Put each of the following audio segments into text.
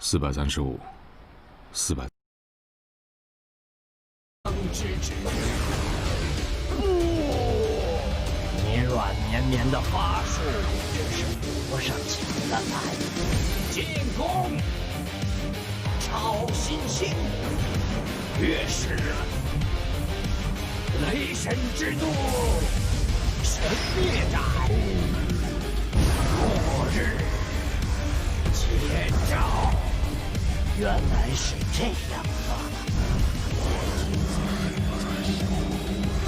435，400。绵软绵绵的法术真是扶不上墙的来。进攻！超新星！月食！雷神之怒！神灭战！末日！前兆！原来是这样啊！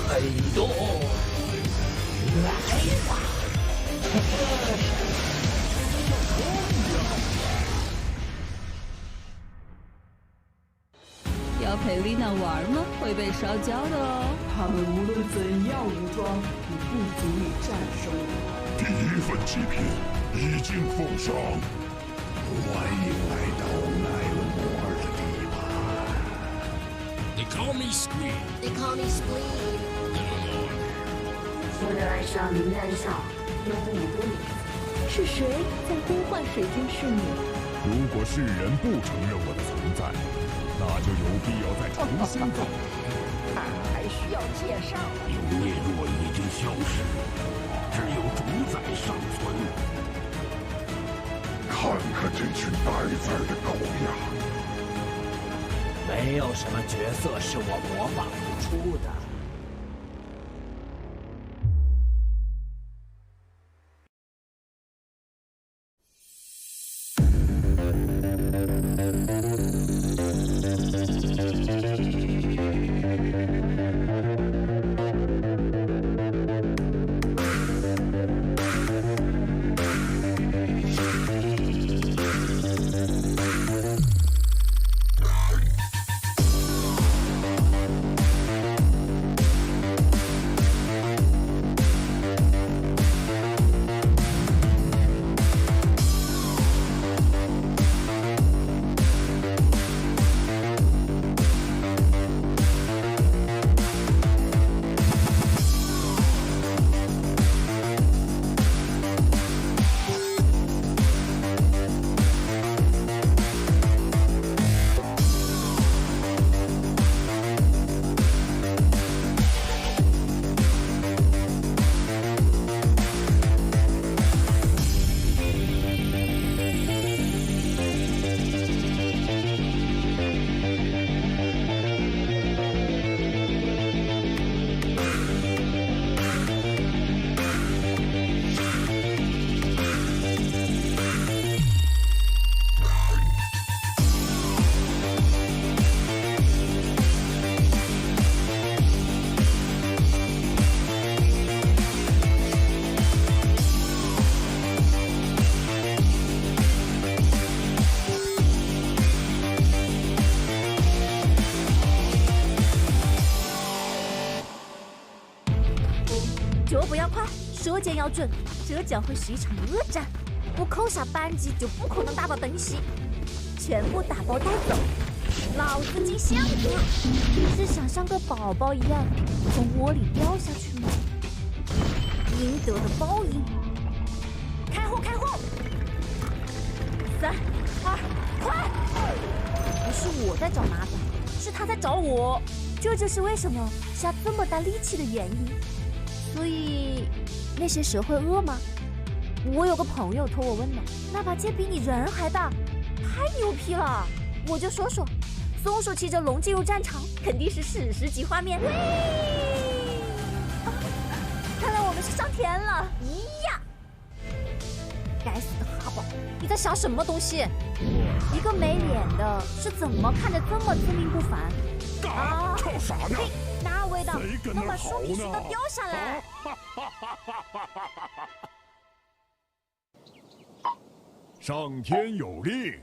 黑洞！来吧！要陪丽娜玩吗？会被烧焦的哦。他们无论怎样武装，也不足以战胜我。第一份极品已经奉上，欢迎来到奈尔摩尔的地盘。They call me Squid. They call me Squid. Nevermore. 我的爱上林丹上有5个名字。是谁在呼唤水晶侍女？如果世人不承认我的存在，那就有必要再重新造。还需要介绍？永灭弱已经消失，只有主宰尚存。看看这群待宰的狗样！没有什么角色是我模仿不出的。脚步要快，射箭要准，这将会是一场恶战。不扣下扳机就不可能打到灯系，全部打包带走。老子进箱子，是想像个宝宝一样从窝里掉下去吗？应得的报应。开火，开火！3、2，快！不是我在找麻烦，是他在找我。这就是为什么下这么大力气的原因。所以那些蛇会饿吗？我有个朋友托我问的，那把剑比你人还大，太牛批了！我就说说，松鼠骑着龙进入战场，肯定是史诗级画面。看来我们是上天了！咦呀！该死的哈宝，你在想什么东西？一个没脸的，是怎么看着这么自命不凡？啊！吵啥呢？哪味道？能把树皮须都掉下来！上天有令。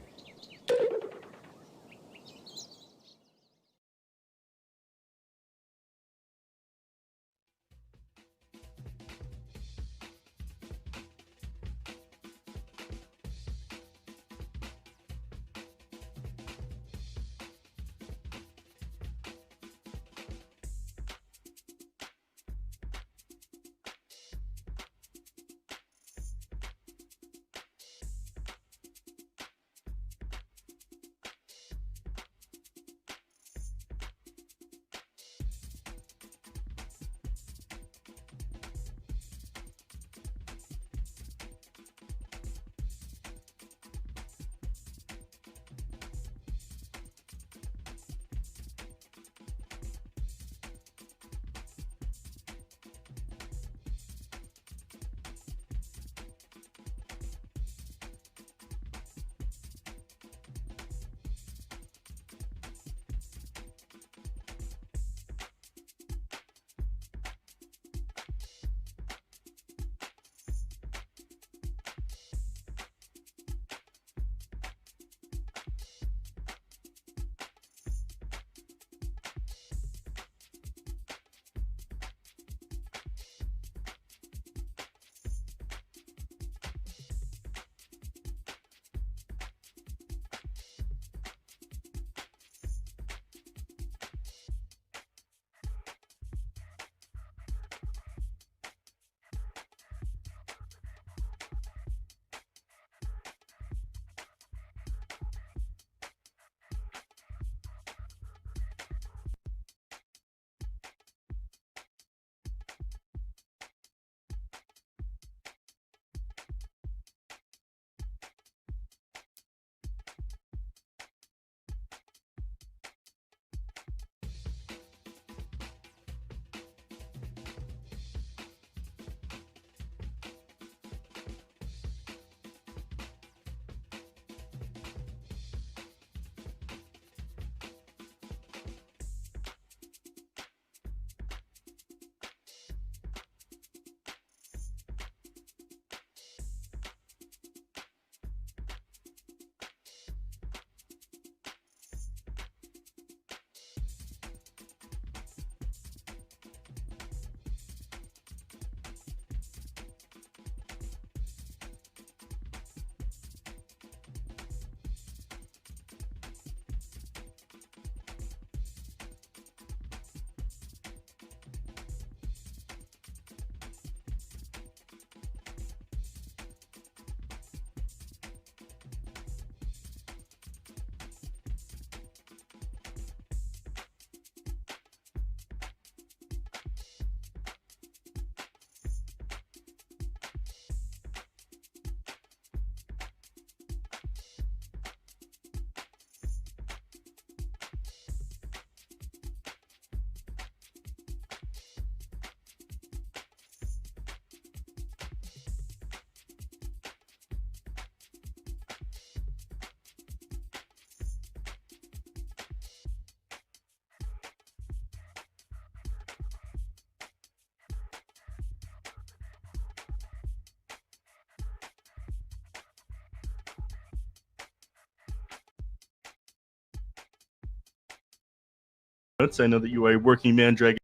notes. I know that you are a working man dragon.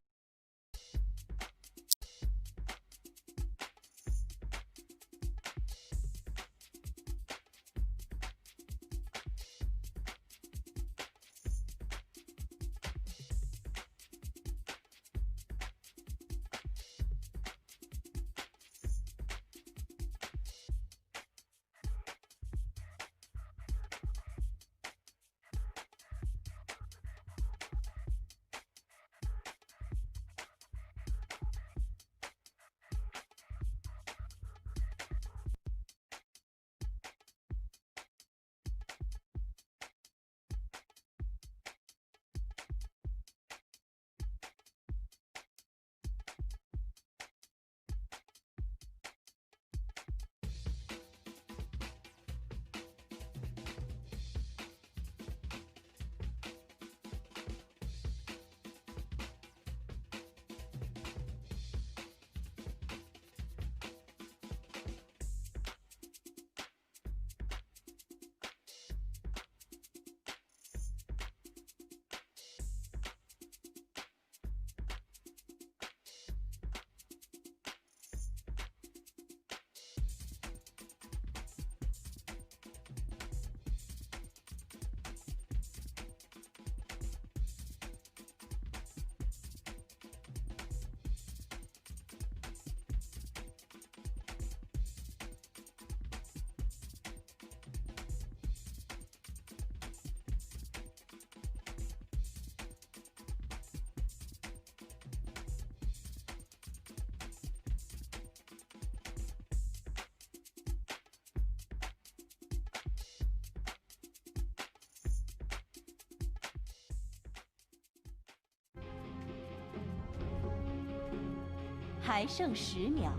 还剩10秒，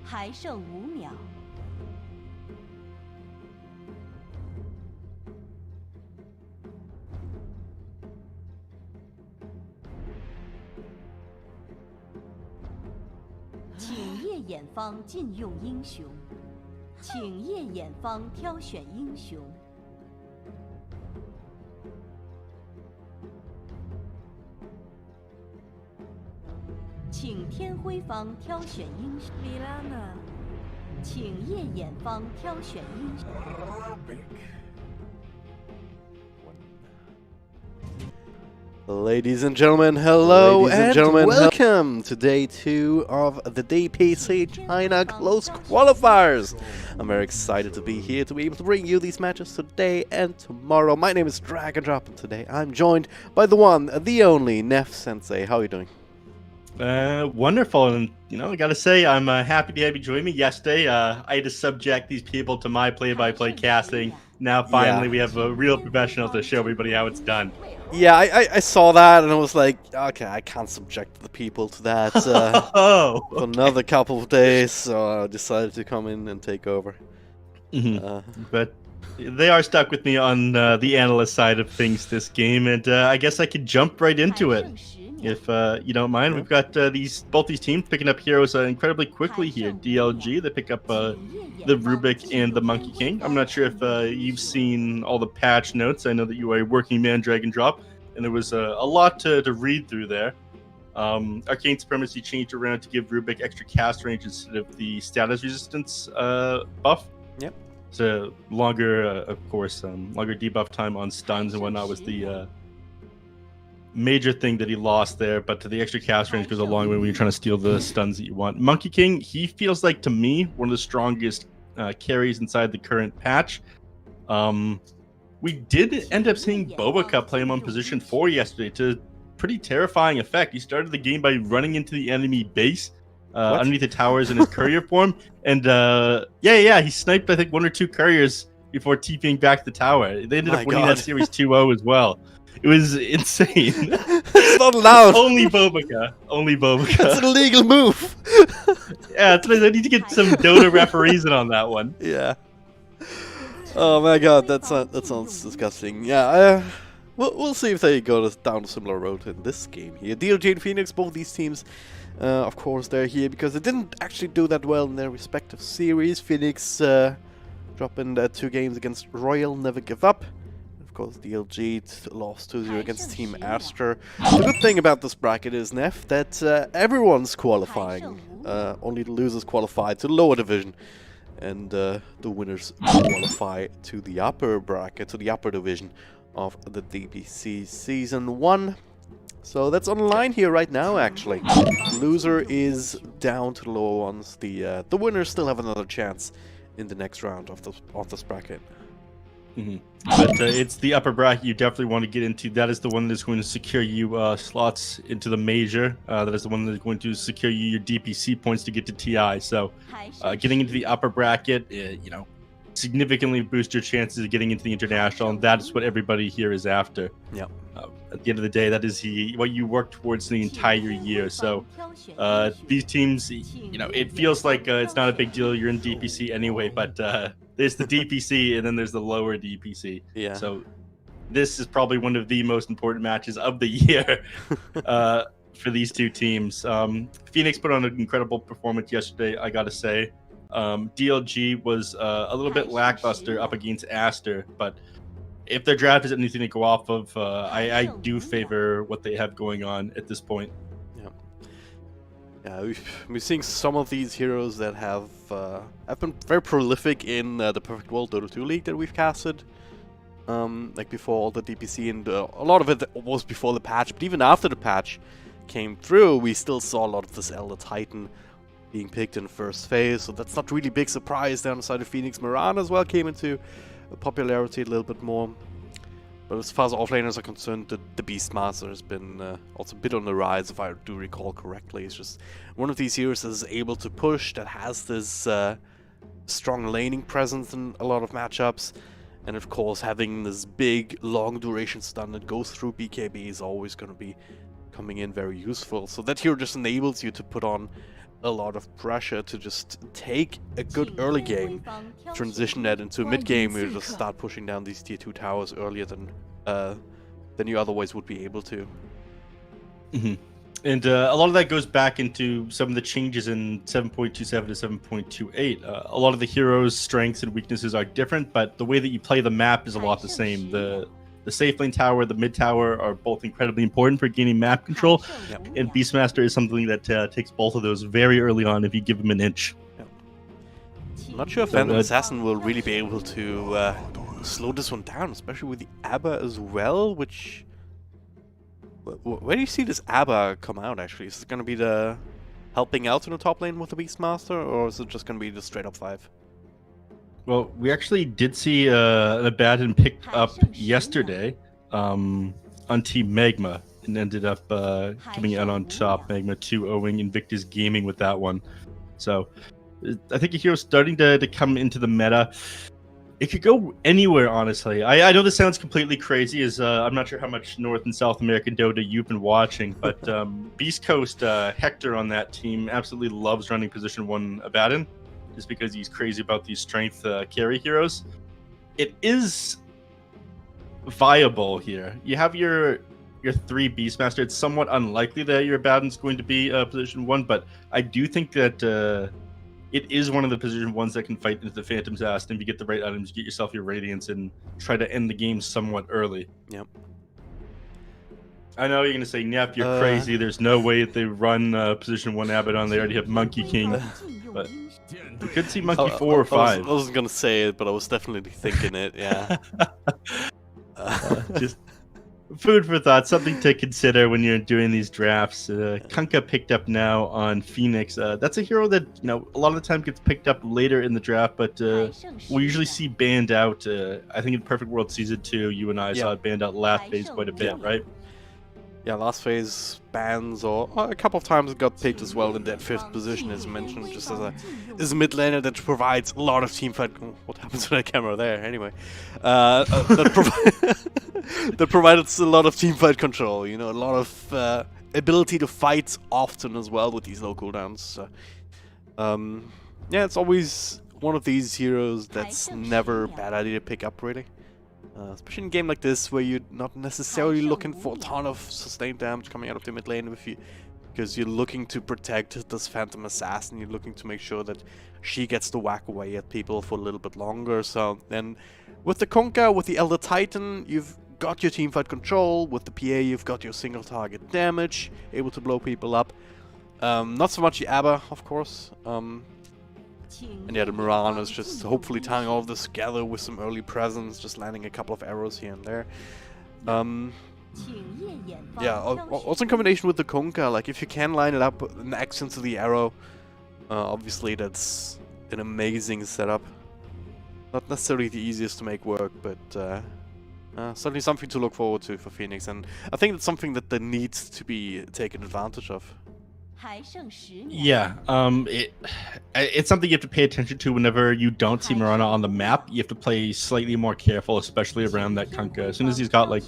还剩5秒。请页眼方禁用英雄，请页眼方挑选英雄。请天辉方挑选英雄，米拉呢？请页眼方挑选英雄。Ladies and gentlemen, hello and welcome to day 2 of the DPC China Close Qualifiers. I'm very excited to be here to be able to bring you these matches today and tomorrow. My name is Drag and Drop, and today I'm joined by the one, the only Neff Sensei. How are you doing? Wonderful, and I gotta say, I'm happy to have you join me. Yesterday, I had to subject these people to my play-by-play casting. Now, finally, we have a real professional to show everybody how it's done. Yeah, I saw that, and I was like, okay, I can't subject the people to that for another couple of days, so I decided to come in and take over. But they are stuck with me on the analyst side of things this game, and I guess I could jump right into it. If you don't mind, we've got both these teams picking up heroes incredibly quickly here. DLG, they pick up the Rubik and the Monkey King. I'm not sure if you've seen all the patch notes. I know that you are a working man drag and drop, and there was a lot to read through there. Arcane Supremacy changed around to give Rubik extra cast range instead of the status resistance buff. Yep. So longer, of course, longer debuff time on stuns and whatnot was the major thing that he lost there, but the extra cast range goes a long way when you're trying to steal the stuns that you want. Monkey King, he feels like, to me, one of the strongest carries inside the current patch. We did end up seeing Bobaca play him on position 4 yesterday to pretty terrifying effect. He started the game by running into the enemy base underneath the towers in his courier form, and he sniped, I think, 1 or 2 couriers before TPing back to the tower. They ended up winning that series 2-0 as well. It was insane. It's not allowed. Only Bobaca. Only Bobaca. It's an illegal move. Yeah, I need to get some Dota referees in on that one. Yeah. Oh my god, that sounds disgusting. Yeah, we'll see if they go down a similar road in this game here. DLG and Phoenix, both these teams, of course, they're here because they didn't actually do that well in their respective series. Phoenix dropping 2 games against Royal Never Give Up. Of course, DLG lost 2-0 against Team Aster. The good thing about this bracket is, Neff, that everyone's qualifying. Only the losers qualify to the lower division, and the winners qualify to the upper bracket, to the upper division of the DPC Season 1. So that's on the line here right now, actually. The loser is down to the lower ones. The winners still have another chance in the next round of this bracket. But it's the upper bracket you definitely want to get into. That is the one that's going to secure you slots into the major. That is the one that is going to secure you your DPC points to get to TI. So getting into the upper bracket, you know, significantly boost your chances of getting into the international, and that is what everybody here is after. Yep. At the end of the day, that is what you work towards the entire year. So these teams, you know, it feels like it's not a big deal. You're in DPC anyway, but there's the DPC and then there's the lower DPC. Yeah. So this is probably one of the most important matches of the year for these two teams. Phoenix put on an incredible performance yesterday, I gotta say. DLG was a little bit lackluster up against Aster, but if their draft is anything to go off of, I do favor what they have going on at this point. Yeah, we're seeing some of these heroes that have been very prolific in the Perfect World Dota 2 League that we've casted. Like before all the DPC, and a lot of it was before the patch, but even after the patch came through, we still saw a lot of this Elder Titan being picked in the first phase, so that's not really big surprise. Down the side of Phoenix, Mirana as well came into popularity a little bit more. But as far as offlaners are concerned, the Beastmaster has been also a bit on the rise, if I do recall correctly. It's just one of these heroes that is able to push, that has this strong laning presence in a lot of matchups, and of course having this big long duration stun that goes through BKB is always going to be coming in very useful. So that hero just enables you to put on a lot of pressure to just take a good early game, transition that into mid game, where you just start pushing down these tier 2 towers earlier than you otherwise would be able to. And a lot of that goes back into some of the changes in 7.27 to 7.28. A lot of the heroes' strengths and weaknesses are different, but the way that you play the map is a lot the same. The safe lane tower, the mid tower are both incredibly important for gaining map control, and Beastmaster is something that takes both of those very early on if you give him an inch. I'm not sure if Phantom Assassin will really be able to slow this one down, especially with the ABBA as well, which... Where do you see this ABBA come out, actually? Is it going to be the helping out in the top lane with the Beastmaster, or is it just going to be the straight up 5? Well, we actually did see an Abaddon picked up yesterday on Team Magma and ended up coming out on top. Magma 2-0ing Invictus Gaming with that one. So I think a hero's starting to come into the meta. It could go anywhere, honestly. I know this sounds completely crazy, as I'm not sure how much North and South American Dota you've been watching, but Beastcoast, Hector on that team absolutely loves running position 1 Abaddon, just because he's crazy about these strength carry heroes. It is viable here. You have your 3 Beastmaster. It's somewhat unlikely that your Abaddon's going to be position 1, but I do think that it is one of the position 1s that can fight into the Phantom's ass, and if you get the right items, get yourself your Radiance and try to end the game somewhat early. Yep. I know you're going to say, Neff, you're crazy. There's no way that they run position 1 Abaddon. They already have Monkey King. But we could see Monkey 4 or 5. I wasn't going to say it, but I was definitely thinking it, yeah. Just food for thought, something to consider when you're doing these drafts. Kunkka picked up now on Phoenix. That's a hero that, you know, a lot of the time gets picked up later in the draft, but we usually see banned out. I think in Perfect World Season 2, you and I saw it banned out last phase quite a bit, right? Yeah, last phase bans, or a couple of times it got picked as well in that 5th position, as mentioned, just as a mid laner that provides a lot of teamfight. What happened to that camera there? Anyway, that provided a lot of teamfight control. You know, a lot of ability to fight often as well with these low cooldowns. So, yeah, it's always one of these heroes that's never a bad idea to pick up, really. Especially in a game like this, where you're not necessarily looking for a ton of sustained damage coming out of the mid lane, because you're looking to protect this Phantom Assassin, you're looking to make sure that she gets to whack away at people for a little bit longer. So then With the Conker, with the Elder Titan, you've got your teamfight control. With the PA, you've got your single target damage, able to blow people up. Not so much the ABBA, of course. And yeah, the Mirana is just hopefully tying all of this together with some early presence, just landing a couple of arrows here and there. Yeah, also in combination with the Conker, like if you can line it up next into the arrow, obviously that's an amazing setup. Not necessarily the easiest to make work, but certainly something to look forward to for Phoenix, and I think it's something that needs to be taken advantage of. Yeah, it's something you have to pay attention to whenever you don't see Mirana on the map. You have to play slightly more careful, especially around that Kunkka. As soon as he's got like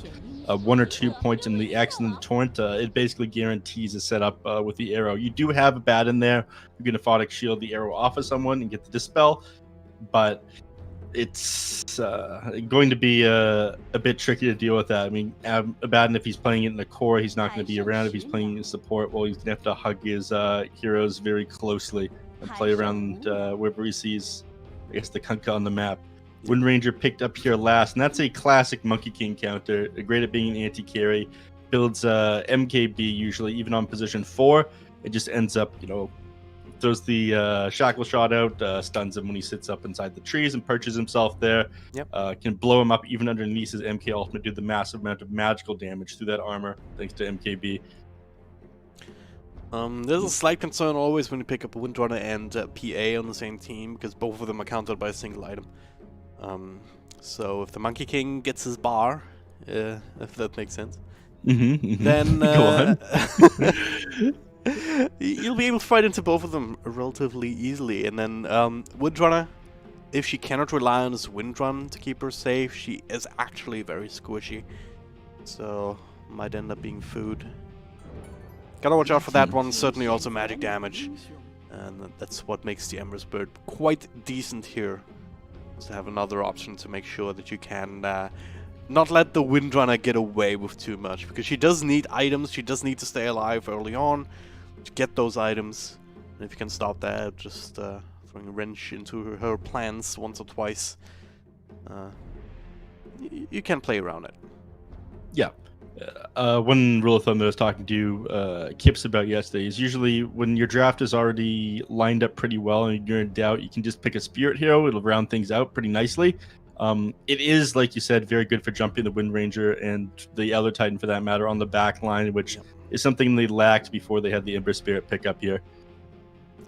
1 or 2 points in the X and the Torrent, it basically guarantees a setup with the arrow. You do have a bat in there. You can Aphotic shield the arrow off of someone and get the dispel, but it's going to be a bit tricky to deal with that. I mean, Abaddon, if he's playing it in the core, he's not going to be around. If he's playing in support, well, he's going to have to hug his heroes very closely and play around wherever he sees, I guess, the Kunkka on the map. Wind Ranger picked up here last, and that's a classic Monkey King counter. Great at being an anti-carry. Builds MKB usually, even on position 4. It just ends up, you know, throws the shackle shot out, stuns him when he sits up inside the trees and perches himself there. Yep. Can blow him up even underneath his MK ultimate, do the massive amount of magical damage through that armor thanks to MKB. There's a slight concern always when you pick up Windrunner and PA on the same team, because both of them are countered by a single item. So if the Monkey King gets his bar, if that makes sense, then you'll be able to fight into both of them relatively easily. And then Windrunner, if she cannot rely on this Windrun to keep her safe, she is actually very squishy. So might end up being food. Gotta watch out for that one. Certainly also magic damage. And that's what makes the Ember's Bird quite decent here. To have another option to make sure that you can not let the Windrunner get away with too much. Because she does need items, she does need to stay alive early on to get those items. And if you can stop that, just throwing a wrench into her plans once or twice, you can play around it. Yeah. One rule of thumb that I was talking to Kips about yesterday is usually when your draft is already lined up pretty well and you're in doubt, you can just pick a Spirit Hero. It'll round things out pretty nicely. It is, like you said, very good for jumping the Wind Ranger and the Elder Titan for that matter on the back line, which is something they lacked before they had the Ember Spirit pick up here.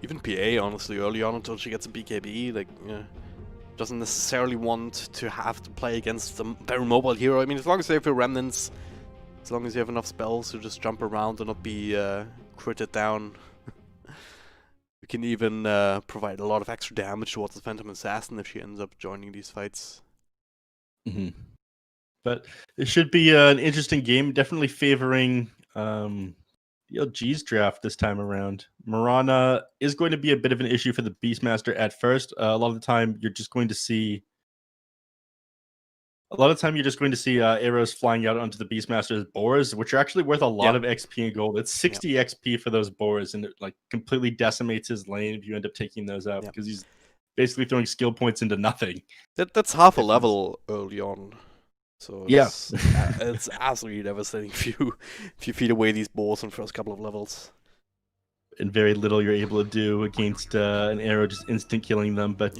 Even PA, honestly, early on until she gets a BKB, like, doesn't necessarily want to have to play against a very mobile hero. I mean, as long as they have your remnants, as long as you have enough spells to just jump around and not be critted down, you can even provide a lot of extra damage towards the Phantom Assassin if she ends up joining these fights. But it should be an interesting game, definitely favoring DLG's draft this time around. Mirana is going to be a bit of an issue for the Beastmaster at first. A lot of the time, you're just going to see arrows flying out onto the Beastmaster's boars, which are actually worth a lot of XP and gold. It's 60 XP for those boars, and it like completely decimates his lane if you end up taking those out because he's basically throwing skill points into nothing. That's half a level early on. So it's, it's absolutely devastating if you feed away these boars in the first couple of levels. And very little you're able to do against an arrow just instant killing them, but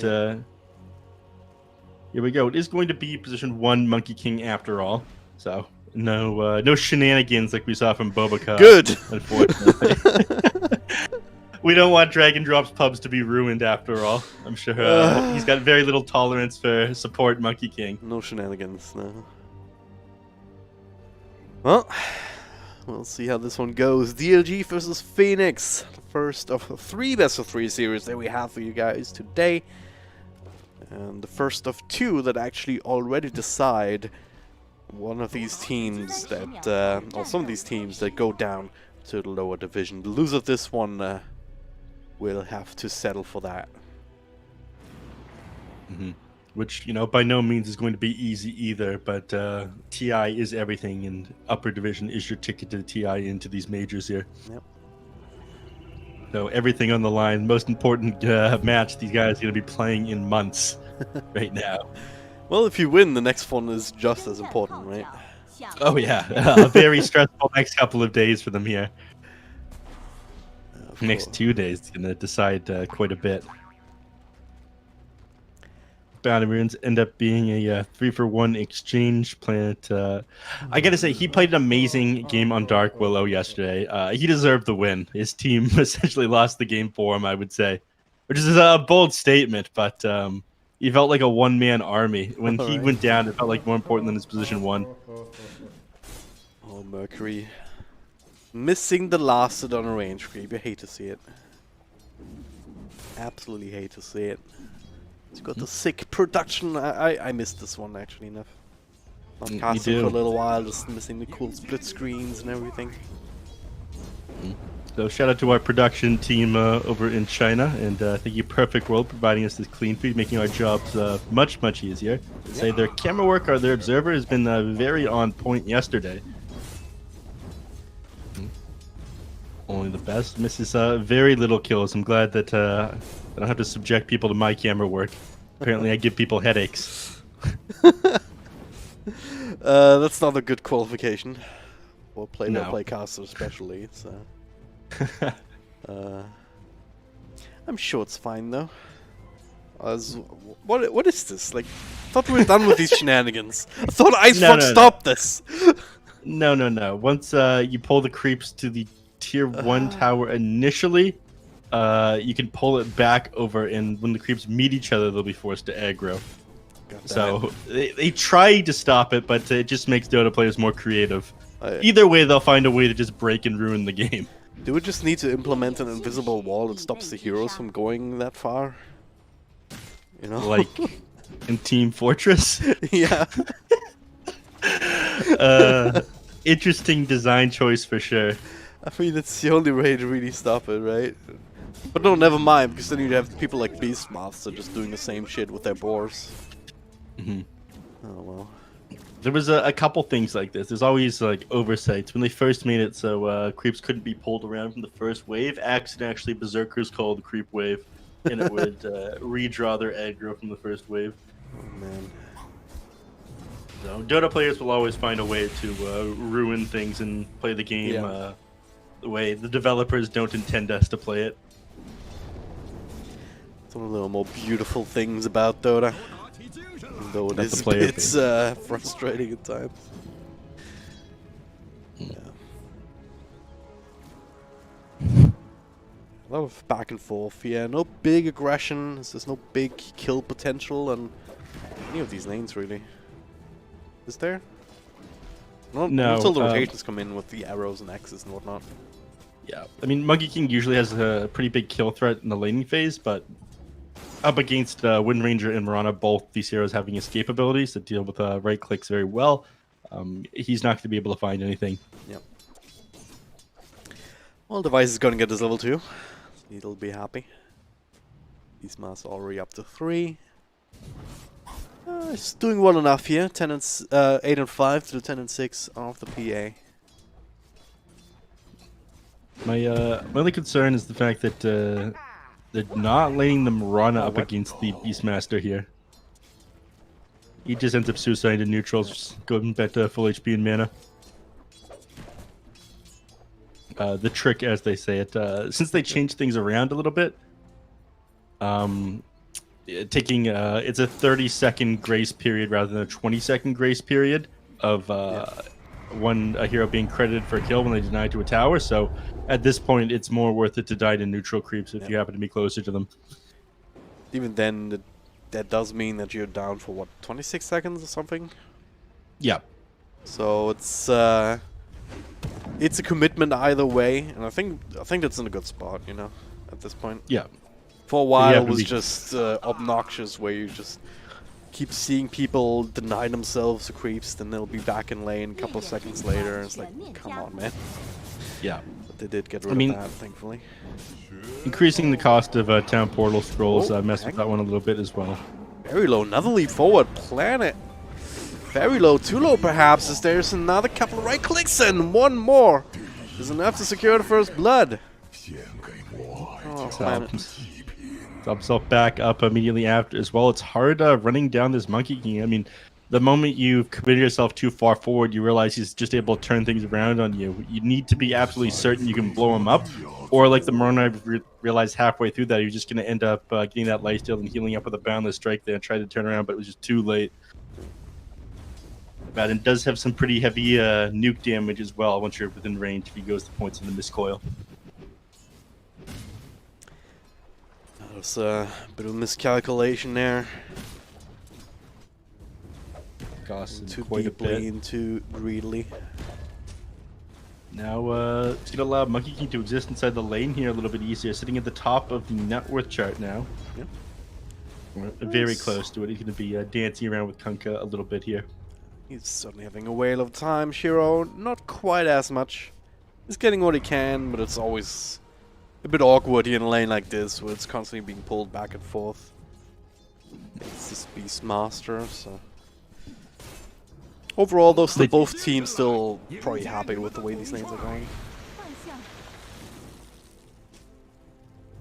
here we go. It is going to be position 1 Monkey King after all, so no shenanigans like we saw from Bobaca. Good. Unfortunately, we don't want Dragon Drop's pubs to be ruined after all. I'm sure he's got very little tolerance for support Monkey King. No shenanigans, no. Well, we'll see how this one goes. DLG versus Phoenix, the first of 3 best-of-3 series that we have for you guys today. And the first of 2 that actually already decide one of these teams that, or some of these teams that go down to the lower division. The loser of this one will have to settle for that. Which, you know, by no means is going to be easy either, but TI is everything, and upper division is your ticket to the TI into these majors here. Yep. So everything on the line. Most important match these guys are going to be playing in months right now. Well, if you win, the next one is just as important, right? Oh yeah, a very stressful next couple of days for them here. Next 2 days is gonna decide quite a bit. Bounty Runes end up being a 3-for-1 exchange planet. I gotta say, he played an amazing game on Dark Willow yesterday. He deserved the win. His team essentially lost the game for him, I would say, which is a bold statement, but he felt like a one-man army. When he went down, it felt like more important than his position 1. Oh, Mercury. Missing the last on a range creep. I hate to see it. Absolutely hate to see it. It's got the sick production. I missed this one actually enough. Not casting for a little while, just missing the cool split screens and everything. So shout out to our production team over in China, and thank you Perfect World providing us this clean feed, making our jobs much much easier. Say their camera work or their observer has been very on point yesterday. Only the best. Misses very little kills. I'm glad that I don't have to subject people to my camera work. Apparently, I give people headaches. That's not a good qualification. Or play caster especially. So. I'm sure it's fine though. What is this? Like, I thought we were done with these shenanigans. I thought Icefront stopped this. No. Once you pull the creeps to the tier 1 tower initially, you can pull it back over, and when the creeps meet each other, they'll be forced to aggro. So they try to stop it, but it just makes Dota players more creative. Either way, they'll find a way to just break and ruin the game. Do we just need to implement an invisible wall that stops the heroes from going that far? You know, like in Team Fortress. Yeah. Interesting design choice for sure. I mean, it's the only way to really stop it, right? But no, never mind, because then you'd have people like Beastmaster just doing the same shit with their boars. Mm-hmm. Oh well. There was a couple things like this. There's always like oversights. When they first made it so creeps couldn't be pulled around from the first wave, actually Berserkers called the creep wave, and it would redraw their aggro from the first wave. Oh man. So Dota players will always find a way to ruin things and play the game the way the developers don't intend us to play it. It's one of the more beautiful things about Dota. Though it is it's frustrating at times. Yeah. A lot of back and forth. Yeah, no big aggression. There's no big kill potential on any of these lanes really. Is there? No. Until the rotations come in with the arrows and X's and whatnot. Yeah, I mean Monkey King usually has a pretty big kill threat in the laning phase, but up against Wind Ranger and Mirana, both these heroes having escape abilities that deal with right clicks very well, he's not going to be able to find anything. Yep. Well, Device is going to get this level 2. He'll be happy. Beastmaster already up to 3. He's doing well enough here. 8 and 5 to 10 and 6 off the PA. My only concern is the fact that they're not letting the Mirana up against the Beastmaster here. He just ends up suiciding to neutrals, going back to full HP and mana. The trick, as they say it, since they changed things around a little bit, taking it's a 30-second grace period rather than a 20-second grace period of a hero being credited for a kill when they deny to a tower. So at this point, it's more worth it to die to neutral creeps if you happen to be closer to them. Even then, that does mean that you're down for what, 26 seconds or something? Yeah. So it's a commitment either way, and I think that's in a good spot, you know, at this point. Yeah. For a while, it was just obnoxious, where you just keep seeing people deny themselves to creeps, then they'll be back in lane a couple of seconds later, and it's like, come on, man. Yeah. But they did get rid of that, thankfully. Increasing the cost of town portal scrolls messed with that one a little bit as well. Very low. Another leap forward. Planet. Very low. Too low, perhaps, as there's another couple of right clicks and one more. Is enough to secure the first blood. Oh, Planet. got himself back up immediately after as well. It's hard running down this Monkey King. I mean, the moment you committed yourself too far forward, you realize he's just able to turn things around on you. You need to be absolutely certain you can blow him up, or like the Morona realized halfway through that, you're just going to end up getting that lifesteal and healing up with a boundless strike there and try to turn around, but it was just too late. Madden does have some pretty heavy nuke damage as well once you're within range if he goes to points in the miscoil. That was a bit of a miscalculation there. Too deeply and too greedily. Now it's going to allow Monkey King to exist inside the lane here a little bit easier, sitting at the top of the net worth chart now. Yep. We're very close to it. He's going to be dancing around with Kunkka a little bit here. He's certainly having a whale of time. Shiro, not quite as much. He's getting what he can, but it's always a bit awkward here in a lane like this, where it's constantly being pulled back and forth. It's this Beastmaster, so... Overall, though, both teams still probably happy with the way these lanes are going.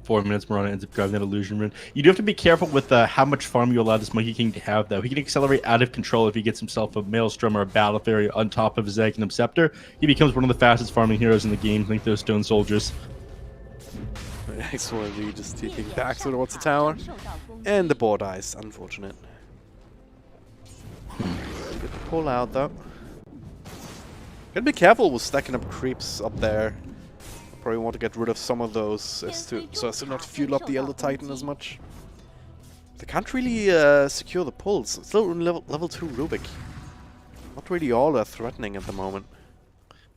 4 minutes, Morona ends up grabbing that illusion rune. You do have to be careful with how much farm you allow this Monkey King to have, though. He can accelerate out of control if he gets himself a Maelstrom or a Battle Fairy on top of his Egg and Scepter. He becomes one of the fastest farming heroes in the game, like those Stone Soldiers. Nice one, G, just taking back towards the tower. And the board dies, unfortunate. Good pull out, though. Gotta be careful with stacking up creeps up there. Probably want to get rid of some of those so as to not fuel up the Elder Titan as much. They can't really secure the pulls. Still in level 2 Rubik. Not really all that threatening at the moment.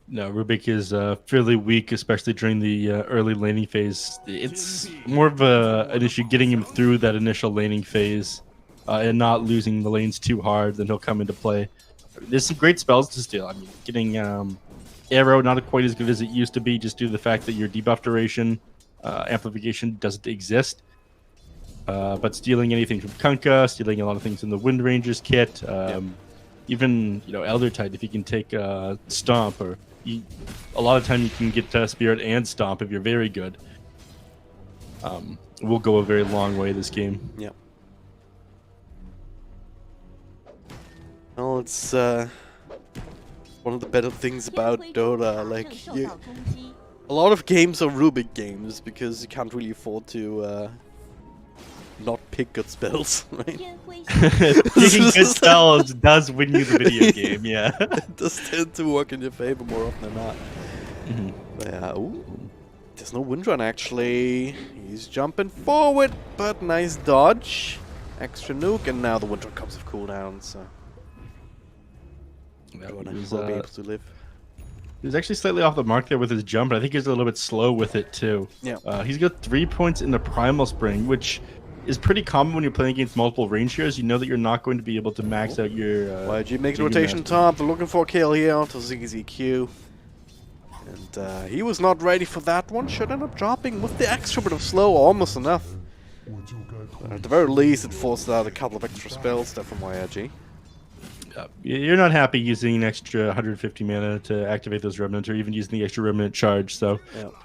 No, Rubik is fairly weak, especially during the early laning phase. It's more of an issue getting him through that initial laning phase and not losing the lanes too hard, then he'll come into play. There's some great spells to steal. I mean, getting... Arrow, not quite as good as it used to be, just due to the fact that your debuff duration amplification doesn't exist. But stealing anything from Kunkka, stealing a lot of things in the Wind Rangers kit, even Elder Titan, if you can take Stomp, or a lot of time you can get Spirit and Stomp if you're very good. Will go a very long way this game. Yep. Well, it's one of the better things about Dota, like, a lot of games are Rubik games, because you can't really afford to not pick good spells, right? Picking good spells does win you the video game, yeah. It does tend to work in your favor more often than not. But yeah, ooh. There's no Windrun, actually. He's jumping forward, but nice dodge. Extra nuke, and now the Windrun comes with cooldown, so... will be able to live. He was actually slightly off the mark there with his jump, but I think he's a little bit slow with it too. Yeah. He's got 3 points in the Primal Spring, which is pretty common when you're playing against multiple range heroes. You know that you're not going to be able to max out your... YG makes rotation top. They're looking for a kill here onto ZZQ. And he was not ready for that one. Should end up dropping with the extra bit of slow, almost enough. At the very least, it forced out a couple of extra spells there from YG. You're not happy using an extra 150 mana to activate those remnants, or even using the extra remnant charge, so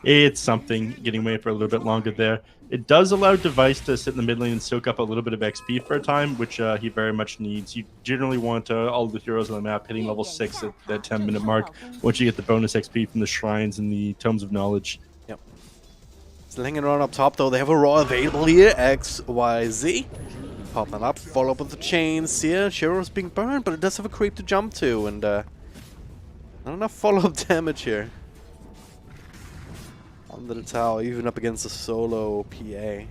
it's something. Getting away for a little bit longer there. It does allow Device to sit in the mid lane and soak up a little bit of XP for a time, which he very much needs. You generally want all the heroes on the map hitting level 6 at that 10-minute mark, once you get the bonus XP from the shrines and the Tomes of Knowledge. Yep. Still hanging around up top, though. They have a Raw available here, XYZ. Pop that up, follow up with the chains here. Shiro's being burned, but it does have a creep to jump to, and not enough follow-up damage here. Under the tower, even up against a solo PA.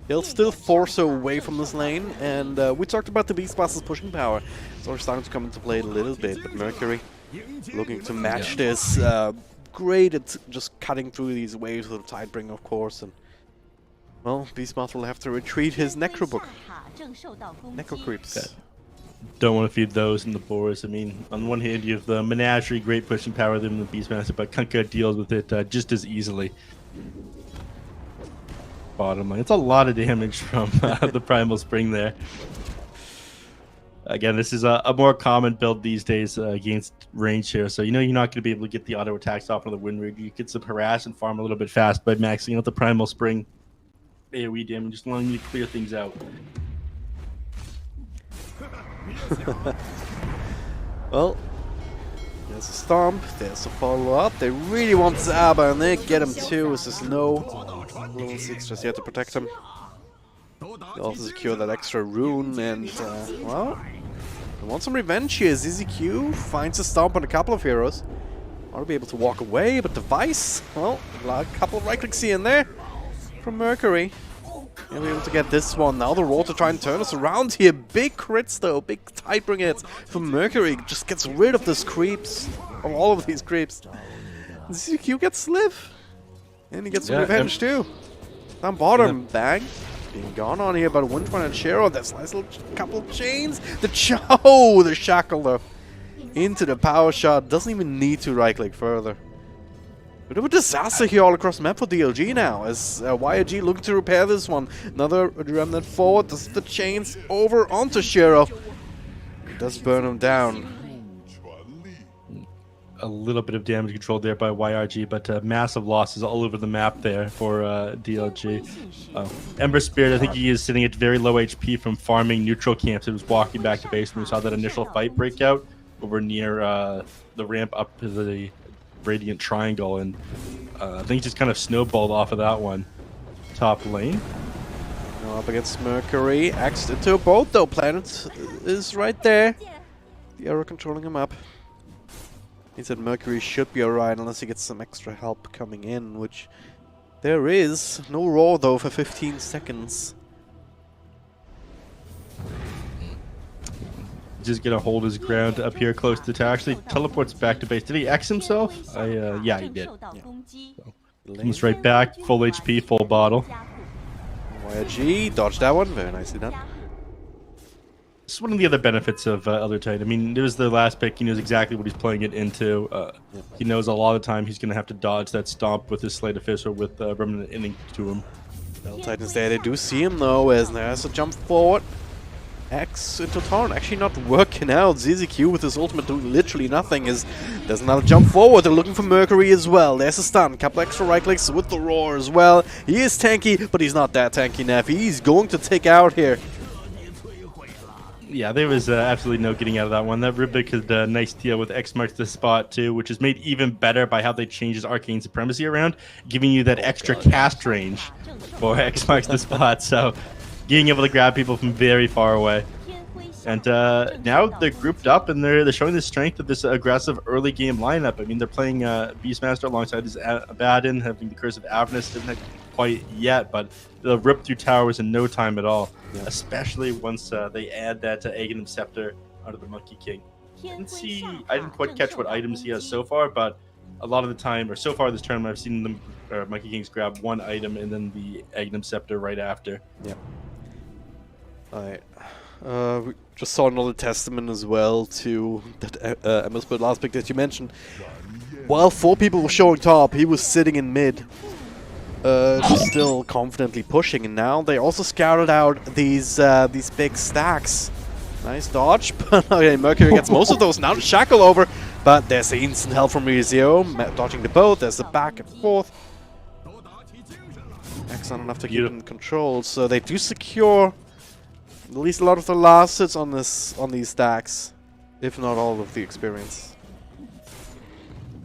He'll still force her away from this lane, and we talked about the Beastmaster's pushing power. It's already starting to come into play a little bit, but Mercury looking to match this. Great at just cutting through these waves with a Tidebringer, of course, and well, Beastmaster will have to retreat his Necro book. Necro creeps. Don't want to feed those in the boars. I mean, on one hand, you have the Menagerie, great pushing power than the Beastmaster, but Kunkka deals with it just as easily. Bottom line, it's a lot of damage from the Primal Spring there. Again, this is a more common build these days against range here, so you're not going to be able to get the auto attacks off of the Wind Ranger. You get some harass and farm a little bit fast by maxing out the Primal Spring. AoE damage, just allowing you to clear things out. Well, there's a stomp, there's a follow-up. They really want Zaba and they get him too. This is no level 6 just yet to protect him. They also secure that extra rune and, well, they want some revenge here. ZZQ finds a stomp on a couple of heroes. Ought to be able to walk away, but Device, well, a couple of right clicks here and there from Mercury. He'll be able to get this one. Now the roll to try and turn us around here. Big crits though, big Tightbringer hits from Mercury. Just gets rid of this creeps, of all of these creeps. ZQ gets Liv. And he gets some revenge too. Down bottom, bang. Being gone on here, but Windrun and Shero. That's a nice little couple of chains. The the shackle though. Into the power shot. Doesn't even need to right click further. Bit of a disaster here all across the map for DLG now, as YG looking to repair this one. Another remnant forward, does the chains over onto Shero. Does burn him down. A little bit of damage controlled there by YRG, but massive losses all over the map there for DLG. Ember Spirit, I think he is sitting at very low HP from farming neutral camps. He was walking back to base when we saw that initial fight break out over near the ramp up to the Radiant Triangle, and I think just kind of snowballed off of that one. Top lane. Now up against Mercury, axed into a boat though. Planet is right there. The arrow controlling him up. He said Mercury should be alright unless he gets some extra help coming in, which there is. No roar though for 15 seconds. Just gonna hold his ground up here close to tower. Actually teleports back to base. Did he X himself? Yeah, he did. So, comes right back, full HP, full bottle. YG dodged that one, very nicely done. This is one of the other benefits of Elder Titan. I mean, it was the last pick. He knows exactly what he's playing it into. He knows a lot of the time he's gonna have to dodge that stomp with his Slate of Fist or with Remnant Inning to him. Elder Titan's there. They do see him though, as there's a jump forward. X into Torrent actually not working out. ZZQ with his ultimate doing literally nothing. There's another jump forward. They're looking for Mercury as well. There's a stun. Couple extra right clicks with the roar as well. He is tanky, but he's not that tanky enough. He's going to take out here. Yeah, there was absolutely no getting out of that one. That Rubik had a nice deal with X marks the spot too, which is made even better by how they changed his arcane supremacy around, giving you that extra cast range for X marks the spot. So being able to grab people from very far away. And now they're grouped up and they're showing the strength of this aggressive early game lineup. I mean, they're playing Beastmaster alongside his Abaddon, having the Curse of Avernus. Didn't have quite yet, but they'll rip through towers in no time at all. Yeah. Especially once they add that Aghanim Scepter out of the Monkey King. I didn't quite catch what items he has so far, but a lot of the time, or so far this tournament, I've seen them Monkey Kings grab one item and then the Aghanim Scepter right after. Yeah. Alright. We just saw another testament as well to that MSP last pick that you mentioned. While 4 people were showing top, he was sitting in mid, still confidently pushing. And now they also scouted out these big stacks. Nice dodge, but okay, Mercury gets most of those. Now the shackle over, but there's the instant help from Rizio, dodging the boat. There's the back and forth. X not enough to keep in control, so they do secure at least a lot of the last hits on these stacks, if not all of the experience.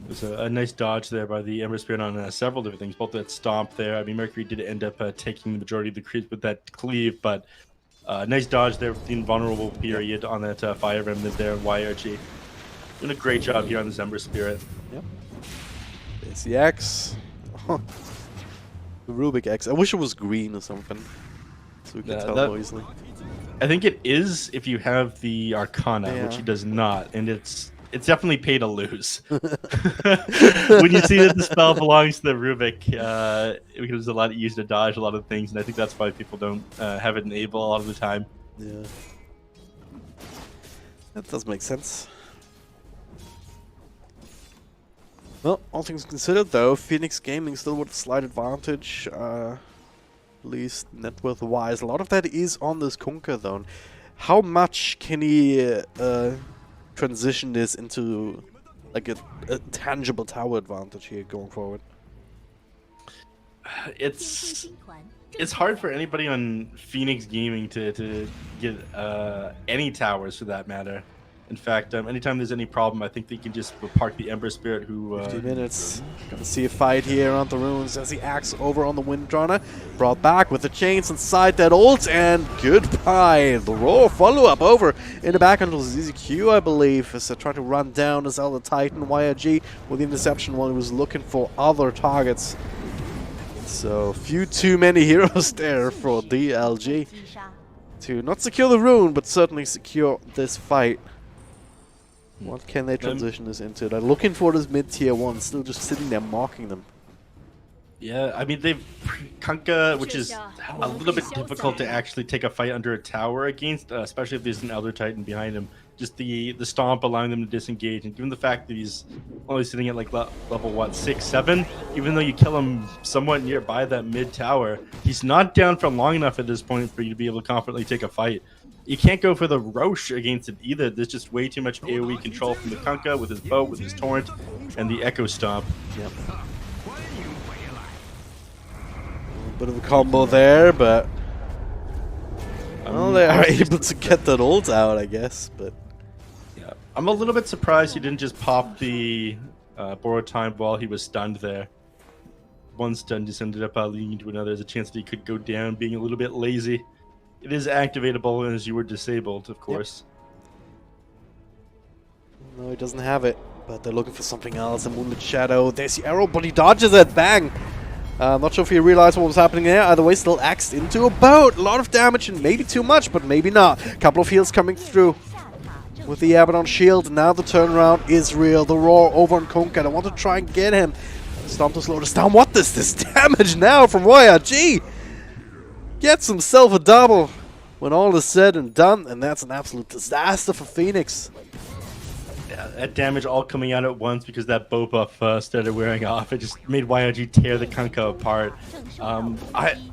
There's a nice dodge there by the Ember Spirit on several different things, both that stomp there. I mean, Mercury did end up taking the majority of the creep with that cleave, but nice dodge there with the invulnerable period on that fire remnant there. YRG doing a great job here on this Ember Spirit. Yep. There's the X. The Rubik X. I wish it was green or something, so we could tell more easily. I think it is if you have the Arcana, which he does not, and it's definitely pay to lose. When you see that the spell belongs to the Rubik, it becomes a lot easier to dodge a lot of things, and I think that's why people don't have it enabled a lot of the time. Yeah, that does make sense. Well, all things considered, though, Phoenix Gaming still with a slight advantage. At least net worth wise. A lot of that is on this Kunkka though. How much can he transition this into like a tangible tower advantage here going forward? It's it's hard for anybody on Phoenix Gaming to get any towers for that matter. In fact, anytime there's any problem, I think they can just park the Ember Spirit who... 50 minutes. Gonna see a fight here on the runes as the axe over on the Windrunner. Brought back with the chains inside that ult, and goodbye. The raw follow-up over in the back until ZZQ, I believe, as they're trying to run down as Elder Titan YRG with the interception while he was looking for other targets. So, few too many heroes there for DLG to not secure the rune, but certainly secure this fight. What can they transition this into? They're looking for this mid-tier one, still just sitting there marking them. Yeah, I mean, they've Kunkka, which is a little bit difficult to actually take a fight under a tower against, especially if there's an Elder Titan behind him. Just the stomp allowing them to disengage, and given the fact that he's only sitting at like level what 6, 7, even though you kill him somewhat nearby that mid tower, he's not down for long enough at this point for you to be able to confidently take a fight. You can't go for the Roche against it either. There's just way too much AoE control from the Kunkka with his bow, with his torrent, and the Echo Stomp. Yep. A bit of a combo there, but well, they are able to get that ult out, I guess. But yeah, I'm a little bit surprised he didn't just pop the borrowed time while he was stunned there. One stun just ended up leading to another. There's a chance that he could go down, being a little bit lazy. It is activatable as you were disabled, of course. Yep. No, he doesn't have it, but they're looking for something else. A Moonlit Shadow. There's the arrow, but he dodges it. Bang! Not sure if he realized what was happening there. Either way, still axed into a boat. A lot of damage, and maybe too much, but maybe not. A couple of heals coming through with the Abaddon shield. Now the turnaround is real. The roar over on Kunkka. I want to try and get him. Stomp to slow this down. What is this damage now from YRG? Gets himself a double when all is said and done, and that's an absolute disaster for Phoenix. Yeah, that damage all coming out at once because that bow buff started wearing off. It just made YRG tear the Kunkka apart. I'm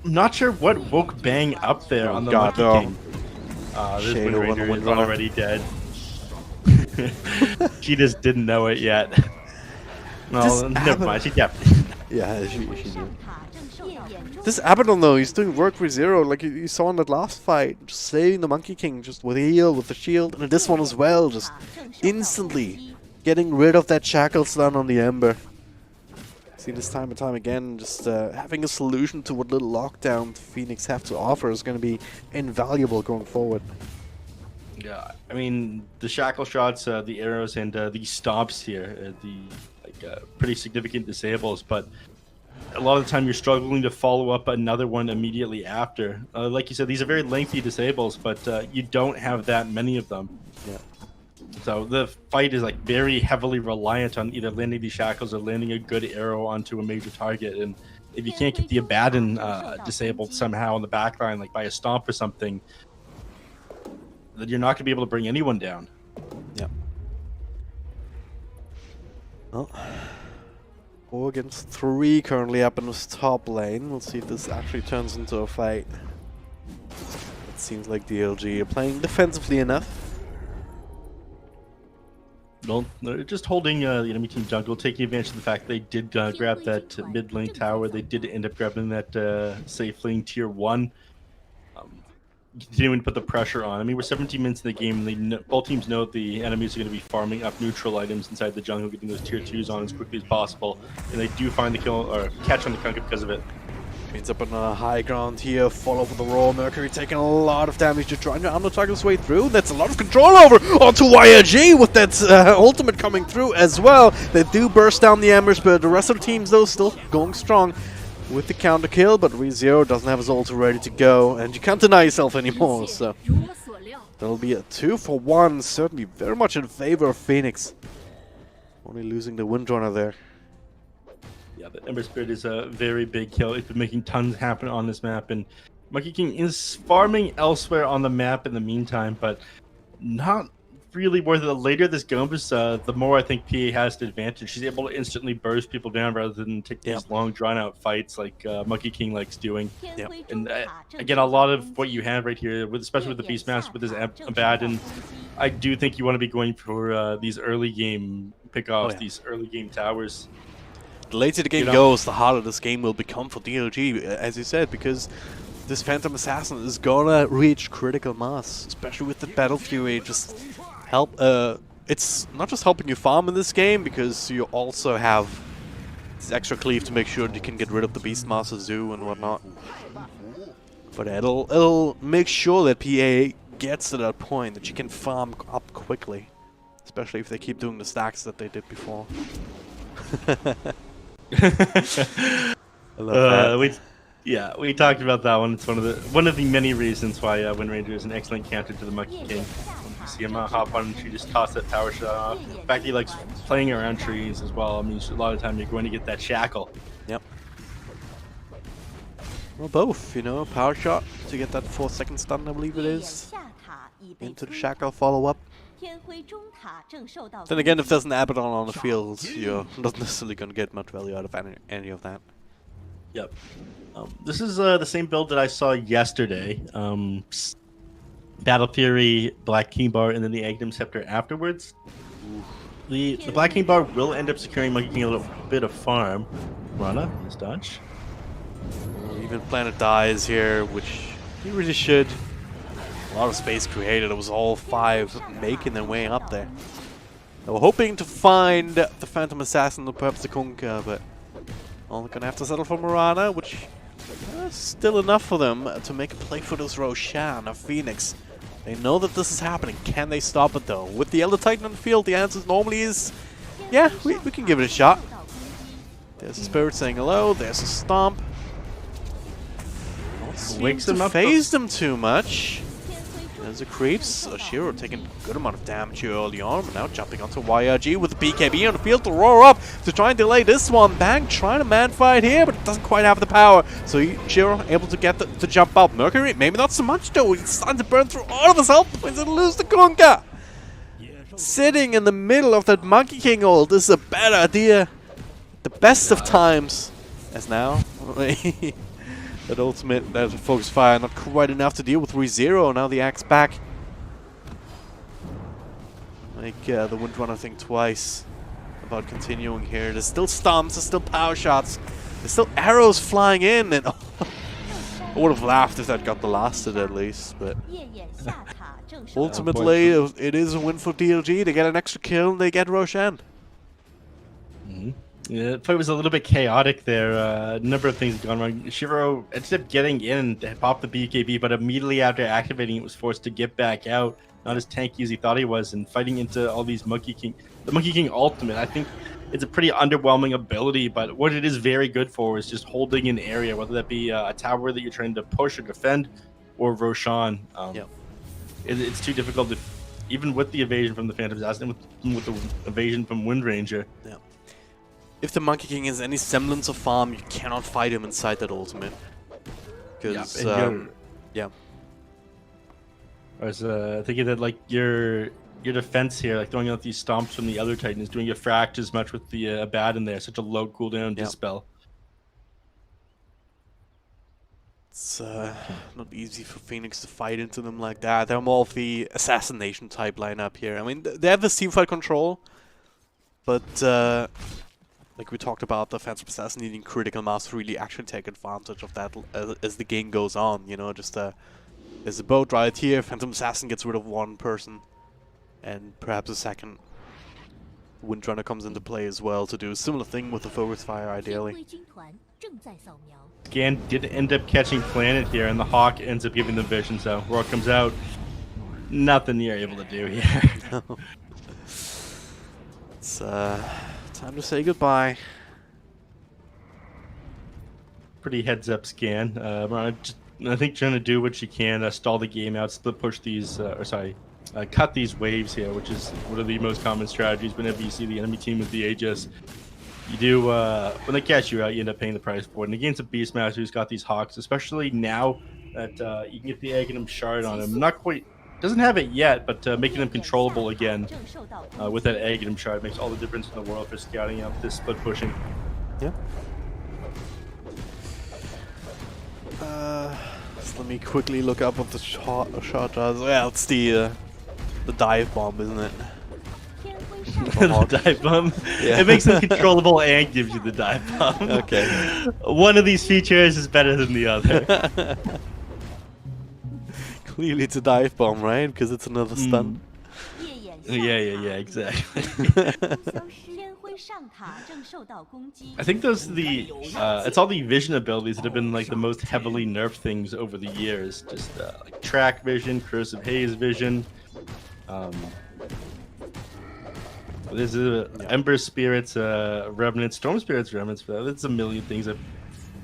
not sure what woke Bang up there on the Monkey King. This Windranger is already dead. She just didn't know it yet. No, never mind. She definitely. Yeah, she knew. This Abaddon though, he's doing work for zero, like you saw in that last fight, just saving the Monkey King, just with a heal, with the shield, and in this one as well, just instantly getting rid of that shackle stun on the Ember. Seen this time and time again, just having a solution to what little lockdown Phoenix have to offer is going to be invaluable going forward. Yeah, I mean, the shackle shots, the arrows, and the stops here, pretty significant disables, but a lot of the time you're struggling to follow up another one immediately after. Like you said, these are very lengthy disables, but you don't have that many of them. Yeah. So the fight is like very heavily reliant on either landing these shackles or landing a good arrow onto a major target. And if you can't get the Abaddon disabled somehow in the backline, like by a stomp or something, then you're not going to be able to bring anyone down. Yeah. Well, 4 against 3 currently up in this top lane. We'll see if this actually turns into a fight. It seems like DLG are playing defensively enough. Well, they're just holding the enemy team jungle, taking advantage of the fact they did grab that mid lane tower. They did end up grabbing that safe lane tier 1. Continuing to put the pressure on. I mean, we're 17 minutes in the game, and both teams know the enemies are going to be farming up neutral items inside the jungle, getting those tier 2s on as quickly as possible. And they do find the kill or catch on the Kunkka because of it. Ends up on a high ground here, follow with the raw. Mercury taking a lot of damage to try and undertarget his way through. That's a lot of control over onto YRG with that ultimate coming through as well. They do burst down the embers, but the rest of the teams though still going strong with the counter kill. But ReZero doesn't have his ult ready to go, and you can't deny yourself anymore. So that'll be a 2-for-1, certainly very much in favor of Phoenix. Only losing the Windrunner there. Yeah, the Ember Spirit is a very big kill. It's been making tons happen on this map, and Monkey King is farming elsewhere on the map in the meantime, but not really worth it. The later this goes, the more I think PA has the advantage. She's able to instantly burst people down rather than take these long, drawn-out fights like Monkey King likes doing. Yep. And again, a lot of what you have right here, especially with the Beastmaster, with his Abaddon, I do think you want to be going for these early game pickoffs, these early game towers. The later the game goes, the harder this game will become for DLG, as you said, because this Phantom Assassin is gonna reach critical mass, especially with the Battle Fury. Just help. It's not just helping you farm in this game, because you also have this extra cleave to make sure that you can get rid of the Beastmaster Zoo and whatnot. But it'll make sure that PA gets to that point that you can farm up quickly, especially if they keep doing the stacks that they did before. I love that. We talked about that one. It's one of the many reasons why Wind Ranger is an excellent counter to the Monkey King. You see him hop on and she just toss that power shot off. In fact, he likes playing around trees as well. I mean, a lot of the time you're going to get that shackle. Yep. Well, both, you know, power shot to get that 4-second stun, I believe it is. Into the shackle follow-up. Then again, if there's an Abaddon on the field, you're not necessarily going to get much value out of any of that. Yep. This is the same build that I saw yesterday. Battle Fury, Black King Bar, and then the Aghanim Scepter afterwards. The Black King Bar will end up securing Monkey King a little bit of farm. Rana, nice dodge. Even Planet dies here, which he really should. A lot of space created. It was all 5 making their way up there. They were hoping to find the Phantom Assassin or perhaps the Kunkka, but only gonna have to settle for Mirana, which is still enough for them to make a play for this Roshan of Phoenix. They know that this is happening. Can they stop it though? With the Elder Titan on the field, the answer normally is, yeah, we can give it a shot. There's a Spirit saying hello. There's a Stomp. Wakes them up. Phase them too much. There's a creeps. Shiro taking a good amount of damage here early on, but now jumping onto YRG with the BKB on the field to roar up to try and delay this one. Bang, trying to man fight here, but it doesn't quite have the power. So Shiro able to get to jump up. Mercury, maybe not so much though. He's starting to burn through all of his health points and lose the Kunkka. Sitting in the middle of that Monkey King ult is a bad idea. The best of times, as now. That ultimate, that focus fire, not quite enough to deal with ReZero. Now the axe back. Make the Windrunner think twice about continuing here. There's still stomps, there's still power shots, there's still arrows flying in, and I would have laughed if that got blasted at least. But ultimately, it is a win for DLG. They get an extra kill, and they get Roshan. Yeah, the play was a little bit chaotic there. A number of things gone wrong. Shiro ended up getting in to pop the BKB, but immediately after activating it was forced to get back out. Not as tanky as he thought he was, and fighting into all these Monkey King. The Monkey King ultimate, I think it's a pretty underwhelming ability, but what it is very good for is just holding an area, whether that be a tower that you're trying to push or defend, or Roshan. It's too difficult to, even with the evasion from the Phantom Assassin, with the evasion from Wind Ranger. Yeah. If the Monkey King is any semblance of farm, you cannot fight him inside that ultimate. Because, yeah. I was thinking that like your defense here, like throwing out these stomps from the other Titan, is doing a fract as much with the Abaddon there. Such a low cooldown dispel. It's not easy for Phoenix to fight into them like that. They're more of the assassination type lineup here. I mean, they have the teamfight control, but like we talked about, the Phantom Assassin needing critical mass to really actually take advantage of that as the game goes on. You know, just there's a boat right here. Phantom Assassin gets rid of one person, and perhaps a second. Windrunner comes into play as well to do a similar thing with the focus fire, ideally. Gan did end up catching Planet here, and the Hawk ends up giving them vision. So Roar comes out. Nothing you're able to do here. No. It's time to say goodbye. Pretty heads up scan. I think trying to do what she can, stall the game out, split push these, cut these waves here, which is one of the most common strategies whenever you see the enemy team with the Aegis. You do, when they catch you out, you end up paying the price for it. And against a Beastmaster who's got these Hawks, especially now that you can get the Aghanim Shard on him. Not quite, doesn't have it yet, but making them controllable again with that Aghanim Shard makes all the difference in the world for scouting out this split pushing. Yeah. So let me quickly look up what the shot does. Well, it's the dive bomb, isn't it? The dive bomb. Yeah. It makes them controllable and gives you the dive bomb. Okay. One of these features is better than the other. Clearly it's a dive bomb, right? Because it's another stun. Yeah, exactly. I think those are the it's all the vision abilities that have been like the most heavily nerfed things over the years. Just like track vision, corrosive haze vision. There's Ember Spirits, Revenant, Storm Spirits, Remnants. There's a million things I've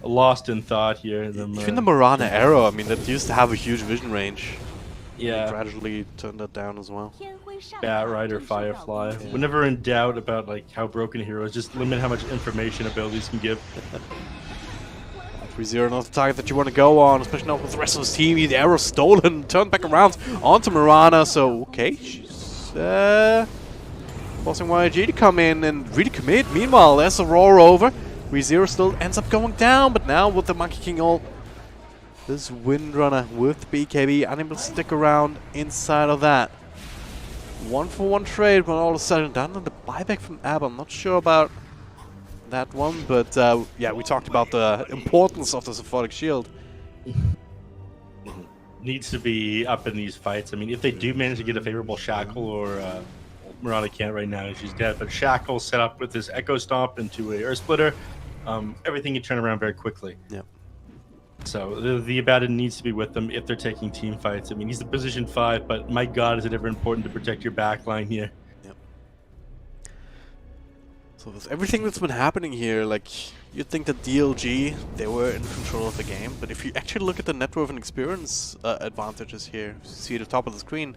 lost in thought here. Even the Marana Arrow, I mean, that used to have a huge vision range. Yeah. They gradually turned that down as well. Bat Rider, Firefly. Yeah. Whenever in doubt about like how broken a hero is, just limit how much information abilities can give. 3-0, not the target that you want to go on, especially not with the rest of his team. The arrow stolen, turned back around onto Marana. So okay, she's forcing YG to come in and really commit. Meanwhile, there's a roar over. 3-0 still ends up going down, but now with the Monkey King ult, this Windrunner with BKB unable to stick around inside of that. 1-for-1 trade when all is said and done, and the buyback from Ab. I'm not sure about that one, but yeah, we talked about the importance of the Sephotic Shield. Needs to be up in these fights. I mean, if they do manage to get a favorable Shackle, or Marana can't right now, she's dead, but Shackle set up with this Echo Stomp into a Earth Splitter, everything can turn around very quickly. Yep. So the Abaddon needs to be with them if they're taking team fights. I mean, he's the position 5, but my god, is it ever important to protect your backline here. Yep. So with everything that's been happening here, like, you'd think that DLG, they were in control of the game, but if you actually look at the net worth and experience advantages here, you see at the top of the screen,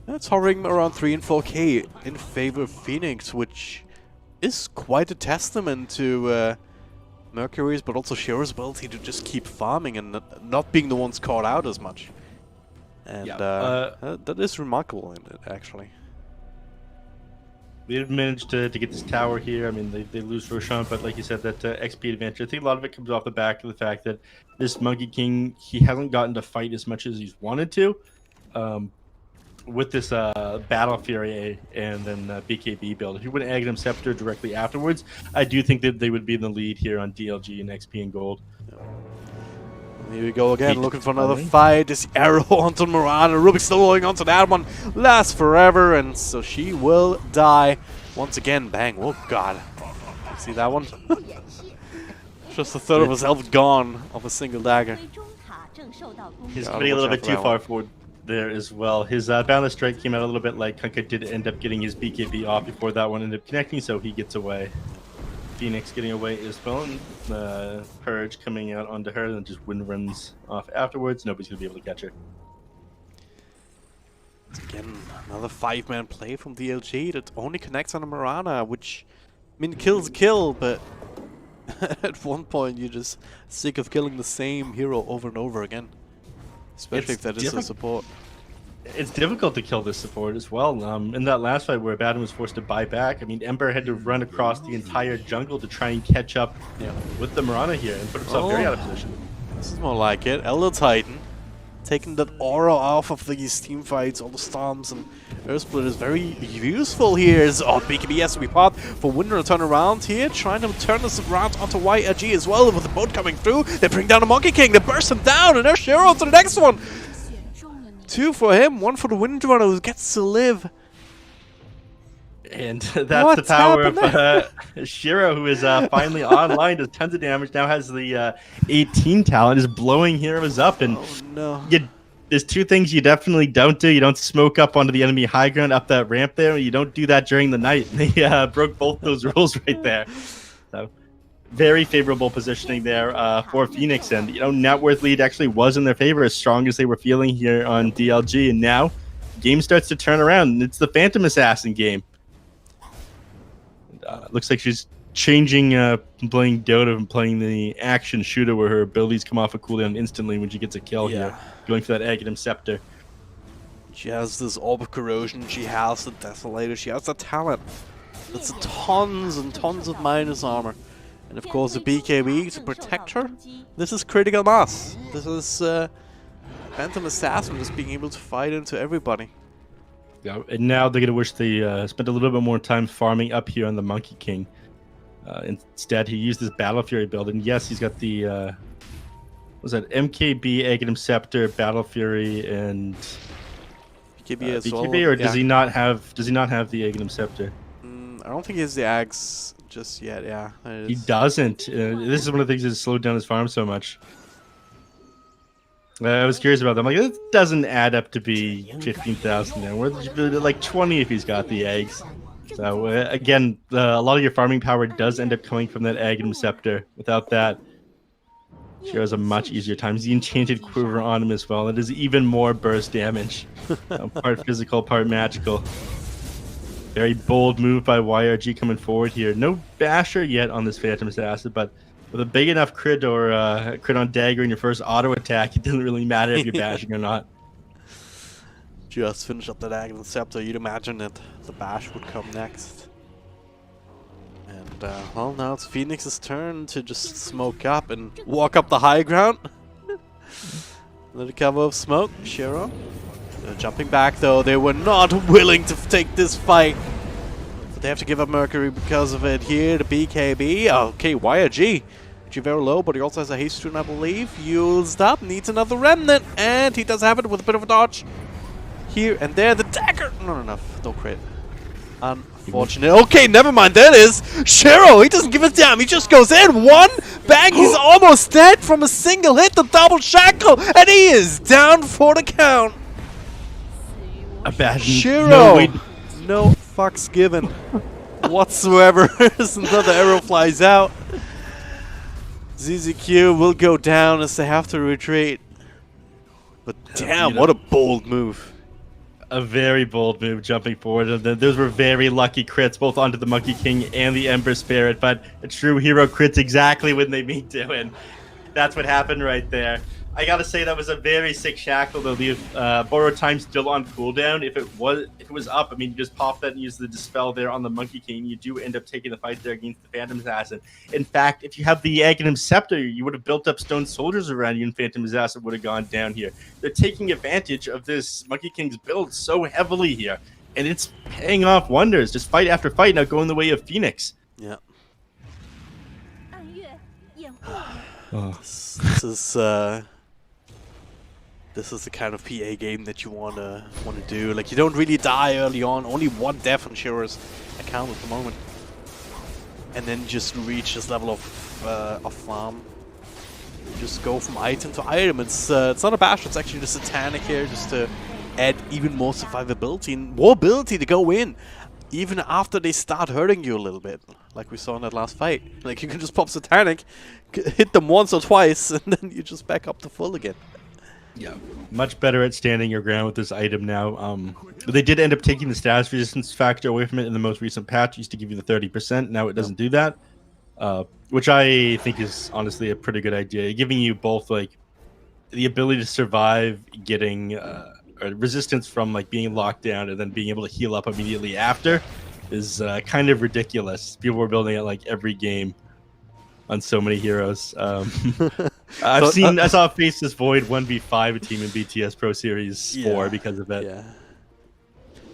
it's hovering around 3 and 4k in favor of Phoenix, which is quite a testament to Mercury's, but also Shearer's ability to just keep farming and not being the ones caught out as much. And that is remarkable, in it, actually. They've managed to get this tower here. I mean, they lose Roshan, but like you said, that XP advantage, I think a lot of it comes off the back of the fact that this Monkey King, he hasn't gotten to fight as much as he's wanted to. With this Battle Fury and then BKB build. If you would have Aghanim Scepter directly afterwards, I do think that they would be in the lead here on DLG and XP and Gold. Here we go again, looking for another fight. This arrow onto Marana. Rubik still holding onto that one. Lasts forever, and so she will die. Once again, bang. Oh, God. See that one? Just a third of his health gone off a single dagger. He's putting a little bit too far forward there as well. His Boundless Strike came out a little bit late. Kunkka did end up getting his BKB off before that one ended up connecting, so he gets away. Phoenix getting away as well, and Purge coming out onto her, and then just wind runs off afterwards. Nobody's going to be able to catch her. Again, another 5-man play from DLG that only connects on a Marana, which, I mean, kill's a kill, but at one point you're just sick of killing the same hero over and over again. Especially if that is a support. It's difficult to kill this support as well. In that last fight where Abaddon was forced to buy back, I mean, Ember had to run across the entire jungle to try and catch up with the Marana here and put himself very out of position. This is more like it. Elder Titan taking that aura off of these team fights, all the storms, and Earth Split is very useful here. BKB has to be popped for Winder to turn around here, trying to turn this around onto YG as well with the boat coming through. They bring down the Monkey King, they burst him down, and there's Shiro to the next one. 2 for him, 1 for the Windrunner who gets to live. And that's the power of Shiro, who is finally online, does tons of damage, now has the 18 talent, is blowing heroes up. And there's 2 things you definitely don't do. You don't smoke up onto the enemy high ground up that ramp there. You don't do that during the night. They broke both those rules right there. So very favorable positioning there for Phoenix. And, net worth lead actually was in their favor, as strong as they were feeling here on DLG. And now game starts to turn around, and it's the Phantom Assassin game. Looks like she's changing playing Dota and playing the action shooter where her abilities come off a cooldown instantly when she gets a kill here. Going for that Aghanim Scepter. She has this Orb of Corrosion, she has the Desolator, she has the talent. That's tons and tons of minus armor. And of course the BKB to protect her. This is critical mass. This is Phantom Assassin just being able to fight into everybody. Yeah, and now they're gonna wish they spent a little bit more time farming up here on the Monkey King. Instead, he used his Battle Fury build, and yes, he's got the what was that MKB, Aghanim Scepter, Battle Fury, and BKB as well. BKB, or does he not have? Does he not have the Aghanim Scepter? I don't think he has the Ags just yet. Yeah, he doesn't. This is one of the things that slowed down his farm so much. I was curious about that. I'm like, it doesn't add up to be 15,000 now. We're like 20 if he's got the eggs. So again, a lot of your farming power does end up coming from that Aghanim Scepter. Without that, she has a much easier time. He's the Enchanted Quiver on him as well. It is even more burst damage. Part physical, part magical. Very bold move by YRG coming forward here. No Basher yet on this Phantom Assassin, but with a big enough crit or crit on dagger in your first auto attack, it doesn't really matter if you're bashing or not. Just finish up that Aghanim Scepter. You'd imagine that the bash would come next. And well, now it's Phoenix's turn to just smoke up and walk up the high ground. Another cover of smoke. Shiro. They're jumping back though. They were not willing to take this fight. But they have to give up Mercury because of it here. The BKB. Okay, YRG. Very low, but he also has a haste rune, I believe. Used up, needs another remnant, and he does have it with a bit of a dodge. Here and there, the dagger. Not enough. No crit. Unfortunate. Okay, never mind. There it is. Shiro, he doesn't give a damn. He just goes in. One bang. He's almost dead from a single hit. The double shackle, and he is down for the count. Shiro. No fucks given whatsoever. Another arrow flies out. ZZQ will go down as they have to retreat. But damn, what a bold move. A very bold move jumping forward. Those were very lucky crits, both onto the Monkey King and the Ember Spirit, but a true hero crits exactly when they mean to, and that's what happened right there. I gotta say that was a very sick shackle though. The borrowed time still on cooldown. If it was up, I mean, you just pop that and use the dispel there on the Monkey King. You do end up taking the fight there against the Phantom Assassin. In fact, if you have the Aghanim Scepter, you would have built up stone soldiers around you, and Phantom Assassin would have gone down here. They're taking advantage of this Monkey King's build so heavily here, and it's paying off wonders. Just fight after fight now, going the way of Phoenix. Yeah. This is the kind of PA game that you wanna do. Like, you don't really die early on. Only one death on Shiro's account at the moment, and then just reach this level of farm. Just go from item to item. It's not a bash. It's actually just a Titanic here, just to add even more survivability and more ability to go in, even after they start hurting you a little bit, like we saw in that last fight. Like, you can just pop Satanic, hit them once or twice, and then you just back up to full again. Yeah, much better at standing your ground with this item now. But they did end up taking the status resistance factor away from it in the most recent patch. It used to give you the 30%. Now it doesn't do that, which I think is honestly a pretty good idea. Giving you both like the ability to survive, getting resistance from like being locked down, and then being able to heal up immediately after is kind of ridiculous. People were building it like every game on so many heroes. I saw Faceless Void 1v5 a team in BTS Pro Series 4 because of it. Yeah.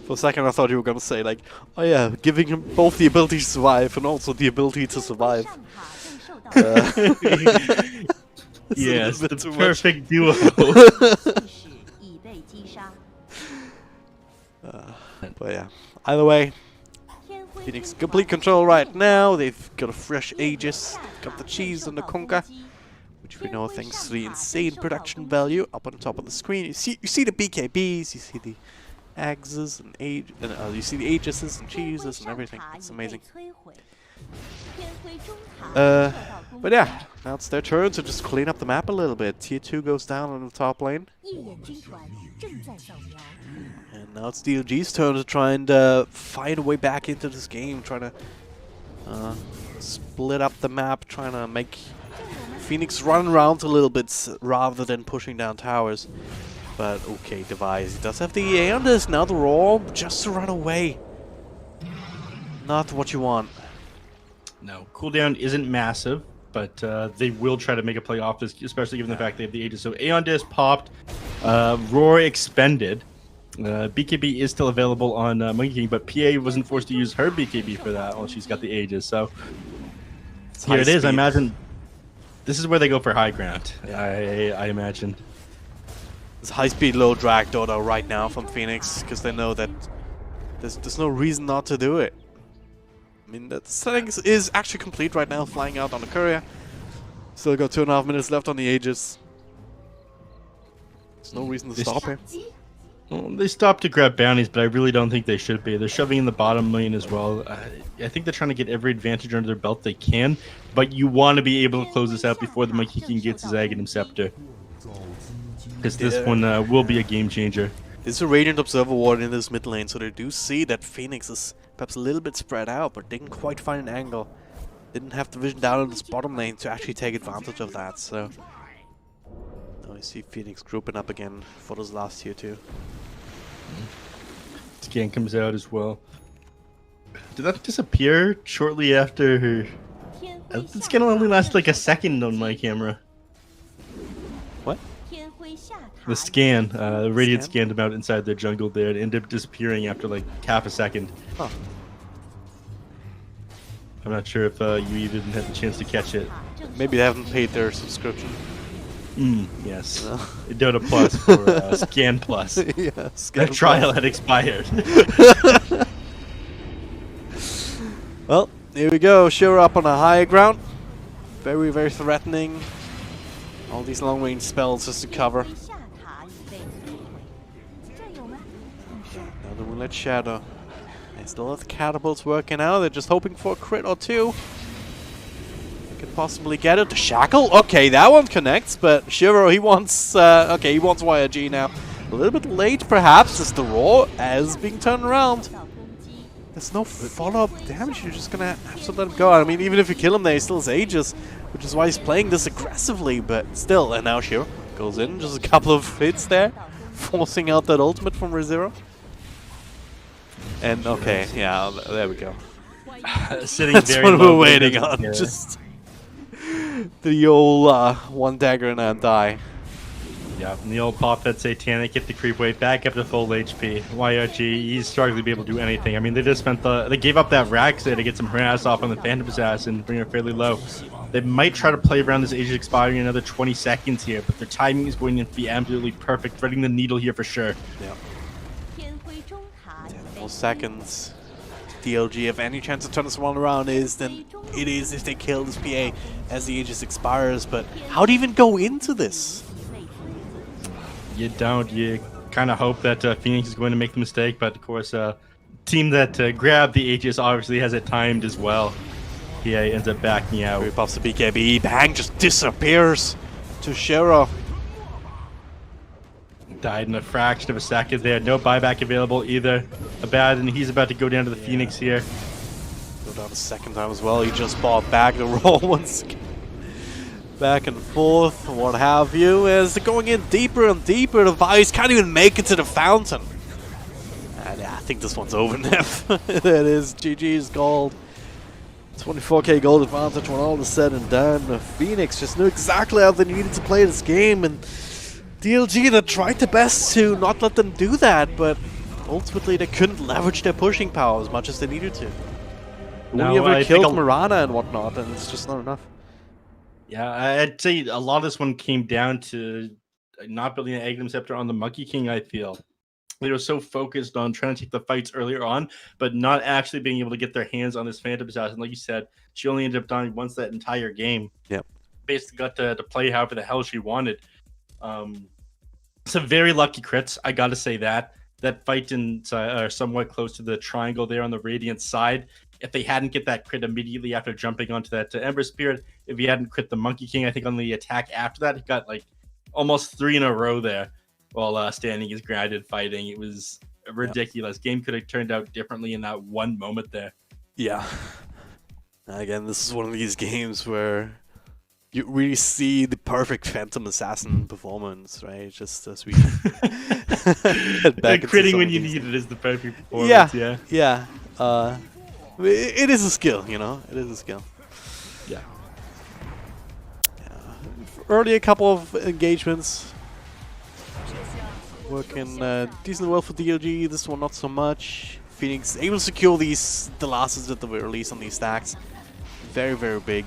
For a second I thought you were gonna say like, oh yeah, giving him both the ability to survive and also the ability to survive. Yes, the perfect duo. But yeah, either way, Phoenix complete control right now. They've got a fresh Aegis, got the cheese and the Conker, which we know thanks to the insane production value up on the top of the screen. You see the BKBs, you see the Axes and you see the Aegises and cheeses and everything. It's amazing. But yeah, now it's their turn to just clean up the map a little bit. Tier 2 goes down on the top lane. And now it's DLG's turn to try and find a way back into this game, trying to split up the map, trying to make Phoenix run around a little bit rather than pushing down towers. But okay, Device, he does have the EA on this, now the roll, just to run away. Not what you want. No, cooldown isn't massive, but they will try to make a play off this, especially given the fact they have the Aegis. So Aeon Disc popped, Roar expended. BKB is still available on Monkey King, but PA wasn't forced to use her BKB for that while she's got the Aegis. So here it is. I imagine this is where they go for high ground. I imagine. It's high-speed, low-drag Dota right now from Phoenix because they know that there's no reason not to do it. I mean, the settings is actually complete right now, flying out on the courier. Still got 2.5 minutes left on the Aegis. There's no reason to stop here. Well, they stopped to grab bounties, but I really don't think they should be. They're shoving in the bottom lane as well. I think they're trying to get every advantage under their belt they can, but you want to be able to close this out before the Monkey King gets his Aghanim Scepter. Because this one will be a game changer. There's a Radiant Observer Ward in this mid lane, so they do see that Phoenix is perhaps a little bit spread out, but didn't quite find an angle. Didn't have the vision down in this bottom lane to actually take advantage of that, so... Now I see Phoenix grouping up again for this last tier 2. Scan comes out as well. Did that disappear shortly after her? The scan only lasted like a second on my camera. What? The scan, the Radiant scanned them out inside their jungle there. It ended up disappearing after like half a second. Huh. I'm not sure if you even had the chance to catch it. Maybe they haven't paid their subscription. Yes. No. Dota Plus for Scan Plus. Yeah, Scan That trial had expired. Well, here we go. Shura up on a higher ground. Very, very threatening. All these long-range spells just to cover. Another Moonlight Shadow. They still have the catapults working out. They're just hoping for a crit or two. Could possibly get it. The Shackle? Okay, that one connects, but Shiro, he wants okay, he wants YRG now. A little bit late perhaps as the Roar is being turned around. There's no follow-up damage, you're just gonna have to let him go. I mean, even if you kill him there, he still has Aegis, which is why he's playing this aggressively, but still, and now Shiro goes in, just a couple of hits there, forcing out that ultimate from ReZero. And okay, yeah, there we go. Sitting That's very what low, we're waiting on, just... the old one dagger and a die. Yeah, and the old pop that Satanic hit the creep wave back up to full HP. YRG, he's struggling to be able to do anything. I mean, they just spent they gave up that Rax there to get some harass off on the Phantom Assassin and bring her fairly low. They might try to play around this Aegis expiring another 20 seconds here, but their timing is going to be absolutely perfect, threading the needle here for sure. Yeah. 10 more seconds. DLG, if any chance to turn this one around then it is if they kill this PA as the Aegis expires, but how do you even go into this? You don't. You kind of hope that Phoenix is going to make the mistake, but of course, team that grabbed the Aegis obviously has it timed as well. PA ends up backing out. He pops the BKB, bang, just disappears to Shiro. Died in a fraction of a second there. No buyback available either. Abaddon, he's about to go down to the Phoenix here. Go down the second time as well. He just bought back the roll once again. Back and forth, what have you, as going in deeper and deeper. The Vice can't even make it to the fountain. And yeah, I think this one's over now. There it is. GG's gold. 24k gold advantage when all is said and done. The Phoenix just knew exactly how they needed to play this game, and DLG that tried their best to not let them do that, but ultimately they couldn't leverage their pushing power as much as they needed to. No, Only ever killed Mirana and whatnot, and it's just not enough. Yeah, I'd say a lot of this one came down to not building an Aghanim Scepter on the Monkey King, I feel. They were so focused on trying to take the fights earlier on, but not actually being able to get their hands on this Phantom Assassin. Like you said, she only ended up dying once that entire game. Yep. Basically got to play however the hell she wanted. Some very lucky crits, I gotta say that. That fight are somewhat close to the triangle there on the Radiant side. If they hadn't get that crit immediately after jumping onto that Ember Spirit, if he hadn't crit the Monkey King, I think on the attack after that, he got like almost 3 in a row there while standing his grounded fighting. It was ridiculous. Game could have turned out differently in that one moment there. Yeah. Again, this is one of these games where you really see the perfect Phantom Assassin performance, right? Just as we critting when you need it is the perfect performance. Yeah. It is a skill, you know. It is a skill. Yeah. Early a couple of engagements. working decently well for DLG. This one not so much. Phoenix able to secure the losses at the very least on these stacks. Very, very big.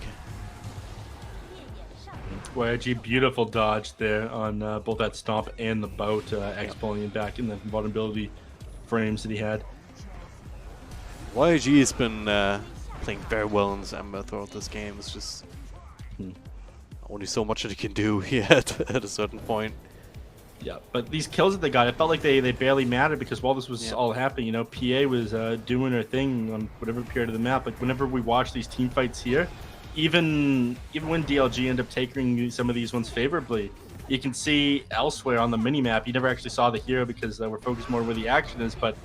YG, beautiful dodge there on both that stomp and the bout. X pulling him back in the vulnerability frames that he had. YG has been playing very well in December throughout this game. It's just only so much that he can do yet at a certain point. Yeah, but these kills that they got, it felt like they barely mattered because while this was all happening, you know, PA was doing her thing on whatever period of the map. Like whenever we watch these team fights here, even when DLG end up taking some of these ones favorably, you can see elsewhere on the mini-map, you never actually saw the hero because we're focused more where the action is, but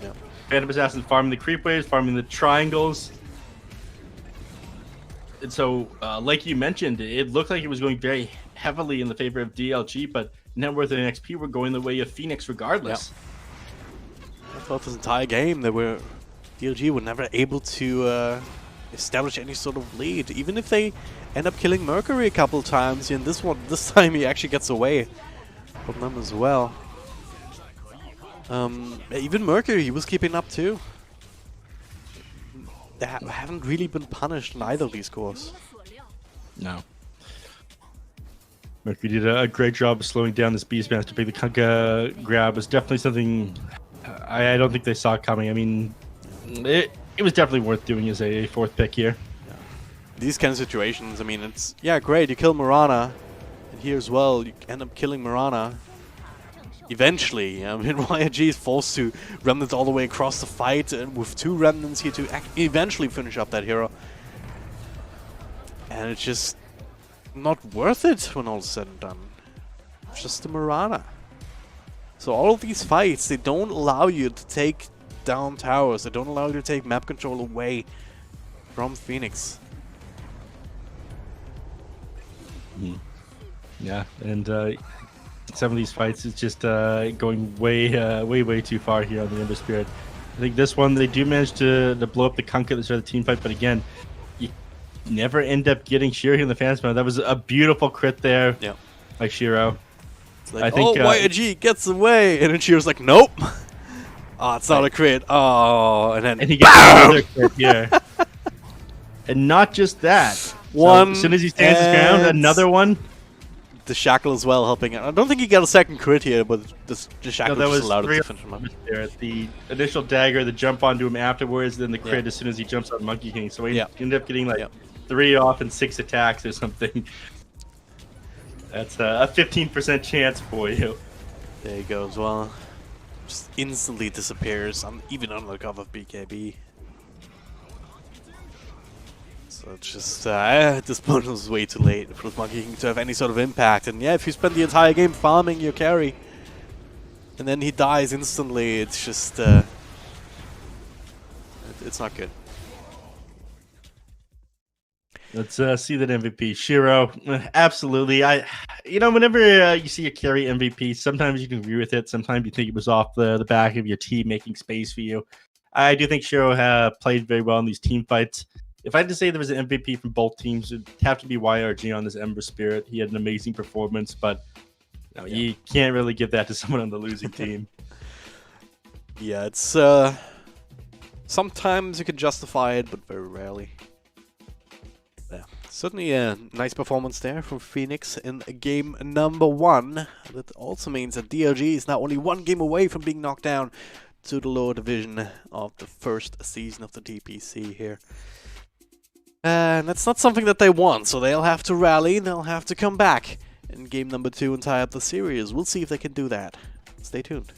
Phantom Assassin farming the creep waves, farming the triangles. And so, like you mentioned, it looked like it was going very heavily in the favor of DLG, but Networth and XP were going the way of Phoenix regardless. I thought this entire game DLG were never able to establish any sort of lead, even if they end up killing Mercury a couple times. And this time he actually gets away from them as well. Even Mercury, he was keeping up too. They haven't really been punished in either of these scores. No. Mercury did a great job of slowing down this Beastmaster to pick the Kunkka grab. Was definitely something I don't think they saw coming. I mean, it was definitely worth doing as a fourth pick here. Yeah. These kind of situations, I mean, it's, great, you kill Mirana, and here as well, you end up killing Mirana. Eventually, I mean, YG is forced to remnants all the way across the fight, and with 2 remnants here to eventually finish up that hero. And it's just not worth it when all is said and done. It's just the Mirana. So all of these fights, they don't allow you to take down towers. They don't allow you to take map control away from Phoenix. Yeah, and some of these fights is just going way too far here on the Ember Spirit. I think this one, they do manage to blow up the Kunkka at the start of the team fight, but again, you never end up getting Shiro in the fans mode. That was a beautiful crit there by Shiro. It's like, I think, YG gets away, and then Shiro's like, nope. Oh, it's not a crit. Oh, and he gets another crit here. And not just that. So as soon as he stands his ground, another one. The shackle as well helping out. I don't think he got a second crit here, but the shackle just allowed him to finish him up. The initial dagger, the jump onto him afterwards, then the crit as soon as he jumps on Monkey King. So he ended up getting like 3 off and 6 attacks or something. That's a 15% chance for you. There you go as well. Just instantly disappears, even on the cover of BKB. So it's just, this point was way too late for Monkey King to have any sort of impact. And if you spend the entire game farming your carry, and then he dies instantly, it's just, it's not good. Let's see that MVP. Shiro, absolutely. Whenever you see a carry MVP, sometimes you can agree with it. Sometimes you think it was off the back of your team making space for you. I do think Shiro played very well in these team fights. If I had to say there was an MVP from both teams, it would have to be YRG on this Ember Spirit. He had an amazing performance, but you can't really give that to someone on the losing team. Yeah, it's sometimes you can justify it, but very rarely. Yeah, certainly a nice performance there from Phoenix in game number 1. That also means that DLG is now only 1 game away from being knocked down to the lower division of the first season of the DPC here. And that's not something that they want, so they'll have to rally, they'll have to come back in game number 2 and tie up the series. We'll see if they can do that. Stay tuned.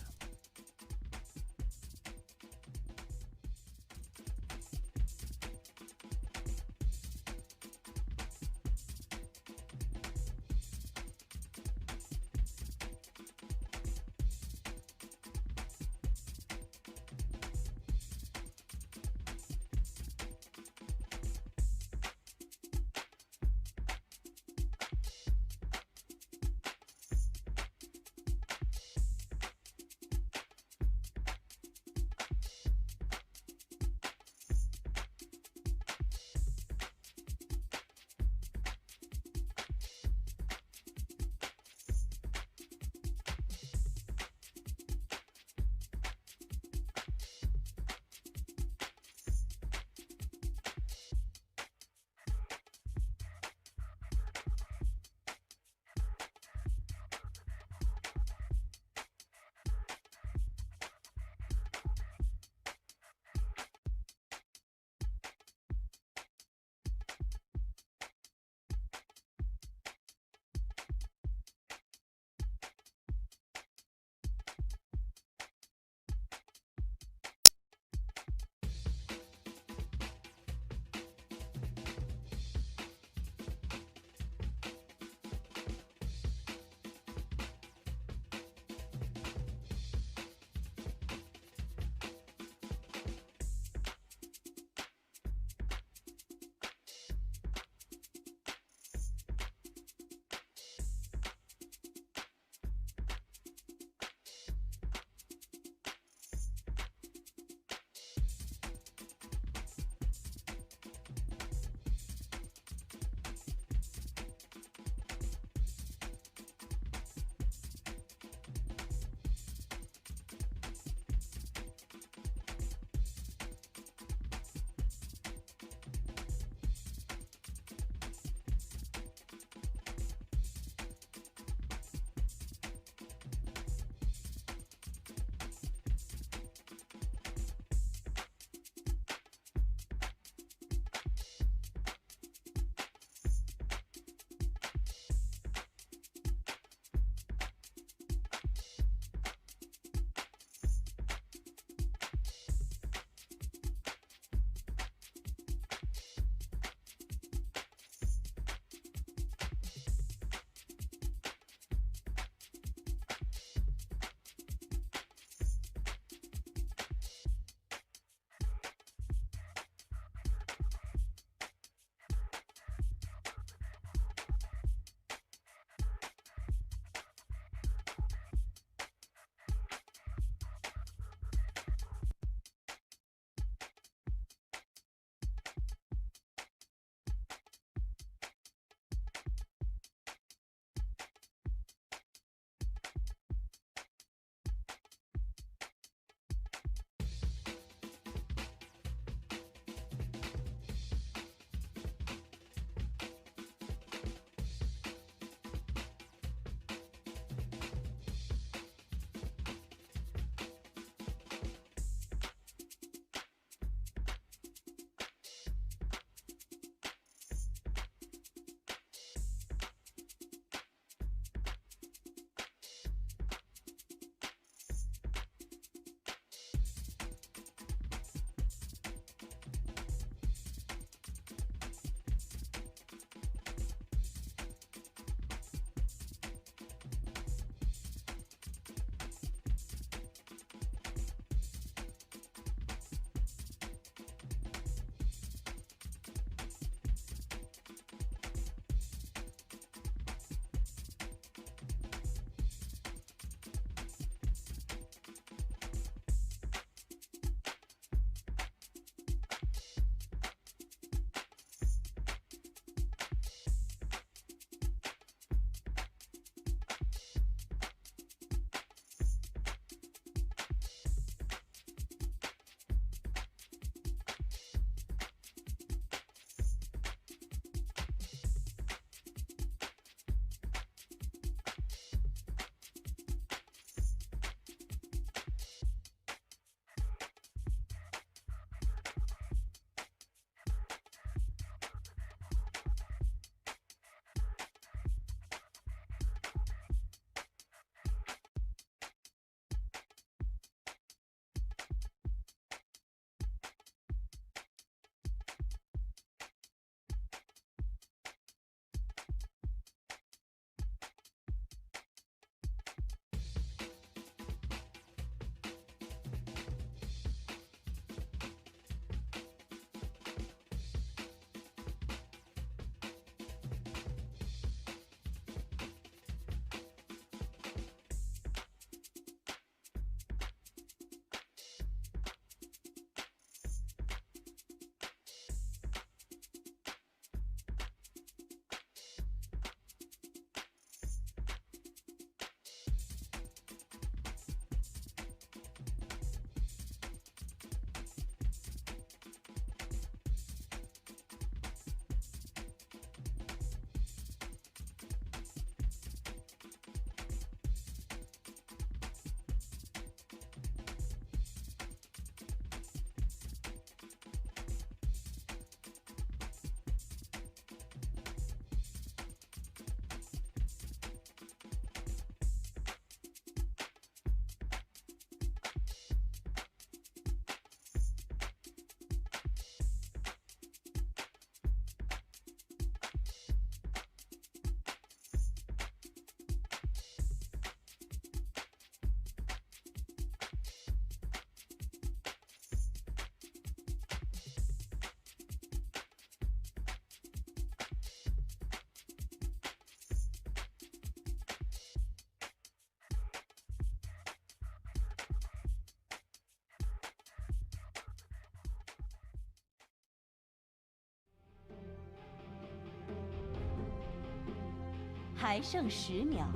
还剩10秒，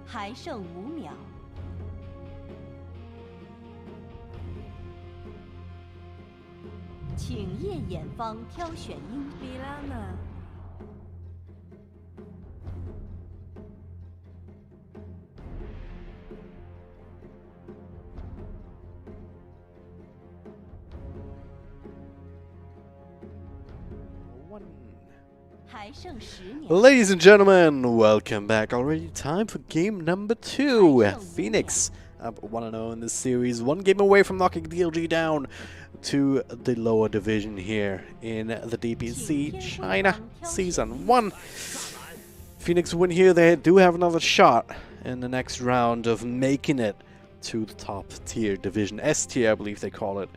还剩5秒。请页眼方挑选英比拉呢？还剩10秒。 Ladies and gentlemen, welcome back. Already time for game number 2. Phoenix up 1-0 in this series. 1 game away from knocking DLG down to the lower division here in the DPC China Season 1. Phoenix win here. They do have another shot in the next round of making it to the top tier division. S tier, I believe they call it.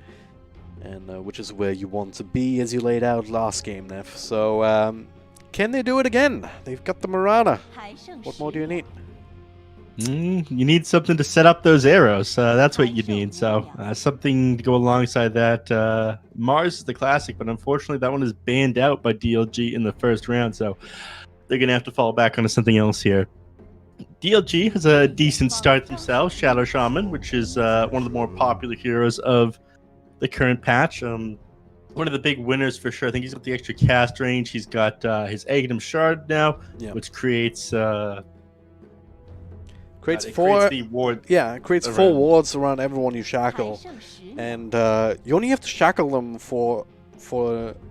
And which is where you want to be, as you laid out last game, Neff. So, can they do it again? They've got the Marana. What more do you need? You need something to set up those arrows. That's what you need. So something to go alongside that. Mars is the classic, but unfortunately that one is banned out by DLG in the first round. So they're going to have to fall back onto something else here. DLG has a decent start themselves. Shadow Shaman, which is one of the more popular heroes of the current patch. One of the big winners for sure. I think he's got the extra cast range. He's got his Aghanim Shard now, which creates creates the ward. Yeah, it creates 4 wards around everyone you shackle, and you only have to shackle them for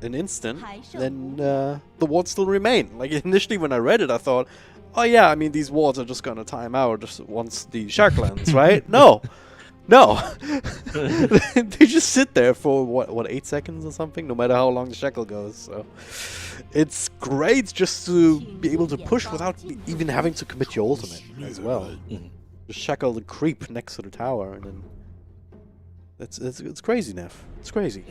an instant. Then the wards still remain. Like initially when I read it, I thought, oh yeah, I mean these wards are just gonna time out just once the shackle ends, right? No. They just sit there for what 8 seconds or something, no matter how long the shackle goes. So it's great just to be able to push without even having to commit your ultimate as well. Just shackle the creep next to the tower, and then it's crazy, Neff. It's crazy.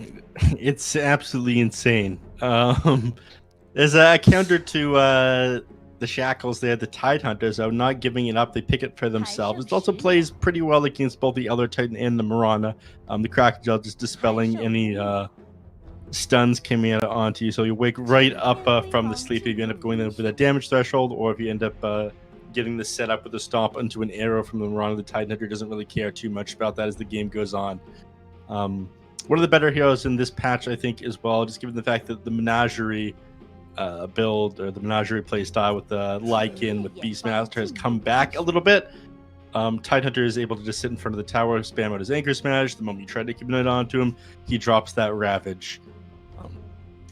It's absolutely insane. There's a counter to the shackles there, the Tidehunters are not giving it up. They pick it for themselves. It also plays pretty well against both the Elder Titan and the Marana. The Crocodile just dispelling any stuns coming out onto you. So you wake right up from the sleep if you end up going in with a damage threshold, or if you end up getting the setup with a stomp into an arrow from the Marana. The Tidehunter doesn't really care too much about that as the game goes on. One of the better heroes in this patch, I think, as well, just given the fact that the Menagerie build, or the Menagerie playstyle with the Lycan with Beastmaster has come back a little bit. Tidehunter is able to just sit in front of the tower, spam out his Anchor Smash. The moment you try to keep it onto him, he drops that Ravage.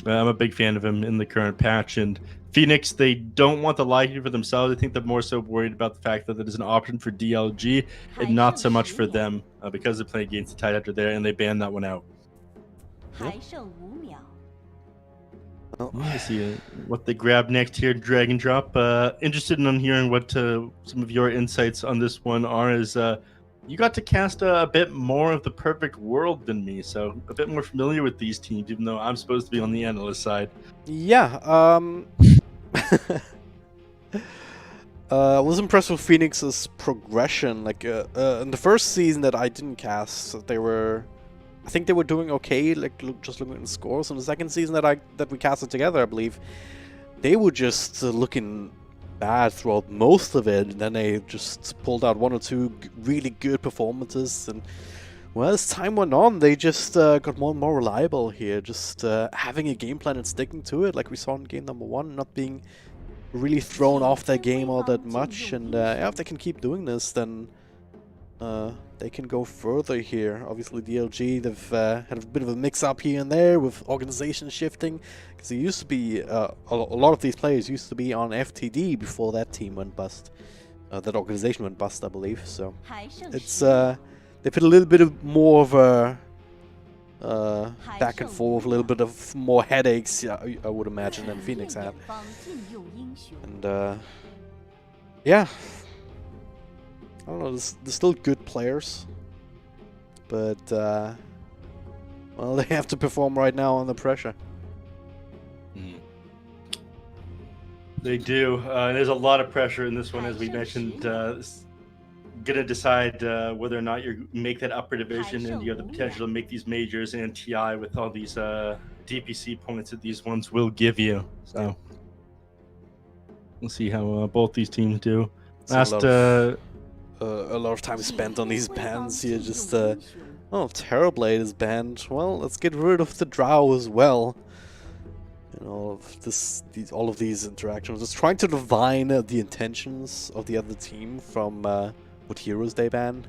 I'm a big fan of him in the current patch. And Phoenix, they don't want the Lycan for themselves. I think they're more so worried about the fact that it is an option for DLG and not so much for them, because they're playing against the Tidehunter there, and they banned that one out. Let's see what they grab next here. Drag and drop. Interested in hearing what some of your insights on this one are. Is you got to cast a bit more of the perfect world than me, so a bit more familiar with these teams, even though I'm supposed to be on the analyst side. Yeah. I was impressed with Phoenix's progression. Like in the first season that I didn't cast, I think they were doing okay, like just looking at the scores. In the second season that we casted together, I believe, they were just looking bad throughout most of it. And then they just pulled out 1 or 2 really good performances. And well, as time went on, they just got more and more reliable here. Just having a game plan and sticking to it, like we saw in game number 1, not being really thrown off their game all that much. And yeah, if they can keep doing this, then they can go further here. Obviously, DLG, they've had a bit of a mix-up here and there with organization shifting, because it used to be a lot of these players used to be on FTD before that team went bust. That organization went bust, I believe. So it's they've had a little bit of more of a back and forth, a little bit of more headaches, I would imagine, than Phoenix had. And yeah. I don't know, they're still good players, but, well, they have to perform right now under pressure. They do. There's a lot of pressure in this one, as we mentioned. Gonna decide whether or not you make that upper division, and you have the potential to make these majors and TI with all these DPC points that these ones will give you. So we'll see how both these teams do. Last a lot of time spent on these bans here. Just oh, Terrorblade is banned. Well, let's get rid of the Drow as well. And all of these interactions. Just trying to divine the intentions of the other team from what heroes they ban.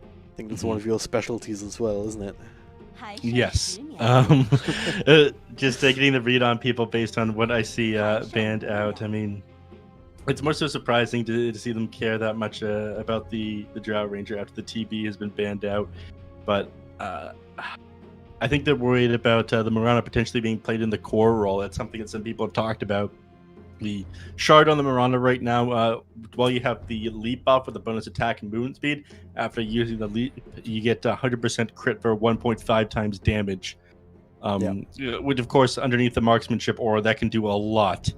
I think that's one of your specialties as well, isn't it? Yes. Just getting the read on people based on what I see banned out. I mean, it's more so surprising to see them care that much about the Drow Ranger after the TB has been banned out. But I think they're worried about the Mirana potentially being played in the core role. That's something that some people have talked about. The shard on the Mirana right now, while you have the leap buff with the bonus attack and movement speed, after using the leap, you get 100% crit for 1.5 times damage. Which, of course, underneath the marksmanship aura, that can do a lot.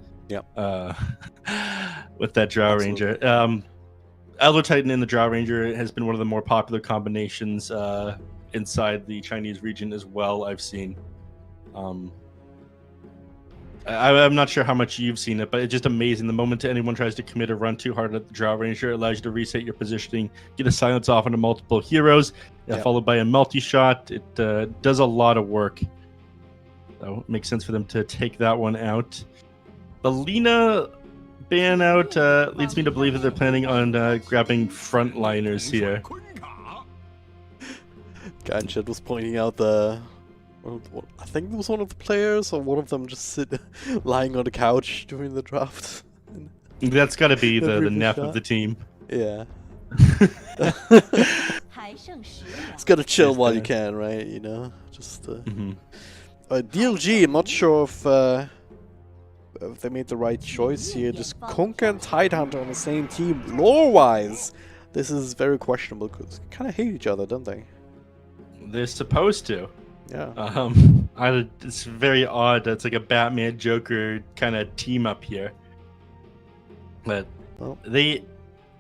With that Drow Ranger. Elder Titan in the Drow Ranger has been one of the more popular combinations inside the Chinese region as well, I've seen. I'm not sure how much you've seen it, but it's just amazing. The moment anyone tries to commit or run too hard at the Drow Ranger, it allows you to reset your positioning, get a silence off onto multiple heroes, followed by a multi-shot. It does a lot of work. So it makes sense for them to take that one out. The Lina ban out leads me to believe that they're planning on grabbing frontliners here. Ganchet was pointing out I think it was one of the players, or one of them just lying on the couch during the draft. That's got to be the Neff of the team. Yeah. It's got to chill while you can, right? You know, just. DLG, I'm not sure if they made the right choice here. Just Kunkka and Tidehunter on the same team, lore-wise, this is very questionable because they kind of hate each other, don't they? They're supposed to. Yeah. It's very odd. It's like a Batman Joker kind of team up here. But they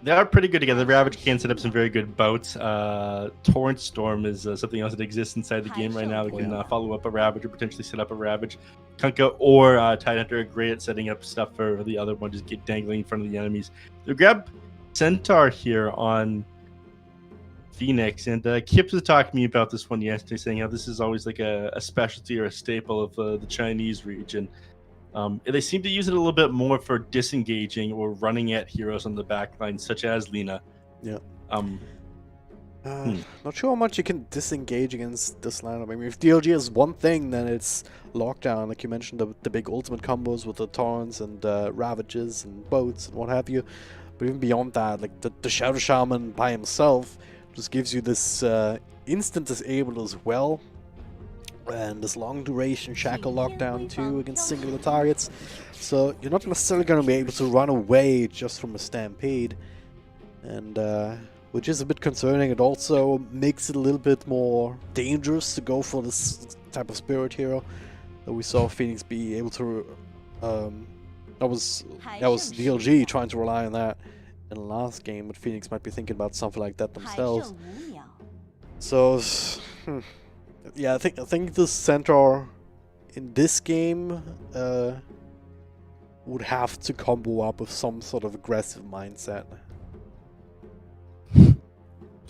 are pretty good together. Ravage can set up some very good boats. Torrent Storm is something else that exists inside the game right now. They can follow up a Ravage or potentially set up a Ravage. Kunkka or Tidehunter are great at setting up stuff for the other one, just get dangling in front of the enemies. They grab Centaur here on Phoenix, and Kip was talking to me about this one yesterday, saying how this is always like a specialty or a staple of the Chinese region. They seem to use it a little bit more for disengaging or running at heroes on the backline, such as Lina. Yeah. Not sure how much you can disengage against this lineup. I mean, if DLG is one thing, then it's lockdown, like you mentioned, the big ultimate combos with the Torrents and Ravages and boats and what have you. But even beyond that, like the Shadow Shaman by himself just gives you this instant disable as well, and this long duration shackle lockdown too against singular targets. So you're not necessarily going to be able to run away just from a stampede, and which is a bit concerning. It also makes it a little bit more dangerous to go for this type of spirit hero that we saw Phoenix be able to. That was DLG trying to rely on that in the last game, but Phoenix might be thinking about something like that themselves. So, yeah, I think the Centaur in this game would have to combo up with some sort of aggressive mindset.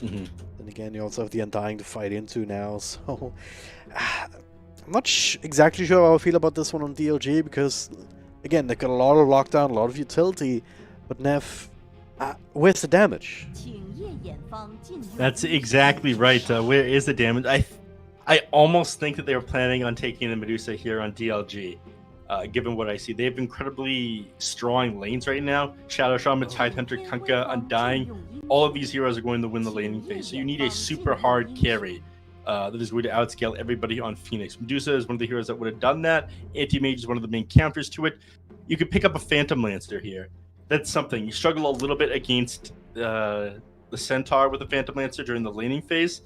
And again, you also have the Undying to fight into now, so I'm not exactly sure how I feel about this one on DLG, because again, they've got a lot of lockdown, a lot of utility, but Neff, where's the damage? That's exactly right. Where is the damage? I almost think that they were planning on taking the Medusa here on DLG, given what I see. They have incredibly strong lanes right now. Shadow Shaman, Tidehunter, Kunkka, Undying. All of these heroes are going to win the laning phase. So you need a super hard carry that is going to outscale everybody on Phoenix. Medusa is one of the heroes that would have done that. Anti-Mage is one of the main counters to it. You could pick up a Phantom Lancer here. That's something. You struggle a little bit against the Centaur with the Phantom Lancer during the laning phase,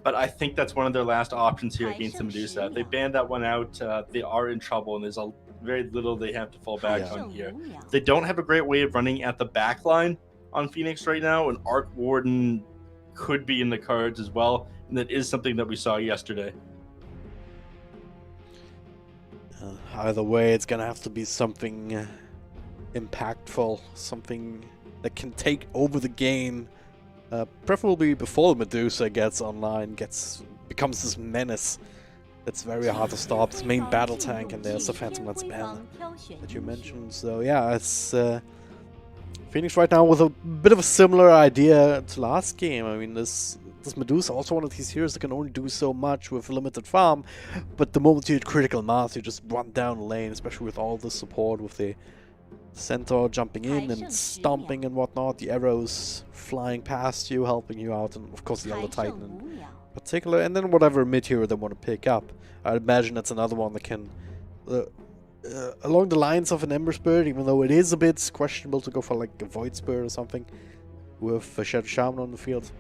but I think that's one of their last options here against the Medusa. If they ban that one out, they are in trouble, and there's very little they have to fall back on here. They don't have a great way of running at the back line on Phoenix right now, and Arc Warden could be in the cards as well, and that is something that we saw yesterday. Either way, it's gonna have to be something impactful, something that can take over the game, preferably before Medusa gets online, becomes this menace that's very hard to stop. This main battle tank, and there's the Phantom Lance Banner that you mentioned. So yeah, it's Phoenix right now with a bit of a similar idea to last game. I mean, this Medusa, also one of these heroes that can only do so much with limited farm, but the moment you hit critical mass, you just run down the lane, especially with all the support, with the Centaur jumping in and stomping and whatnot, the arrows flying past you, helping you out, and of course the Elder Titan in particular, and then whatever mid hero they want to pick up. I imagine that's another one that can, along the lines of an Ember Spirit, even though it is a bit questionable to go for like a Void Spirit or something with a Shadow Shaman on the field.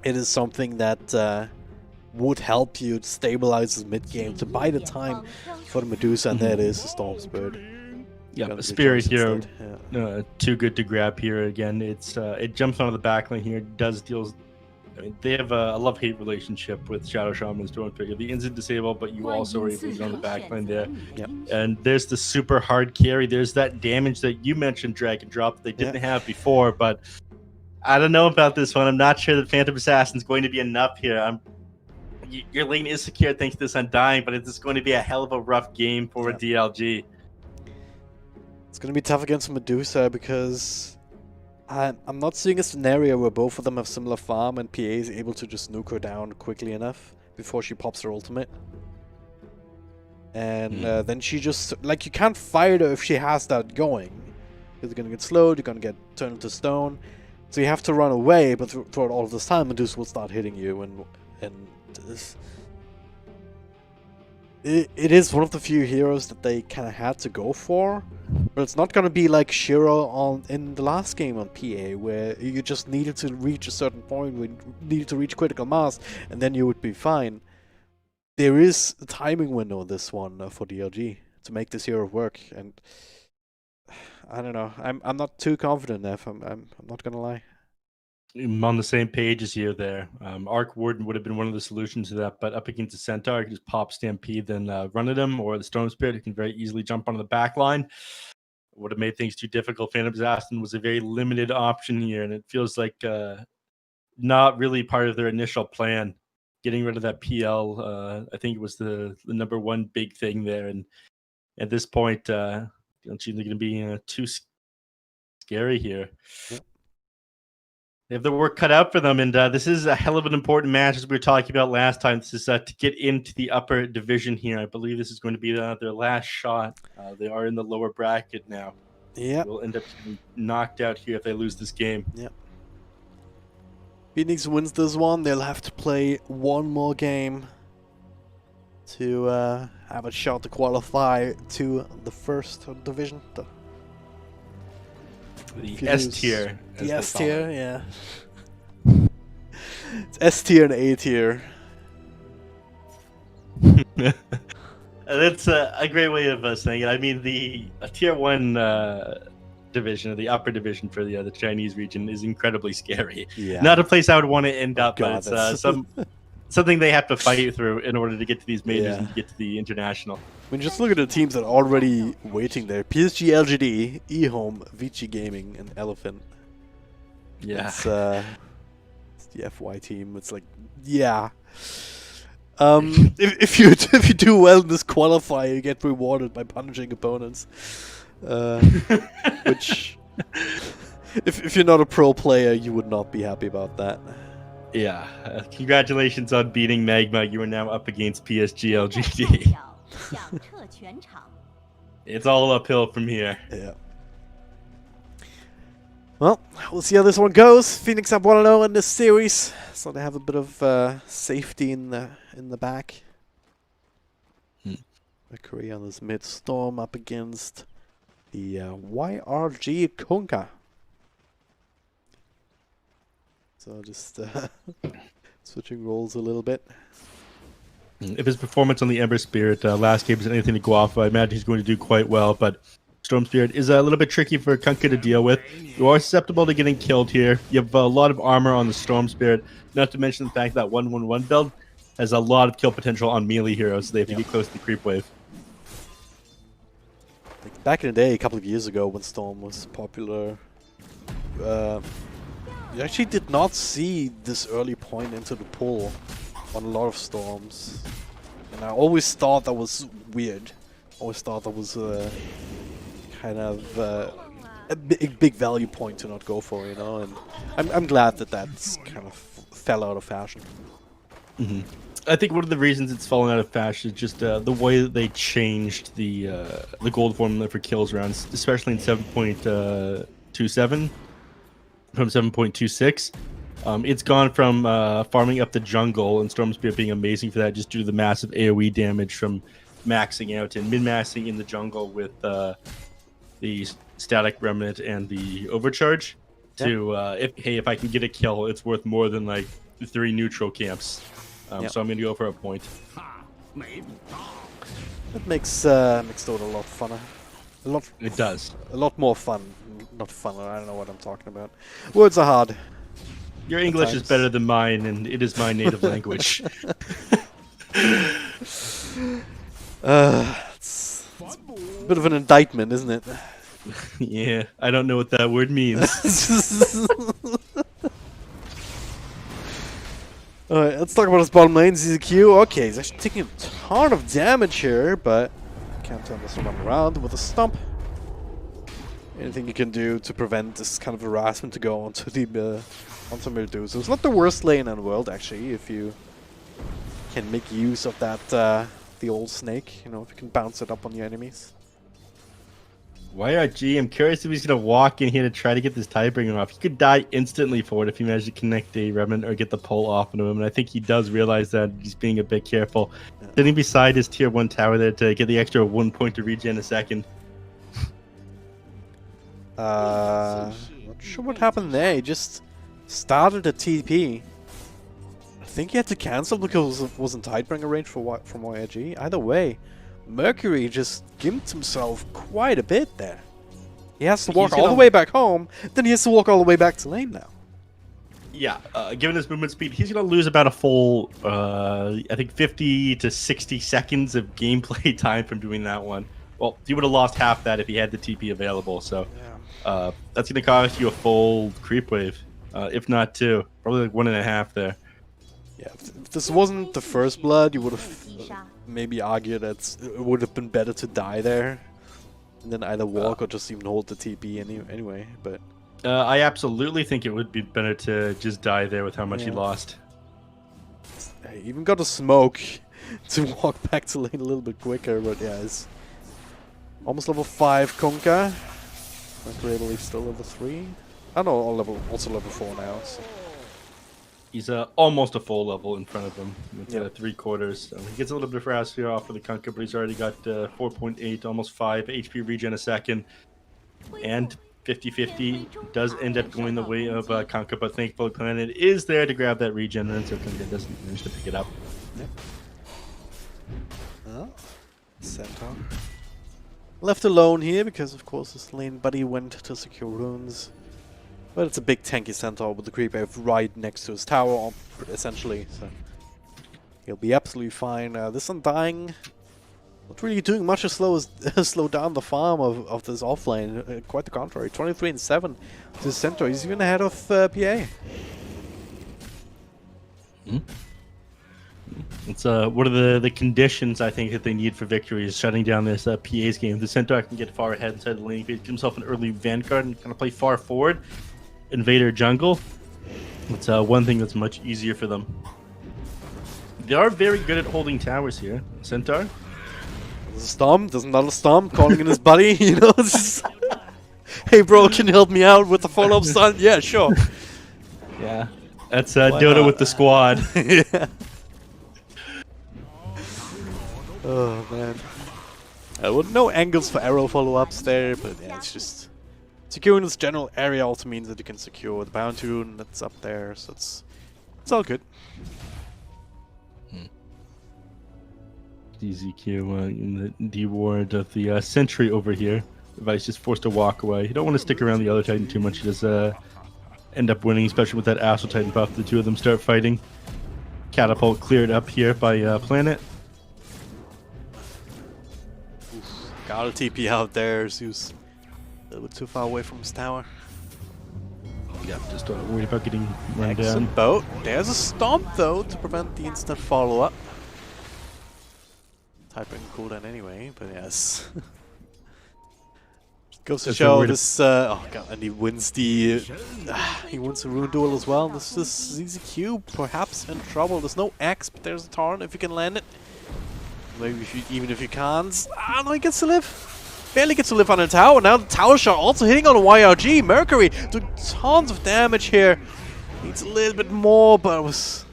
It is something that would help you stabilize this mid game to buy the time for the Medusa, and there it is, the Storm Spirit. Yeah, a Spirit hero, too good to grab here again. It jumps onto the backline here, does deals. I mean, they have a love-hate relationship with Shadow Shaman and Stormtrigger. The instant disable, but you also are able to get on the backline there. Yep. And there's the super hard carry. There's that damage that you mentioned, drag and drop, that they didn't have before, but I don't know about this one. I'm not sure that Phantom Assassin's going to be enough here. Your lane is secure thanks to this Undying, but it's going to be a hell of a rough game for DLG. It's going to be tough against Medusa because I'm not seeing a scenario where both of them have similar farm and PA is able to just nuke her down quickly enough before she pops her ultimate. And then she just, like, you can't fight her if she has that going. You're going to get slowed, you're going to get turned into stone. So you have to run away, but throughout all of this time, Medusa will start hitting you, and it is one of the few heroes that they kind of had to go for, but it's not going to be like Shiro in the last game on PA, where you just needed to reach a certain point, where you needed to reach critical mass, and then you would be fine. There is a timing window in this one for DLG to make this hero work, and I don't know. I'm not too confident, Neff. I'm not gonna lie. I'm on the same page as you there. Arc Warden would have been one of the solutions to that, but up against the Centaur, you can just pop Stampede, then run at him, or the Storm Spirit, who can very easily jump onto the back line. Would have made things too difficult. Phantom Assassin was a very limited option here, and it feels like not really part of their initial plan. Getting rid of that PL, I think it was the number one big thing there, and at this point, don't seem they're going to be too scary here. Yep. They have the work cut out for them, and this is a hell of an important match, as we were talking about last time. This is to get into the upper division here. I believe this is going to be their last shot. They are in the lower bracket now. Yeah, they'll end up getting knocked out here if they lose this game. Yep. Phoenix wins this one. They'll have to play one more game to have a shot to qualify to the first division. The S tier. The S tier, yeah. It's S tier and A tier. That's a great way of saying it. I mean, the tier 1 division, or the upper division for the Chinese region, is incredibly scary. Yeah. Not a place I would want to end up, God, but it's something they have to fight through in order to get to these majors and get to the international. I mean, just look at the teams that are already waiting there. PSG, LGD, eHome, Vici Gaming, and Elephant. Yeah. It's the FY team. It's like, yeah. If you do well in this qualifier, you get rewarded by punishing opponents. Which, if you're not a pro player, you would not be happy about that. Yeah. Congratulations on beating Magma. You are now up against PSG LGD. It's all uphill from here. Yeah. Well, we'll see how this one goes. Phoenix up 1-0 in this series, so they have a bit of safety in the back. Korea on this mid storm up against the YRG Konka. So just switching roles a little bit. If his performance on the Ember Spirit last game is anything to go off, I imagine he's going to do quite well, but Storm Spirit is a little bit tricky for Kunkka to deal with. You are susceptible to getting killed here. You have a lot of armor on the Storm Spirit, not to mention the fact that 1-1-1 build has a lot of kill potential on melee heroes, so they have to get close to the creep wave. Like back in the day, a couple of years ago, when Storm was popular, you actually did not see this early point into the pull on a lot of Storms, and I always thought that was weird. Always thought that was kind of a big value point to not go for, you know. And I'm glad that that's kind of fell out of fashion. Mm-hmm. I think one of the reasons it's fallen out of fashion is just the way that they changed the gold formula for kills rounds, especially in 7.27 from 7.26. It's gone from farming up the jungle, and Storm's being amazing for that, just due to the massive AoE damage from maxing out and min-maxing in the jungle with the static remnant and the overcharge. Yeah. To if I can get a kill, it's worth more than like 3 neutral camps. So I'm gonna go for a point. That makes Dota a lot funner. It does. A lot more fun. Not funner. I don't know what I'm talking about. Words are hard. Your English is better than mine, and it is my native language. It's a bit of an indictment, isn't it? Yeah, I don't know what that word means. Alright, let's talk about his bottom lane, ZZQ. Okay, he's actually taking a ton of damage here, but can't turn this one around with a stomp. Anything you can do to prevent this kind of harassment to go onto the onto Medusa. It's not the worst lane in the world, actually, if you can make use of that the old snake, you know, if you can bounce it up on your enemies. YRG, I'm curious if he's going to walk in here to try to get this Tidebringer off. He could die instantly for it if he manages to connect a Remnant or get the pull off of him, and I think he does realize that he's being a bit careful. Yeah. Sitting beside his tier 1 tower there to get the extra 1 point to regen a second. Not sure what happened there. He just started a TP. I think he had to cancel because it wasn't Tidebringer range from YRG. Either way, Mercury just gimped himself quite a bit there. He has to walk all the way back home, then he has to walk all the way back to lane now. Yeah, given his movement speed, he's going to lose about a full, I think 50 to 60 seconds of gameplay time from doing that one. Well, he would have lost half that if he had the TP available, so that's going to cost you a full creep wave, if not 2. Probably like 1.5 there. Yeah, if this wasn't the first blood, you would have maybe argued that it would have been better to die there, and then either walk or just even hold the TP anyway. But I absolutely think it would be better to just die there with how much he lost. He even got a smoke to walk back to lane a little bit quicker, but yeah, it's almost level 5 Kunkka. I believe still level 3. I know, also level 4 now. So. He's almost a full level in front of him with 3/4. He gets a little bit of Aster off for the Kunkka, but he's already got 4.8, almost 5 HP regen a second. And 50-50 does end up going the way of Kunkka, but thankfully Planet is there to grab that regen, and so Kunkka doesn't manage to pick it up. Yep. Oh, Centaur. Left alone here because, of course, his lane buddy went to secure runes. But it's a big tanky Centaur with the creep wave right next to his tower, essentially. So he'll be absolutely fine. This Undying, not really doing much to slow down the farm of this offlane. Quite the contrary. 23 and 7 to the Centaur. He's even ahead of PA. It's one of the conditions I think that they need for victory is shutting down this PA's game. The Centaur can get far ahead inside the lane, get himself an early Vanguard and kind of play far forward. Invader jungle. It's one thing that's much easier for them. They are very good at holding towers here. Centaur. There's a stomp. There's another stomp. Calling in his buddy. You know. Just, hey, bro, can you help me out with the follow-up stun? Yeah, sure. Yeah, that's Dota with the squad. Yeah. Oh man. Well, no angles for arrow follow-ups there, but yeah, it's just. Securing this general area also means that you can secure the bounty rune that's up there, so it's all good. DZQ in the D ward of the sentry over here. Vice just forced to walk away. You don't want to stick around the other Titan too much. You just end up winning, especially with that Aster Titan buff. The two of them start fighting. Catapult cleared up here by Planet. Gotta TP out there. Zeus a little bit too far away from his tower. Yeah, just worried about getting run down. Excellent boat. There's a stomp though to prevent the instant follow-up. Typing cooldown anyway, but yes. Goes to show this. Oh god, and he wins the. He wins the rune duel as well. This is ZZQ perhaps in trouble. There's no X, but there's a Torrent if you can land it. Maybe if you, even if you can't. Ah, no, he gets to live. Barely gets to live on the tower. Now the tower shot also hitting on a YRG. Mercury doing tons of damage here. Needs a little bit more, but it was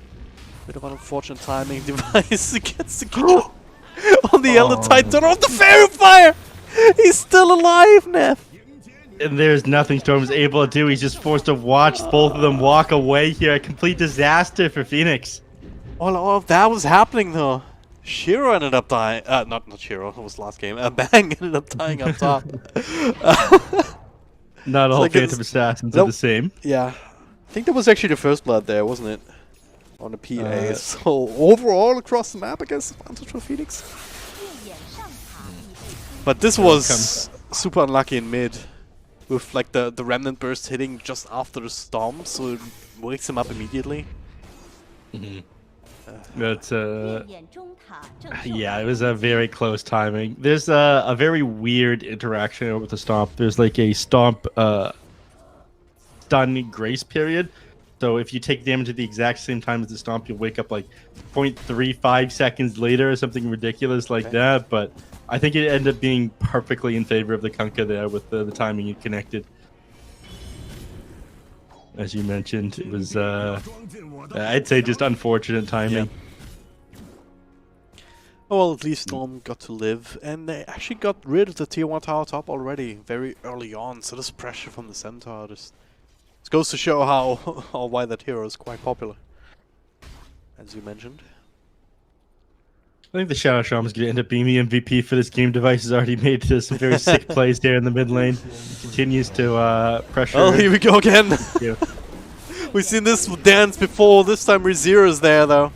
a bit of an unfortunate timing. Device gets the kill on the Elder Titan off the Fairy Fire. He's still alive, Neff. And there's nothing Storm is able to do. He's just forced to watch both of them walk away here. A complete disaster for Phoenix. All of that was happening though. Shiro ended up dying. Not Shiro. It was the last game. Bang ended up dying up top. Not all Phantom Assassins are the same. Yeah. I think that was actually the first blood there, wasn't it? On the PA. So overall across the map, I guess, advantage for Phoenix. But this was super unlucky in mid. With like the Remnant Burst hitting just after the Storm, so it wakes him up immediately. That's yeah, it was a very close timing. There's a very weird interaction with the Stomp. There's like a Stomp stun grace period. So if you take damage at the exact same time as the Stomp, you'll wake up like 0.35 seconds later or something ridiculous like that. But I think it ended up being perfectly in favor of the Kunkka there with the timing it connected. As you mentioned, it was, I'd say, just unfortunate timing. Yeah. Oh, well, at least Storm got to live, and they actually got rid of the tier 1 tower top already very early on, so this pressure from the Centaur just goes to show how why that hero is quite popular, as you mentioned. I think the Shadow Shaman is going to end up being the MVP for this game. Device has already made some very sick plays there in the mid lane. Continues to pressure. Oh, here we go again. Yeah. We've seen this dance before. This time Rezero is there though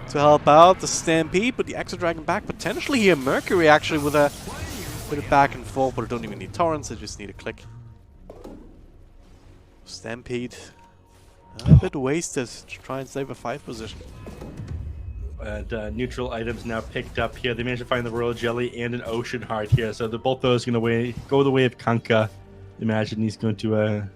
to help out the Stampede, but the Exo Dragon back potentially here. Mercury actually with a bit of back and forth, but I don't even need torrents. I just need a click. Stampede a bit wasted to try and save a 5 position. And neutral items now picked up here. They managed to find the Royal Jelly and an Ocean Heart here. So both those going to go the way of Kunkka. Imagine he's going to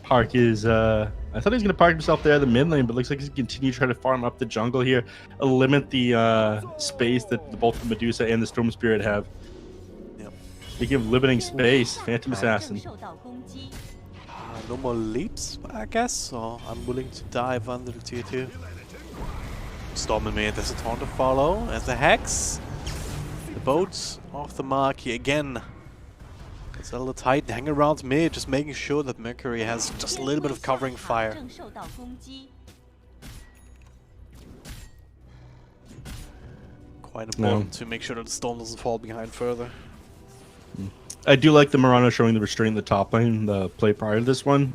park his... I thought he was going to park himself there at the mid lane, but looks like he's going to continue to try to farm up the jungle here. Limit the space that both the Medusa and the Storm Spirit have. Yep. Speaking of limiting space, Phantom Assassin. No more leaps, I guess, so I'm willing to dive under the tier 2. Storm and mid, there's a taunt to follow, as the Hex. The boats off the mark here again. It's a little tight, hang around mid, just making sure that Mercury has just a little bit of covering fire. Quite important to make sure that the Storm doesn't fall behind further. I do like the Murano showing the restraint in the top lane, the play prior to this one.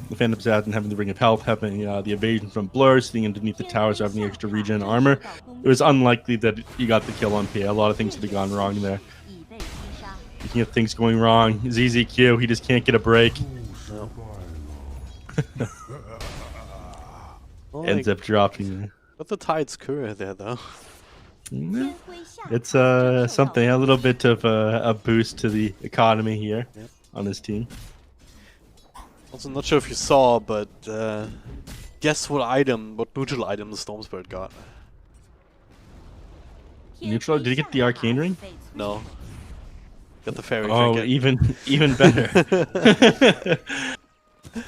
The Phantom Assassin having the Ring of Health, having the evasion from Blur, sitting underneath the towers, having the extra regen armor. It was unlikely that you got the kill on PA. A lot of things would have gone wrong there. Speaking of things going wrong, ZZQ, he just can't get a break. No. Ends up dropping. But the Tide's courier there, though. It's something, a little bit of a boost to the economy here on his team. Also, not sure if you saw, but guess what neutral item the Storm Spirit got? Neutral? Did he get the Arcane Ring? No. Got the Fairy Trinket. even better.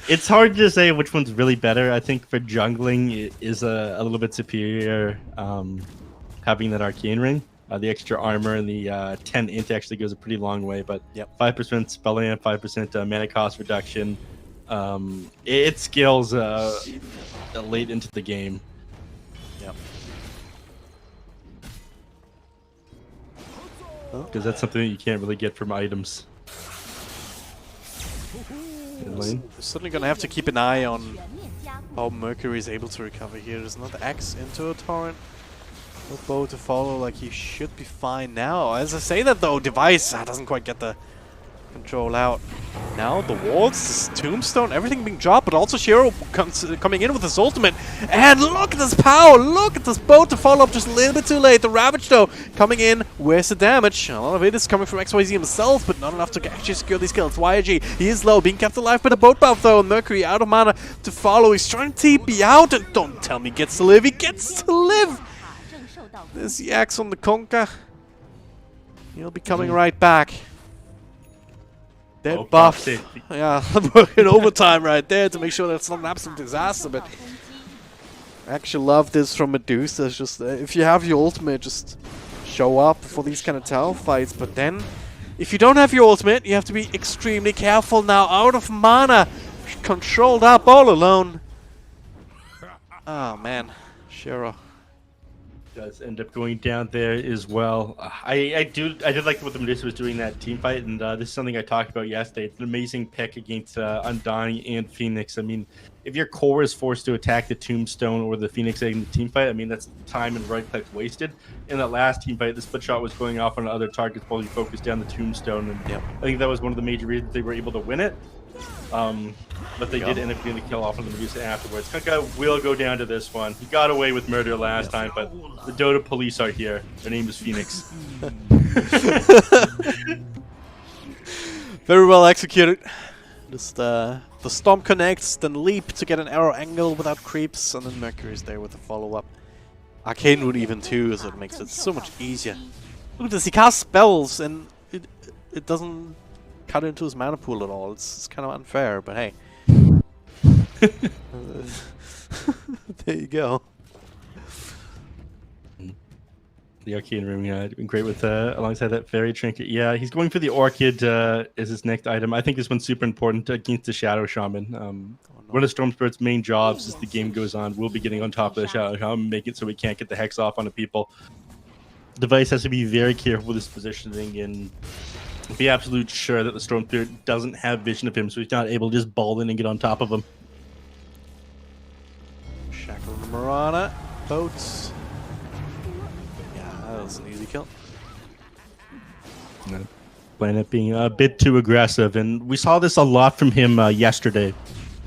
It's hard to say which one's really better. I think for jungling it is a little bit superior. Having that Arcane Ring, the extra armor and the 10 int actually goes a pretty long way, but 5% spell amp, 5% mana cost reduction. It scales late into the game. Yep. Because that's something that you can't really get from items. We're certainly gonna have to keep an eye on how Mercury is able to recover here. There's another Axe into a torrent. No bow to follow, like he should be fine now. As I say that though, Device doesn't quite get the control out. Now the walls, this tombstone, everything being dropped, but also Shiro coming in with his ultimate. And look at this power, look at this bow to follow up just a little bit too late. The Ravage though coming in, where's the damage? A lot of it is coming from XYZ himself, but not enough to actually secure these kills. YG, he is low, being kept alive by the boat buff though. Mercury out of mana to follow, he's trying to TP out, and don't tell me he gets to live, he gets to live! There's the axe on the Conker. He'll be coming right back. Dead buff. Yeah, working overtime right there to make sure that's not an absolute disaster, but I actually love this from Medusa. It's just, if you have your ultimate, just show up for these kind of tower fights, but then, if you don't have your ultimate, you have to be extremely careful now. Out of mana, controlled up all alone. Oh man, Shiro. Does end up going down there as well. I did like what the Medusa was doing that team fight, and this is something I talked about yesterday. It's an amazing pick against Undying and Phoenix. I mean, if your core is forced to attack the Tombstone or the Phoenix in the team fight, I mean, that's time and right click wasted. In that last team fight, the split shot was going off on other targets while you focused down the Tombstone, and I think that was one of the major reasons they were able to win it. But they did end up getting the kill off of the Medusa afterwards. Kunkka will go down to this one. He got away with murder last time, but the Dota police are here. Their name is Phoenix. Very well executed. Just the Stomp connects, then Leap to get an arrow angle without creeps, and then Mercury's there with the follow-up. Arcane Root even too, so it makes it so much easier. Look at this, he casts spells, and it doesn't cut into his mana pool at all. It's kind of unfair, but hey. There you go. The Arcane Room, yeah, been great with alongside that Fairy Trinket. Yeah, he's going for the Orchid as his next item. I think this one's super important against the Shadow Shaman. One of Storm Spirit's main jobs as the game goes on will be getting on top of the Shadow Shaman, make it so we can't get the Hex off on the people. Device has to be very careful with his positioning and be absolute sure that the Storm Spirit doesn't have vision of him, so he's not able to just ball in and get on top of him. Shackle the Marana. Boats. Yeah, that was an easy kill. Planet being a bit too aggressive, and we saw this a lot from him yesterday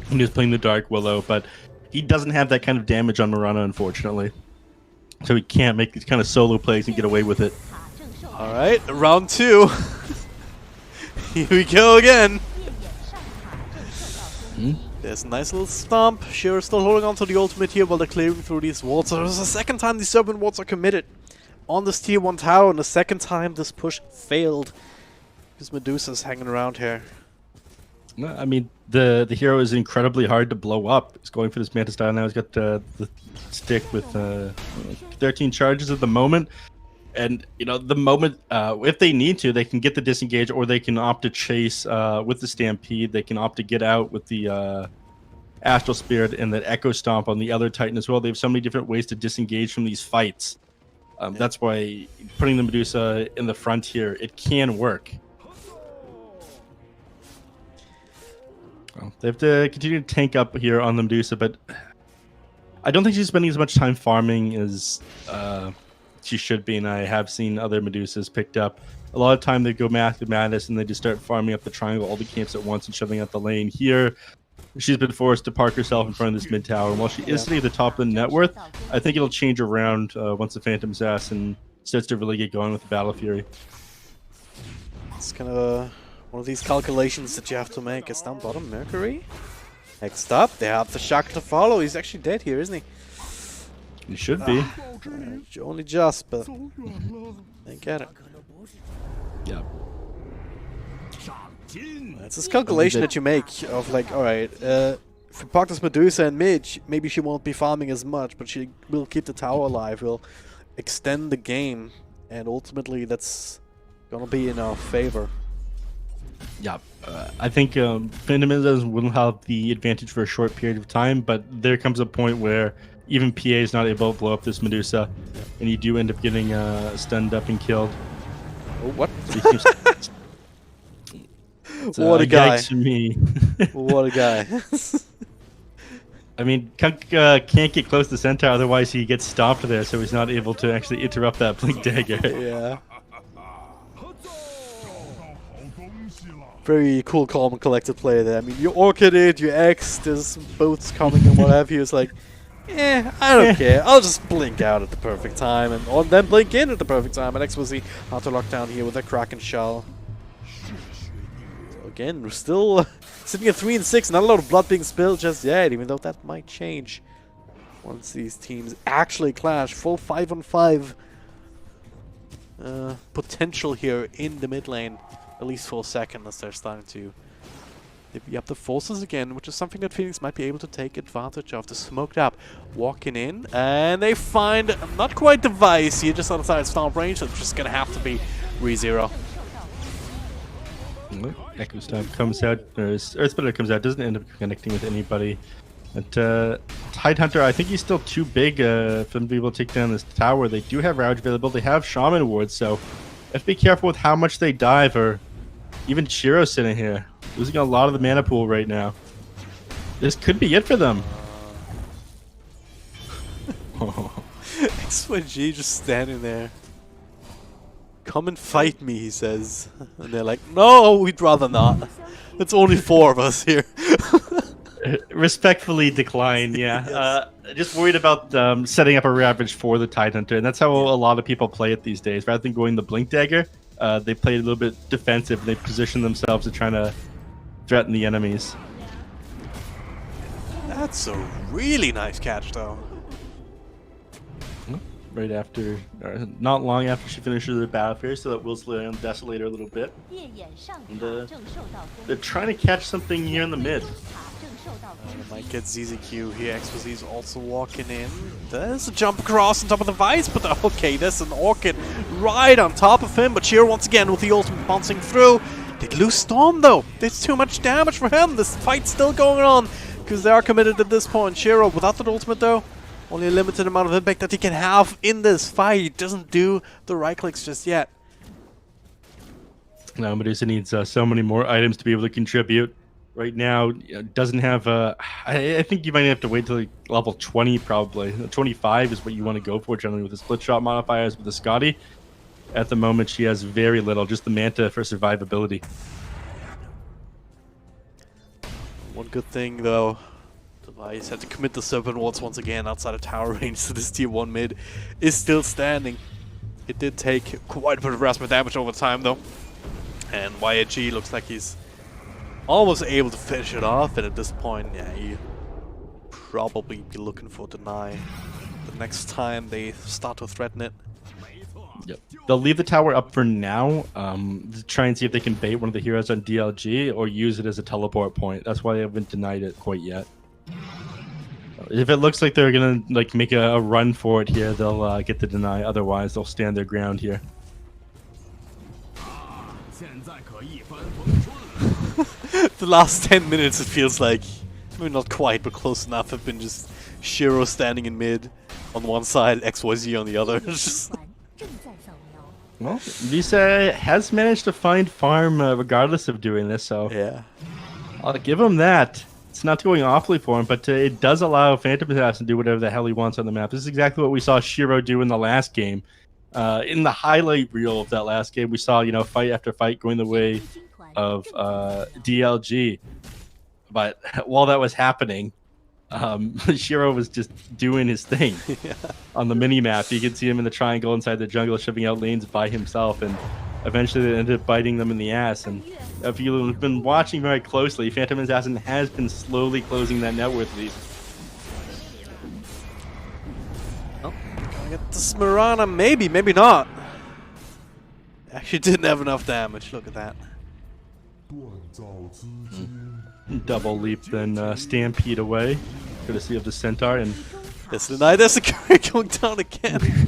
when he was playing the Dark Willow, but he doesn't have that kind of damage on Marana, unfortunately. So he can't make these kind of solo plays and get away with it. Alright, round 2. Here we go again. There's a nice little stomp. Shiro's still holding on to the ultimate here while they're clearing through these wards. So there's the second time these Serpent wards are committed on this tier 1 tower, and the second time this push failed. Because Medusa's hanging around here. I mean, the hero is incredibly hard to blow up. He's going for this Manta style now. He's got the stick with 13 charges at the moment. And, you know, the moment, if they need to, they can get the disengage, or they can opt to chase with the Stampede. They can opt to get out with the Astral Spirit and that Echo Stomp on the other Titan as well. They have so many different ways to disengage from these fights. That's why putting the Medusa in the front here, it can work. Well, they have to continue to tank up here on the Medusa, but I don't think she's spending as much time farming as she should be, and I have seen other Medusas picked up. A lot of time they go Massive Madness and they just start farming up the triangle, all the camps at once, and shoving out the lane. Here, she's been forced to park herself in front of this mid tower, and while she is sitting at the top of the net worth, I think it'll change around once the Phantom Assassin starts to really get going with the Battle Fury. It's kind of one of these calculations that you have to make. It's down bottom, Mercury. Next up, they have the Shock to follow. He's actually dead here, isn't he? He should be. Only just, but they get it. Yeah. It's this calculation that you make of like, alright, if we park this Medusa in mid, maybe she won't be farming as much, but she will keep the tower alive, will extend the game, and ultimately that's gonna be in our favor. Yeah, I think Phantom Assassin will have the advantage for a short period of time, but there comes a point where even PA is not able to blow up this Medusa, and you do end up getting stunned up and killed. Oh, what? What a guy! To me. What a guy! I mean, Kunk can't get close to Centaur, otherwise he gets stopped there, so he's not able to actually interrupt that Blink Dagger. Yeah. Very cool, calm, and collected play there. I mean, you Orchid it, you X, there's boats coming and what have you. It's like, I don't care. I'll just blink out at the perfect time, and then blink in at the perfect time. And X was the auto lockdown here with a Kraken Shell. So again, we're still sitting at 3 and 6. Not a lot of blood being spilled just yet, even though that might change once these teams actually clash. Full 5-on-5 potential here in the mid lane. At least for a second, as they're starting to divvy up the forces again, which is something that Phoenix might be able to take advantage of. The smoked up, walking in, and they find not quite the Vice here, just outside stomp range, so it's just gonna have to be re-0. Echo Stomp comes out, or Earthsplitter comes out, doesn't end up connecting with anybody. But Tidehunter, I think he's still too big for them to be able to take down this tower. They do have Rouge available, they have Shaman wards, so have to be careful with how much they dive, or even Shiro sitting here. Losing a lot of the mana pool right now. This could be it for them. XYG just standing there. Come and fight me, he says. And they're like, no, we'd rather not. It's only 4 of us here. Respectfully decline, yeah. Yes. Just worried about setting up a Ravage for the Tidehunter, and that's how a lot of people play it these days. Rather than going the Blink Dagger, they play a little bit defensive. They position themselves to try to threaten the enemies. That's a really nice catch, though. Right after, not long after she finishes the battle phase, so that will slow down Desolator a little bit. And, they're trying to catch something here in the mid. They might get ZZQ here. XYZ's also walking in. There's a jump across on top of the Vice, but okay, there's an Orchid right on top of him. But Shiro once again with the ultimate bouncing through. They'd lose Storm though. There's too much damage for him. This fight's still going on because they are committed at this point. Shiro without the ultimate though. Only a limited amount of impact that he can have in this fight. He doesn't do the right clicks just yet. No, Medusa needs so many more items to be able to contribute. Right now, doesn't have I think you might have to wait till like level 20 probably. 25 is what you want to go for generally with the split shot modifiers with the Scotty. At the moment, she has very little, just the Manta for survivability. One good thing though, Device had to commit the Serpent Wards once again outside of tower range, so this tier 1 mid is still standing. It did take quite a bit of harassment damage over time though. And YG looks like he's almost able to finish it off, and at this point, yeah, he probably be looking for deny the next time they start to threaten it. Yep. They'll leave the tower up for now, to try and see if they can bait one of the heroes on DLG or use it as a teleport point. That's why they haven't denied it quite yet. If it looks like they're gonna like make a run for it here, they'll get the deny. Otherwise, they'll stand their ground here. The last 10 minutes, it feels like, maybe not quite, but close enough, have been just Shiro standing in mid on one side, XYZ on the other. Well, Visa has managed to find farm regardless of doing this, so yeah, I'll give him that. It's not going awfully for him, but it does allow Phantom Assassin to do whatever the hell he wants on the map. This is exactly what we saw Shiro do in the last game. In the highlight reel of that last game, we saw, fight after fight going the way of DLG. But while that was happening, Shiro was just doing his thing on the mini-map. You can see him in the triangle inside the jungle, shoving out lanes by himself, and eventually they ended up biting them in the ass. And if you've been watching very closely, Phantom Assassin has been slowly closing that net worth lead. Oh, gonna get the Smirana, maybe not. Actually didn't have enough damage, look at that. Double leap, then stampede away, courtesy of the Centaur, and there's a carry going down again.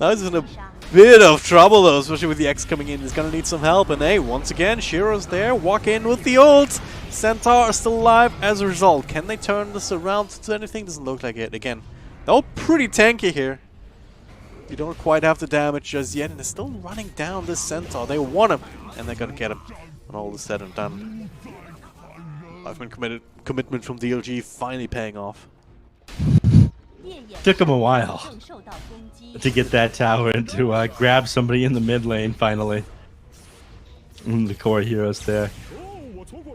Now he's in a bit of trouble though, especially with the X coming in. He's gonna need some help, and hey, once again, Shiro's there, walk in with the ult. Centaur are still alive as a result. Can they turn this around to anything? Doesn't look like it. Again, they're all pretty tanky here. You don't quite have the damage just yet, and they're still running down this Centaur. They want him, and they're gonna get him when all is said and done. I've been committed commitment from DLG finally paying off. Took him a while to get that tower and to grab somebody in the mid lane finally. The core heroes there.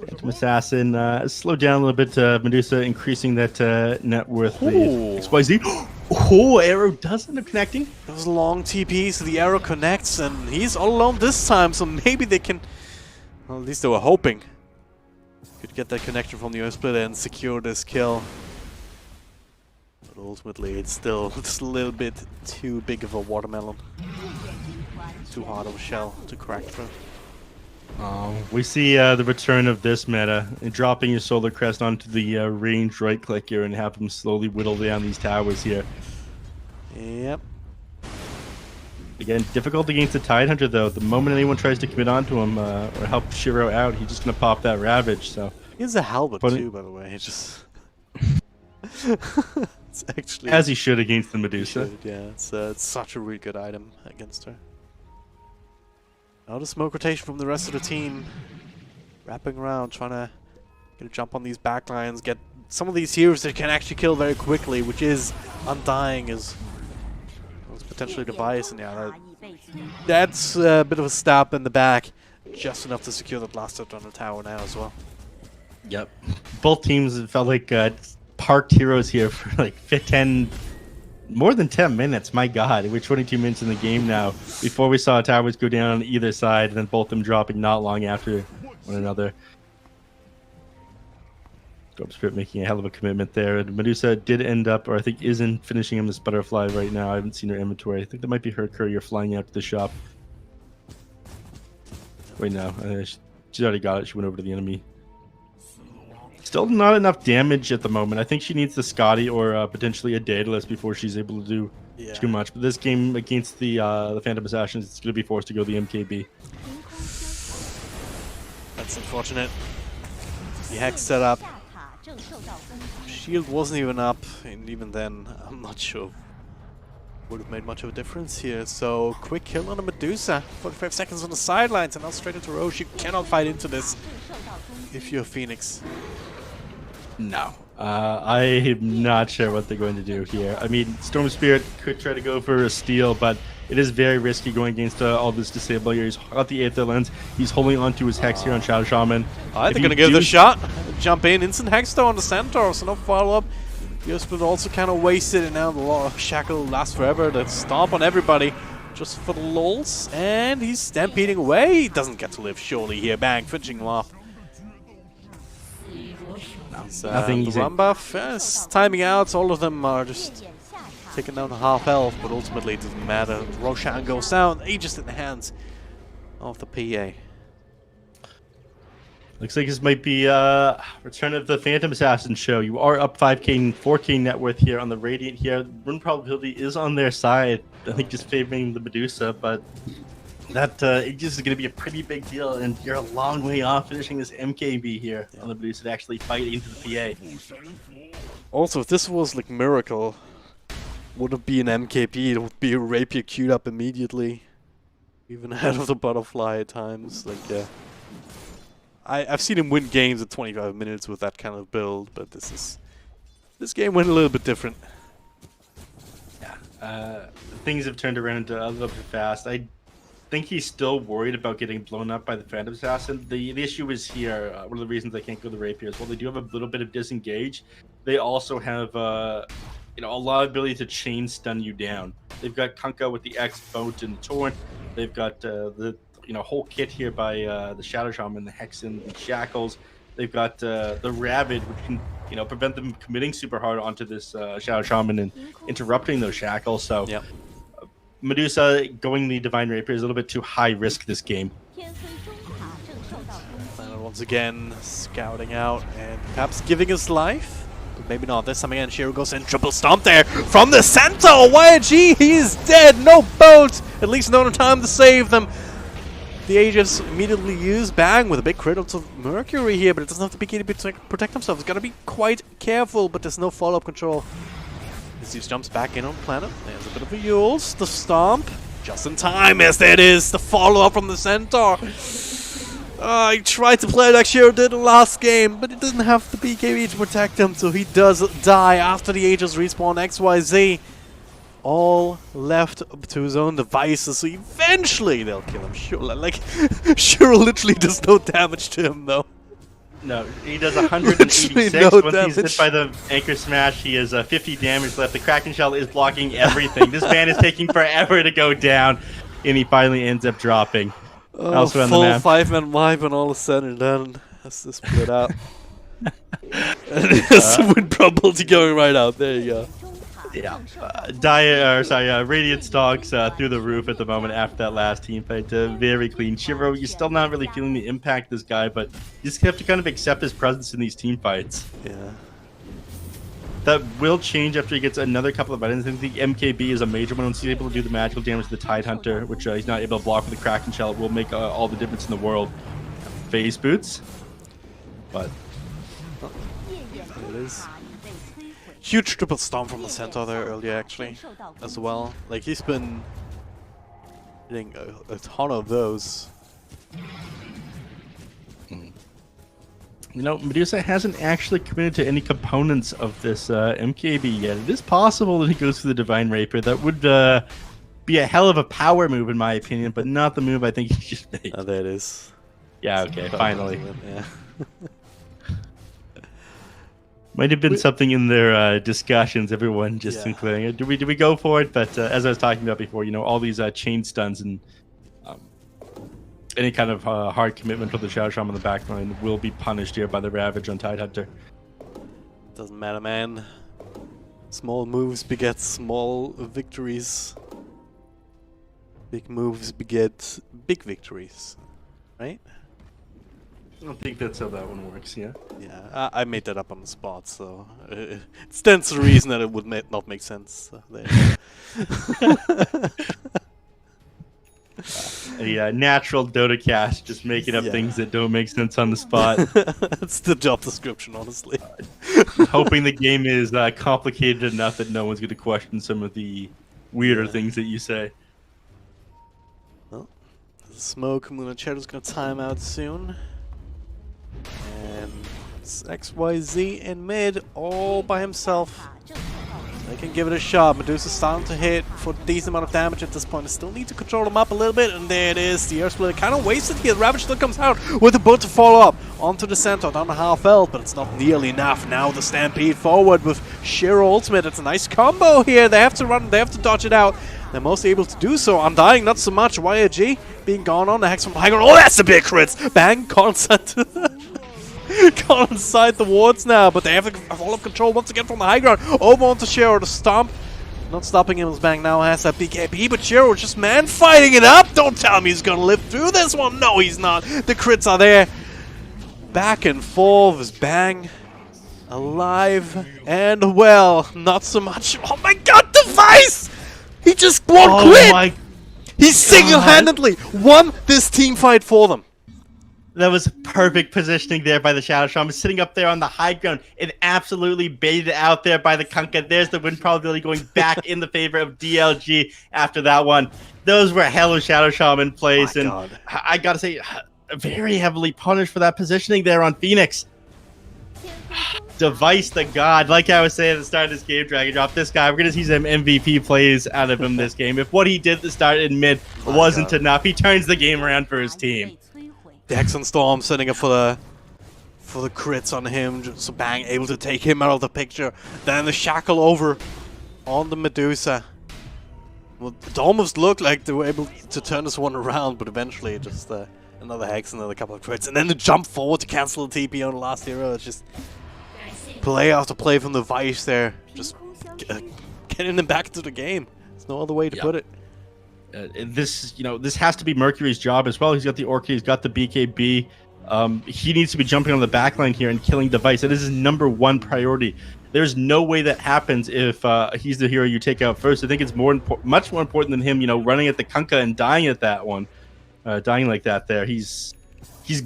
Phantom Assassin slowed down a little bit. Medusa increasing that net worth. XYZ. Oh, arrow does end up connecting. That was a long TP, so the arrow connects, and he's all alone this time, so maybe they can... Well, at least they were hoping. Could get that connection from the Earth Splitter and secure this kill. But ultimately, it's still just a little bit too big of a watermelon. Too hard of a shell to crack through. We see the return of this meta, and dropping your Solar Crest onto the ranged right click here and have them slowly whittle down these towers here. Yep. Again, difficult against the Tidehunter though. The moment anyone tries to commit onto him or help Shiro out, he's just gonna pop that Ravage. So he has a halberd too, by the way. He just it's actually as he should against the Medusa. Yeah, it's such a really good item against her. Now the smoke rotation from the rest of the team. Wrapping around, trying to get a jump on these backlines, get some of these heroes that can actually kill very quickly, which is Undying is potentially a device, and yeah, that's a bit of a stab in the back. Just enough to secure the blast up on the tower now as well. Yep. Both teams felt like parked heroes here for like more than 10 minutes, my god. We're 22 minutes in the game now before we saw towers go down on either side and then both of them dropping not long after one another. Dope Spirit making a hell of a commitment there. And Medusa did end up, or I think is in finishing him this butterfly right now. I haven't seen her inventory. I think that might be her courier flying out to the shop. Wait, no. She's already got it. She went over to the enemy. Still not enough damage at the moment. I think she needs the Scotty or potentially a Daedalus before she's able to do too much. But this game against the Phantom Assassins, it's going to be forced to go the MKB. That's unfortunate. The Hex set up. Shield wasn't even up, and even then, I'm not sure would have made much of a difference here. So, quick kill on a Medusa. 45 seconds on the sidelines, and now straight into Roche. You cannot fight into this if you're Phoenix. No. I am not sure what they're going to do here. I mean, Storm Spirit could try to go for a steal, but it is very risky going against all this disable here. He's got the Aether Lens. He's holding onto his Hex here on Shadow Shaman. They're going to give it a shot. Jump in. Instant Hex though on the Centaur, so no follow-up. Yosplit also kind of wasted, and now the Shackle lasts forever. Let's stomp on everybody just for the lulz. And he's stampeding away. He doesn't get to live surely here. Bang, finishing him off. Nothing the run buff is timing out. All of them are just taking down to half health, but ultimately it doesn't matter. Roshan goes down, Aegis in the hands of the PA. Looks like this might be return of the Phantom Assassin show. You are up 5k and 4k net worth here on the Radiant here. Win probability is on their side. I think just favoring the Medusa, but that Aegis is going to be a pretty big deal, and you're a long way off finishing this MKB here on the Medusa to actually fight into the PA. Also, if this was like Miracle, wouldn't be an MKB, it would be a Rapier queued up immediately. Even ahead of the Butterfly at times. Like, I've seen him win games at 25 minutes with that kind of build, but this game went a little bit different. Yeah, things have turned around a little bit fast. I think he's still worried about getting blown up by the Phantom Assassin. The issue is here, one of the reasons I can't go the Rapier is, well, they do have a little bit of disengage. They also have a lot of ability to chain stun you down. They've got Kunkka with the X, Boat, and the Torrent. They've got the whole kit here by the Shadow Shaman, the Hexen, the Shackles. They've got the Rabid, which can prevent them committing super hard onto this Shadow Shaman and interrupting those Shackles. So Medusa going the Divine Rapier is a little bit too high risk this game. And once again, scouting out and perhaps giving us life. But maybe not this time again. Shiro goes in, triple stomp there from the Centaur. YG, he is dead. No boat. At least no time to save them. The Aegis immediately used. Bang with a big crit onto Mercury here, but it doesn't have to be key to protect himself. He's got to be quite careful, but there's no follow-up control. Asus jumps back in on planet. There's a bit of a Yules. The stomp. Just in time, as that is. The follow-up from the Centaur. I tried to play like Shiro did in the last game, but he doesn't have the BKB to protect him, so he does die after the Aegis respawn. XYZ all left up to his own devices, so eventually they'll kill him. Sure, like Shiro literally does no damage to him though. No, he does 186. No Once damage. he's hit by the anchor smash, he has 50 damage left. The Kraken Shell is blocking everything. This man is taking forever to go down, and he finally ends up dropping. Oh, full 5-man wipe and all is said and done. Has to split out. And there's some win probability going right out. There you go. Yeah, Radiant stocks through the roof at the moment after that last team fight. Very clean. Shiro, you're still not really feeling the impact of this guy, but you just have to kind of accept his presence in these team fights. Yeah. That will change after he gets another couple of items. I think the MKB is a major one. Once he's able to do the magical damage to the Tidehunter, which he's not able to block with the Kraken Shell, it will make all the difference in the world. Phase boots. But it is. Huge triple stomp from the centaur there earlier, actually, as well. Like, he's been hitting a ton of those. You know, Medusa hasn't actually committed to any components of this MKB yet. It is possible that he goes for the Divine Rapier. That would be a hell of a power move, in my opinion, but not the move I think he should make. Oh, there it is. Yeah, okay, finally. Yeah. Might have been something in their discussions, everyone just including it. Do we go for it? But as I was talking about before, you know, all these chain stuns and any kind of hard commitment for the Shadow Shaman on the back line will be punished here by the Ravage on Tidehunter. Doesn't matter, man. Small moves beget small victories. Big moves beget big victories. Right? I don't think that's how that one works, yeah? Yeah, I made that up on the spot, so it stands to reason that it would not make sense. So there. A natural Dota cast, just making up things that don't make sense on the spot. That's the job description, honestly. Hoping the game is complicated enough that no one's going to question some of the weirder things that you say. Well, Smoke, Moon and Shadow's going to time out soon. And it's XYZ in mid all by himself. They can give it a shot. Medusa's starting to hit for a decent amount of damage at this point. They still need to control him up a little bit, and there it is. The Earth Splitter kind of wasted here. Ravage still comes out with the boat to follow up onto the centaur, down to half health, but it's not nearly enough. Now the Stampede forward with Shiro ultimate. It's a nice combo here. They have to run, they have to dodge it out. They're mostly able to do so. Undying, not so much. YG being gone on the Hex from high ground. Oh, that's a big crits! Bang, concept. Got inside the wards now, but they have the follow-up control once again from the high ground. Over onto Shiro to stomp. Not stopping him as Bang now has that BKB, but Shiro just man fighting it up. Don't tell me he's gonna live through this one. No, he's not. The crits are there. Back and forth is Bang. Alive and well. Not so much. Oh my god, Device! He just won't quit! He single-handedly won this team fight for them. That was perfect positioning there by the Shadow Shaman, sitting up there on the high ground and absolutely baited out there by the Kunkka. There's the win probability going back in the favor of DLG after that one. Those were hello Shadow Shaman plays, and I gotta say, very heavily punished for that positioning there on Phoenix. Device the god, like I was saying at the start of this game, Dragon Drop, this guy, we're gonna see some MVP plays out of him this game. If what he did at the start in mid wasn't enough, he turns the game around for his team. The Hexen Storm setting up for the crits on him, so Bang able to take him out of the picture. Then the Shackle over on the Medusa. Well, it almost looked like they were able to turn this one around, but eventually just another Hex and another couple of crits. And then the jump forward to cancel the TP on the last hero. It's just play after play from the Vice there. Just getting them back into the game. There's no other way to put it. This has to be Mercury's job as well. He's got the Orchid, he's got the BKB. He needs to be jumping on the backline here and killing Device. That is his #1 priority. There's no way that happens if he's the hero you take out first. I think it's much more important than him, running at the Kunkka and dying at that one, dying like that. There, he's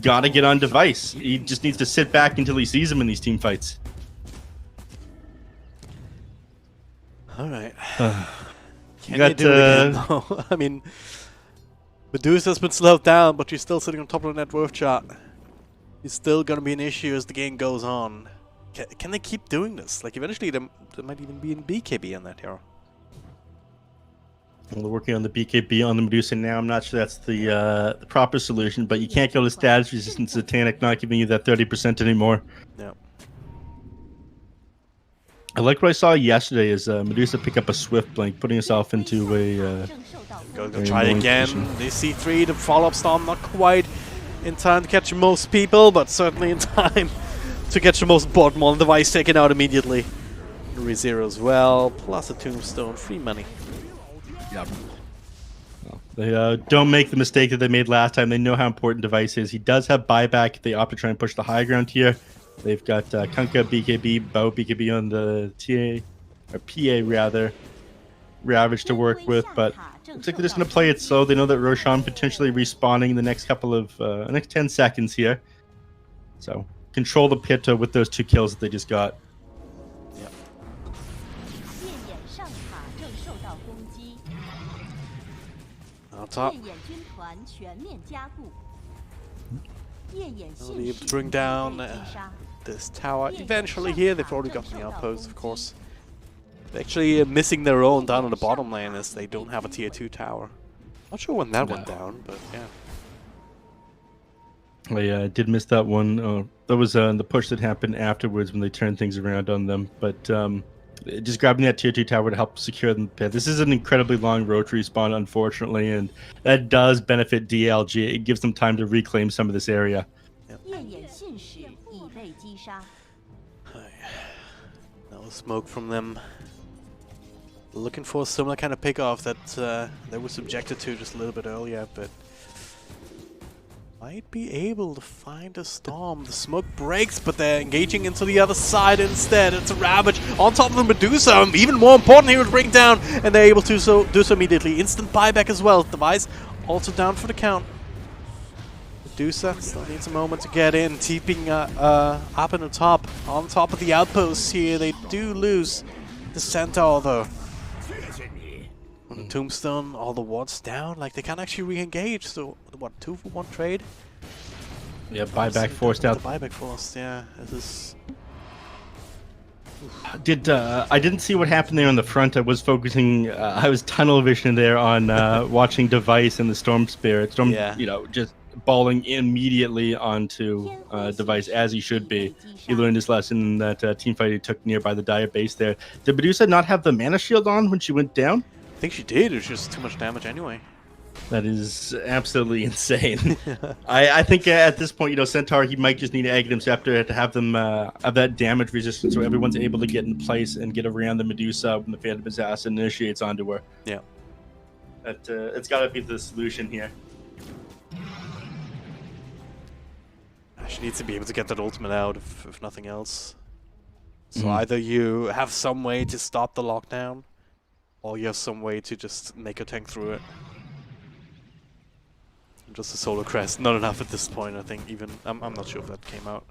got to get on Device. He just needs to sit back until he sees him in these team fights. All right. Can they do it again, though? I mean, Medusa's been slowed down, but she's still sitting on top of the net worth chart. It's still gonna be an issue as the game goes on. Can they keep doing this? Like, eventually there might even be a BKB on that hero. Well, they're working on the BKB on the Medusa now. I'm not sure that's the proper solution, but you can't go to status resistance Satanic not giving you that 30% anymore. Yeah. I like what I saw yesterday is Medusa pick up a Swift Blink, putting herself into a... Go try it again. The C3, the follow-up storm, not quite in time to catch most people, but certainly in time to catch the most bottom on the device taken out immediately. ReZero as well, plus a tombstone, free money. Yep. Well, they don't make the mistake that they made last time. They know how important device is. He does have buyback if they opt to try and push the high ground here. They've got Kunkka, BKB, Bow, BKB on the TA, or PA rather, Ravage to work with, but looks like they're just going to play it slow. They know that Roshan potentially respawning in the next couple of, next 10 seconds here. So, control the pit with those 2 kills that they just got. Yep. On top. They'll be able to bring down this tower eventually here. They've already got the outpost, of course. They're actually missing their own down on the bottom lane as they don't have a tier 2 tower. Not sure when that went down, but yeah. I did miss that one. That was the push that happened afterwards when they turned things around on them. But just grabbing that tier 2 tower to help secure the pit. This is an incredibly long rotary spawn, unfortunately, and that does benefit DLG. It gives them time to reclaim some of this area. Yep. No smoke from them. Looking for a similar kind of pick-off that they were subjected to just a little bit earlier, but might be able to find a storm. The smoke breaks, but they're engaging into the other side instead. It's a Ravage on top of the Medusa. Even more important, he would bring down, and they're able to do so immediately. Instant buyback as well. Device also down for the count. Medusa still needs a moment to get in, keeping up in the top, on top of the outposts here. They do lose the Centaur though. On the Tombstone, all the wards down, like they can't actually re-engage, so what, 2-for-1 trade? Yeah, buyback forced out. The buyback forced, yeah. This is... I didn't see what happened there on the front. I was focusing, I was tunnel vision there on watching Device and the Storm Spirit. Storm, you know, just balling immediately onto Device as he should be. He learned his lesson that teamfight he took nearby the Dire base there. Did Medusa not have the mana shield on when she went down? I think she did. It was just too much damage anyway. That is absolutely insane. I think at this point, you know, Centaur, he might just need to exit him Scepter to have them have that damage resistance so everyone's able to get in place and get around the Medusa when the Phantom Assassin initiates onto her. Yeah. It's got to be the solution here. She needs to be able to get that ultimate out, if nothing else. So either you have some way to stop the lockdown, or you have some way to just make a tank through it. Just a solo crest, not enough at this point, I think, even. I'm not sure if that came out.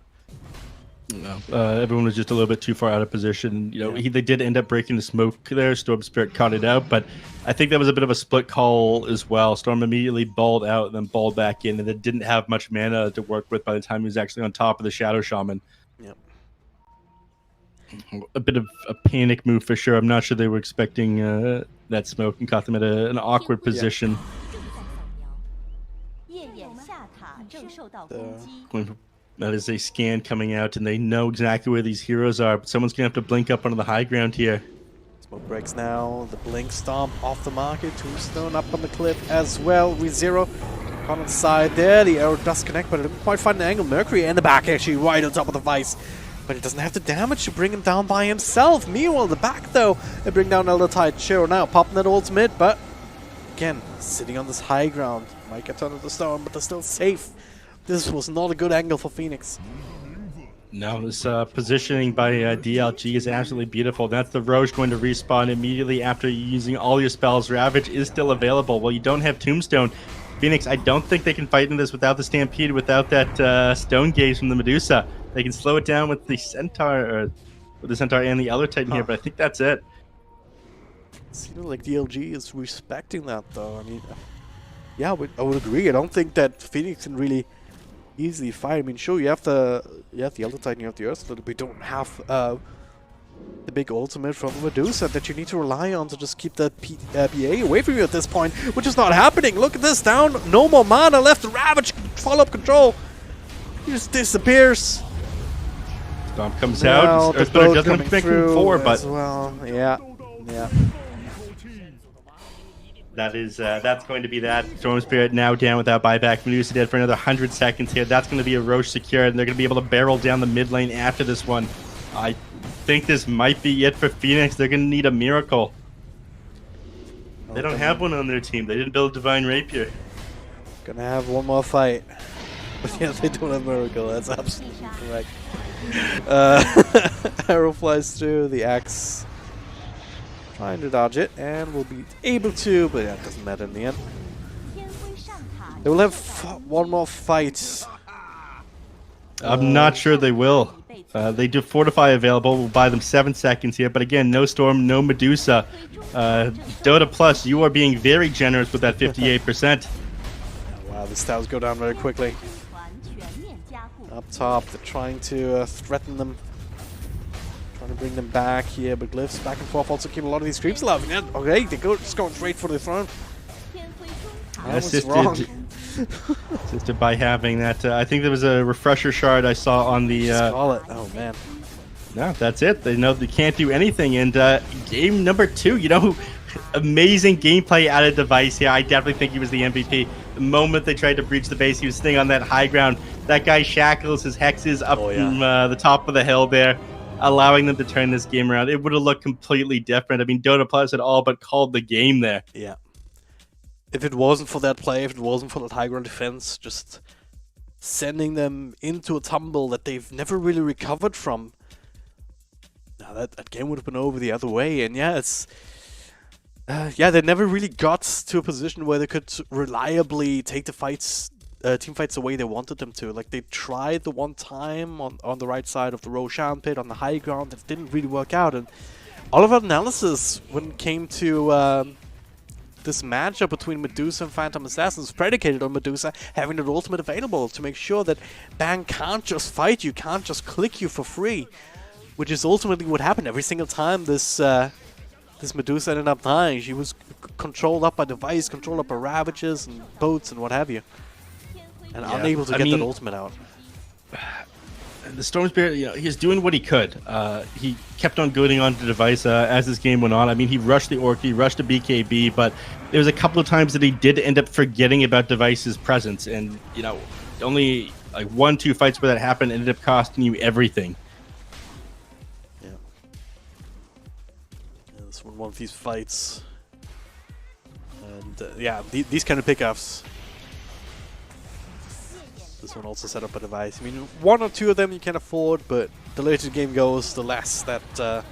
No, everyone was just a little bit too far out of position. You know, they did end up breaking the smoke there. Storm Spirit caught it out, but I think that was a bit of a split call as well. Storm immediately balled out and then balled back in, and then didn't have much mana to work with by the time he was actually on top of the Shadow Shaman. Yep. A bit of a panic move for sure. I'm not sure they were expecting that smoke and caught them at an awkward position. That is a scan coming out, and they know exactly where these heroes are, but someone's going to have to blink up onto the high ground here. Smoke breaks now, the Blink Stomp off the market, Tombstone up on the cliff as well, ReZero on the side there, the arrow does connect, but it didn't quite find an angle. Mercury in the back actually right on top of the Vice, but he doesn't have the damage to bring him down by himself. Meanwhile, the back though, they bring down Elder Tide. Sure, now popping that ultimate, but again, sitting on this high ground, might get turned into stone, but they're still safe. This was not a good angle for Phoenix. No, this positioning by DLG is absolutely beautiful. That's the Roche going to respawn immediately after using all your spells. Ravage is still available. Well, you don't have Tombstone. Phoenix, I don't think they can fight in this without the Stampede, without that Stone Gaze from the Medusa. They can slow it down with the Centaur, or with the Centaur and the Elder Titan here, but I think that's it. It seems like DLG is respecting that, though. I mean, yeah, I would agree. I don't think that Phoenix can really easily fight. I mean, sure, you have the Elder Titan, you have the Earth, but we don't have the big ultimate from Medusa that you need to rely on to just keep that PA away from you at this point, which is not happening. Look at this, down, no more mana left. The Ravage follow-up control. He just disappears. Stomp comes out. Earthbender doesn't make him forward, but well, yeah. That's going to be that. Storm Spirit now down without buyback. Medusa dead for another 100 seconds here. That's going to be a Roche secured, and they're going to be able to barrel down the mid lane after this one. I think this might be it for Phoenix. They're going to need a miracle. They don't have one on their team. They didn't build Divine Rapier. Gonna have one more fight. But yeah, they don't have Miracle. That's absolutely correct. Arrow flies through the axe. Trying to dodge it, and will be able to, but yeah, it doesn't matter in the end. They will have one more fight. I'm not sure they will. They do Fortify available. We'll buy them 7 seconds here, but again, no Storm, no Medusa. Dota Plus, you are being very generous with that 58%. Wow, the styles go down very quickly. Up top, they're trying to threaten them. Trying to bring them back here, but Glyphs back and forth also keep a lot of these creeps alive. Yeah, okay, they go just going straight for the throne. Assisted by having that. I think there was a refresher shard I saw on the. Oh man. No, that's it. They know they can't do anything. And game number 2, you know, amazing gameplay out of Device here. I definitely think he was the MVP. The moment they tried to breach the base, he was staying on that high ground. That guy shackles his hexes up from the top of the hill there, allowing them to turn this game around. It would have looked completely different. I mean, Dota Plus had all but called the game there. Yeah. If it wasn't for that play, if it wasn't for that high ground defense, just sending them into a tumble that they've never really recovered from, now that game would have been over the other way. And yeah, it's they never really got to a position where they could reliably take the fights, team fights the way they wanted them to. Like, they tried the one time on the right side of the Roshan pit on the high ground. That didn't really work out. And all of our analysis when it came to this matchup between Medusa and Phantom Assassins predicated on Medusa having the ultimate available to make sure that Bang can't just fight you, can't just click you for free, which is ultimately what happened every single time this Medusa ended up dying. She was controlled up by Device, controlled up by Ravages and boats and what have you, and unable to get that ultimate out. The Storm Spirit, you know, he's doing what he could. He kept on going on to Device as this game went on. I mean, he rushed the Orc, he rushed the BKB, but there was a couple of times that he did end up forgetting about Device's presence, and you know, only like 1-2 fights where that happened ended up costing you everything. Yeah. This one of these fights, and yeah, these kind of pickups. This one also set up a Device. I mean, 1 or 2 of them you can afford, but the later the game goes, the less that that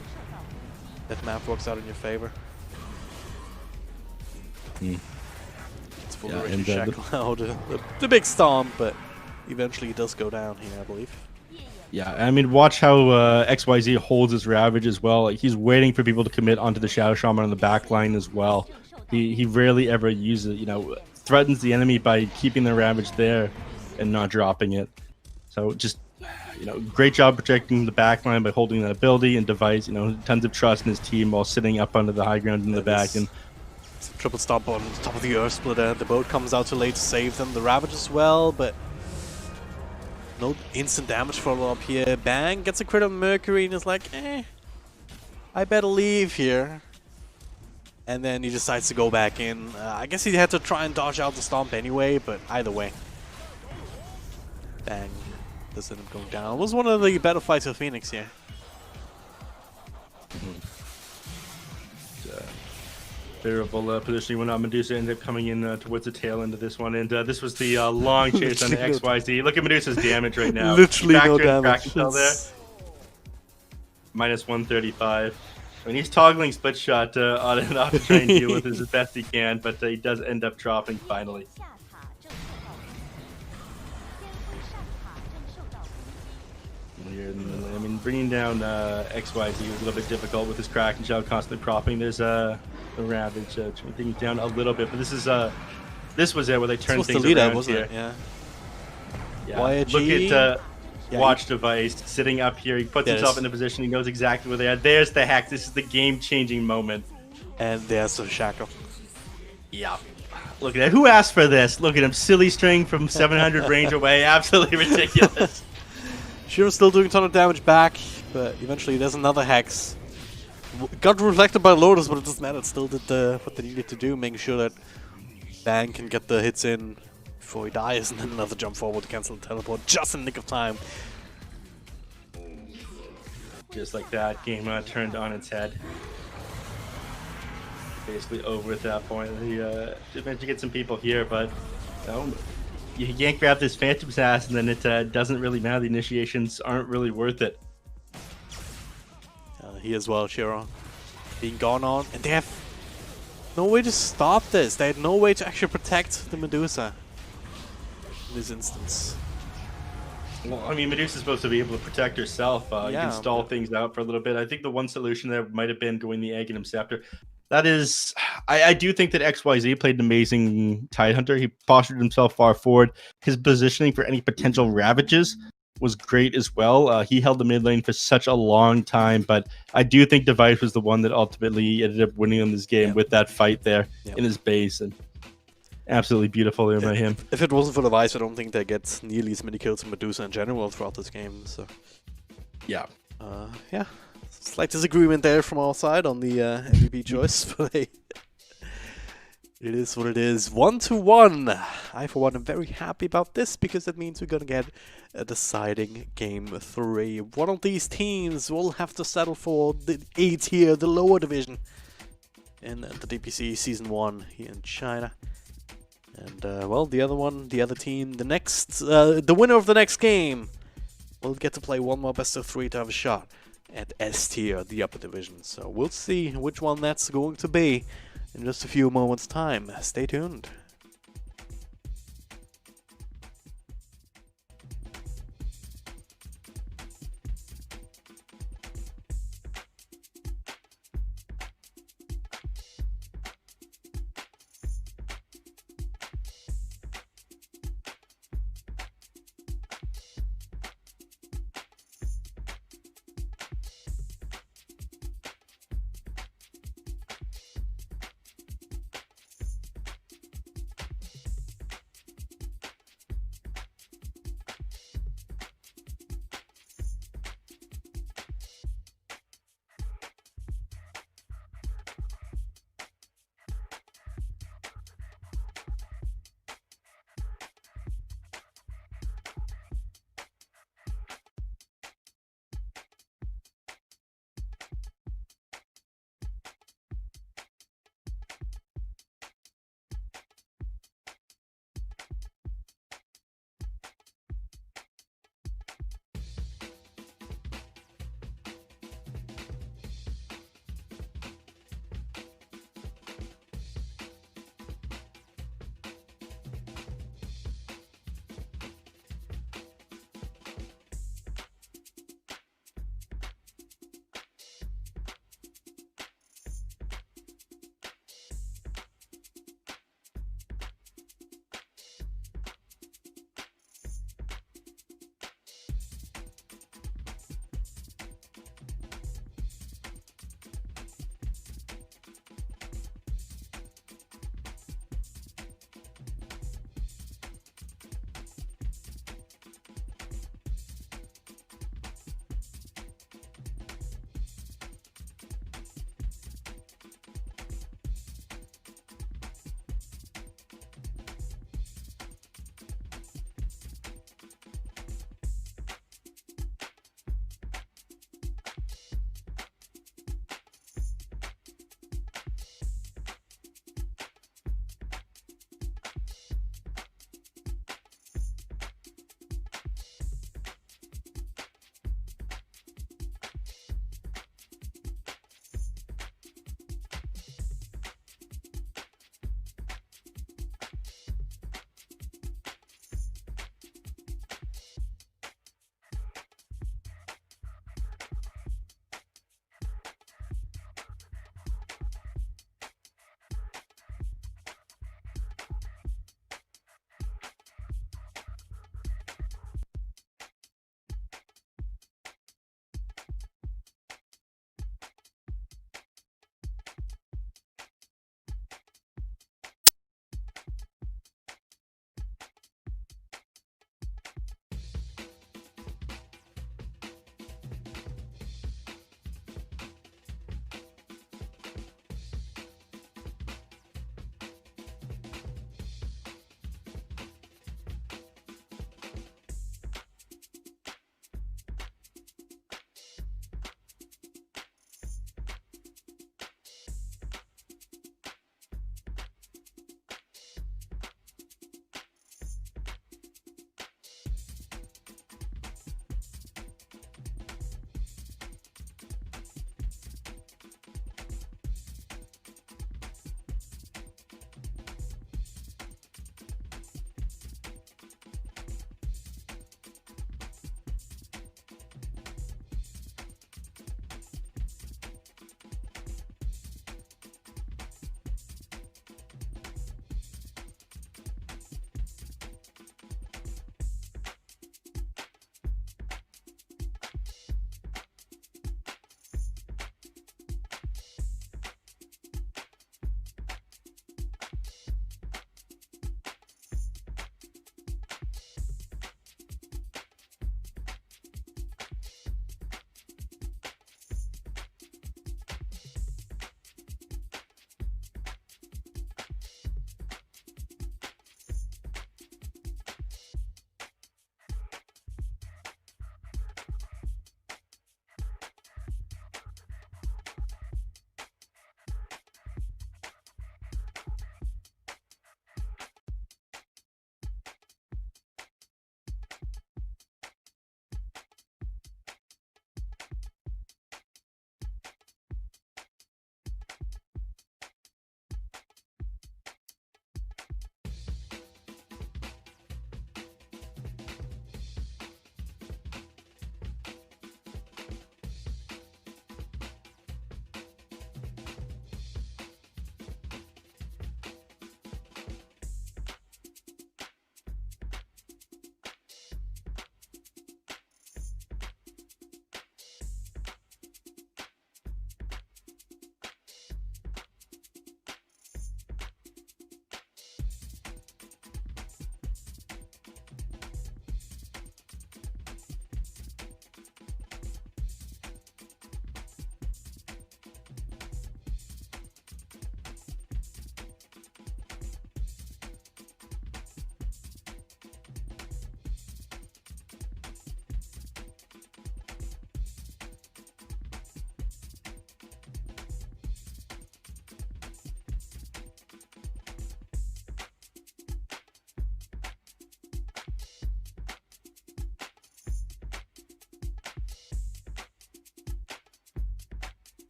map works out in your favor. It's full of Shackle, the big stomp, but eventually it does go down here, I believe. Yeah, I mean, watch how XYZ holds his Ravage as well. Like, he's waiting for people to commit onto the Shadow Shaman on the back line as well. He rarely ever uses it, you know, threatens the enemy by keeping the Ravage there and not dropping it. So just, you know, great job protecting the backline by holding that ability, and Device, you know, tons of trust in his team while sitting up under the high ground in the back. And triple stop on top of the Earth Splitter. The boat comes out too late to save them. The Ravage as well, but no instant damage follow up here. Bang gets a crit on Mercury and is like, I better leave here. And then he decides to go back in. I guess he had to try and dodge out the stomp anyway, but either way. Bang does end up going down. It was one of the better fights of Phoenix here. Favorable positioning when Medusa ended up coming in towards the tail end of this one, and this was the long chase on the XYZ. Look at Medusa's damage right now. Literally no damage. There. Minus 135. I mean, he's toggling split shot on and off to try and deal with this as best he can, but he does end up dropping finally. I mean, bringing down XYZ was a little bit difficult with his Kraken Shell constantly propping. There's the Ravage taking down a little bit, but this is This was it where they This turned was the things leader, around wasn't here. it? Yeah. Yeah. YG. Look at Yeah, Watch Device sitting up here. He puts himself in a position. He knows exactly where they are. There's the hack. This is the game-changing moment. And there's the shackle. Yeah. Look at that. Who asked for this? Look at him. Silly string from 700 range away. Absolutely ridiculous. Shiro's still doing a ton of damage back, but eventually there's another hex. Got reflected by Lotus, but it doesn't matter. It still did what they needed to do, making sure that Bang can get the hits in before he dies, and then another jump forward to cancel the teleport just in the nick of time. Just like that, game turned on its head. Basically over at that point. He managed to get some people here, but you can't grab this Phantom's ass, and then it doesn't really matter. The initiations aren't really worth it. He as well, Shiro, being gone on, and they have no way to stop this. They had no way to actually protect the Medusa in this instance. Well, I mean, Medusa's supposed to be able to protect herself. You can stall things out for a little bit. I think the one solution there might have been going the Aghanim Scepter. That is, I do think that XYZ played an amazing Tidehunter. He postured himself far forward. His positioning for any potential ravages was great as well. He held the mid lane for such a long time, but I do think Device was the one that ultimately ended up winning in this game with that fight there in his base. And absolutely beautiful there by him. If it wasn't for Device, I don't think they get nearly as many kills as Medusa in general throughout this game. So yeah. Slight disagreement there from our side on the MVP choice, but hey, it is what it is. 1-1. I, for one, am very happy about this because that means we're going to get a deciding game 3. One of these teams will have to settle for the A tier, the lower division, in the DPC Season 1 here in China. And, well, the other team, the winner of the next game will get to play one more best of 3 to have a shot at S tier, the upper division. So we'll see which one that's going to be in just a few moments' time. Stay tuned.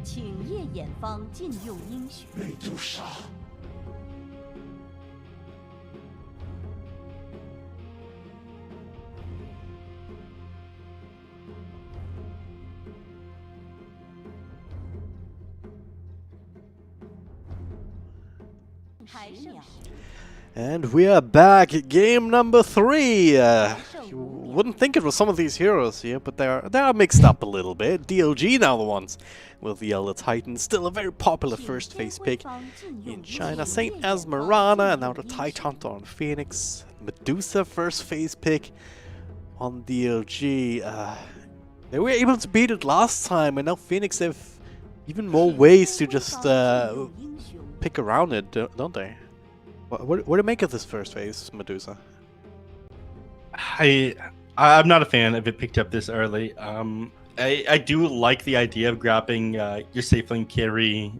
请夜眼方禁用英雄。被诛杀。And we are back, game number 3. You wouldn't think it was some of these heroes here, but they are mixed up a little bit. DLG now the ones with the Elder Titan, still a very popular first phase pick in China. Saint Esmeralda, and now the Tidehunter on Phoenix. Medusa first phase pick on DLG. They were able to beat it last time, and now Phoenix have even more ways to just pick around it, don't they? What do you make of this first phase, Medusa? I'm not a fan of it picked up this early. I do like the idea of grabbing your safe lane carry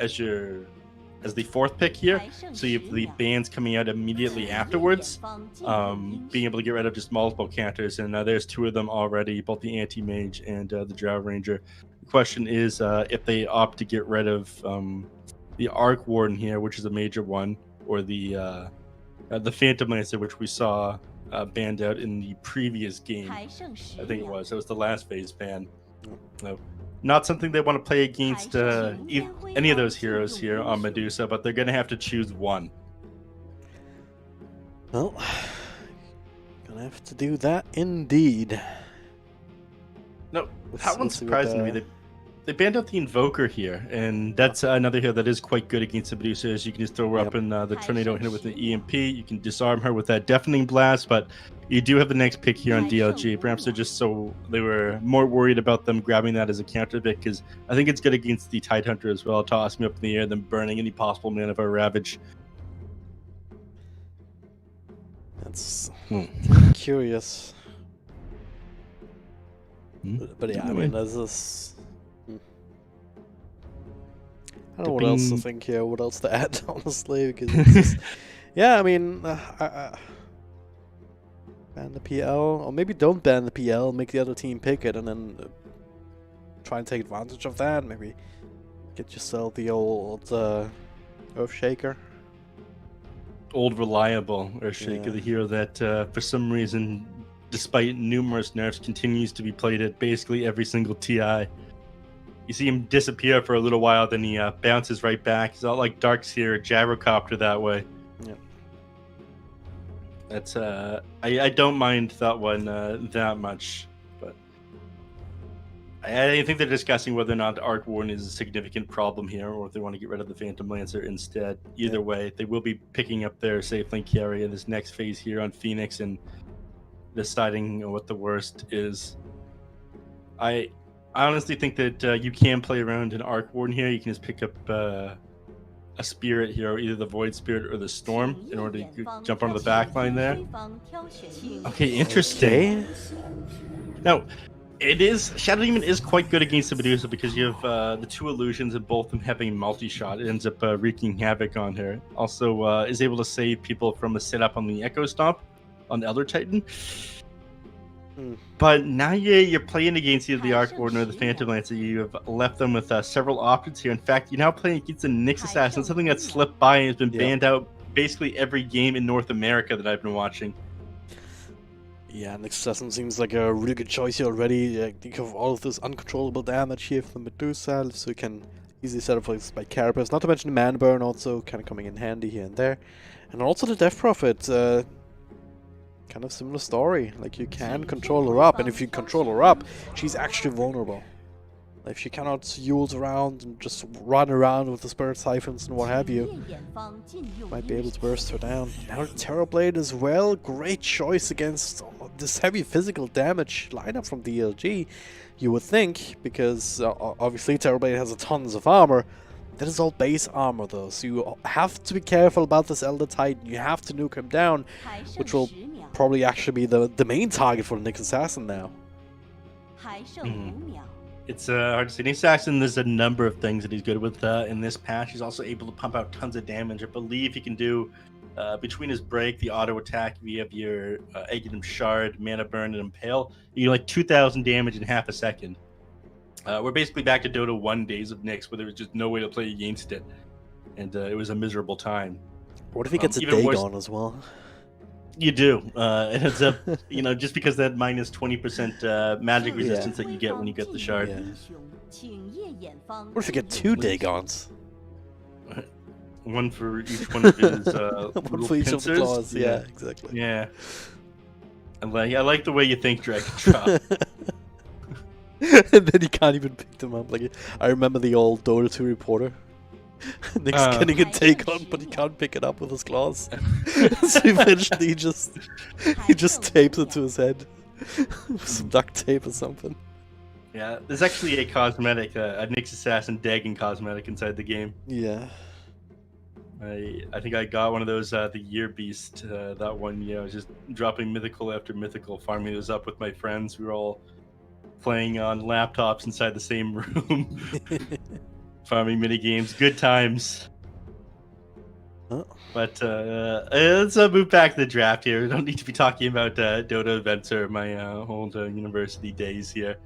as the 4th pick here, so you have the bans coming out immediately afterwards, being able to get rid of just multiple counters, and there's 2 of them already, both the anti-mage and the Drow Ranger. The question is if they opt to get rid of the Arc Warden here, which is a major one, or the Phantom Lancer, which we saw banned out in the previous game. I think it was the last phase ban. So, not something they want to play against any of those heroes here on Medusa, but they're going to have to choose one. Well, gonna have to do that indeed. No, that one's surprising to me. They banned out the Invoker here, and that's another hero that is quite good against the Medusa. You can just throw her up in the tornado and hit her with an EMP. You can disarm her with that Deafening Blast, but you do have the next pick here on DLG. Perhaps they were more worried about them grabbing that as a counter pick, because I think it's good against the Tidehunter as well, tossing me up in the air, then burning any possible mana of a Ravage. That's curious. But yeah, I mean, there's this... I don't know what else to think here, what else to add, honestly, because it's just, yeah, I mean, ban the PL, or maybe don't ban the PL, make the other team pick it, and then try and take advantage of that, maybe get yourself the old Earthshaker. Old reliable Earthshaker, the hero that, for some reason, despite numerous nerfs, continues to be played at basically every single TI. You see him disappear for a little while, then he bounces right back. He's not like Dark's here, Gyrocopter that way. Yeah. That's I don't mind that one that much, but I think they're discussing whether or not Arc Warden is a significant problem here, or if they want to get rid of the Phantom Lancer instead. Either way, they will be picking up their safe lane carry in this next phase here on Phoenix and deciding what the worst is. I honestly think that you can play around an Arc Warden here. You can just pick up a Spirit here, either the Void Spirit or the Storm, in order to jump onto the back line there. Okay, interesting. Now, Shadow Demon is quite good against the Medusa because you have the 2 illusions and both of them having multi-shot. It ends up wreaking havoc on her. Also is able to save people from a setup on the Echo Stomp on the Elder Titan. But now you're playing against either the Arc Warden or the Phantom Lancer. You have left them with several options here. In fact, you're now playing against the Nyx Assassin, something that slipped by and has been banned out basically every game in North America that I've been watching. Yeah, Nyx Assassin seems like a really good choice here already. Think of all of this uncontrollable damage here from Medusa, so you can easily set up by Carapace. Not to mention the Mana Burn also kind of coming in handy here and there. And also the Death Prophet. Kind of similar story, like you can control her up, and if you control her up, she's actually vulnerable. If she cannot use around and just run around with the Spirit Siphons and what have you, might be able to burst her down. Now Terrorblade as well, great choice against this heavy physical damage lineup from DLG, you would think, because obviously Terrorblade has tons of armor. That is all base armor though, so you have to be careful about this Elder Titan. You have to nuke him down, which will probably actually be the main target for the Nyx Assassin now. It's hard to say. Nyx Assassin, there's a number of things that he's good with in this patch. He's also able to pump out tons of damage. I believe he can do, between his break, the auto attack, you have your Aghanim Shard, Mana Burn, and Impale. You get like 2,000 damage in half a second. We're basically back to Dota 1 days of Nyx, where there was just no way to play against it, and it was a miserable time. What if he gets a even worse- Dagon as well? You do. It ends up, just because that minus 20% magic resistance that you get when you get the shard. Yeah. What if you get 2 Dagons? One for each one of his One for each of the claws. Yeah, exactly. Yeah. I like the way you think, Dragon Drop. And then you can't even pick them up. Like, I remember the old Dota 2 reporter. Nick's getting a Dagon, but he can't pick it up with his claws. So eventually he just tapes it to his head with some duct tape or something. Yeah, there's actually a cosmetic, a Nyx Assassin Dagon cosmetic inside the game. Yeah. I think I got one of those the Year Beast that one year. I was just dropping mythical after mythical, farming those up with my friends. We were all playing on laptops inside the same room, farming mini games. Good times. Oh. But let's move back to the draft here. We don't need to be talking about Dota events or my old university days here.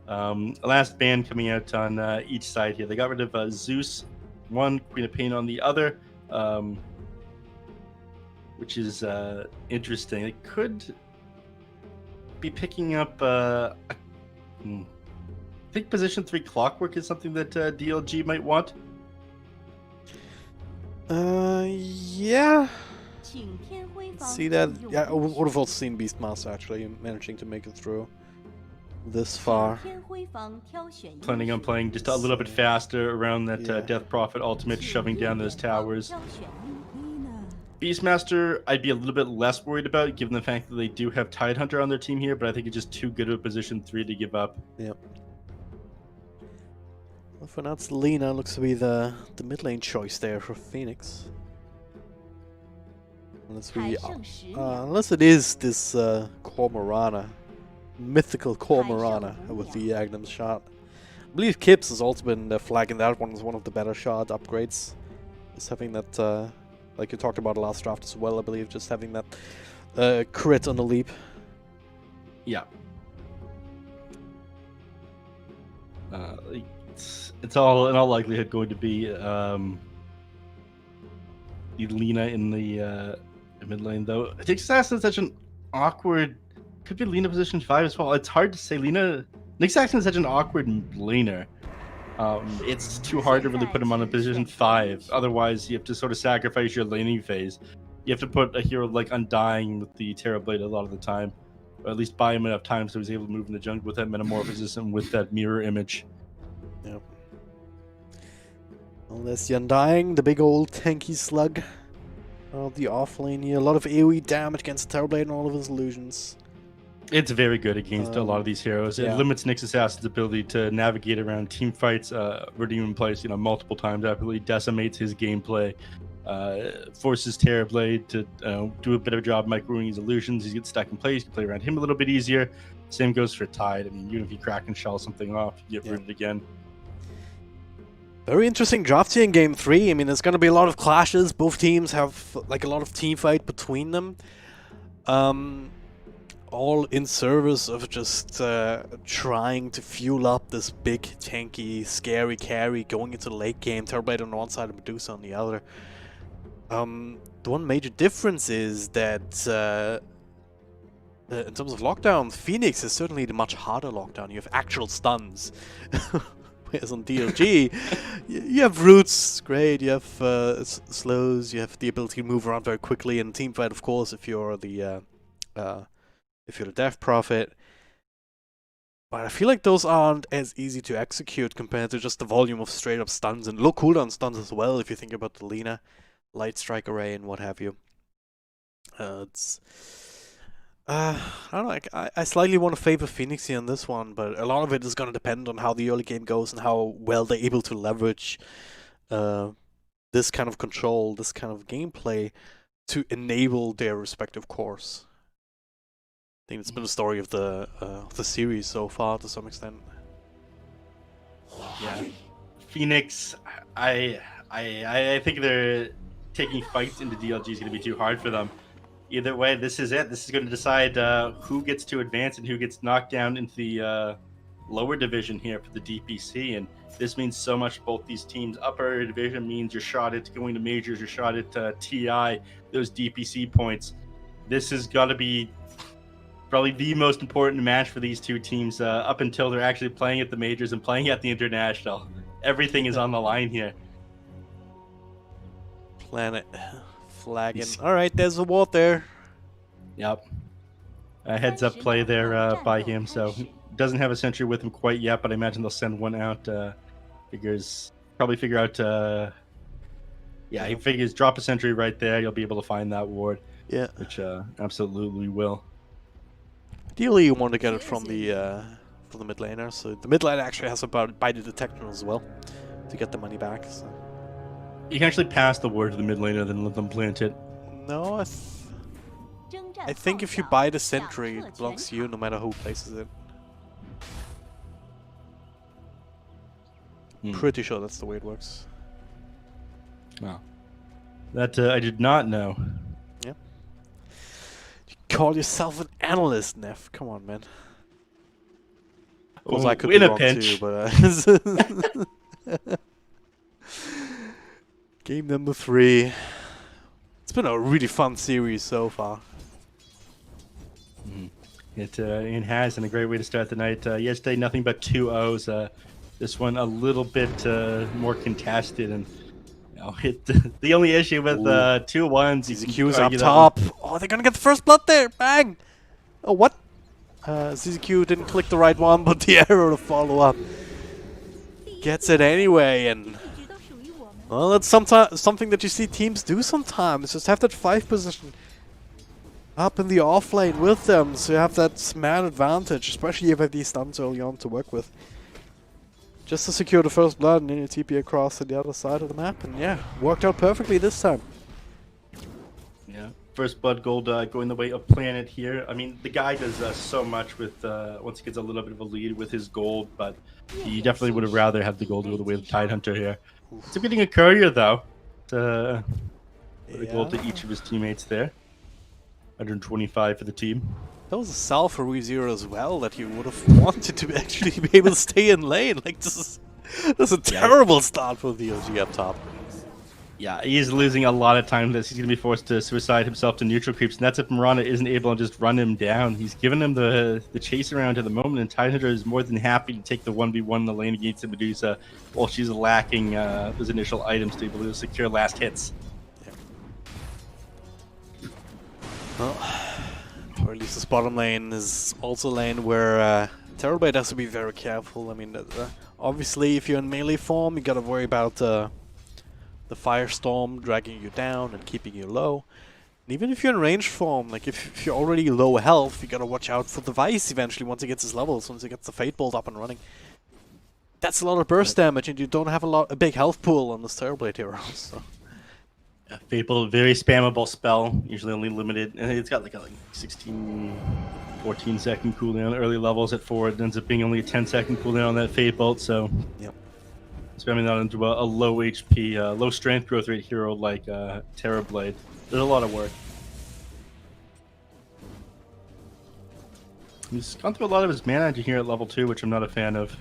Last ban coming out on each side here. They got rid of Zeus one, Queen of Pain on the other, which is interesting. It could be picking up I think position 3 Clockwork is something that DLG might want. Yeah. See that? Yeah, I would have also seen Beastmaster actually managing to make it through this far. Planning on playing just a little bit faster around that Death Prophet ultimate, shoving down those towers. Beastmaster, I'd be a little bit less worried about, given the fact that they do have Tidehunter on their team here, but I think it's just too good of a position 3 to give up. Yep. Well, for now, it's Lina looks to be the mid lane choice there for Phoenix. Unless it is this Cormorana. Mythical Cormorana with the Agnum shot. I believe Kips has also been flagging that one as one of the better shot upgrades. Just having that, like you talked about last draft as well, I believe, just having that crit on the leap. Yeah. It's all in all likelihood going to be Lina in the mid lane, though. I think Assassin's such an awkward. Could be Lina position 5 as well. It's hard to say. Nyx Assassin is such an awkward laner. It's too hard to really put him on a position 5. Otherwise, you have to sort of sacrifice your laning phase. You have to put a hero like Undying with the Terra Blade a lot of the time, or at least buy him enough time so he's able to move in the jungle with that metamorphosis and with that mirror image. Yep. Well, there's the Undying, the big old tanky slug. The off lane here. A lot of AoE damage against Terra Blade and all of his illusions. It's very good against a lot of these heroes. It limits Nyx Assassin's ability to navigate around team fights, redeem in place, multiple times. Absolutely decimates his gameplay. Forces Terrorblade to do a bit of a job microing his illusions. He gets stuck in place. You can play around him a little bit easier. Same goes for Tide. I mean, even if you crack and shell something off, you get rooted again. Very interesting draft here in Game 3. I mean, there's going to be a lot of clashes. Both teams have like a lot of team fight between them. All in service of just trying to fuel up this big, tanky, scary carry going into the late game. Terrorblade on one side and Medusa on the other. The one major difference is that in terms of lockdown, Phoenix is certainly the much harder lockdown. You have actual stuns. Whereas on DLG, you have roots, great, you have slows, you have the ability to move around very quickly, and teamfight, of course, if you're the Death Prophet. But I feel like those aren't as easy to execute compared to just the volume of straight up stuns and low cooldown stuns as well, if you think about the Lina, Light Strike Array and what have you. I don't know, I slightly want to favor Phoenix here on this one, but a lot of it is going to depend on how the early game goes and how well they're able to leverage this kind of control, this kind of gameplay to enable their respective course. I think it's been the story of the series so far to some extent. Yeah, Phoenix. I think they're taking fights into DLG is going to be too hard for them. Either way, this is it. This is going to decide who gets to advance and who gets knocked down into the lower division here for the DPC, and this means so much for both these teams. Upper division means you're shot at going to majors, you're shot at TI, those DPC points. This has got to be probably the most important match for these two teams up until they're actually playing at the majors and playing at the international. Everything is on the line here. Planet flagging. Alright, there's a ward there. Yep. A heads up play there by him, so doesn't have a sentry with him quite yet, but I imagine they'll send one out. Probably figure out, yeah, he figures drop a sentry right there, you'll be able to find that ward. Yeah. Which absolutely will. Ideally, you want to get it from the mid laner, so the mid laner actually has a bite detector as well to get the money back. So. You can actually pass the ward to the mid laner, then let them plant it. No, I think if you buy the sentry, it belongs to you no matter who places it. Pretty sure that's the way it works. Wow. That I did not know. Yep. You call yourself an analyst, Neff. Come on, man. Of course, I could be wrong too, but game number 3. It's been a really fun series so far. It has, and a great way to start the night. Yesterday, nothing but 2-0s. This one a little bit more contested, and you know, the only issue with 2-1s. ZZQ's up top. Oh, they're gonna get the first blood there. Bang! Oh, what? ZZQ didn't click the right one, but the arrow to follow up gets it anyway, and well, that's something that you see teams do sometimes. Just have that 5 position up in the off lane with them, so you have that man advantage, especially if you have these stuns early on to work with. Just to secure the first blood, and then you TP across to the other side of the map, and yeah, worked out perfectly this time. Yeah, first blood gold going the way of Planet here. I mean, the guy does so much with once he gets a little bit of a lead with his gold, but he definitely would have rather have the gold go the way of Tidehunter here. Still getting a courier though. Put a gold to each of his teammates there. 125 for the team. That was a sell for ReZero as well, that you would have wanted to actually be able to stay in lane. Like, this is a terrible start for DLG up top. Yeah, he's losing a lot of time. He's going to be forced to suicide himself to neutral creeps, and that's if Mirana isn't able to just run him down. He's given him the chase around at the moment, and Tidehunter is more than happy to take the 1v1 in the lane against the Medusa while she's lacking those initial items to be able to secure last hits. Yeah. Well, or at least this bottom lane is also a lane where Tempererd has to be very careful. I mean, obviously, if you're in melee form, you gotta worry about the Firestorm dragging you down and keeping you low. And even if you're in range form, like if you're already low health, you gotta watch out for the Vice eventually once he gets his levels, once he gets the Fate Bolt up and running. That's a lot of burst damage, and you don't have a big health pool on this Tempererd hero. So. Fate Bolt, very spammable spell, usually only limited, and it's got like a 16, 14 second cooldown. Early levels at 4, it ends up being only a 10-second cooldown on that Fate Bolt, so yep. Spamming that into a low HP, low strength growth rate hero like Terrorblade. There's a lot of work. He's gone through a lot of his mana here at level 2, which I'm not a fan of.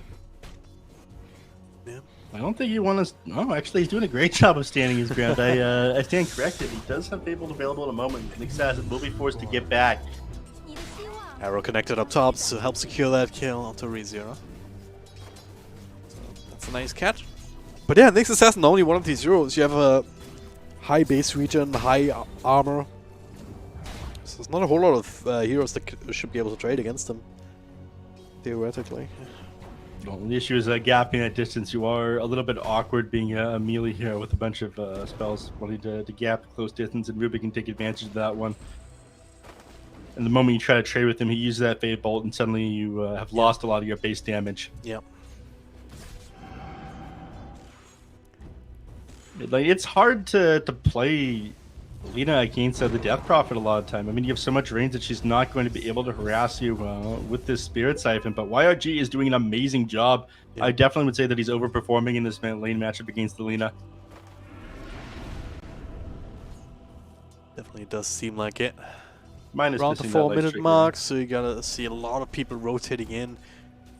Yeah. I don't think he wants to... No, actually, he's doing a great job of standing his ground. I stand corrected. He does have Fable available in a moment. XctN will be forced to get back. Arrow connected up top to help secure that kill onto ReZero. So that's a nice catch. But yeah, Nyx Assassin, only one of these heroes. You have a high base regen, high armor. So there's not a whole lot of heroes that should be able to trade against them, theoretically. Well, the issue is gapping at distance. You are a little bit awkward being a melee hero with a bunch of spells wanting to gap close distance, and Ruby can take advantage of that one. And the moment you try to trade with him, he uses that Fade Bolt, and suddenly you have lost a lot of your base damage. Yep. Like, it's hard to play Lina against the Death Prophet a lot of time. I mean, you have so much range that she's not going to be able to harass you with this Spirit Siphon, but YRG is doing an amazing job. Yeah. I definitely would say that he's overperforming in this lane matchup against the Lina. Definitely does seem like it. Minus around the 4-minute mark, so you gotta see a lot of people rotating in.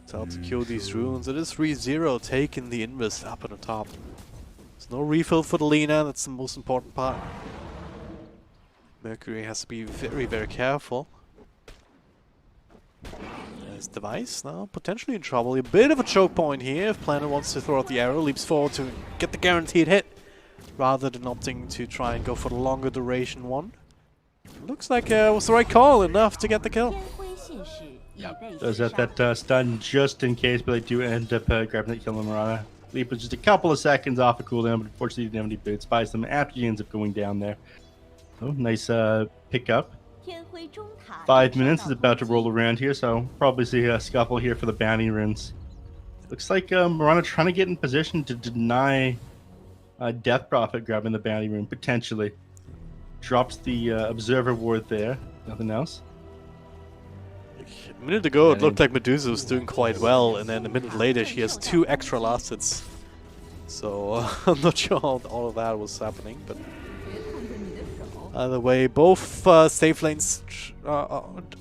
to help secure these runes. It is 3-0 taking the invis up on the top. There's no refill for the Lina, that's the most important part. Mercury has to be very, very careful. There's Device now potentially in trouble. A bit of a choke point here if Planet wants to throw out the arrow, leaps forward to get the guaranteed hit, rather than opting to try and go for the longer duration one. Looks like it was the right call, enough to get the kill. Yep. Does that stun just in case, but they do end up grabbing that kill on Marana. Leap was just a couple of seconds off of cooldown, but unfortunately didn't have any boots. Buys them after he ends up going down there. Oh, nice pickup. 5 minutes is about to roll around here, so probably see a scuffle here for the bounty runes. Looks like Marana trying to get in position to deny Death Prophet grabbing the bounty rune, potentially. Drops the Observer Ward there, nothing else. A minute ago it looked like Medusa was doing quite well, and then a minute later she has 2 extra last hits. So I'm not sure how all of that was happening, but either way, both safe lanes,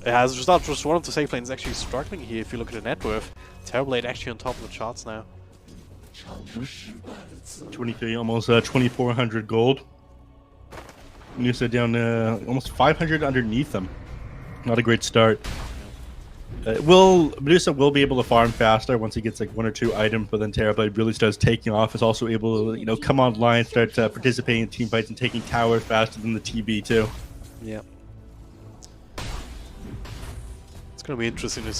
as a result, just one of the safe lanes actually struggling here if you look at the net worth. Tempererd actually on top of the charts now. 23, almost 2,400 gold. Medusa down almost 500 underneath them. Not a great start. Medusa will be able to farm faster once he gets like 1 or 2 items, but then Tempererd really starts taking off. Is also able to come online, start participating in team fights and taking towers faster than the TB too. Yeah. It's gonna be interesting to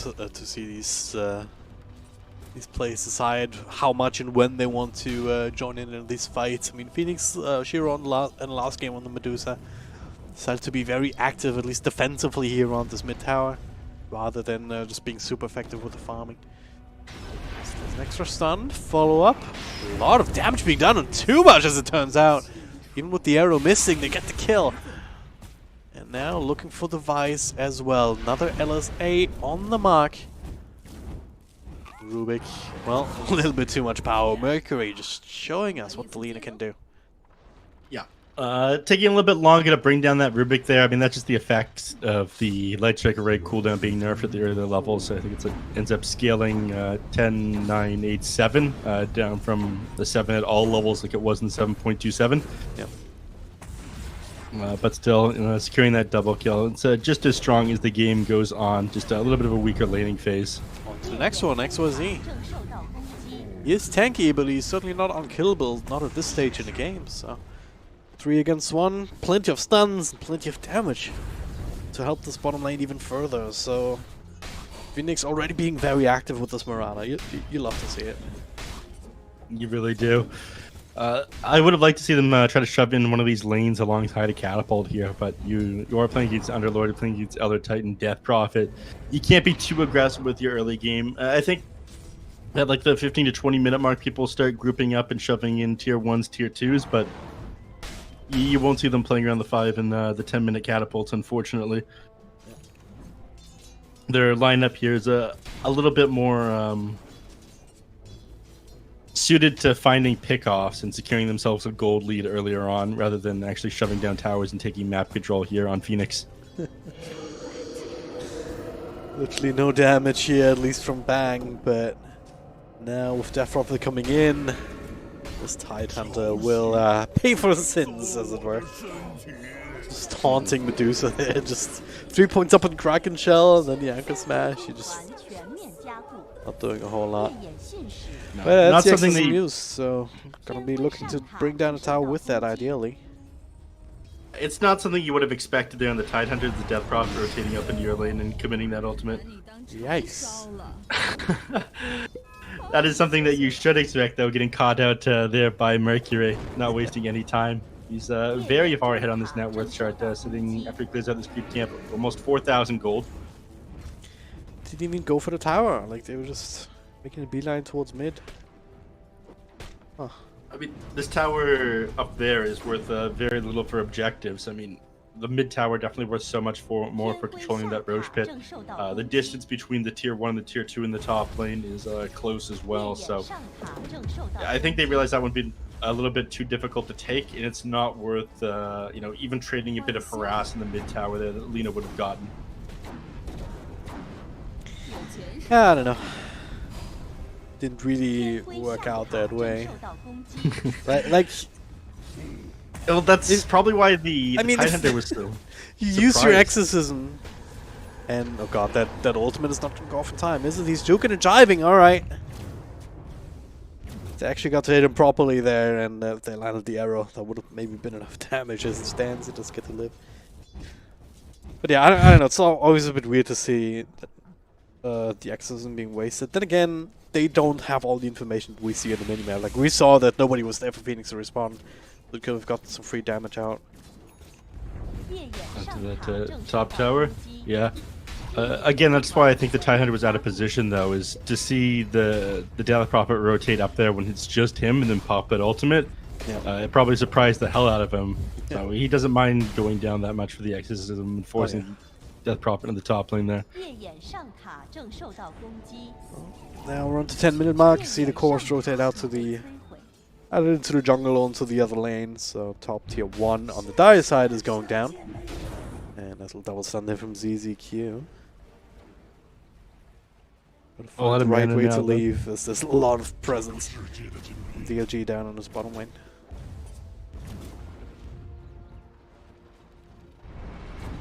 see these players decide how much and when they want to join in these fights. I mean, Phoenix, Shiro in the last game on the Medusa decided to be very active, at least defensively here around this mid tower, rather than just being super effective with the farming. So there's an extra stun, follow up. A lot of damage being done, and too much as it turns out. Even with the arrow missing, they get the kill. And now looking for the Vice as well. Another LSA on the mark. Rubik, well, a little bit too much power. Mercury just showing us what the Lina can do. Yeah. Taking a little bit longer to bring down that Rubik there. I mean, that's just the effect of the Light Striker Raid cooldown being nerfed at the earlier levels. So I think it ends up scaling 10, 9, 8, 7 down from the 7 at all levels like it was in 7.27. Yep. But still, securing that double kill. It's just as strong as the game goes on. Just a little bit of a weaker laning phase. On to the next one, XYZ. He is tanky, but he's certainly not unkillable, not at this stage in the game. So 3 against 1, plenty of stuns, and plenty of damage to help this bottom lane even further. So Phoenix already being very active with this Marana. You love to see it. You really do. I would have liked to see them try to shove in one of these lanes alongside a catapult here, but you are playing against Underlord, you're playing against Elder Titan, Death Prophet. You can't be too aggressive with your early game. I think at like the 15 to 20 minute mark, people start grouping up and shoving in tier 1s, tier 2s, but you won't see them playing around the 5 and the 10-minute catapults, unfortunately. Their lineup here is a little bit more suited to finding pickoffs and securing themselves a gold lead earlier on, rather than actually shoving down towers and taking map control here on Phoenix. Literally no damage here, at least from Bang, but now with Death Prophet coming in, this Tidehunter will pay for his sins, as it were. Just taunting Medusa there, just 3 points up on Kraken Shell, and then the Anchor Smash. You just not doing a whole lot. No, but not that's something that use, so gonna be looking to bring down a tower with that, ideally. It's not something you would have expected there on the Tidehunter, the Death Prophet rotating up into your lane and committing that ultimate. Yikes. That is something that you should expect, though, getting caught out there by Mercury, not wasting any time. He's very far ahead on this net worth chart, sitting after he clears out this creep camp, almost 4,000 gold. Didn't even go for the tower, like they were just making a beeline towards mid. Huh. I mean, this tower up there is worth very little for objectives. I mean, the mid tower definitely worth so much more for controlling that Roche pit. The distance between the tier 1 and the tier 2 in the top lane is close as well. So I think they realized that would be a little bit too difficult to take, and it's not worth even trading a bit of harass in the mid tower there that Lina would have gotten. Yeah, I don't know. didn't really work out that way. like well, that's probably why the Tidehunter was so. You use your exorcism, and oh god, that ultimate is not gonna go off in time, is it? He's juking and jiving. All right. They actually got to hit him properly there, and they landed the arrow. That would have maybe been enough damage as it stands. It does get to live. But yeah, I don't know. It's always a bit weird to see the exorcism being wasted. Then again, they don't have all the information we see in the minimap. Like, we saw that nobody was there for Phoenix to respond. We could have gotten some free damage out. Onto that top tower. Yeah. Again, that's why I think the Tidehunter was out of position, though, is to see the Daily Prophet rotate up there when it's just him and then pop that ultimate. Yeah. It probably surprised the hell out of him. Yeah. So he doesn't mind going down that much for the exorcism and forcing Death Prophet in the top lane there. Now we're on to 10-minute mark. You see the course rotate out to the into the jungle onto the other lane. So top tier 1 on the Dire side is going down. And that'll double stun there from ZZQ. But the right way to leave is there's a lot of presence. DLG down on his bottom lane.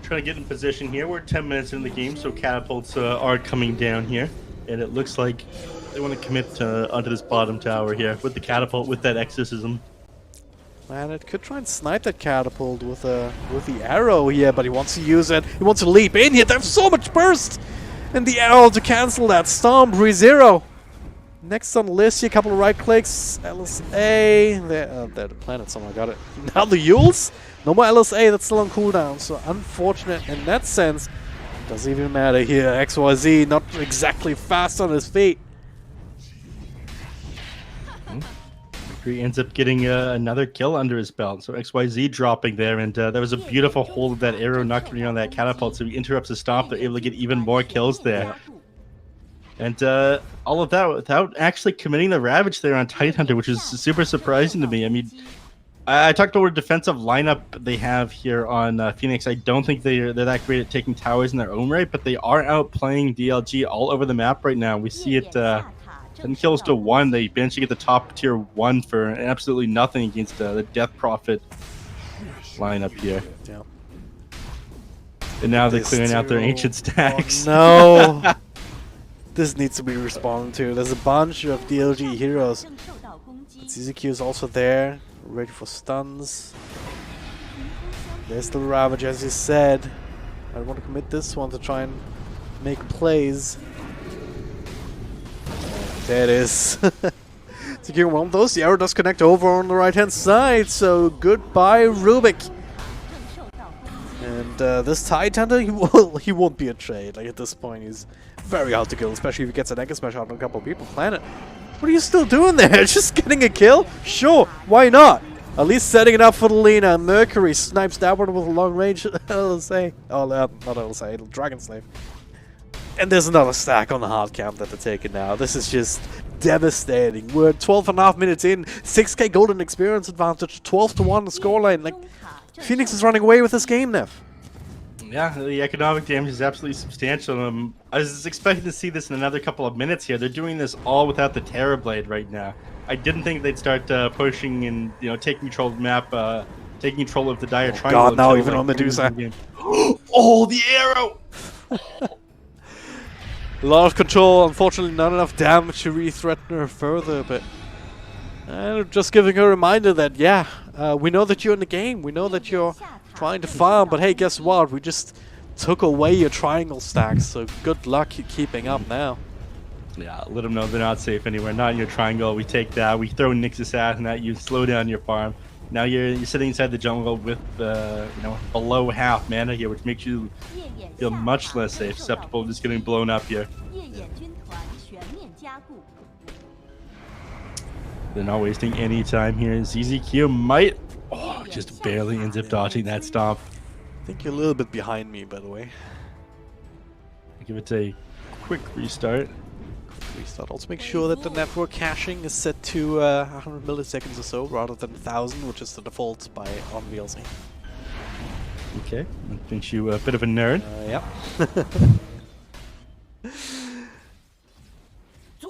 Trying to get in position here. We're 10 minutes in the game, so catapults are coming down here. And it looks like they want to commit onto this bottom tower here with the catapult, with that exorcism. Man, it could try and snipe that catapult with the arrow here, but he wants to use it. He wants to leap in here. There's so much burst! And the arrow to cancel that. Stomp, re-zero. Next on the list here, a couple of right clicks. LSA. There, the planet, someone got it. Now the Yules. No more LSA, that's still on cooldown. So unfortunate in that sense. Doesn't even matter here. XYZ not exactly fast on his feet. He ends up getting another kill under his belt. So XYZ dropping there, and there was a beautiful hold of that arrow not getting on that catapult, so he interrupts the stomp. They're able to get even more kills there. And all of that without actually committing the Ravage there on Tidehunter, which is super surprising to me. I mean, I talked about a defensive lineup they have here on Phoenix. I don't think they're that great at taking towers in their own right, but they are outplaying DLG all over the map right now. We see it 10 kills to 1. They managed to get the top tier 1 for absolutely nothing against the Death Prophet lineup here. Yeah. And now they're clearing out their ancient stacks. Oh, no. This needs to be responded to. There's a bunch of DLG heroes. ZZQ is also there, ready for stuns. There's the Ravage, as you said. I want to commit this one to try and make plays. There it is. Securing one of those. The arrow does connect over on the right-hand side, so goodbye, Rubik. And this Tidehunter, he won't be a trade. Like, at this point, he's very hard to kill, especially if he gets an Egg Smash out on a couple of people. Planet, what are you still doing there? Just getting a kill? Sure, why not? At least setting it up for the Lina. Mercury snipes that one with a long range LSA. Oh, not LSA, Dragon Slave. And there's another stack on the hard camp that they're taking now. This is just devastating. We're 12.5 minutes in. 6k golden experience advantage. 12 to 1 scoreline. Like, Phoenix is running away with this game, Nev. Yeah, the economic damage is absolutely substantial. I was expecting to see this in another couple of minutes here. They're doing this all without the Terrorblade right now. I didn't think they'd start pushing and taking control of the map, taking control of the Dire Triangle. God, now even on Medusa. Oh, the arrow! A lot of control, unfortunately not enough damage to really threaten her further, but just giving her a reminder that, yeah, we know that you're in the game, we know that you're trying to farm, but hey, guess what? We just took away your triangle stacks, so good luck keeping up now. Yeah, let them know they're not safe anywhere, not in your triangle. We take that, we throw Nyx Assassin at you, slow down your farm. Now you're sitting inside the jungle with below half mana here, which makes you feel much less safe, susceptible to just getting blown up here. They're not wasting any time here. ZZQ might just barely ends up dodging that stomp. I think you're a little bit behind me, by the way. Give it a quick restart. Also make sure that the network caching is set to 100 milliseconds or so rather than 1000, which is the default on VLC. Okay, that thinks you a bit of a nerd. Yep.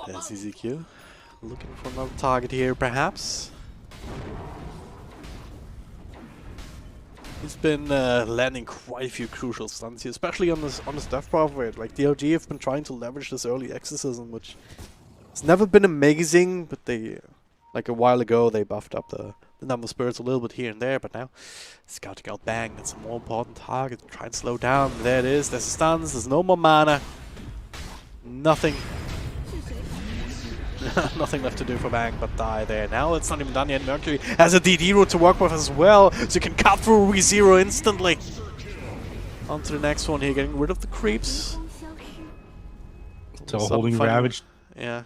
There's CZQ looking for another target here, perhaps. He's been landing quite a few crucial stuns here, especially on this death prophet. Like DLG have been trying to leverage this early exorcism, which has never been amazing, but they, like a while ago, they buffed up the number of spirits a little bit here and there, but now scouting out Bang, that's a more important target. Try and slow down. There it is. There's the stuns. There's no more mana. Nothing. Nothing left to do for Bang but die there. Now it's not even done yet. Mercury has a DD route to work with as well, so you can cut through ReZero instantly. On to the next one here, getting rid of the creeps. So holding Ravage. Yeah.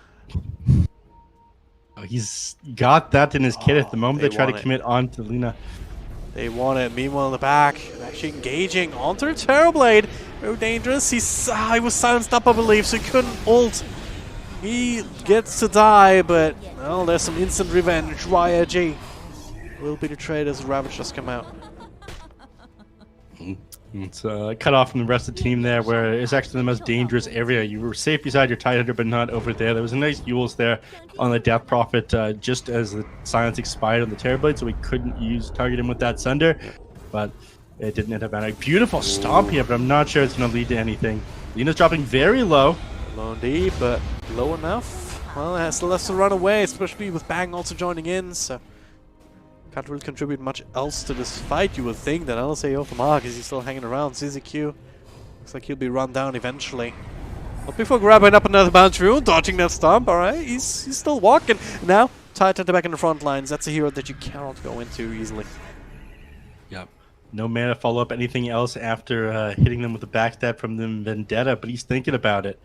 Oh, he's got that in his kit at the moment. They try to commit on to Lina. They want it. Meanwhile, in the back, actually engaging onto Terrorblade. Very dangerous. He was silenced up, I believe, so he couldn't ult. He gets to die, but well, there's some instant revenge. YG will be betrayed as Ravage just come out. It's cut off from the rest of the team there, where it's actually the most dangerous area. You were safe beside your Tidehunter, but not over there. There was a nice Yules there on the Death Prophet just as the silence expired on the Terrorblade, so we couldn't target him with that Sunder, but it didn't end up mattering. Beautiful stomp here, but I'm not sure it's going to lead to anything. Lina's dropping very low. Low indeed, but low enough. Well, it still has to run away, especially with Bang also joining in, so can't really contribute much else to this fight. You would think that LSA off the mark. Is he still hanging around? CZQ looks like he'll be run down eventually. But before grabbing up another bounce rune, dodging that stomp, alright, he's still walking. Now, Tidehunter back in the front lines. That's a hero that you cannot go into easily. Yep. No mana follow up anything else after hitting them with a backstab from the Vendetta, but he's thinking about it.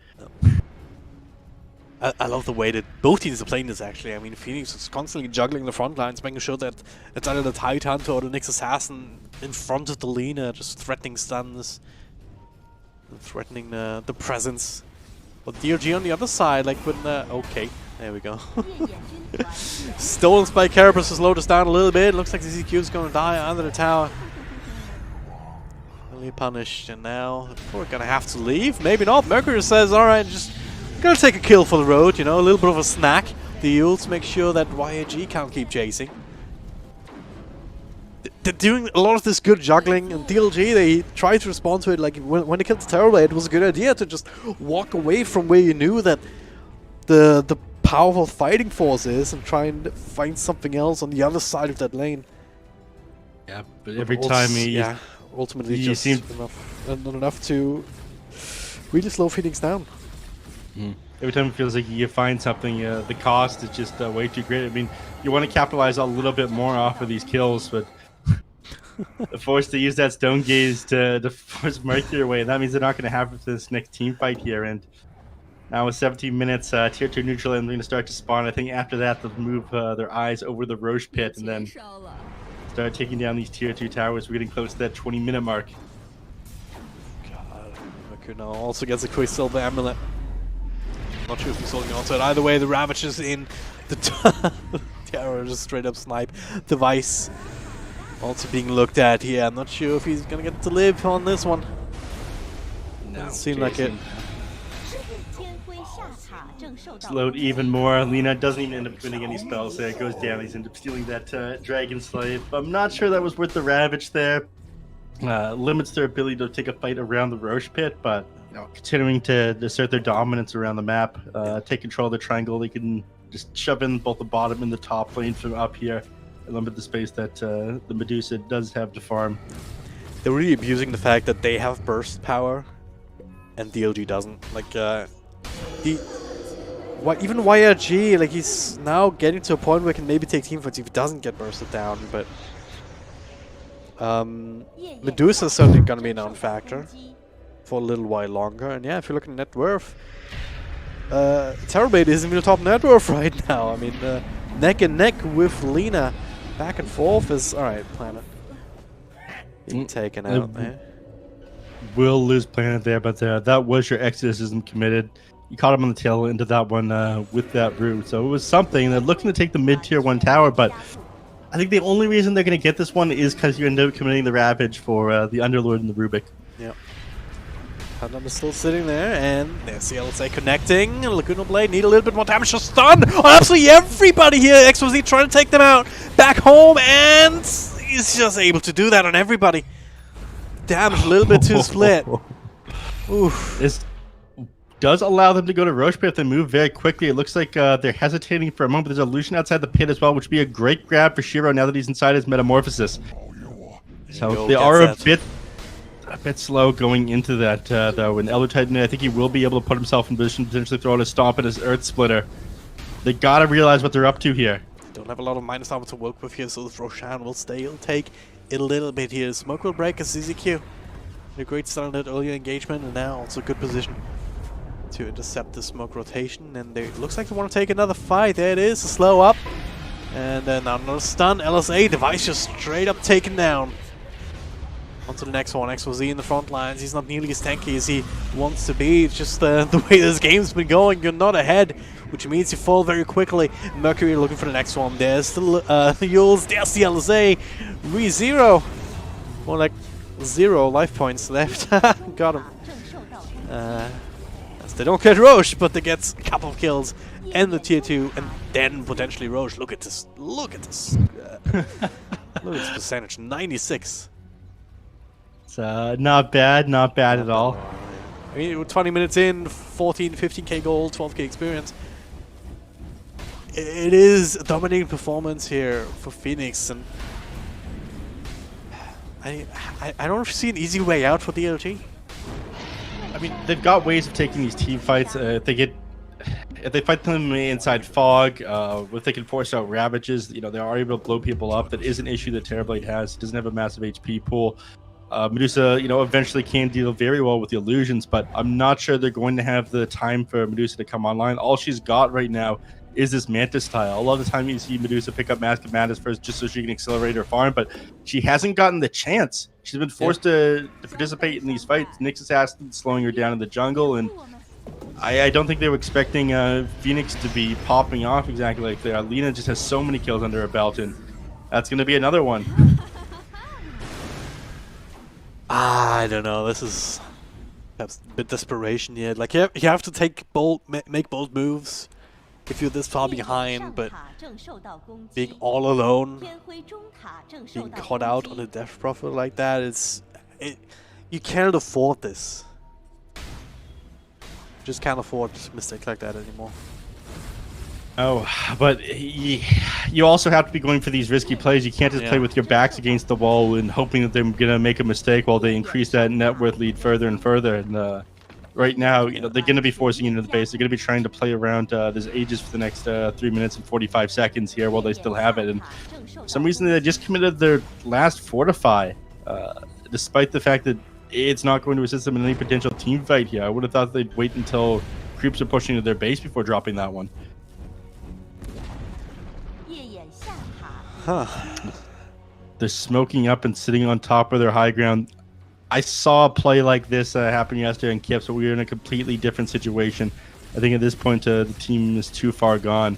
I love the way that both teams are playing this, actually. I mean, Phoenix is constantly juggling the front lines, making sure that it's either the Tidehunter or the Nyx Assassin in front of the Lina, just threatening stuns, threatening the presence. But DLG on the other side, like when okay, there we go. Stolen by Carapace to slow us down a little bit. Looks like the ZQ is going to die under the tower. Really punished, and now we're going to have to leave. Maybe not. Mercury says, alright, just gonna take a kill for the road, you know, a little bit of a snack. The Yules make sure that YG can't keep chasing. They're doing a lot of this good juggling, and DLG, they try to respond to it. Like when they killed the Terrorblade, it was a good idea to just walk away from where you knew that the powerful fighting force is and try and find something else on the other side of that lane. Yeah, but every time ultimately he just not enough to really slow Phoenix down. Every time it feels like you find something, the cost is just way too great. I mean, you want to capitalize a little bit more off of these kills, but forced to use that Stone Gaze to force Mercury away. That means they're not going to have this next team fight here. And now with 17 minutes, tier 2 neutral, and they're going to start to spawn. I think after that, they'll move their eyes over the Roche pit and then start taking down these tier 2 towers. We're getting close to that 20-minute mark. God, Mercury now also gets a quick silver amulet. Not sure if he's holding on to it. Either way, the Ravage is in the Terror, just straight up snipe. Device also being looked at here. I'm not sure if he's gonna get to live on this one. Doesn't seem like it. Slowed even more. Lina doesn't even end up winning any spells there. It goes down. He's end up stealing that Dragon Slave. I'm not sure that was worth the Ravage there. Limits their ability to take a fight around the Roche pit, but continuing to assert their dominance around the map, take control of the triangle. They can just shove in both the bottom and the top lane from up here and limit the space that the Medusa does have to farm. They're really abusing the fact that they have burst power and DLG doesn't. Like, even YRG, like, he's now getting to a point where he can maybe take team fights if he doesn't get bursted down, but Medusa is certainly going to be a non-factor for a little while longer. And yeah, if you're looking at net worth, Terrorblade isn't even the top net worth right now. I mean, neck and neck with Lina, back and forth is alright. Planet being taken out there. Will lose Planet there, but that was your exorcism committed. You caught him on the tail end of that one with that root, so it was something. They're looking to take the mid tier 1 tower, but I think the only reason they're going to get this one is because you end up committing the Ravage for the Underlord and the Rubik. Yep. Tandem is still sitting there, and there's the LSA connecting. Laguna Blade need a little bit more damage to stun on absolutely everybody here. XYZ trying to take them out back home, and he's just able to do that on everybody. Damage a little bit too split. Oof. This does allow them to go to Roche Pit if they move very quickly. It looks like they're hesitating for a moment. There's illusion outside the pit as well, which would be a great grab for Shiro now that he's inside his metamorphosis. So they are a bit slow going into that, though. And Elder Titan, I think he will be able to put himself in position to potentially throw out a stomp at his Earth Splitter. They gotta realize what they're up to here. Don't have a lot of minus armor to work with here, so the Roshan will stay. He'll take it a little bit here. Smoke will break as ZZQ. A great start on that earlier engagement, and now also good position to intercept the smoke rotation. And it looks like they want to take another fight. There it is, a slow up. And then another stun. LSA device just straight up taken down. On to the next one. XYZ in the front lines. He's not nearly as tanky as he wants to be. It's just the way this game's been going. You're not ahead, which means you fall very quickly. Mercury looking for the next one. There's still the Yules. There's the LSA. Re-0. More like 0 life points left. Got him. As they don't get Roche, but they get a couple of kills and the tier 2, and then potentially Roche. Look at this. Look at this. Look at this percentage. 96. It's not bad at all. I mean, we're 20 minutes in, 14, 15k gold, 12k experience. It is a dominating performance here for Phoenix, and I don't see an easy way out for DLG. I mean, they've got ways of taking these team fights. If they fight them inside fog, if they can force out ravages, you know, they are able to blow people up. That is an issue that Terrorblade has. He doesn't have a massive HP pool. Medusa, you know, eventually can deal very well with the illusions, but I'm not sure they're going to have the time for Medusa to come online. All she's got right now is this Mantis tile. A lot of the time you see Medusa pick up Mask of Madness first just so she can accelerate her farm, but she hasn't gotten the chance. She's been forced to participate in these fights. Nyx Assassin slowing her down in the jungle, and I don't think they were expecting Phoenix to be popping off exactly like that. Lina just has so many kills under her belt, and that's going to be another one. I don't know. This is perhaps a bit desperation here. Like you have to take make bold moves if you're this far behind, but being all alone, being caught out on a death profile like that, you can't afford this. Just can't afford mistakes like that anymore. Oh, but you also have to be going for these risky plays. You can't just play with your backs against the wall and hoping that they're going to make a mistake while they increase that net worth lead further and further. And right now, you know, they're going to be forcing into the base. They're going to be trying to play around this Aegis for the next 3 minutes and 45 seconds here while they still have it. And for some reason, they just committed their last Fortify, despite the fact that it's not going to assist them in any potential team fight here. I would have thought they'd wait until creeps are pushing into their base before dropping that one. Huh. They're smoking up and sitting on top of their high ground. I saw a play like this happen yesterday in Kiev, so we were in a completely different situation. I think at this point the team is too far gone.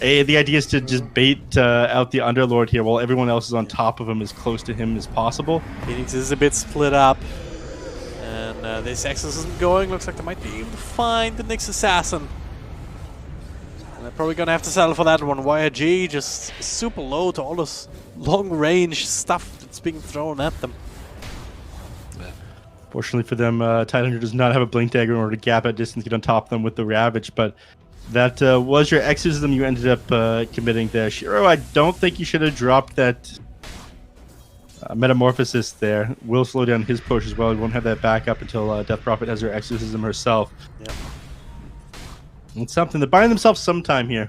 The idea is to just bait out the Underlord here while everyone else is on top of him as close to him as possible. Phoenix is a bit split up, and this Exodus isn't going. Looks like they might be able to find the Nyx Assassin. And they're probably gonna have to settle for that one. YG just super low to all this long-range stuff that's being thrown at them. Fortunately for them, Tidehunter does not have a blink dagger in order to gap at distance, get on top of them with the Ravage, but that was your exorcism you ended up committing there. Shiro, I don't think you should have dropped that Metamorphosis there. Will slow down his push as well. He won't have that back up until Death Prophet has her exorcism herself. Yep. It's something. They're buying themselves some time here.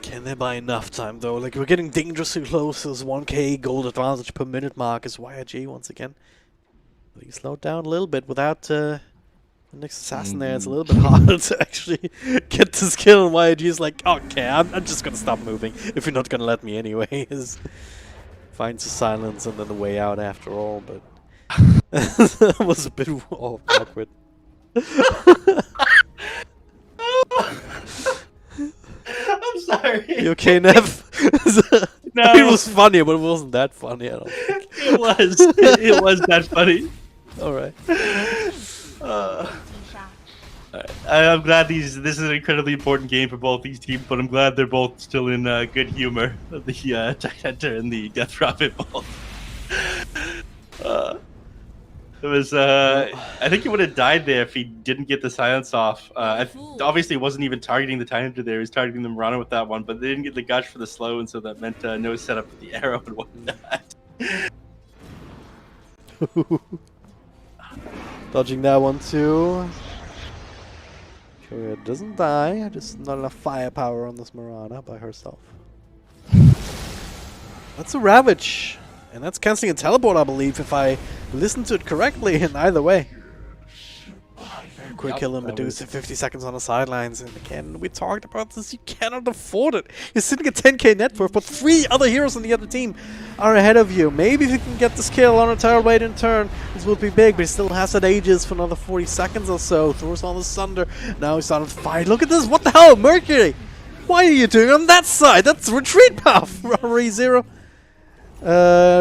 Can they buy enough time though? Like, we're getting dangerously close to this 1k gold advantage per minute mark as YG once again. He slowed down a little bit without the next assassin there. It's a little bit harder to actually get this kill, and YG is like, okay, I'm just gonna stop moving if you're not gonna let me anyways. Finds the silence and then the way out after all, but that was a bit awkward. I'm sorry. You okay, Nev? No. It was funny, but it wasn't that funny, I don't think. It was that funny. All right. I'm glad this is an incredibly important game for both these teams, but I'm glad they're both still in good humor. The Hunter and the Death Prophet both. It was. I think he would have died there if he didn't get the silence off. Obviously, wasn't even targeting the Hunter there. He was targeting the Murano with that one, but they didn't get the gush for the slow, and so that meant no setup with the arrow and whatnot. Dodging that one too. It doesn't die, just not enough firepower on this Murana by herself. That's a Ravage, and that's cancelling a teleport, I believe, if I listen to it correctly, and either way. Quick kill on Medusa, 50 seconds on the sidelines, and again, we talked about this, you cannot afford it. You're sitting at 10k net worth, but 3 other heroes on the other team are ahead of you. Maybe if you can get this kill on a Tempererd in turn, this will be big, but he still has that Aegis for another 40 seconds or so. Throws on the Sunder, now he's starting to fight. Look at this, what the hell, Mercury? What are you doing on that side? That's retreat path, Robbery 0.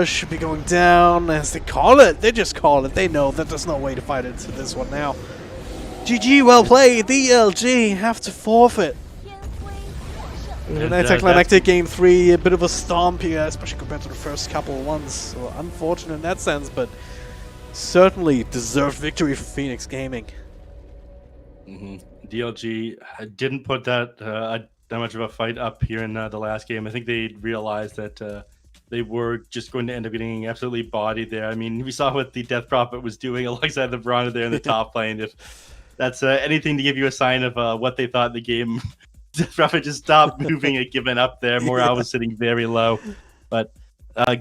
Should be going down as they call it. They just call it. They know that there's no way to fight into this one now. GG, well played. DLG have to forfeit. Anticlimactic game 3, a bit of a stomp here, especially compared to the first couple of ones. So unfortunate in that sense, but certainly deserved victory for Phoenix Gaming. DLG didn't put that much of a fight up here in the last game. I think they realized that they were just going to end up getting absolutely bodied there. I mean, we saw what the Death Prophet was doing alongside the Brana there in the top lane. If that's anything to give you a sign of what they thought the game, Death Prophet just stopped moving and given up there. Morale was sitting very low. But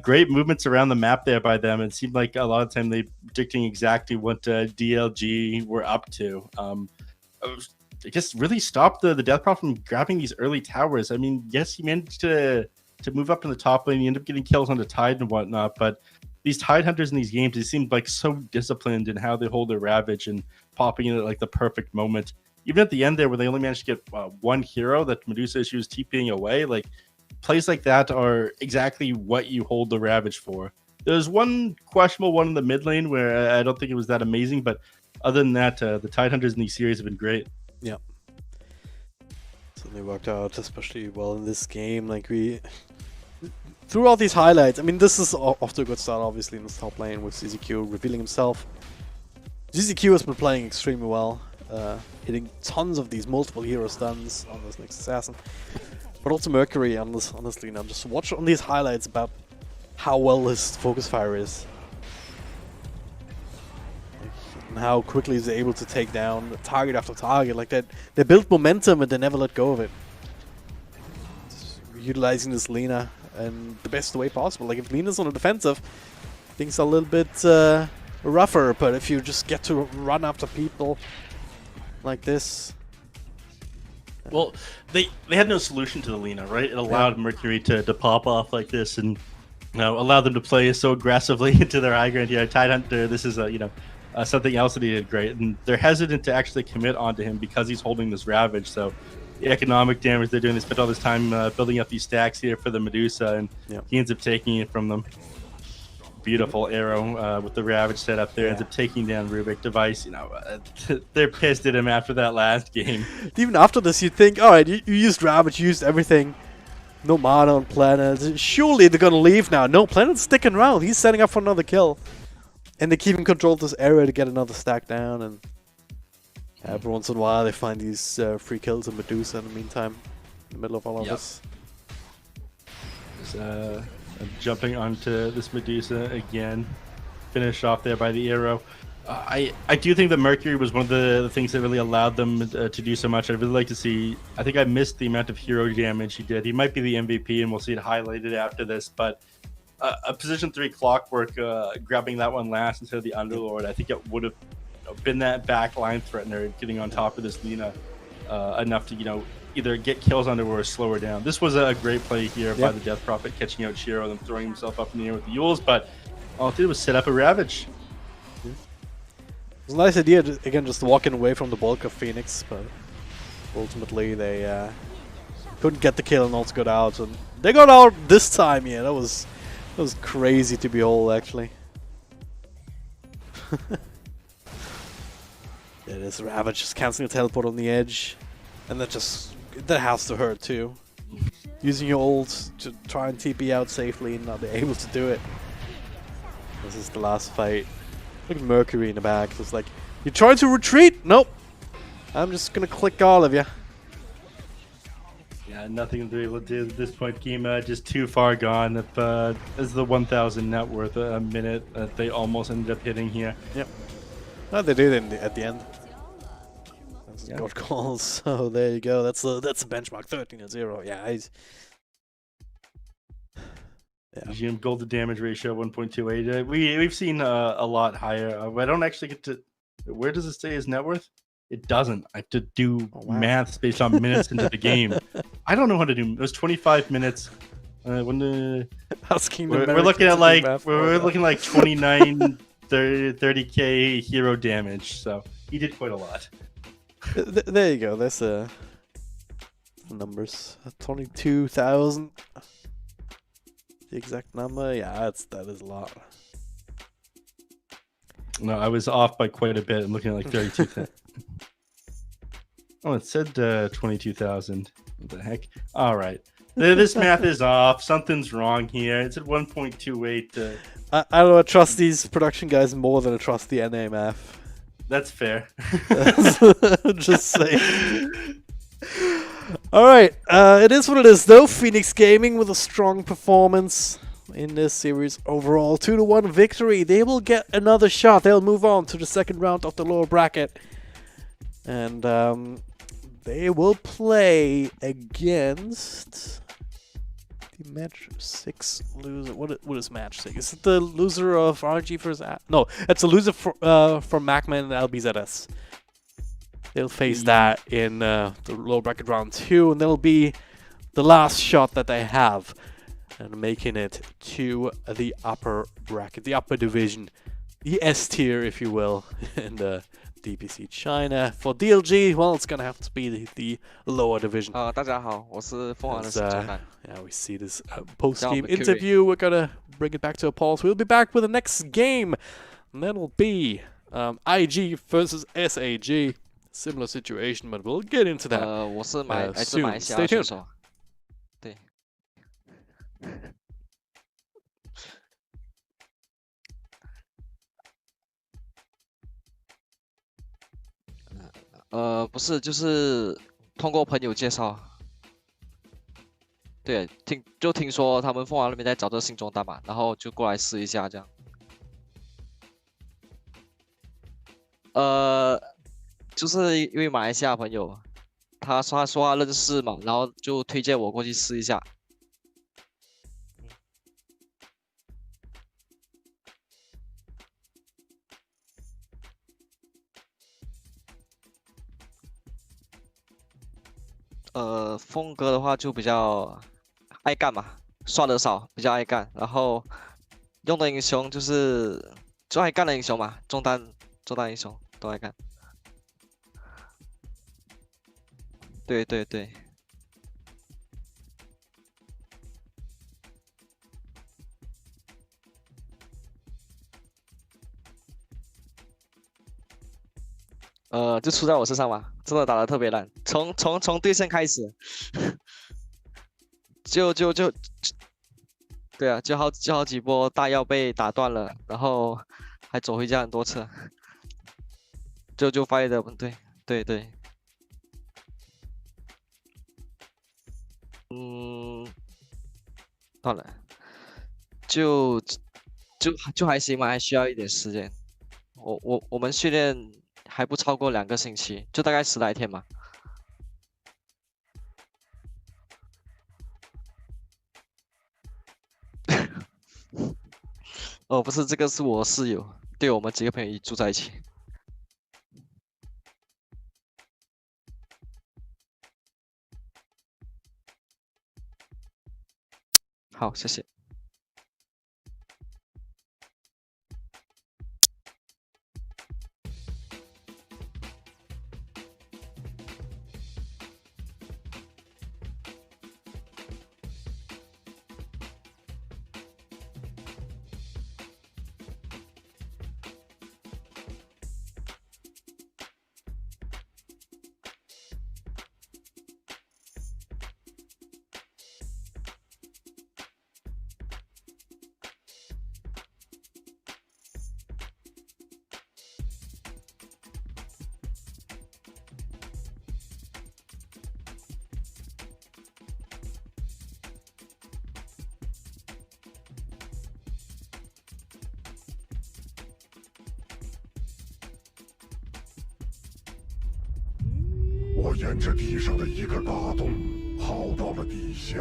great movements around the map there by them. It seemed like a lot of the time they were predicting exactly what DLG were up to. I guess really stopped the Death Prophet from grabbing these early towers. I mean, yes, he managed to move up in the top lane. You end up getting kills on the Tide and whatnot, but these Tide Hunters in these games, they seem like so disciplined in how they hold their Ravage and popping in at like the perfect moment. Even at the end there, where they only managed to get one hero that Medusa she was TPing away, like plays like that are exactly what you hold the Ravage for. There's one questionable one in the mid lane where I don't think it was that amazing, but other than that, the Tide Hunters in these series have been great. Yeah. Certainly worked out especially well in this game. Like through all these highlights, I mean, this is off to a good start, obviously, in this top lane with ZZQ revealing himself. ZZQ has been playing extremely well, hitting tons of these multiple hero stuns on this next assassin. But also Mercury on this, honestly, now just watch on these highlights about how well his focus fire is. And how quickly he's able to take down target after target like that. They build momentum and they never let go of it. Just utilizing this Lina in the best way possible. Like if Lina's on the defensive, things are a little bit rougher, but if you just get to run after people like this... Well, they had no solution to the Lina, right? It allowed Mercury to pop off like this and allowed them to play so aggressively into their high ground here. Tide Hunter, this is something else that he did great, and they're hesitant to actually commit onto him because he's holding this Ravage. So the economic damage they're doing, they spent all this time building up these stacks here for the Medusa, and he ends up taking it from them. Beautiful arrow with the Ravage set up there, ends up taking down Rubik Device. They're pissed at him after that last game. Even after this, you'd think, all right, you used Ravage, you used everything. No mana on Planet. Surely they're gonna leave now. No, Planet's sticking around. He's setting up for another kill. And they keep him control this area to get another stack down, and every once in a while they find these free kills in Medusa in the meantime, in the middle of all of this. Jumping onto this Medusa again, finished off there by the arrow. I do think that Mercury was one of the things that really allowed them to do so much. I'd really like to see, I think I missed the amount of hero damage he did. He might be the MVP, and we'll see it highlighted after this, but a position 3 Clockwork, grabbing that one last instead of the Underlord, I think it would have been that backline threatener, getting on top of this Lina enough to, either get kills on her or slow her down. This was a great play here by the Death Prophet, catching out Shiro and then throwing himself up in the air with the Yules, but all it did was set up a Ravage. It was a nice idea, again, just walking away from the bulk of Phoenix, but ultimately they couldn't get the kill and also got out. And they got out this time, that was That was crazy to behold, actually. Yeah, this Ravage just canceling a teleport on the edge, and that has to hurt too. Using your ult to try and TP out safely and not be able to do it. This is the last fight. Look at Mercury in the back. It's like, you're trying to retreat? Nope. I'm just gonna click all of you. Yeah, nothing to be able to do at this point. Gima just too far gone. If is the 1,000 net worth a minute that they almost ended up hitting here. Yep. No, they did at the end. That's Yeah. God calls. So there you go. That's the benchmark. 13-0. Yeah. Yeah. Gold to damage ratio 1.28. We've seen a lot higher. I don't actually get to. Where does it say his net worth? It doesn't. I have to do maths based on minutes into the game. I don't know how to do. It was 25 minutes. We're looking at like we're looking like 29, 30k hero damage. So he did quite a lot. There you go. That's the numbers. 22,000. The exact number. Yeah, that is a lot. No, I was off by quite a bit. I'm looking at like 32,000. Oh, it said 22,000. What the heck? All right. This math is off. Something's wrong here. It's at 1.28. I don't know. I trust these production guys more than I trust the NA math. That's fair. Just saying. All right. It is what it is, though. Phoenix Gaming with a strong performance in this series overall. 2-1 victory. They will get another shot. They'll move on to the second round of the lower bracket. And they will play against the match 6 loser. What is match 6? Is it the loser of RNG versus No, it's the loser from Magma and LBZS. They'll face that in the lower bracket round 2, and that'll be the last shot that they have, and making it to the upper bracket, the upper division, the S tier, if you will, in the DPC China. For DLG, well, it's gonna have to be the lower division. 大家好，我是凤凰的石江南。 Yeah, we see this post-game interview. We're gonna bring it back to a pause. We'll be back with the next game, and that'll be IG versus SAG. Similar situation, but we'll get into that 我是来自马来西 Stay 亚选 tuned. 手。对。不是，就是通过朋友介绍。对，听说他们凤凰那边在找这个新中单嘛，然后就过来试一下这样。就是因为马来西亚朋友，他说他认识嘛，然后就推荐我过去试一下。风格的话就比较爱干嘛，刷的少，比较爱干，然后用的英雄就爱干的英雄嘛，中单英雄都爱干。对对对。就出在我身上嘛，真的打得特别烂，从对线开始，对啊，就好几波大药被打断了，然后还走回家很多次，就发育的对对。好了，就还行嘛，还需要一点时间。我们训练还不超过2个星期，就大概10来天嘛。哦，不是，这个是我室友，对，我们几个朋友一起住在一起。好，谢谢。我沿着地上的一个大洞跑到了底下。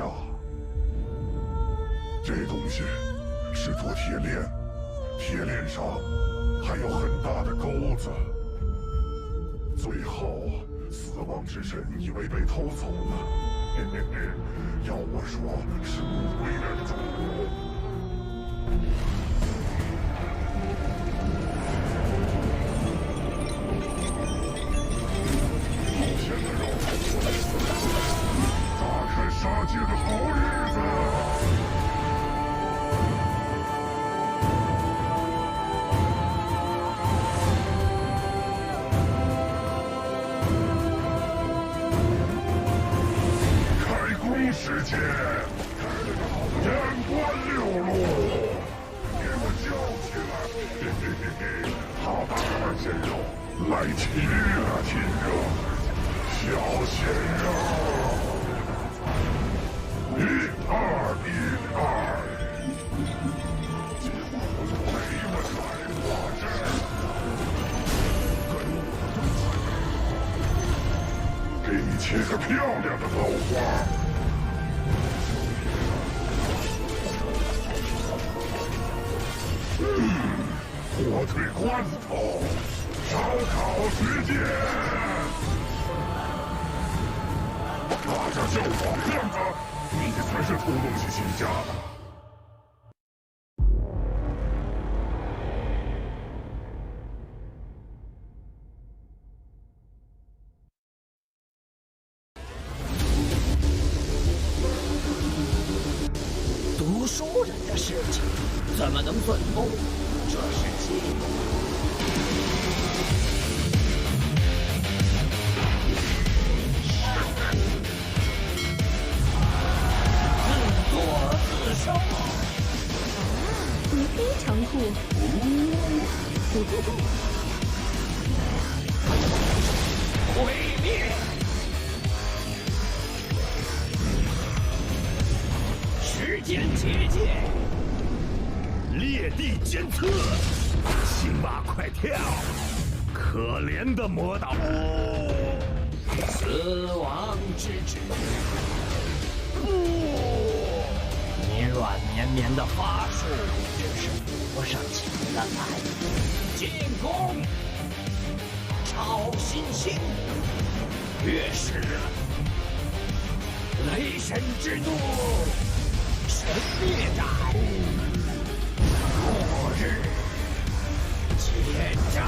这东西是座铁链，铁链上还有很大的钩子。最后，死亡之神以为被偷走了，嘿嘿嘿，要我说是无为人主。打开杀戒的好日子。开工时间，眼观六路，给我叫起来！嘿嘿嘿嘿，好吧，二鲜肉，来亲热亲热，小鲜肉。1、2、1、2，结果没了才华阵，跟我给你切个漂亮的豆花。火腿罐头，烧烤时间。大家叫我骗子，你才是偷东西起家的。读书人的事情怎么能愤怒？这是计谋。自作自受。你非常酷。毁灭。时间结界。裂地监测，青蛙快跳！可怜的魔导，死亡之指。你软绵绵的法术真是扶不上墙的爱。进攻！超新星！月食！雷神之怒！神灭战！末日接招！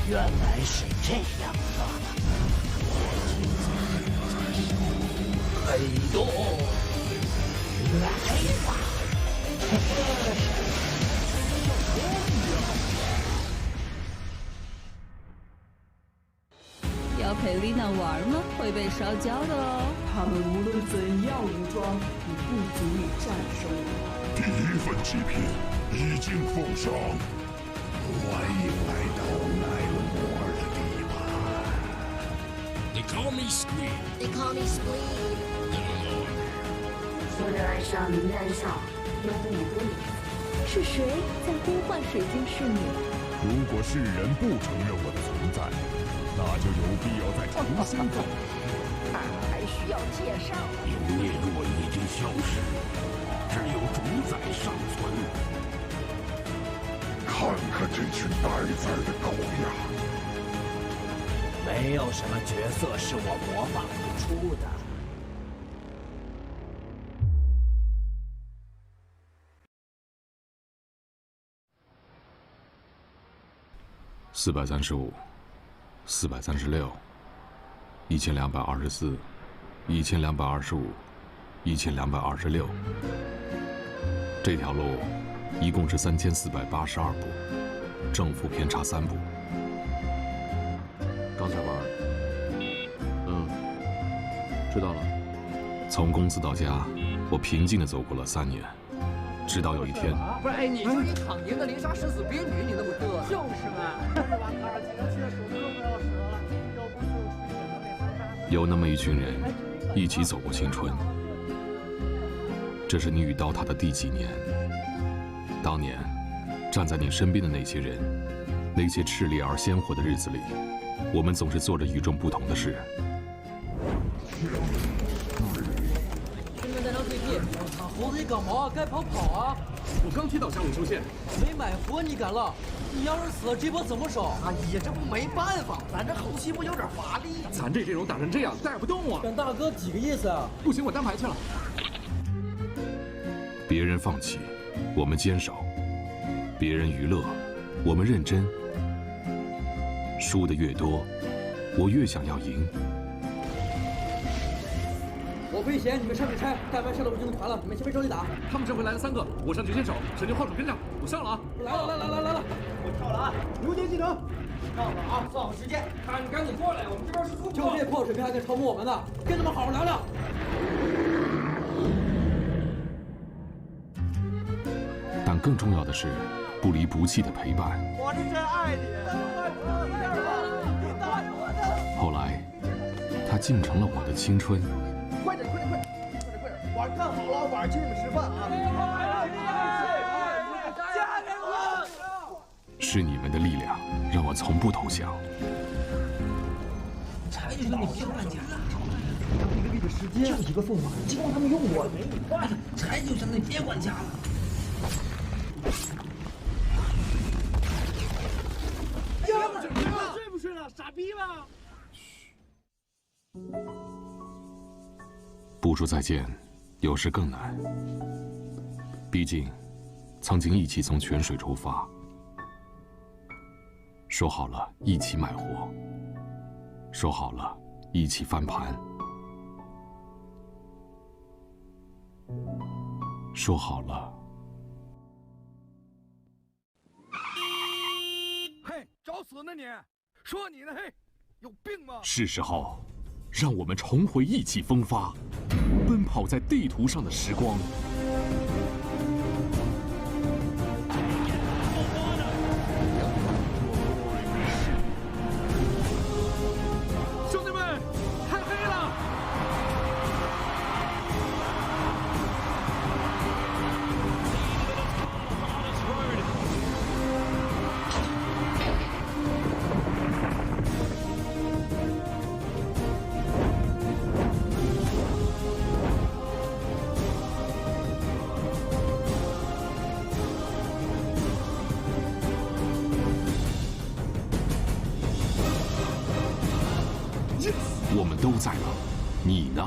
原来是这样的。黑洞，来吧！要陪丽娜玩吗？会被烧焦的哦。他们无论怎样武装，也不足以战胜我。第一份祭品已经奉上，欢迎来到奈勒摩尔的地盘。They call me Squid. They call me Squid. 我的爱上名单上有5个名字。是谁在呼唤水晶侍女？如果世人不承认我的存在，那就有必要再重新造。看来还需要介绍。有孽若已经消失，只有主宰尚存。看看这群待宰的狗呀！没有什么角色是我模仿不出的。435、436、1224、1225、1226。这条路一共是3482步，正负偏差3步。刚下班。知道了。从公司到家，我平静地走过了3年，直到有一天。不是，你说你躺赢的连杀生死边女，你那么嘚瑟？就是嘛。有那么一群人，一起走过青春。这是你与刀塔的第几年？当年，站在你身边的那些人，那些炽烈而鲜活的日子里，我们总是做着与众不同的事。顺便带上 CP，看猴子一刚毛啊，该跑啊！我刚提到下路出线，没买活你敢了？你要是死了，这波怎么守？哎呀，这不没办法，咱这后期不有点乏力？咱这阵容打成这样，带不动啊！跟大哥几个意思啊？不行，我单排去了。别人放弃，我们坚守；别人娱乐，我们认真。输的越多，我越想要赢。我危险，你们上去拆，干完下了我就能团了，你们先别着急打。他们这回来了3个，我上去先手，神牛号手跟上，我上了啊！来了，我跳了啊！牛节技能，上了啊！算好时间，看你赶紧过来，我们这边是突破。就这破水平还敢超过我们呢？跟他们好好聊聊。但更重要的是，不离不弃的陪伴。我是真爱你。后来，他竟成了我的青春。快点！晚干好了，晚上请你们吃饭啊！嫁给我！是你们的力量，让我从不投降。柴兄，你别管家了，一个月的时间就一个凤凰，希望他们用我没你话。柴兄，你别管家了。睡不睡了？傻逼吗？不说再见，有时更难。毕竟，曾经一起从泉水出发，说好了一起买货，说好了一起翻盘，说好了。嘿，找死呢你！说你呢，嘿，有病吗？是时候，让我们重回意气风发，奔跑在地图上的时光。兄弟们，太黑了！我们都在了，你呢？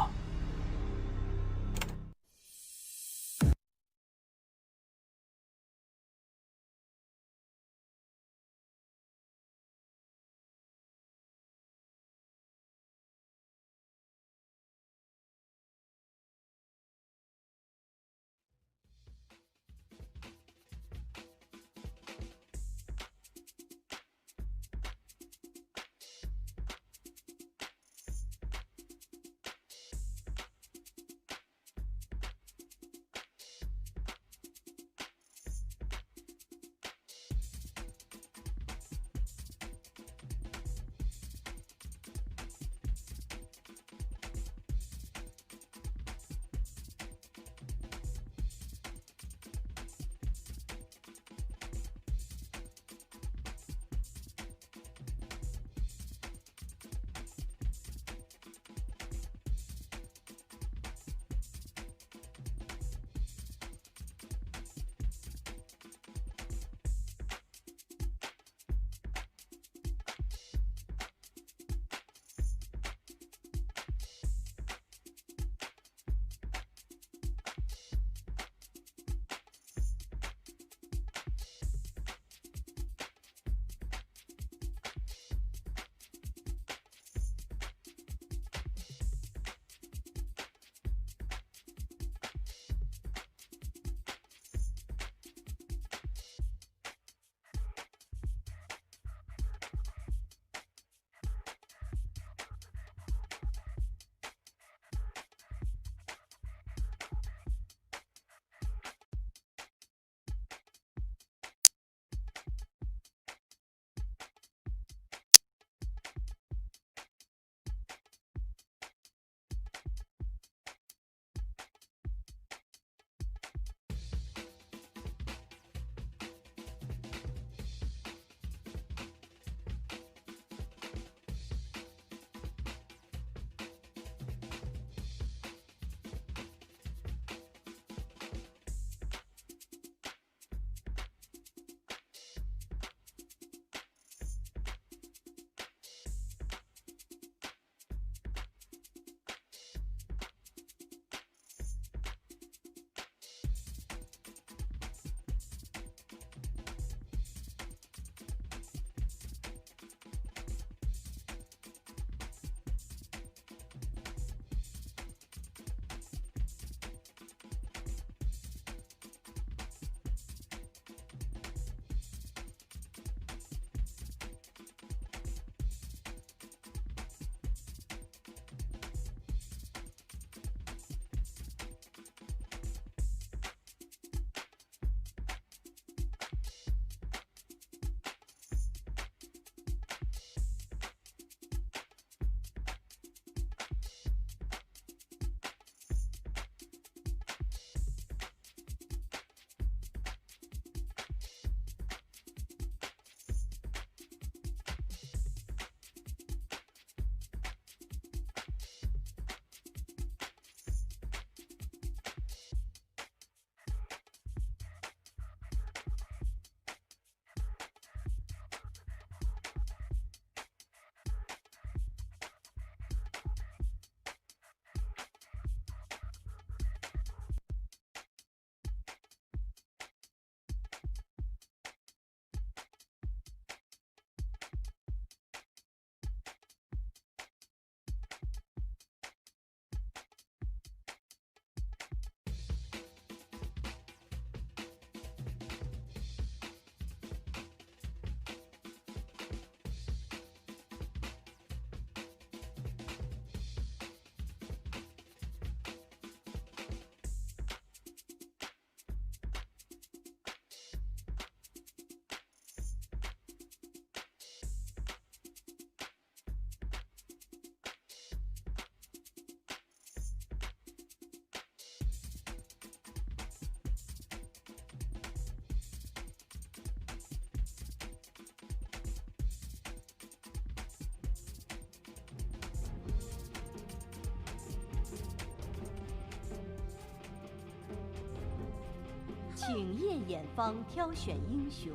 请页眼方挑选英雄。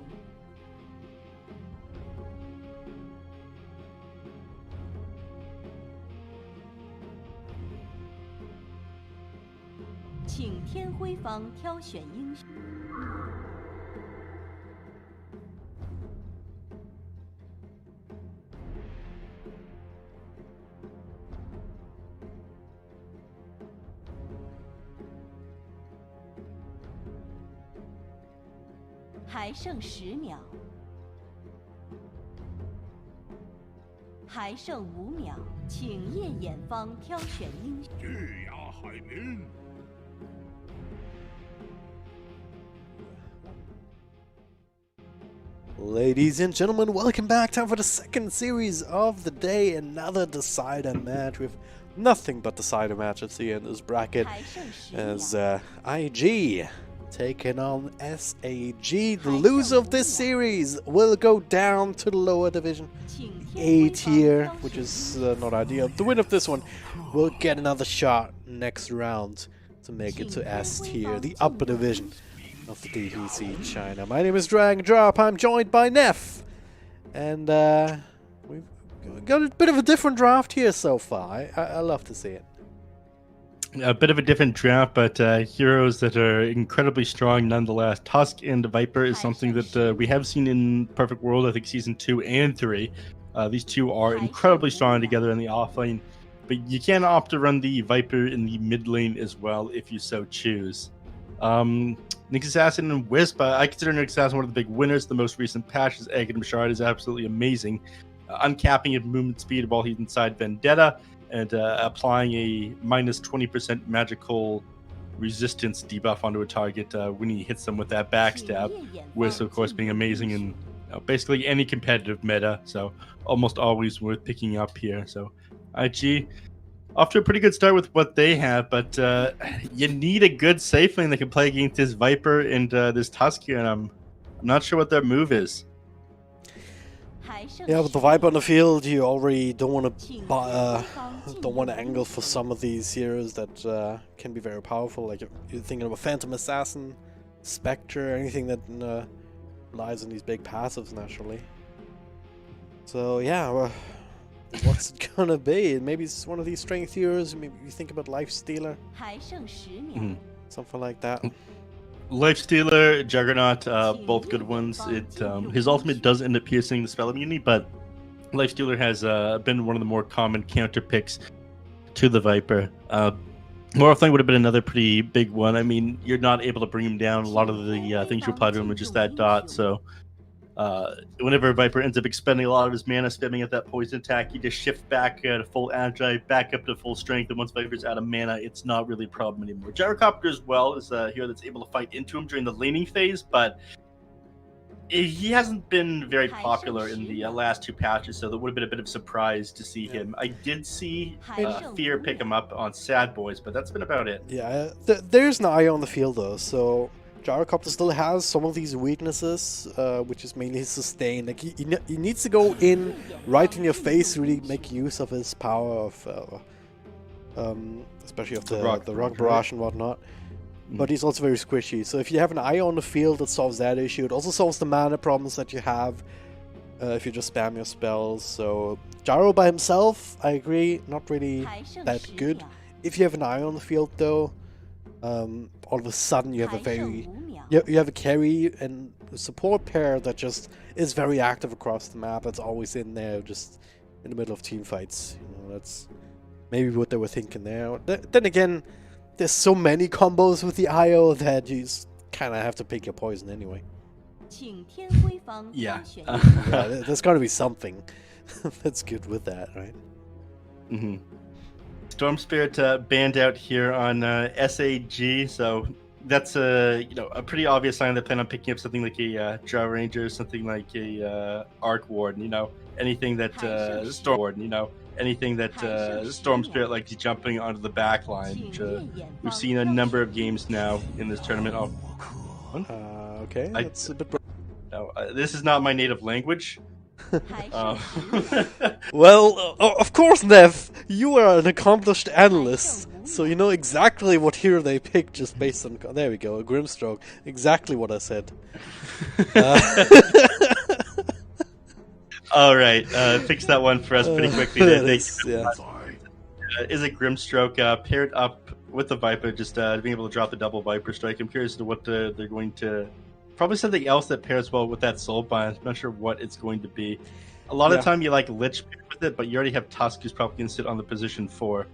请天辉方挑选英雄。还剩10秒，还剩5秒，请页眼方挑选英雄。巨牙海民。Ladies and gentlemen, welcome back. Time for the second series of the day. Another decider match with nothing but decider matches here in this bracket. As IG taking on SAG. The loser of this series will go down to the lower division, A tier, which is not ideal. The winner of this one will get another shot next round to make it to S tier, the upper division of the DPC China. My name is Drag Drop. I'm joined by Neff, and we've got a bit of a different draft here so far. I love to see it. A bit of a different draft, but heroes that are incredibly strong nonetheless. Tusk and Viper is something that we have seen in Perfect World, I think Season 2 and 3. These two are incredibly strong together in the offlane, but you can opt to run the Viper in the mid lane as well if you so choose. Nyx Assassin and Wisp, I consider Nyx Assassin one of the big winners. The most recent patch, his Egg and Shard is absolutely amazing. Uncapping his movement speed while he's inside Vendetta, and applying a minus 20% magical resistance debuff onto a target when he hits them with that backstab. Wisp, of course, being amazing in basically any competitive meta, so almost always worth picking up here. So IG, off to a pretty good start with what they have, but you need a good safe lane that can play against this Viper and this Tusk here, and I'm not sure what their move is. Yeah, with the Viper on the field, you already don't want to angle for some of these heroes that can be very powerful. Like you're thinking of a Phantom Assassin, Spectre, anything that relies on these big passives naturally. So yeah, what's it gonna be? Maybe it's one of these strength heroes. Maybe you think about Life Stealer, something like that. Lifestealer, Juggernaut, both good ones. His ultimate does end up piercing the spell immunity, but Lifestealer has been one of the more common counter picks to the Viper. More often would have been another pretty big one. I mean, you're not able to bring him down. A lot of the things you apply to him are just that dot, so whenever Viper ends up expending a lot of his mana, spamming at that poison attack, you just shift back to full Agi, back up to full strength, and once Viper's out of mana, it's not really a problem anymore. Gyrocopter as well is a hero that's able to fight into him during the laning phase, but he hasn't been very popular in the last 2 patches, so that would have been a bit of a surprise to see him. I did see Fear pick him up on Sad Boys, but that's been about it. Yeah, there's an eye on the field though, so Gyrocopter still has some of these weaknesses, which is mainly his sustain. Like he needs to go in right in your face, really make use of his power of, especially of the rock barrage and whatnot. But he's also very squishy. So if you have an eye on the field, that solves that issue. It also solves the mana problems that you have if you just spam your spells. So Gyro by himself, I agree, not really that good. If you have an eye on the field, though, all of a sudden you have you have a carry and a support pair that just is very active across the map. It's always in there, just in the middle of team fights. You know, that's maybe what they were thinking there. Then again, there's so many combos with the IO that you just kind of have to pick your poison anyway. Yeah. There's got to be something that's good with that, right? Mm-hmm. Storm Spirit banned out here on SAG, so that's a pretty obvious sign they plan on picking up something like a Jaw Ranger, something like a Arc Warden, anything that Storm Warden, anything that Storm Spirit likes jumping onto the back line, which we've seen a number of games now in this tournament. Okay, that's a bit. No, this is not my native language. Well, of course, Nev, you are an accomplished analyst. So you know exactly what hero they picked just based on... There we go, a Grimstroke. Exactly what I said. All right, fix that one for us pretty quickly. Is a Grimstroke paired up with the Viper, just being able to drop the double Viper Strike. I'm curious to what they're going to... Probably something else that pairs well with that Soulbind. I'm not sure what it's going to be. A lot of time you like Lich with it, but you already have Tusk, who's probably going to sit on the position 4.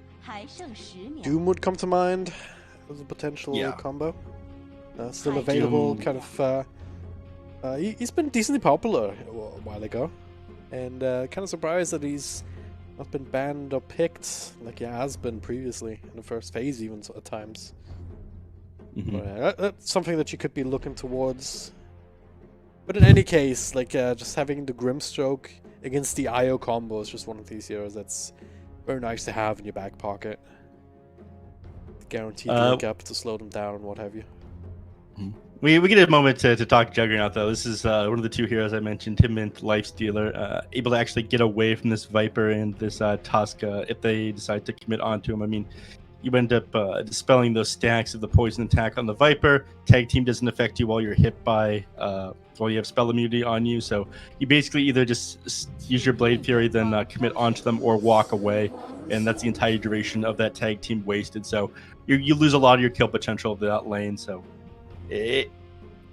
Doom would come to mind as a potential combo. Still available, Doom. kind of... he's been decently popular a while ago. And kind of surprised that he's not been banned or picked like he has been previously in the first phase even at times. That's something that you could be looking towards. But in any case, like just having the Grimstroke against the IO combo is just one of these heroes that's very nice to have in your back pocket. Guaranteed link up to slow them down and what have you. We get a moment to talk Juggernaut, though. This is one of the two heroes I mentioned, him and Lifestealer, able to actually get away from this Viper and this Tusk if they decide to commit onto him. I mean, you end up dispelling those stacks of the poison attack on the Viper. Tag team doesn't affect you while you're hit by, while you have spell immunity on you. So you basically either just use your Blade Fury, then commit onto them, or walk away. And that's the entire duration of that tag team wasted. So you lose a lot of your kill potential of that lane. So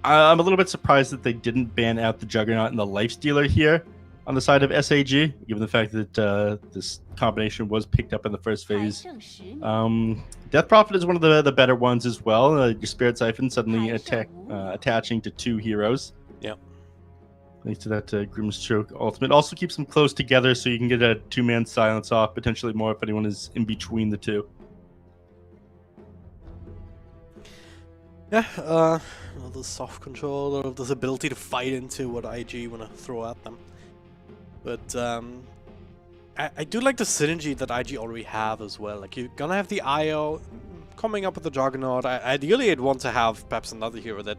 I'm a little bit surprised that they didn't ban out the Juggernaut and the Lifestealer here on the side of SAG, given the fact that this combination was picked up in the first phase. Death Prophet is one of the better ones as well. Your Spirit Siphon suddenly attaching to 2 heroes. Yep. Thanks to that Grimstroke ultimate. Also keeps them close together so you can get a 2-man silence off, potentially more if anyone is in between the 2. Yeah, the soft control or this ability to fight into what IG want to throw at them. But I do like the synergy that IG already have as well. Like, you're gonna have the IO coming up with the Juggernaut. Ideally, I'd want to have perhaps another hero that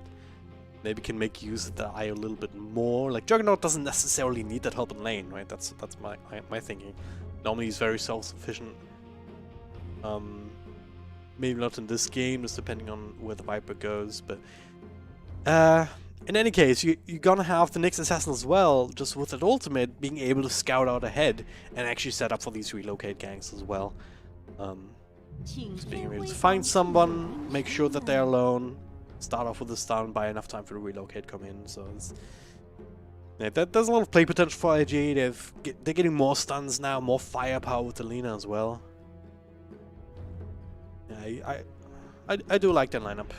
maybe can make use of the IO a little bit more. Like, Juggernaut doesn't necessarily need that help in lane, right? That's my thinking. Normally, he's very self-sufficient. Maybe not in this game, just depending on where the Viper goes, but in any case, you're gonna have the Nyx Assassin as well, just with that ultimate being able to scout out ahead and actually set up for these relocate ganks as well. Just being able to find someone, make sure that they're alone, start off with a stun, buy enough time for the relocate come in. So there's a lot of play potential for IG. They're getting more stuns now, more firepower with the Lina as well. Yeah, I do like that lineup.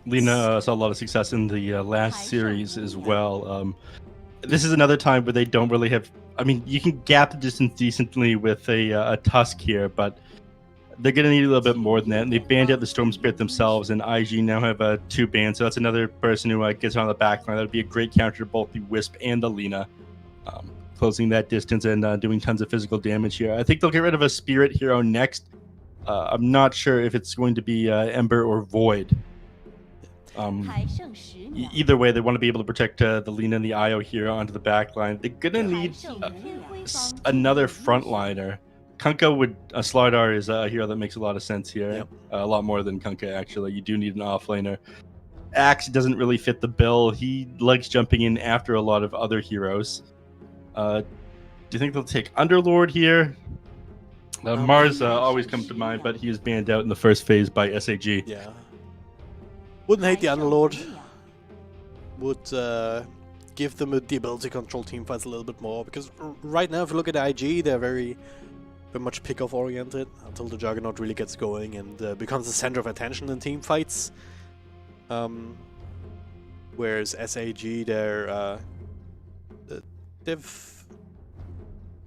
Lina saw a lot of success in the last series as well. This is another time where they don't really have... I mean, you can gap the distance decently with a Tusk here, but they're going to need a little bit more than that. And they banned out the Storm Spirit themselves, and IG now have 2 bans, so that's another person who gets on the back line. That would be a great counter to both the Wisp and the Lina. Closing that distance and doing tons of physical damage here. I think they'll get rid of a Spirit hero next. I'm not sure if it's going to be Ember or Void. Either way, they want to be able to protect the Lina and the IO here onto the back line. They're going to need another frontliner. Kunkka Slardar is a hero that makes a lot of sense here. Yep. A lot more than Kunkka, actually. You do need an offlaner. Axe doesn't really fit the bill. He likes jumping in after a lot of other heroes. Do you think they'll take Underlord here? Mars always comes to mind, but he is banned out in the first phase by SAG. Yeah. Wouldn't hate the Underlord. Would give them the ability to control teamfights a little bit more, because right now, if you look at IG, they're very much pick-off oriented until the Juggernaut really gets going and becomes the center of attention in teamfights. Whereas SAG, they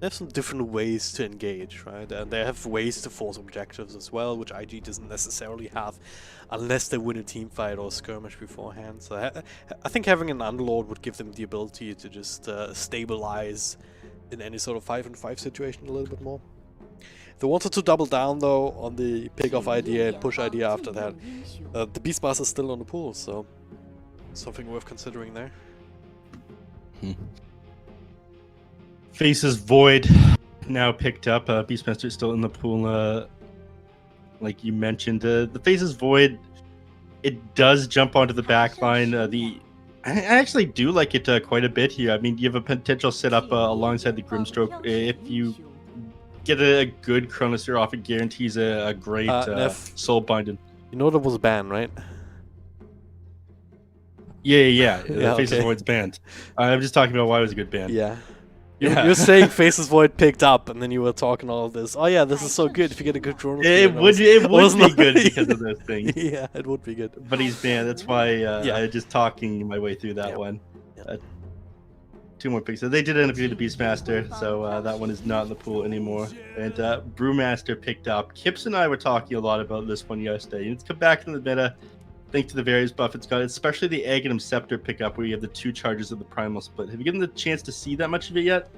have some different ways to engage, right? And they have ways to force objectives as well, which IG doesn't necessarily have unless they win a team fight or a skirmish beforehand. So I think having an Underlord would give them the ability to just stabilize in any sort of 5-on-5 situation a little bit more. If they wanted to double down though on the pick-off idea and push idea after that, the Beastmaster is still on the pool, so something worth considering there. Faces Void. now picked up. Beastmaster is still in the pool, like you mentioned. The Faces Void, it does jump onto the back line. I actually do like it quite a bit here. I mean, you have a potential setup alongside the Grimstroke. If you get a good Chronosphere off, it guarantees a great soul binding. You know that was a ban, right? Yeah. Faces Void's banned. I'm just talking about why it was a good ban. Yeah. You're saying Faces Void picked up, and then you were talking all this. Oh yeah, this is so good if you get a good Chronosphere. It would be good because of those things. Yeah, it would be good. But he's banned. That's why I'm just talking my way through that one. 2 more picks. So they did end up getting the Beastmaster, so that one is not in the pool anymore. And Brewmaster picked up. Kips and I were talking a lot about this one yesterday. It's come back in the meta thanks to the various buff it's got, especially the Aghanim Scepter pickup where you have the 2 charges of the Primal Split. Have you given the chance to see that much of it yet?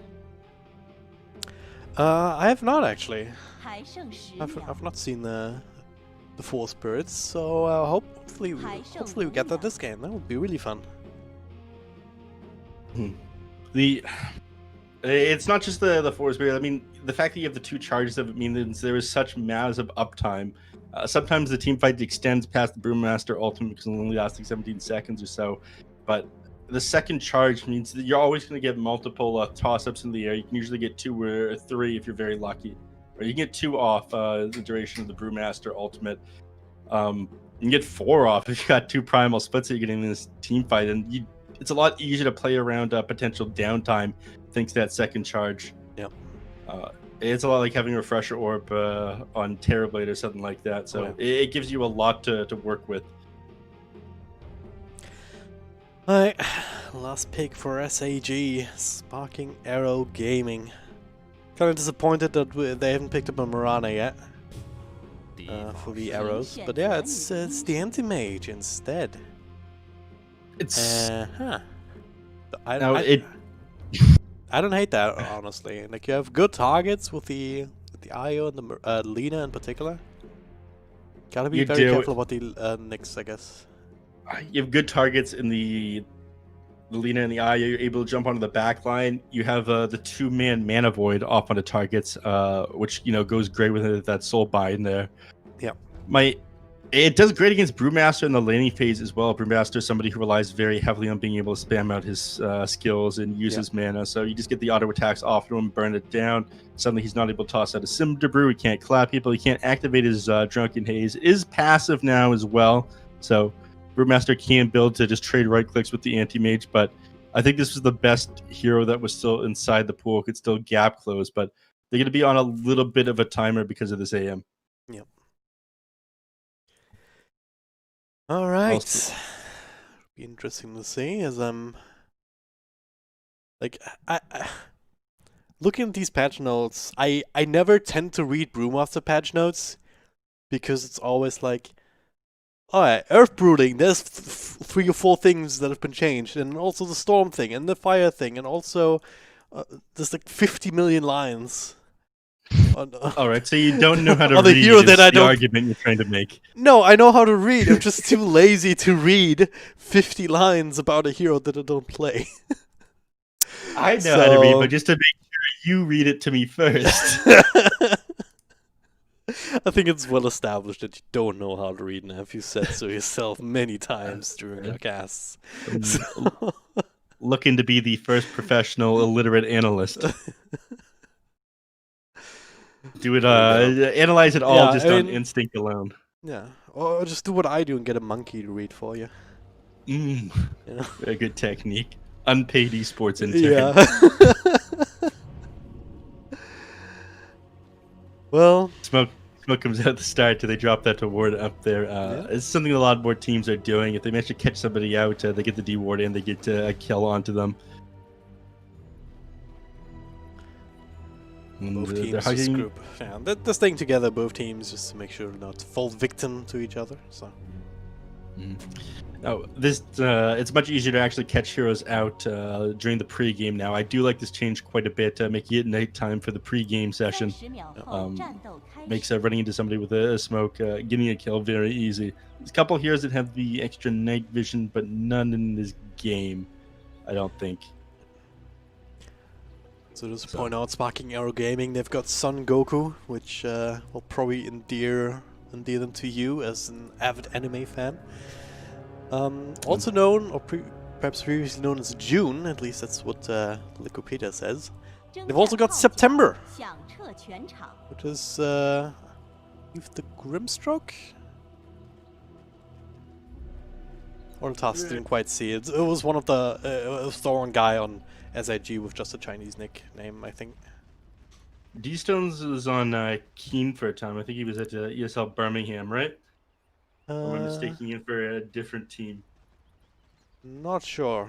I have not actually. I've not seen the 4 spirits, so hopefully we get that this game. That would be really fun. It's not just the 4 spirit. I mean, the fact that you have the 2 charges of it means there is such massive uptime. Sometimes the team fight extends past the Brewmaster ultimate because it only lasts like 17 seconds or so. But the second charge means that you're always going to get multiple toss-ups in the air. You can usually get 2 or 3 if you're very lucky. Or you can get 2 off the duration of the Brewmaster ultimate. You can get 4 off if you got 2 primal splits that you're getting in this team fight. And it's a lot easier to play around potential downtime thanks to that second charge. Yeah. It's a lot like having a Refresher Orb on Terrorblade or something like that. So it gives you a lot to work with. Alright, last pick for SAG, Sparking Arrow Gaming. Kind of disappointed that they haven't picked up a Mirana yet for the arrows, but yeah, it's the Anti-Mage instead. It's I don't hate that, honestly. Like, you have good targets with the IO and the Lina in particular. Gotta be very careful about the Nyx, I guess. You have good targets in the Lina and the IO. You're able to jump onto the back line. You have the 2-man Mana Void off onto targets, which goes great with that soul bind there. Yeah. It does great against Brewmaster in the laning phase as well. Brewmaster is somebody who relies very heavily on being able to spam out his skills and use his mana. So you just get the auto attacks off to him, burn it down. Suddenly he's not able to toss out a Cinder Brew. He can't clap people. He can't activate his Drunken Haze. Is passive now as well. So Brewmaster can build to just trade right clicks with the Anti-Mage. But I think this was the best hero that was still inside the pool. Could still gap close. But they're going to be on a little bit of a timer because of this AM. Yep. All right, be interesting to see as like I looking at these patch notes. I never tend to read Brewmaster patch notes because it's always like, alright, Earth Brooding. There's 3 or 4 things that have been changed, and also the Storm thing and the Fire thing, and also there's like 50 million lines. All right, so you don't know how to read the argument you're trying to make. No, I know how to read. I'm just too lazy to read 50 lines about a hero that I don't play. I know how to read, but just to make sure you read it to me first. I think it's well established that you don't know how to read, and have you said so yourself many times during your casts. Looking to be the first professional illiterate analyst. Do it, analyze it all on instinct alone. Yeah, or just do what I do and get a monkey to read for you. Very good technique. Unpaid esports intern. Yeah. Well, smoke comes out at the start till they drop that award up there. It's something a lot more teams are doing. If they manage to catch somebody out, they get the D-ward and they get a kill onto them. Both teams just group. Yeah, they're staying together, both teams, just to make sure not to fall victim to each other. So. Oh, it's much easier to actually catch heroes out during the pre-game now. I do like this change quite a bit, making it nighttime for the pre-game session. Makes running into somebody with a smoke, getting a kill very easy. There's a couple heroes that have the extra night vision, but none in this game, I don't think. So just to point out, Sparking Arrow Gaming, they've got Son Goku, which will probably endear them to you as an avid anime fan. Also known, or perhaps previously known as June, at least that's what Wikipedia says. They've also got September, which is the Grimstroke? Or the task didn't quite see it. It was one of the it was the one guy on SAG with just a Chinese nickname, I think. D-Stones was on Keen for a time. I think he was at ESL Birmingham, right? Or am I mistaking him for a different team? Not sure.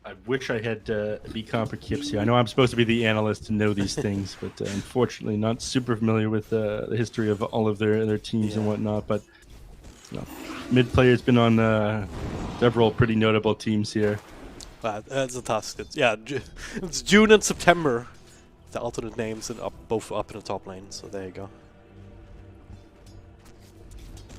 I wish I had BComp or Kips here. I know I'm supposed to be the analyst to know these things, but unfortunately not super familiar with the history of all of their teams and whatnot. But you know, mid player's been on several pretty notable teams here. That's a task. It's June and September. The alternate names and both up in the top lane. So there you go.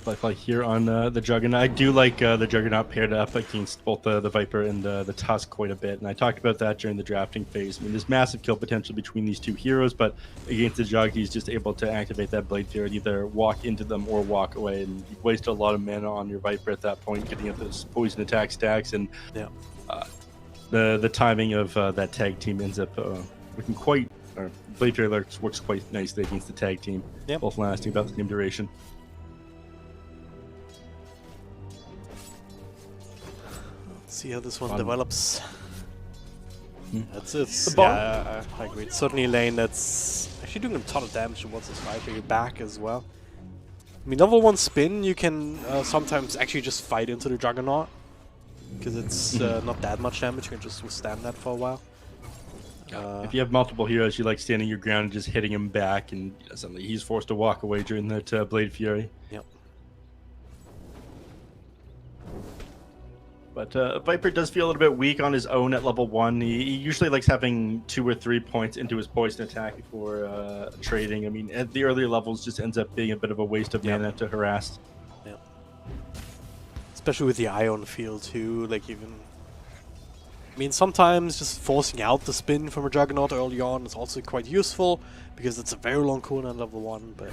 Like here on the Juggernaut, I do like the Juggernaut paired up against both the Viper and the Tusk quite a bit, and I talked about that during the drafting phase. I mean, there's massive kill potential between these two heroes, but against the Jug, he's just able to activate that Blade Fury and either walk into them or walk away, and you've wasted a lot of mana on your Viper at that point, getting up those poison attack stacks, and the timing of that tag team ends up looking quite. Blade Fury works quite nicely against the tag team, both lasting about the same duration. See how this one develops. That's it. Yeah, I agree. It's certainly a lane that's actually doing a ton of damage towards this Viper back as well. I mean, level 1 spin, you can sometimes actually just fight into the Juggernaut. Because it's not that much damage, you can just withstand that for a while. If you have multiple heroes, you like standing your ground and just hitting him back, and suddenly he's forced to walk away during that Blade Fury. Yep. But Viper does feel a little bit weak on his own at level 1. He usually likes having 2 or 3 points into his poison attack before trading. I mean, at the earlier levels, just ends up being a bit of a waste of mana to harass. Yeah. Especially with the eye on the field too. Like even, I mean, sometimes just forcing out the spin from a Juggernaut early on is also quite useful because it's a very long cooldown at level 1. But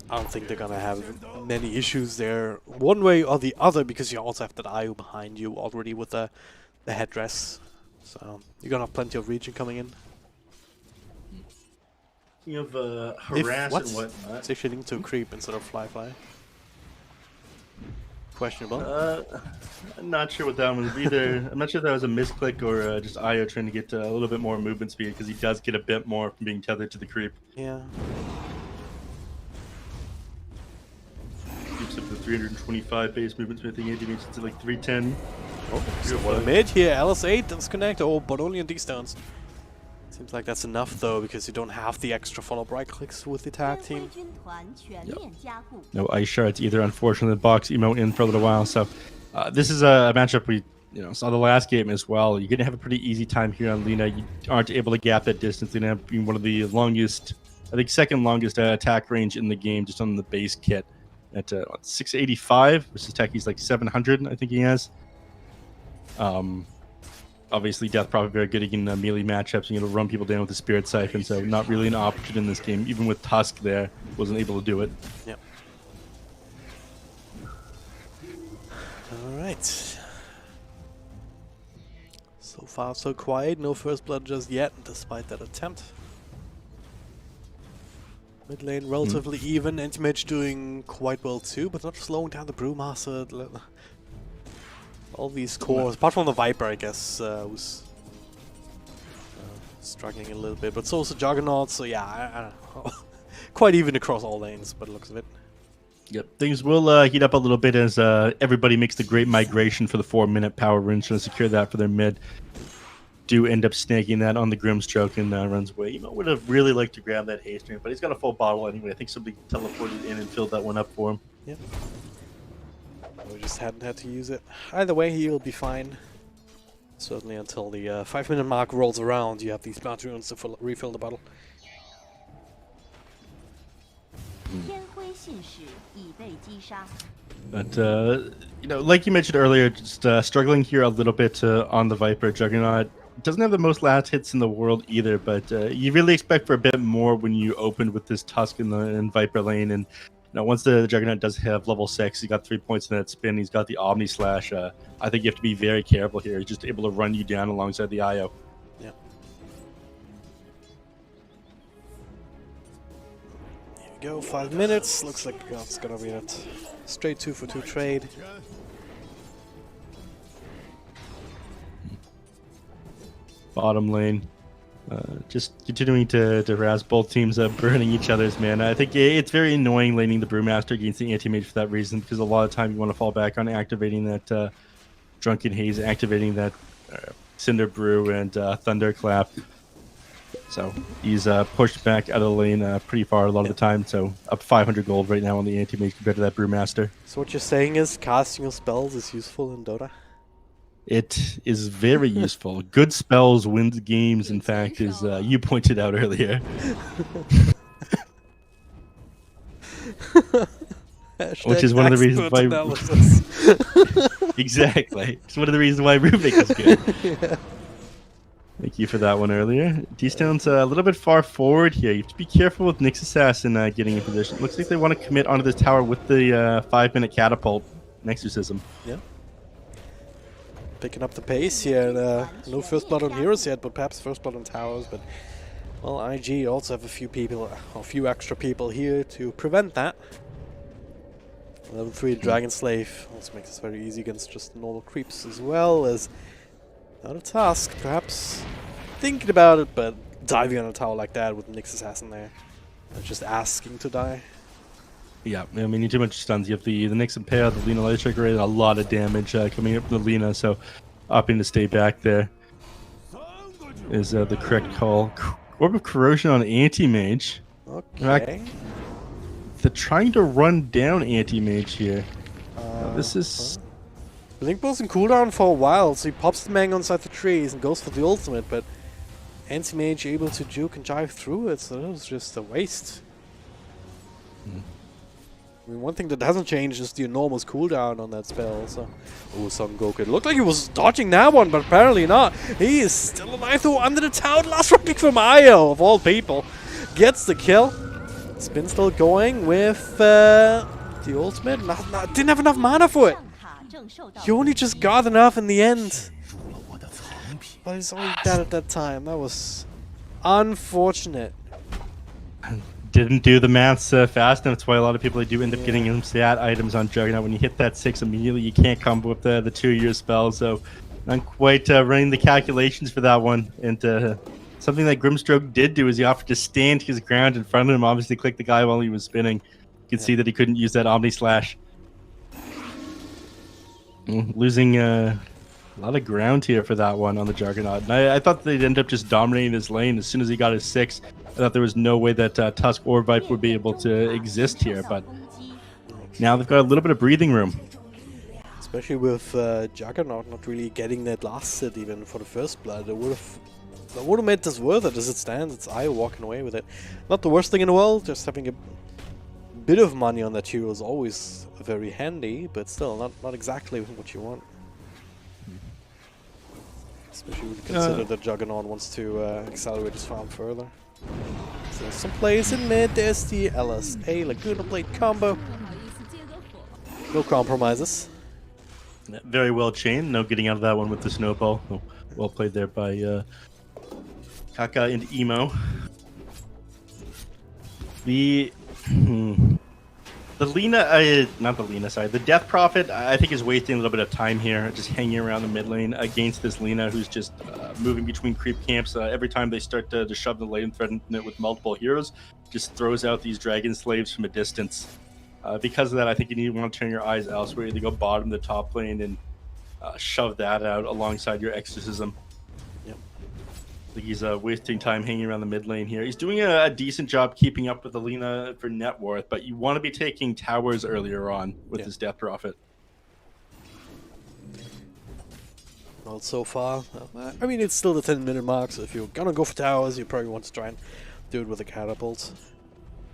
I don't think they're gonna have many issues there, one way or the other, because you also have that IO behind you already with the headdress. So you're gonna have plenty of region coming in. You have harass and whatnot. It's actually linked to a creep instead of fly. Questionable. I'm not sure what that one was either. I'm not sure if that was a misclick or just IO trying to get a little bit more movement speed, because he does get a bit more from being tethered to the creep. Yeah. Keeps up to 325 base movement speed. I think AD makes it to like 310. Oh, so mid here, LS8 disconnect. Oh, but only on D-stones. Seems like that's enough though, because you don't have the extra follow-up right clicks with the tag team. Yep. No ice shards either, unfortunately. The box emote in for a little while. So this is a matchup we saw the last game as well. You're going to have a pretty easy time here on Lina. You aren't able to gap that distance. Lina being one of the longest, I think second longest attack range in the game, just on the base kit at 685 versus Techie's like 700, I think he has. Obviously, Death probably very good against melee matchups, and run people down with the Spirit Siphon, so not really an option in this game. Even with Tusk there, wasn't able to do it. Yep. Alright. So far, so quiet. No first blood just yet, despite that attempt. Mid lane relatively even. Anti-Mage doing quite well too, but not slowing down the Brewmaster. All these cores, apart from the Viper, I guess, was struggling a little bit. But so is the Juggernaut, so yeah, I don't know. Quite even across all lanes, by the looks of it. Yep, things will heat up a little bit as everybody makes the great migration for the 4-minute power rune, trying to secure that for their mid. Do end up snaking that on the Grimstroke and runs away. Would have really liked to grab that haste ring, but he's got a full bottle anyway. I think somebody teleported in and filled that one up for him. Yep. We just hadn't had to use it. Either way, he'll be fine. Certainly until the 5-minute mark rolls around, you have these blood runes to refill the bottle. But like you mentioned earlier, just struggling here a little bit on the Viper. Juggernaut doesn't have the most last hits in the world either, but you really expect for a bit more when you open with this Tusk in Viper lane. And once the Juggernaut does have level 6, he's got 3 points in that spin. He's got the Omni Slash. I think you have to be very careful here. He's just able to run you down alongside the IO. Yeah. Here we go. 5 minutes. Looks like it's gonna be that straight 2-for-2 trade. Bottom lane, just continuing to harass both teams, burning each other's mana. I think it's very annoying laning the Brewmaster against the anti-mage for that reason, because a lot of time you want to fall back on activating that Drunken Haze, activating that Cinder Brew and Thunderclap. So he's pushed back out of the lane pretty far a lot of the time, so up 500 gold right now on the anti-mage compared to that Brewmaster. So what you're saying is casting your spells is useful in Dota? It is very useful. Good spells wins games, in fact, as you pointed out earlier. Which is one of the reasons why... Exactly. It's one of the reasons why Rubik is good. Yeah. Thank you for that one earlier. D-Stone's a little bit far forward here. You have to be careful with Nyx Assassin getting in position. Looks like they want to commit onto this tower with the 5-minute catapult Nexusism. Yeah. Picking up the pace here. No first blood on heroes yet, but perhaps first blood on towers. But well, IG also have a few extra people here to prevent that. Level 3 Dragon Slave also makes this very easy against just normal creeps, as well as not a task. Perhaps thinking about it, but diving on a tower like that with Nyx Assassin there, just asking to die. Yeah, I mean, you too much stuns. You have the Nyx Impale, the Lina Light Striker, a lot of damage coming up from the Lina, so opting to stay back there is the correct call. Orb of Corrosion on Anti-Mage. Okay. They're trying to run down Anti-Mage here. This is... Blink Ball's in cooldown for a while, so he pops the Mang inside the trees and goes for the ultimate, but Anti-Mage able to juke and jive through it, so that was just a waste. I mean, one thing that hasn't changed is the enormous cooldown on that spell. So, oh, Son Goku. It looked like he was dodging that one, but apparently not. He is still alive though under the tower. Last round pick from Io, of all people. Gets the kill. Spin still going with the ultimate. Didn't have enough mana for it. He only just got enough in the end. But he's only dead at that time. That was unfortunate. Didn't do the maths fast enough. That's why a lot of people do end up getting some stat items on Juggernaut. When you hit that 6 immediately, you can't combo with the 2-year spell. So not quite running the calculations for that one. And something that Grimstroke did do is he offered to stand his ground in front of him. Obviously clicked the guy while he was spinning. You could see that he couldn't use that Omni Slash. Losing a lot of ground here for that one on the Juggernaut. And I thought they'd end up just dominating this lane as soon as he got his 6. I thought there was no way that Tusk or Viper would be able to exist here, but now they've got a little bit of breathing room. Especially with Juggernaut not really getting that last hit even for the first blood. That would have made this worth it as it stands. It's Io walking away with it. Not the worst thing in the world, just having a bit of money on that hero is always very handy, but still not exactly what you want. Especially when you consider that Juggernaut wants to accelerate his farm further. So some plays in mid, there's the LSA Laguna Blade combo. No compromises. Very well chained, no getting out of that one with the snowball. Oh, well played there by Kaka and Emo. The Lina, not the Lina, sorry, the Death Prophet, I think is wasting a little bit of time here, just hanging around the mid lane against this Lina, who's just moving between creep camps. Every time they start to shove the lane, threaten it with multiple heroes, just throws out these Dragon Slaves from a distance. Because of that, I think you want to turn your eyes elsewhere. Either go bottom the top lane and shove that out alongside your Exorcism. I think he's wasting time hanging around the mid lane here. He's doing a decent job keeping up with the Lina for net worth, but you want to be taking towers earlier on with this Death Prophet. Well, so far, I mean, it's still the 10-minute mark, so if you're gonna go for towers, you probably want to try and do it with a catapult.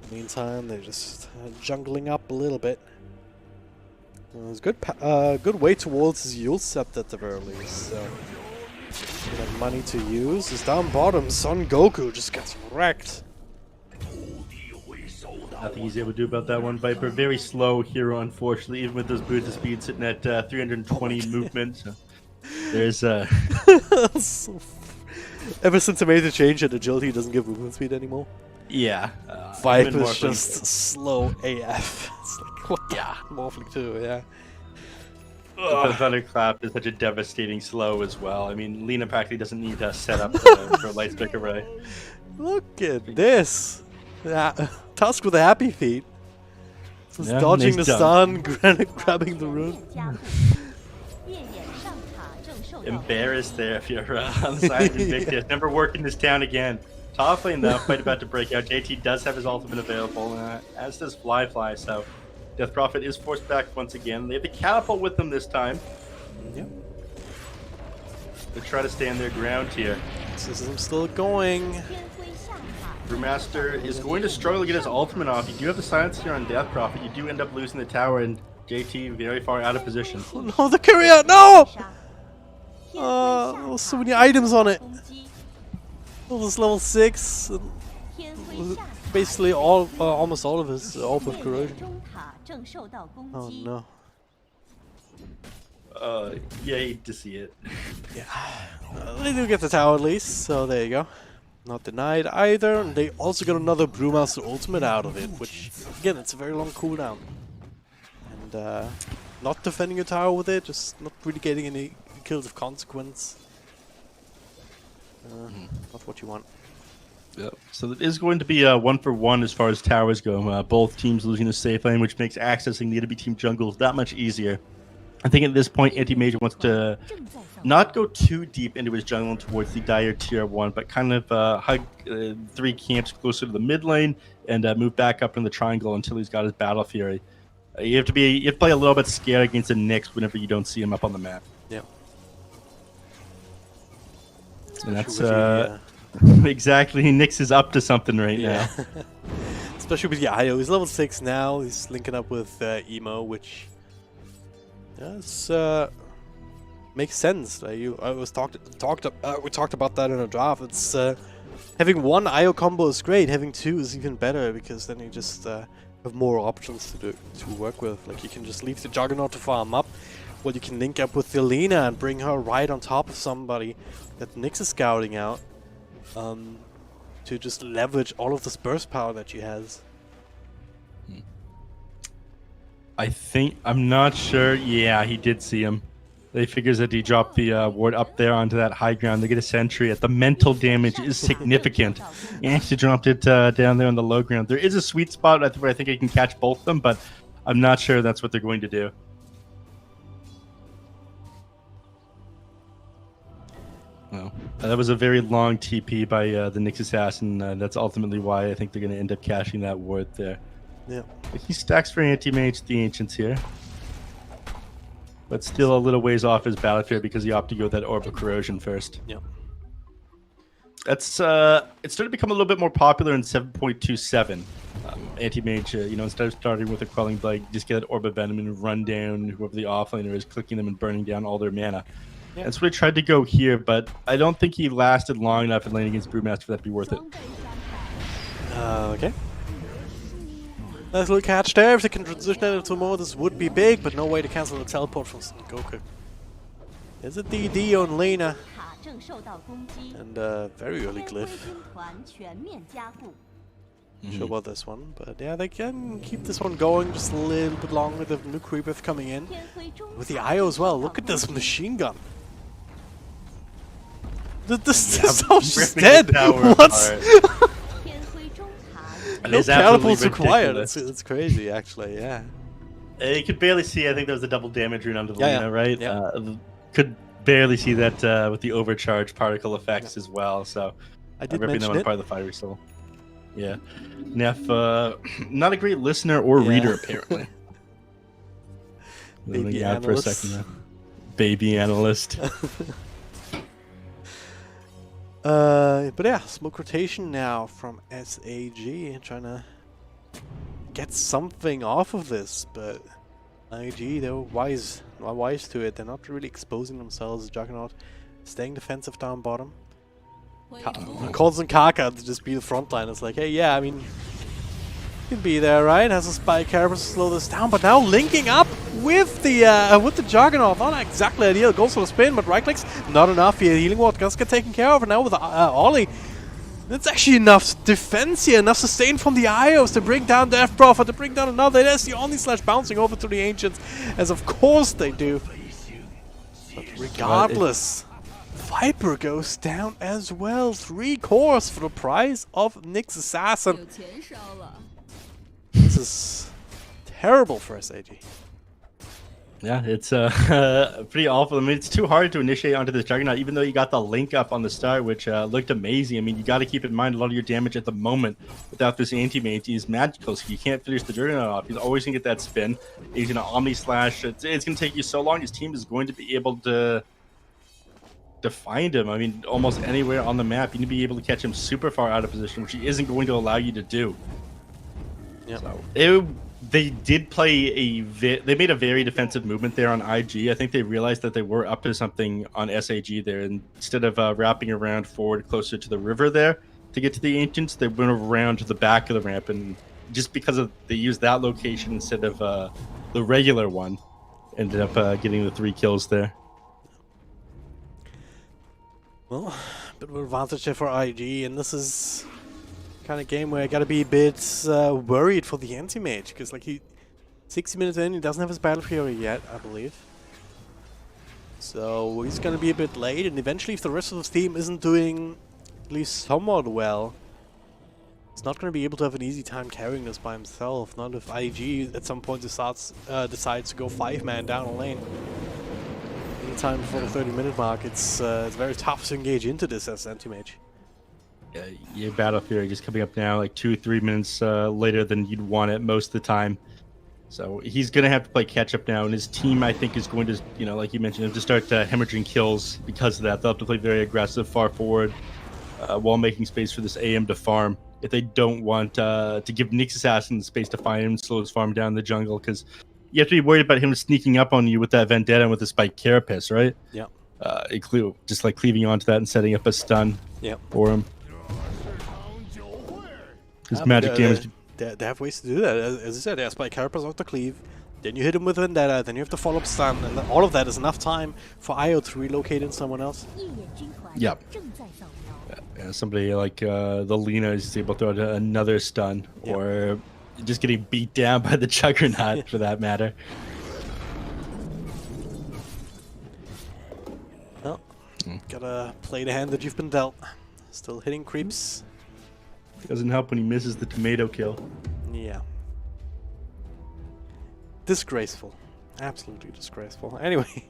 In the meantime, they're just jungling up a little bit. It's good way towards his Yule Scepter at the very least, so Got money to use. Is down bottom. Son Goku just gets wrecked. Nothing he's able to do about that one. Viper, very slow hero, unfortunately, even with those boots of speed sitting at 320 movement. So there's so ever since I made the change that agility doesn't give movement speed anymore. Yeah. Viper's just slow AF. It's like, what the? Yeah. Morphling too, yeah. The Thunderclap is such a devastating slow as well. I mean, Lina practically doesn't need to set up for a light stick array. Look at this. Tusk with a happy feet. Just dodging nice the stun, grabbing the rune. Embarrassed there if you're on the side of Invictus. Never working this down again. Top lane though, fight about to break out. JT does have his ultimate available, as does Fly, so Death Prophet is forced back once again. They have the catapult with them this time. Yep. They try to stand their ground here. System still going. Brewmaster is going to struggle to get his ultimate off. You do have the silence here on Death Prophet. You do end up losing the tower, and JT very far out of position. Oh no, the courier! No! So many items on it. It was level 6. Basically, almost all of his AWP of corrosion. Oh no. Yeah, hate to see it. Yeah. They do get the tower at least, so there you go. Not denied either, and they also got another Brewmaster ultimate out of it, which, again, it's a very long cooldown. And not defending your tower with it, just not really getting any kills of consequence. Not what you want. Yep. So it is going to be 1-for-1 as far as towers go. Both teams losing the safe lane, which makes accessing the enemy team jungles that much easier. I think at this point, Anti-Major wants to not go too deep into his jungle towards the dire tier 1, but kind of hug 3 camps closer to the mid lane and move back up in the triangle until he's got his Battle Fury. You have to play a little bit scared against the Nyx whenever you don't see him up on the map. Yeah. And that's exactly, Nyx is up to something right now. Especially with the IO. He's level 6 now. He's linking up with Emo, which does makes sense. We talked about that in a draft. It's having 1 IO combo is great. Having 2 is even better because then you just have more options to work with. Like you can just leave the Juggernaut to farm up, while you can link up with Delina and bring her right on top of somebody that Nyx is scouting out, to just leverage all of this burst power that she has. I'm not sure. Yeah, he did see him. They figures that he dropped the ward up there onto that high ground. They get a sentry. The mental damage is significant. He actually dropped it down there on the low ground. There is a sweet spot where I think he can catch both of them, but I'm not sure that's what they're going to do. No. That was a very long TP by the Nyx Assassin. That's ultimately why I think they're going to end up cashing that ward there. Yeah. He stacks for Anti-Mage the Ancients here. But still a little ways off his Battle Fury because he opted to go with that Orb of Corrosion first. Yeah. That's it started to become a little bit more popular in 7.27. Anti-Mage, instead of starting with a Quelling Blade, just get that Orb of Venom and run down whoever the offlaner is, clicking them and burning down all their mana. Yeah. That's what I tried to go here, but I don't think he lasted long enough in lane against Brewmaster for that to be worth it. Okay. Nice little catch there. If they can transition it into more, this would be big, but no way to cancel the teleport from Goku. There's a DD on Lena. And very early glyph. Sure about this one, but yeah, they can keep this one going just a little bit longer. The new creeper coming in. With the IO as well. Look at this machine gun. This house is dead! What? No catapults required. It's crazy, actually, yeah. You could barely see, I think there was a double damage rune under the Lina, right? Yeah. Could barely see that with the overcharge particle effects as well, so I did mention that one part of the fiery soul. Yeah. Neff, not a great listener or reader, apparently. Baby analyst. For a second, baby analyst. But yeah, smoke rotation now from SAG, trying to get something off of this, but IG, they're wise to it. They're not really exposing themselves. Juggernaut staying defensive down bottom. Calls on Kaka to just be the front line. It's like, hey, yeah, I mean, you can be there, right? Has a spike carapace to slow this down, but now linking up with the Juggernaut. Not exactly ideal. Goes for the spin, but right clicks not enough here. Healing ward does get taken care of, and now with Ollie. That's actually enough defense here, enough sustain from the IOs to bring down Death Prophet, to bring down another. There's the Omni Slash bouncing over to the Ancients, as of course they do. But regardless, Viper goes down as well. 3 cores for the price of Nyx Assassin. This is terrible for SAG. Yeah, it's pretty awful. I mean, it's too hard to initiate onto this Juggernaut, even though you got the link up on the start, which looked amazing. I mean, you got to keep in mind a lot of your damage at the moment without this anti-mage is magical, so you can't finish the Juggernaut off. He's always going to get that spin. He's going to Omni Slash. It's going to take you so long. His team is going to be able to find him. I mean, almost anywhere on the map. You need to be able to catch him super far out of position, which he isn't going to allow you to do. Yeah. So, they did play they made a very defensive movement there on IG. I think they realized that they were up to something on SAG there. And instead of wrapping around forward closer to the river there to get to the Ancients, they went around to the back of the ramp. And just because they used that location instead of the regular one, ended up getting the 3 kills there. Well, a bit of an advantage there for IG, and this is kind of game where I gotta be a bit worried for the anti-mage, because like 60 minutes in, he doesn't have his battle fury yet, I believe. So he's gonna be a bit late, and eventually if the rest of the team isn't doing at least somewhat well, he's not gonna be able to have an easy time carrying this by himself. Not if IG at some point decides to go 5-man down a lane. Anytime before the 30-minute mark, it's very tough to engage into this as anti-mage. Your battle fury just coming up now, like 2-3 minutes later than you'd want it most of the time. So he's gonna have to play catch up now, and his team, I think, is going to, you know, like you mentioned, have to start hemorrhaging kills because of that. They'll have to play very aggressive, far forward, while making space for this AM to farm. If they don't want to give Nyx Assassin the space to find him, slow his farm down in the jungle, because you have to be worried about him sneaking up on you with that Vendetta and with the Spike Carapace, right? Yeah. Just like cleaving onto that and setting up a stun for him. His magic damage. They have ways to do that. As I said, there's Spike Carapace out the cleave. Then you hit him with Vendetta. Then you have to follow up stun. And all of that is enough time for IO to relocate in someone else. Yep. Yeah, somebody like the Lina is able to throw out another stun. Yep. Or just getting beat down by the Juggernaut, for that matter. Well, gotta play the hand that you've been dealt. Still hitting creeps. Doesn't help when he misses the tomato kill. Yeah. Disgraceful. Absolutely disgraceful. Anyway.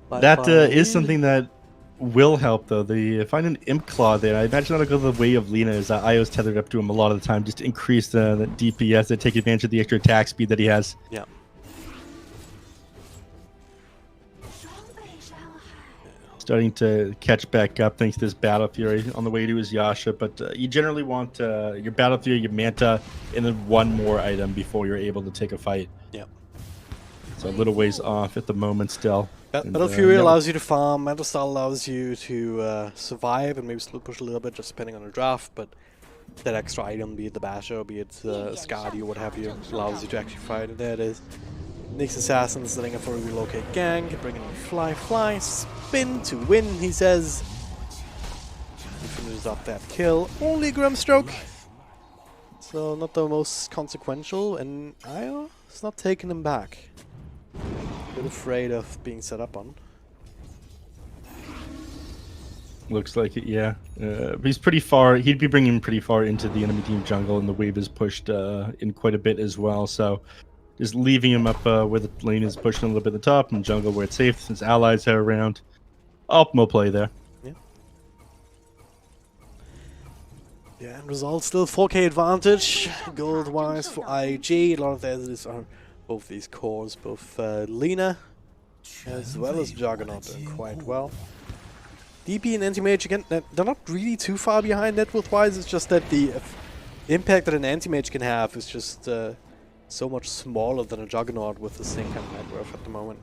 That is something that will help, though. They find an Imp Claw there. I imagine that'll go the way of Lina, is that IO's tethered up to him a lot of the time, just to increase the DPS to take advantage of the extra attack speed that he has. Yeah. Starting to catch back up thanks to this Battle Fury on the way to his Yasha, but you generally want your Battle Fury, your Manta, and then one more item before you're able to take a fight. Yeah. So a little ways off at the moment still. Battle Fury allows you to farm, Manta Style allows you to survive and maybe still push a little bit just depending on the draft, but that extra item, be it the Basho, be it Skadi or what have you, allows you to actually fight, and there it is. Nyx Assassin setting up for a relocate gang, bringing in Fly, spin to win, he says. He finishes up that kill. Only a Grimstroke. So not the most consequential, and Io is not taking him back. A bit afraid of being set up on. Looks like it, yeah. He's pretty far, he'd be bringing him pretty far into the enemy team jungle, and the wave is pushed in quite a bit as well, so just leaving him up where the lane is pushing a little bit at the top, and jungle where it's safe since allies are around. Optimal play there. Yeah. Yeah, and result still 4K advantage, gold-wise for IG. A lot of these are both these cores, both Lina as well as Juggernaut doing quite well. DP and Anti-Mage, again, they're not really too far behind net worth-wise, it's just that the impact that an Anti-Mage can have is just so much smaller than a Juggernaut with the same kind of net worth at the moment.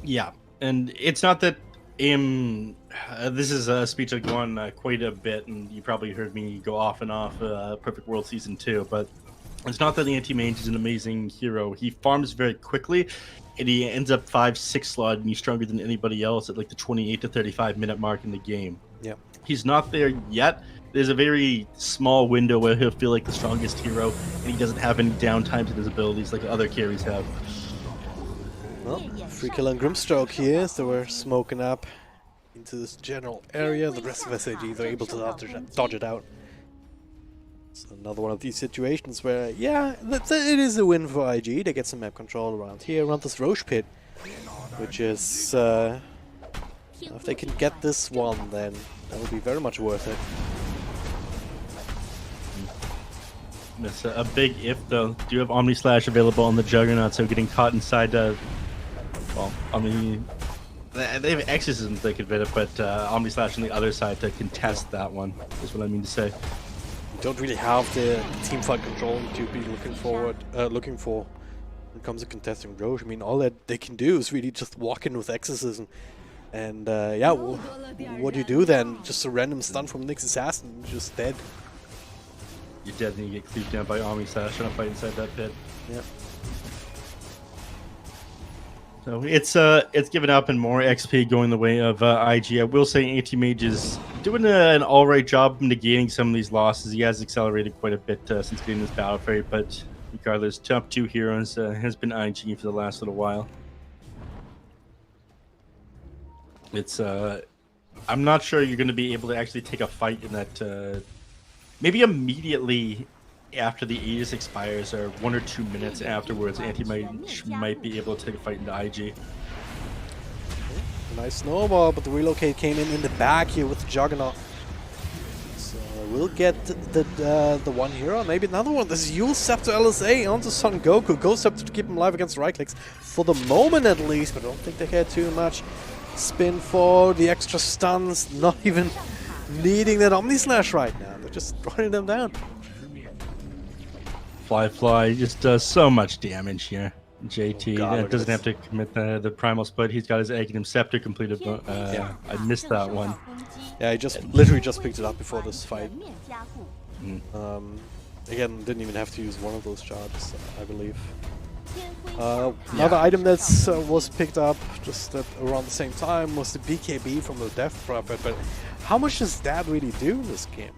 Yeah, and it's not that This is a speech I've gone quite a bit, and you probably heard me go off and off Perfect World Season 2, but it's not that the Anti-Mage is an amazing hero. He farms very quickly, and he ends up 5-6 slot, and he's stronger than anybody else at like the 28 to 35 minute mark in the game. Yeah. He's not there yet. There's a very small window where he'll feel like the strongest hero, and he doesn't have any downtime to his abilities like other carries have. Well, free kill on Grimstroke here, so we're smoking up into this general area. The rest of SAG, they're able to dodge it out. It's another one of these situations where, yeah, it is a win for IG. They get some map control around here, around this Roche pit, which is, if they can get this one, then that will be very much worth it. It's a big if, though. Do you have Omni Slash available on the Juggernaut, so getting caught inside well, I mean, they have exorcisms they could it, but Omni Slash on the other side to contest that one, is what I mean to say. You don't really have the teamfight control to be looking for when it comes to contesting Roche. I mean, all that they can do is really just walk in with exorcism. And yeah, what do you do then? Just a random stun from Nyx Assassin, just dead. You're dead and you get cleaved down by Omni Slash trying to fight inside that pit. Yep. So it's given up and more XP going the way of IG. I will say Anti-Mage is doing an alright job negating some of these losses. He has accelerated quite a bit since getting this battle freight, but regardless, top 2 heroes has been IG for the last little while. It's I'm not sure you're going to be able to actually take a fight in that. Maybe immediately after the Aegis expires, or 1 or 2 minutes afterwards, Anti-Mage might be able to take a fight into IG. Nice snowball, but the relocate came in the back here with the Juggernaut. So we'll get the one hero, maybe another one. This is Yule Scepter LSA onto Son Goku. Ghost Scepter to keep him alive against right clicks for the moment at least, but I don't think they care too much. Spin for the extra stuns, not even needing that Omni Slash right now. They're just running them down. Fly just does so much damage here. JT doesn't have to commit the primal split. He's got his egg and him scepter completed. Yeah. I missed that one. Yeah, he just literally just picked it up before this fight. Again, didn't even have to use one of those charges, I believe. Another item that was picked up just around the same time was the BKB from the Death Prophet, but how much does that really do in this game?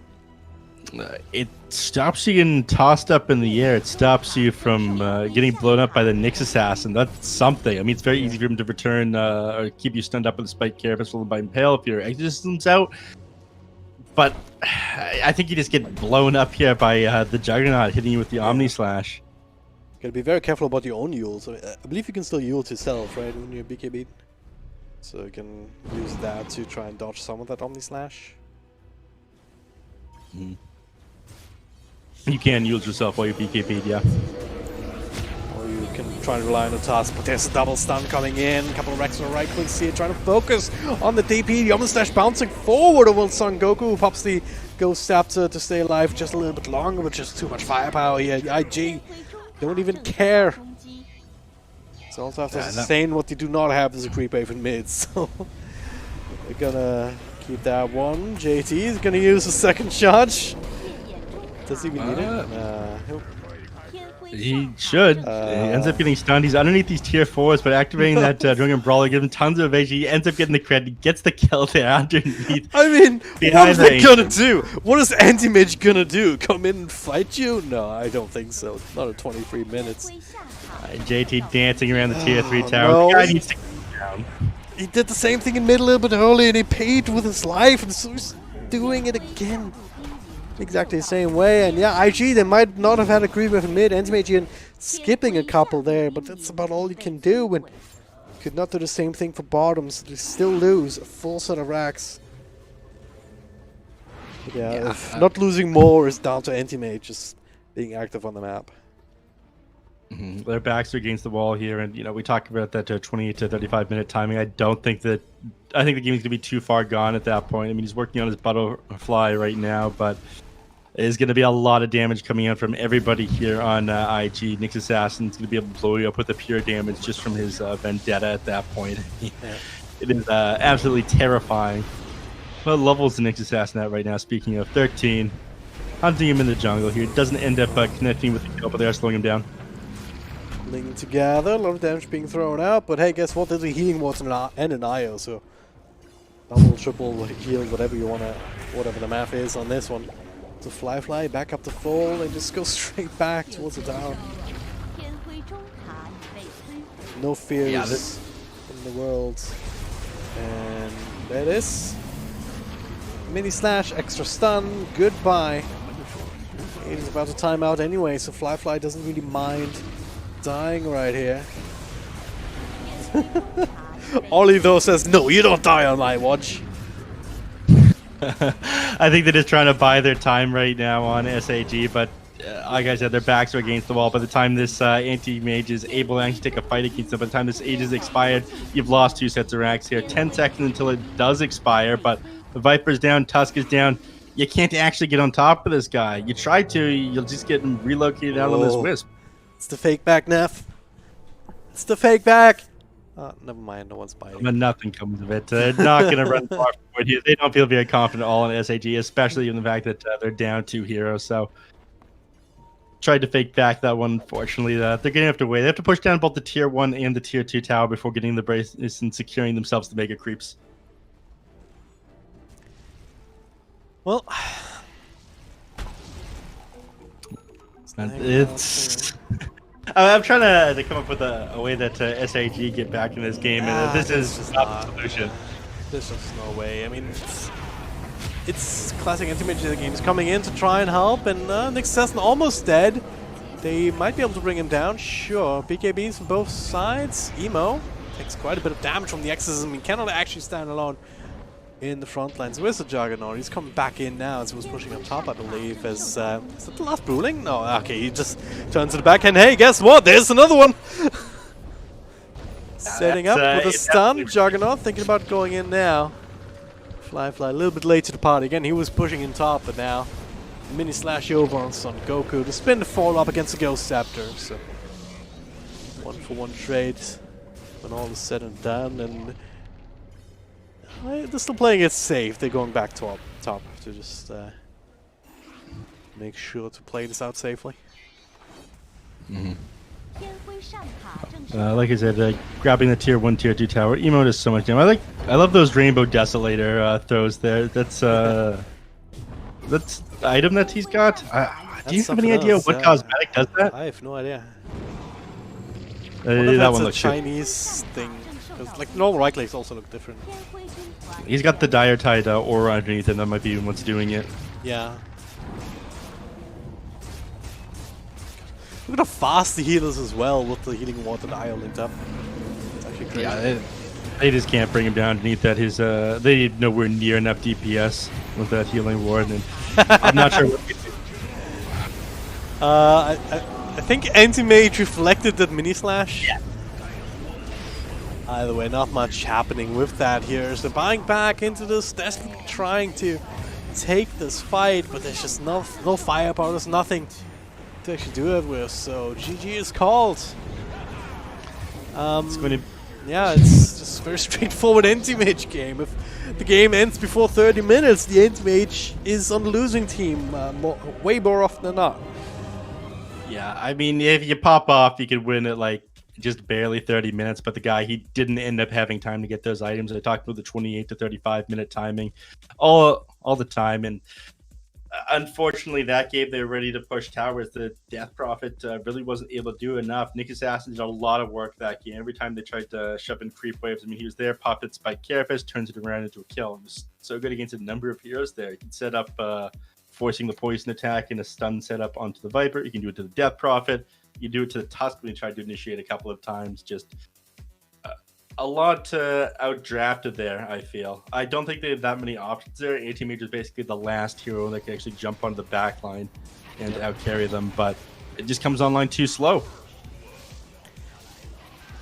It stops you getting tossed up in the air. It stops you from getting blown up by the Nyx Assassin. That's something. I mean, it's very easy for him to return or keep you stunned up with a Spike Carapace followed by Impale if your Exorcism's out. But I think you just get blown up here by the Juggernaut hitting you with the Omni Slash. Gotta be very careful about your own Yules. I believe you can still Yule to self, right, when you're BKB. So you can use that to try and dodge some of that Omni Slash. You can use yourself while you're BKB'd, yeah. Or you can try and rely on the task, but there's a double stun coming in. A couple of Rex on the right clicks here, trying to focus on the DP. The Omni Slash bouncing forward over Son Goku, who pops the Ghost Scepter to stay alive just a little bit longer, but just too much firepower here. IG don't even care. So also have to sustain what they do not have as a creep wave in mid, so they're gonna keep that one. JT is gonna use a second charge. Does he even need it? He should. He ends up getting stunned. He's underneath these tier 4s, but activating that Dragon Brawler gives him tons of evasion. He ends up getting the cred. He gets the kill there underneath. I mean, what are they gonna do? What is Anti-Mage gonna do? Come in and fight you? No, I don't think so. Not at 23 minutes. JT dancing around the tier 3 tower. No. The guy needs to come down. He did the same thing in mid a little bit earlier, and he paid with his life, and so he's doing it again. Exactly the same way, and yeah, IG, they might not have had a creep with mid. Anti-Mage even skipping a couple there, but that's about all you can do, and could not do the same thing for bottoms. They still lose a full set of racks. But yeah, if not losing more is down to Anti-Mage just being active on the map. Their backs are against the wall here, and we talked about that 28 to 35 minute timing. I think the game is going to be too far gone at that point. I mean, he's working on his butterfly right now, but there's going to be a lot of damage coming out from everybody here on IG. Nyx Assassin's going to be able to blow you up with the pure damage just from his vendetta at that point. It is absolutely terrifying. What level is the XctN at right now? Speaking of 13, hunting him in the jungle here. Doesn't end up connecting with the kill, but they are slowing him down. Linking together, a lot of damage being thrown out, but hey, guess what? There's a healing water and an IO, so double, triple heal, whatever you wanna, whatever the math is on this one. So Fly back up the full and just go straight back towards the tower. No fears in the world. And there it is. Mini slash, extra stun, goodbye. He's about to time out anyway, so Fly doesn't really mind dying right here. Ollie though says, no, you don't die on my watch. I think they're just trying to buy their time right now on SAG, but like I said, their backs are against the wall. By the time this anti-mage is able to actually take a fight against them, by the time this age is expired, you've lost 2 sets of ranks here. 10 seconds until it does expire, but the Viper's down, Tusk is down. You can't actually get on top of this guy. You try to, you'll just get him relocated out on this Wisp. It's the fake back, Neff. It's the fake back. Never mind, no one's biting. But nothing comes of it. They're not going to run far forward here. They don't feel very confident at all in SAG, especially in the fact that they're down 2 heroes. So tried to fake back that one. Unfortunately, they're going to have to wait. They have to push down both the tier 1 and the tier 2 tower before getting the braces and securing themselves the mega creeps. Well, it's. I'm trying to come up with a way that SAG get back in this game, and this is just not the solution. There's just no way. I mean, it's classic anti-mage games coming in to try and help, and XctN almost dead. They might be able to bring him down, sure. BKBs from both sides. Emo takes quite a bit of damage from the Exorcism. He cannot actually stand alone in the front lines. Where's the Juggernaut? He's coming back in now as he was pushing up top, I believe. As is that the last Bruling? No, okay, he just turns to the back and hey, guess what? There's another one! Setting up with a stun. Juggernaut thinking about going in now. Fly a little bit late to the party. Again, he was pushing in top, but now mini slash over on Son Goku to spin the fall up against the Ghost Scepter. So 1-for-1 trade when all is said and done, and they're still playing it safe. They're going back top to just make sure to play this out safely. Like I said, grabbing the tier 1, tier 2 tower. Emo does so much damage. I love those Rainbow Desolator throws there. That's the item that he's got. Do you have any idea what cosmetic does that? I have no idea. That one looks Chinese thing. Like normal right clicks also look different. He's got the Dire Tide aura underneath him. That might be what's doing it. Yeah. Look at how fast the healers as well with the healing water and IO linked up. It's actually crazy. Yeah, they just can't bring him down underneath that. They need nowhere near enough DPS with that healing ward, and I'm not sure what we do. I think Anti-Mage reflected that mini slash. Yeah. Either way, not much happening with that here. So buying back into this, desperately trying to take this fight, but there's just no firepower, there's nothing to actually do it with. So GG is called. Yeah, it's just a very straightforward anti-mage game. If the game ends before 30 minutes, the anti-mage is on the losing team way more often than not. Yeah, I mean, if you pop off, you could win it like just barely 30 minutes, but the guy, he didn't end up having time to get those items. I talked about the 28 to 35 minute timing all the time, and unfortunately that game they were ready to push towers. The Death Prophet really wasn't able to do enough. XctN did a lot of work that game. Every time they tried to shove in creep waves, I mean, he was there, popped it, spike Carapace, turns it around into a kill. It was so good against a number of heroes there. He can set up forcing the poison attack and a stun setup onto the Viper. You can do it to the Death Prophet. You do it to the Tusk when you tried to initiate a couple of times. Just a lot outdrafted there, I feel. I don't think they have that many options there. Anti-Mage is basically the last hero that can actually jump onto the back line and outcarry them, but it just comes online too slow.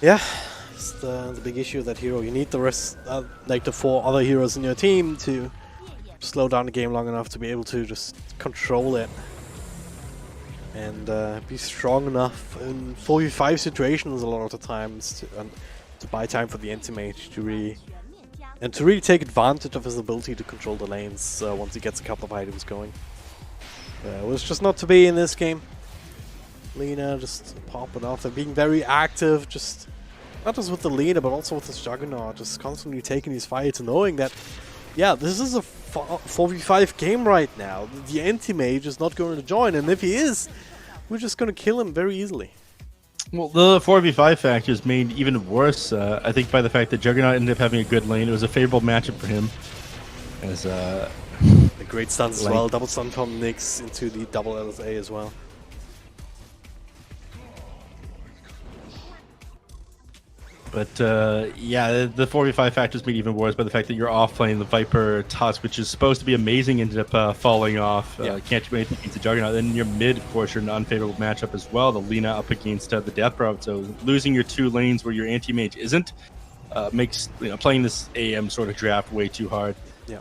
Yeah, it's the big issue of that hero. You need the rest, like the 4 other heroes in your team to slow down the game long enough to be able to just control it. And be strong enough in 4v5 situations a lot of the times to buy time for the anti-mage to really And to really take advantage of his ability to control the lanes once he gets a couple of items going. It was just not to be in this game. Lina just popping off and being very active, just not just with the Lina but also with his Juggernaut, just constantly taking these fights and knowing that, yeah, this is a 4v5 game right now. The anti-mage is not going to join, and if he is, we're just going to kill him very easily. Well, the 4v5 factor is made even worse, I think, by the fact that Juggernaut ended up having a good lane. It was a favorable matchup for him. As the great stuns as well, double stun from Nyx into the double LSA as well. But yeah, the 4v5 factor is made even worse by the fact that you're off playing the Viper Tusk, which is supposed to be amazing, ended up falling off. Can't do anything against the Juggernaut. Then your mid, of course, you're in an unfavorable matchup as well. The Lina up against the Death Route. So losing your 2 lanes where your anti-mage isn't makes playing this AM sort of draft way too hard. Yeah.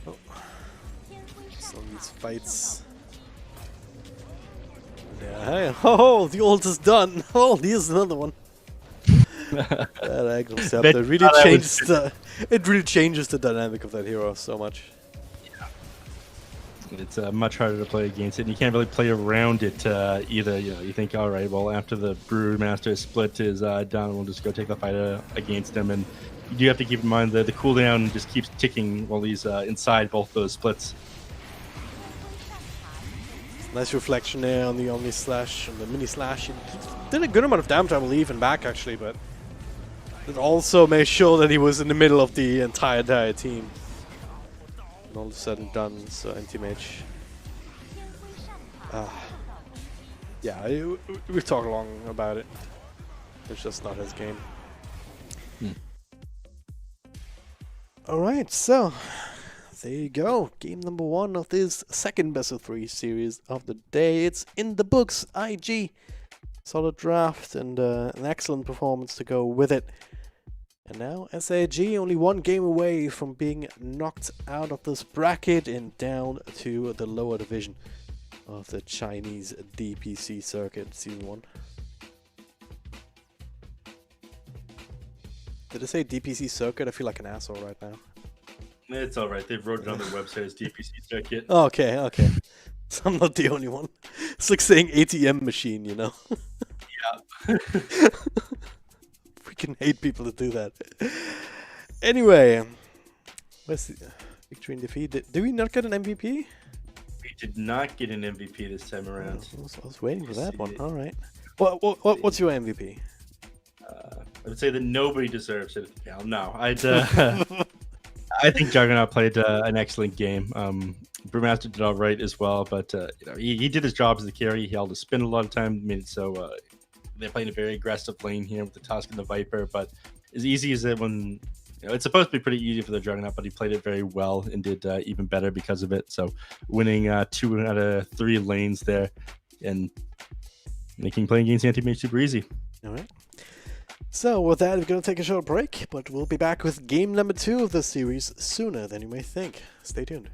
Oh. Some of these fights. Yeah, hey. Oh, the ult is done. Oh, here's another one. That aggro step that really changes it really changes the dynamic of that hero so much. Yeah. It's much harder to play against it, and you can't really play around it either. You think, all right, well, after the Brewmaster split is done, we'll just go take the fight against him, and you do have to keep in mind that the cooldown just keeps ticking while he's inside both those splits. Nice reflection there on the Omni Slash and the Mini Slash. He did a good amount of damage, I believe, and back actually, but it also made sure that he was in the middle of the entire team. And all said and done, so anti-mage. Yeah, we've talked long about it. It's just not his game. Alright, so there you go. Game number 1 of this second best of 3 series of the day. It's in the books. IG. Solid draft and an excellent performance to go with it. And now SAG only 1 game away from being knocked out of this bracket and down to the lower division of the Chinese DPC circuit season 1. Did I say DPC circuit? I feel like an asshole right now. It's alright, they've wrote it on their website as DPC circuit. Okay, okay. So I'm not the only one. It's like saying ATM machine, you know? Yeah. Freaking hate people that do that. Anyway, where's the victory and defeat? Did we not get an MVP? We did not get an MVP this time around. I was waiting for that one. Alright. What's your MVP? I would say that nobody deserves it. No, I think Juggernaut played an excellent game. Brewmaster did all right as well, but he did his job as the carry. He held his spin a lot of time, made it so they're playing a very aggressive lane here with the Tusk and the Viper. But as easy as it when it's supposed to be pretty easy for the Juggernaut, but he played it very well and did even better because of it. So winning 2 out of 3 lanes there and making playing against anti-mage super easy. All right. So with that, we're going to take a short break, but we'll be back with game number 2 of this series sooner than you may think. Stay tuned.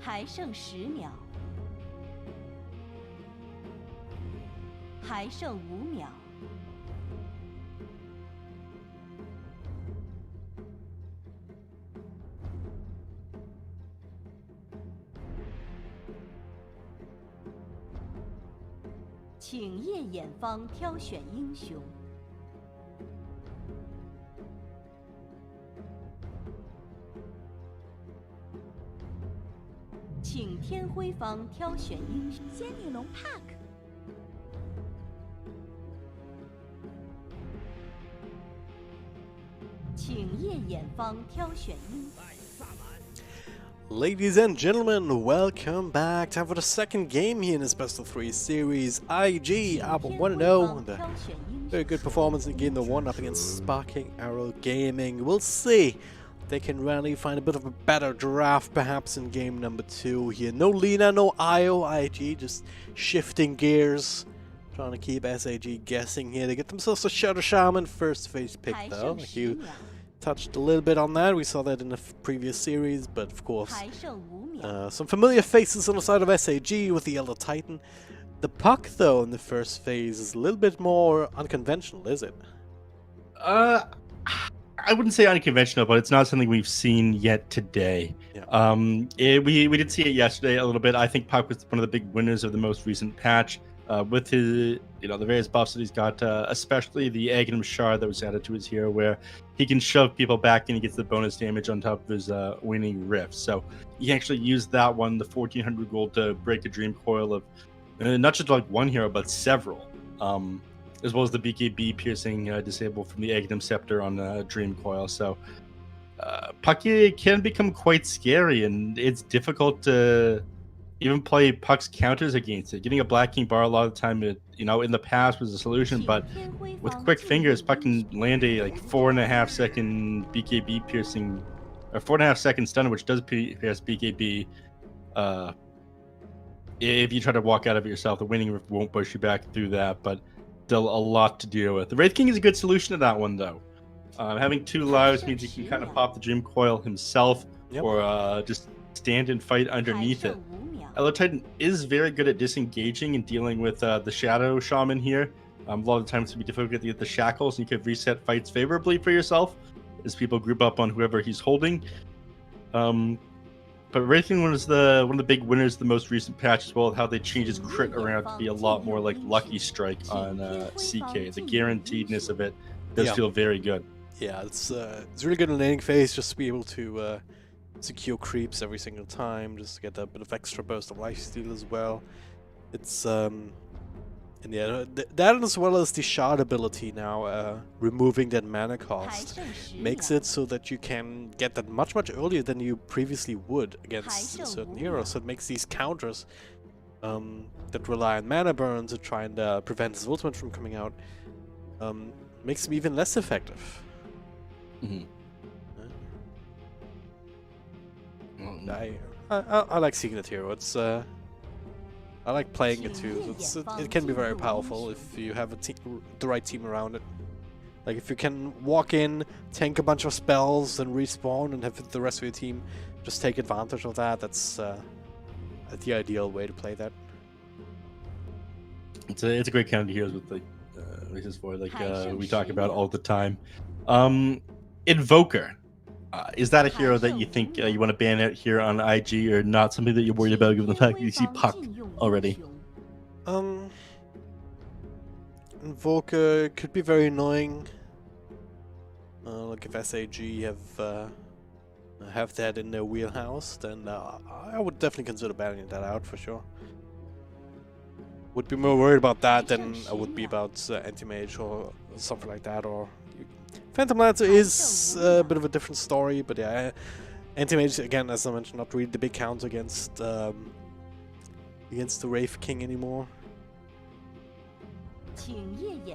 还剩10秒，还剩5秒。请页眼方挑选英雄。请天辉方挑选英雄。仙女龙 Park。请页眼方挑选英雄。 Ladies and gentlemen, welcome back. Time for the second game here in this best of 3 series. IG up 1-0 and a very good performance in game 1 up against Sparking Arrow Gaming. We'll see if they can really find a bit of a better draft perhaps in game number 2 here. No Lina, no Io, IG just shifting gears. Trying to keep SAG guessing here. They get themselves a Shadow Shaman first phase pick though. Like you touched a little bit on that. We saw that in the previous series, but of course some familiar faces on the side of SAG with the Elder Titan. The puck though in the first phase is a little bit more unconventional, is it? I wouldn't say unconventional, but it's not something we've seen yet today. Yeah. We did see it yesterday a little bit. I think Puck was one of the big winners of the most recent patch. With his, the various buffs that he's got, especially the Aghanim Shard that was added to his hero, where he can shove people back and he gets the bonus damage on top of his winning rift. So he actually used that one, the 1400 gold, to break the dream coil of not just like one hero, but several, as well as the BKB piercing disable from the Aghanim Scepter on dream coil. So Pucky can become quite scary, and it's difficult to even play Puck's counters against it. Getting a Black King bar a lot of the time, in the past was a solution, but with quick fingers, Puck can land a 4.5 second BKB piercing, or 4.5 second stun, which does pierce BKB. If you try to walk out of it yourself, the winning rift won't push you back through that, but still a lot to deal with. The Wraith King is a good solution to that one, though. Having 2 lives means he can kind of pop the Dream Coil himself, or just stand and fight underneath it. Elder Titan is very good at disengaging and dealing with the Shadow Shaman here. A lot of the times it can be difficult to get the shackles, and you could reset fights favorably for yourself as people group up on whoever he's holding. But Wraith King was one of the big winners of the most recent patch as well, how they changed his crit around to be a lot more like Lucky Strike on CK. The guaranteedness of it does feel very good. Yeah, it's really good in laning phase just to be able to secure creeps every single time, just to get a bit of extra burst of lifesteal as well. It's and yeah, that as well as the shard ability now, removing that mana cost, makes it so that you can get that much earlier than you previously would against certain heroes. So it makes these counters that rely on mana burn to try and prevent his ultimate from coming out, makes them even less effective. Mm-hmm. I like seeing that hero. It's I like playing it too. It can be very powerful if you have the right team around it. Like if you can walk in, tank a bunch of spells, and respawn, and have the rest of your team just take advantage of that. That's the ideal way to play that. It's a great counter heroes with races for we talk about all the time. Invoker. Is that a hero that you think you want to ban out here on IG, or not something that you're worried about given the fact that you see Puck already? Invoker could be very annoying. Like if SAG have that in their wheelhouse, then I would definitely consider banning that out for sure. Would be more worried about that than I would be about Anti-Mage or something like that, or Phantom Lancer is a bit of a different story, but yeah, Anti-Mage, again, as I mentioned, not really the big counter against the Wraith King anymore.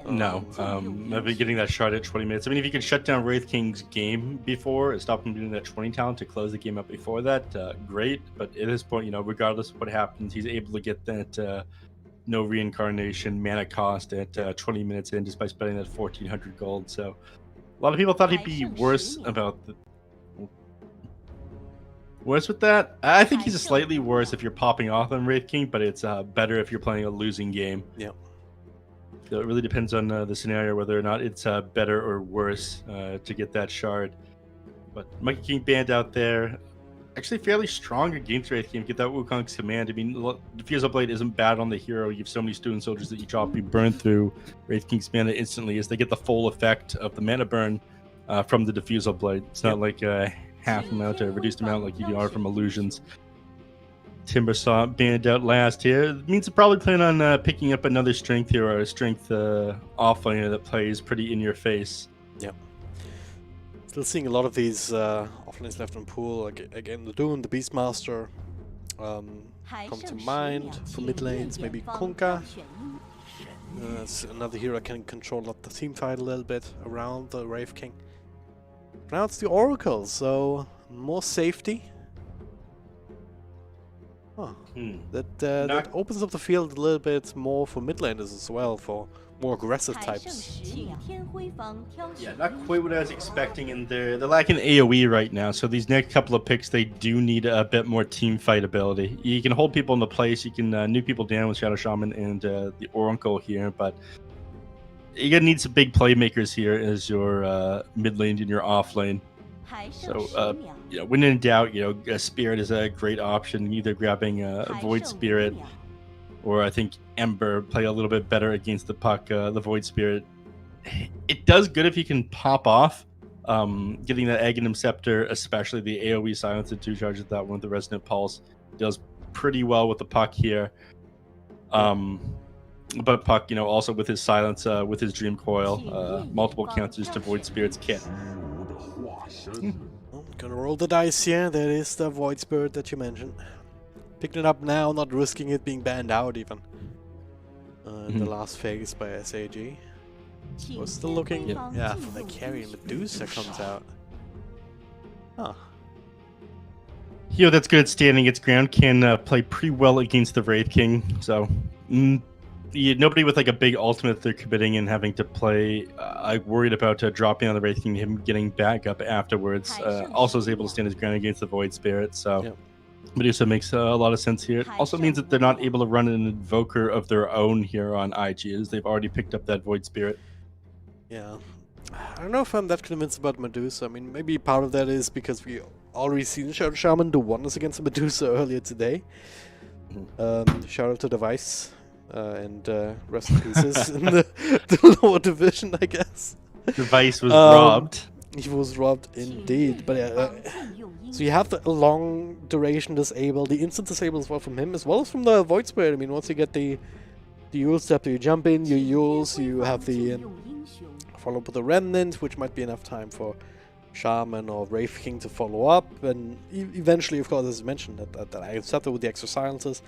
No, I've been getting that shard at 20 minutes. I mean, if you can shut down Wraith King's game before and stop him doing that 20 talent to close the game up before that, great. But at this point, regardless of what happens, he's able to get that no reincarnation mana cost at 20 minutes in just by spending that 1400 gold. So a lot of people thought he'd be worse about the... Worse with that? I think he's slightly worse if you're popping off on Wraith King, but it's better if you're playing a losing game. Yeah. So it really depends on the scenario whether or not it's better or worse to get that shard. But Monkey King banned out there. Actually fairly strong against Wraith King. Get that Wukong's command. I mean, Diffusal Blade isn't bad on the hero. You have so many student soldiers that you drop, you burn through Wraith King's mana instantly as they get the full effect of the mana burn from the Diffusal Blade. It's not like half amount or reduced amount like you are from Illusions. Timber Saw banned out last here. It means to probably plan on picking up another strength hero or a strength offlaner that plays pretty in your face. Yep. Still seeing a lot of these offlanes left on pool. Again, the Doom, the Beastmaster come to mind for mid lanes. Maybe Kunkka. That's another hero can control up the team fight a little bit around the Wraith King. Now it's the Oracle, so more safety. Oh, that opens up the field a little bit more for mid laners as well, for more aggressive types. Yeah, not quite what I was expecting, and they're lacking AoE right now, so these next couple of picks, they do need a bit more team fight ability. You can hold people into place, you can nuke people down with Shadow Shaman and the Oracle here, but you're going to need some big playmakers here as your mid lane and your off lane. So, when in doubt, a Spirit is a great option, either grabbing a Void Spirit or I think Ember play a little bit better against the puck, the Void Spirit. It does good if you can pop off, getting that Aghanim Scepter, especially the AoE silence and 2 charges that one with the Resonant Pulse, does pretty well with the puck here. But Puck, also with his silence, with his Dream Coil, multiple counters to Void Spirit's kit. Gonna roll the dice here. There is the Void Spirit that you mentioned. Picking it up now, not risking it being banned out even. In the last phase by SAG. We're still looking, yeah, for the carry. Medusa comes out. Huh. Hero that's good at standing its ground can play pretty well against the Wraith King. So nobody with like a big ultimate they're committing and having to play. I'm worried about dropping on the Wraith King, him getting back up afterwards. Also is able to stand his ground against the Void Spirit. So Medusa makes a lot of sense here. It also means that they're not able to run an Invoker of their own here on IG, as they've already picked up that Void Spirit. Yeah. I don't know if I'm that convinced about Medusa. I mean, maybe part of that is because we already seen Shadow Shaman do wonders against Medusa earlier today. Shout out to Device and rest in pieces in the lower division, I guess. Device was robbed. He was robbed indeed. But so you have the long duration disable, the instant disable as well from him, as well as from the Void Spirit. I mean, once you get the Yule Scepter, you jump in, you Yules, you have the follow up with the Remnant, which might be enough time for Shaman or Wraith King to follow up, and eventually, of course, as mentioned, that I Scepter with the extra silences.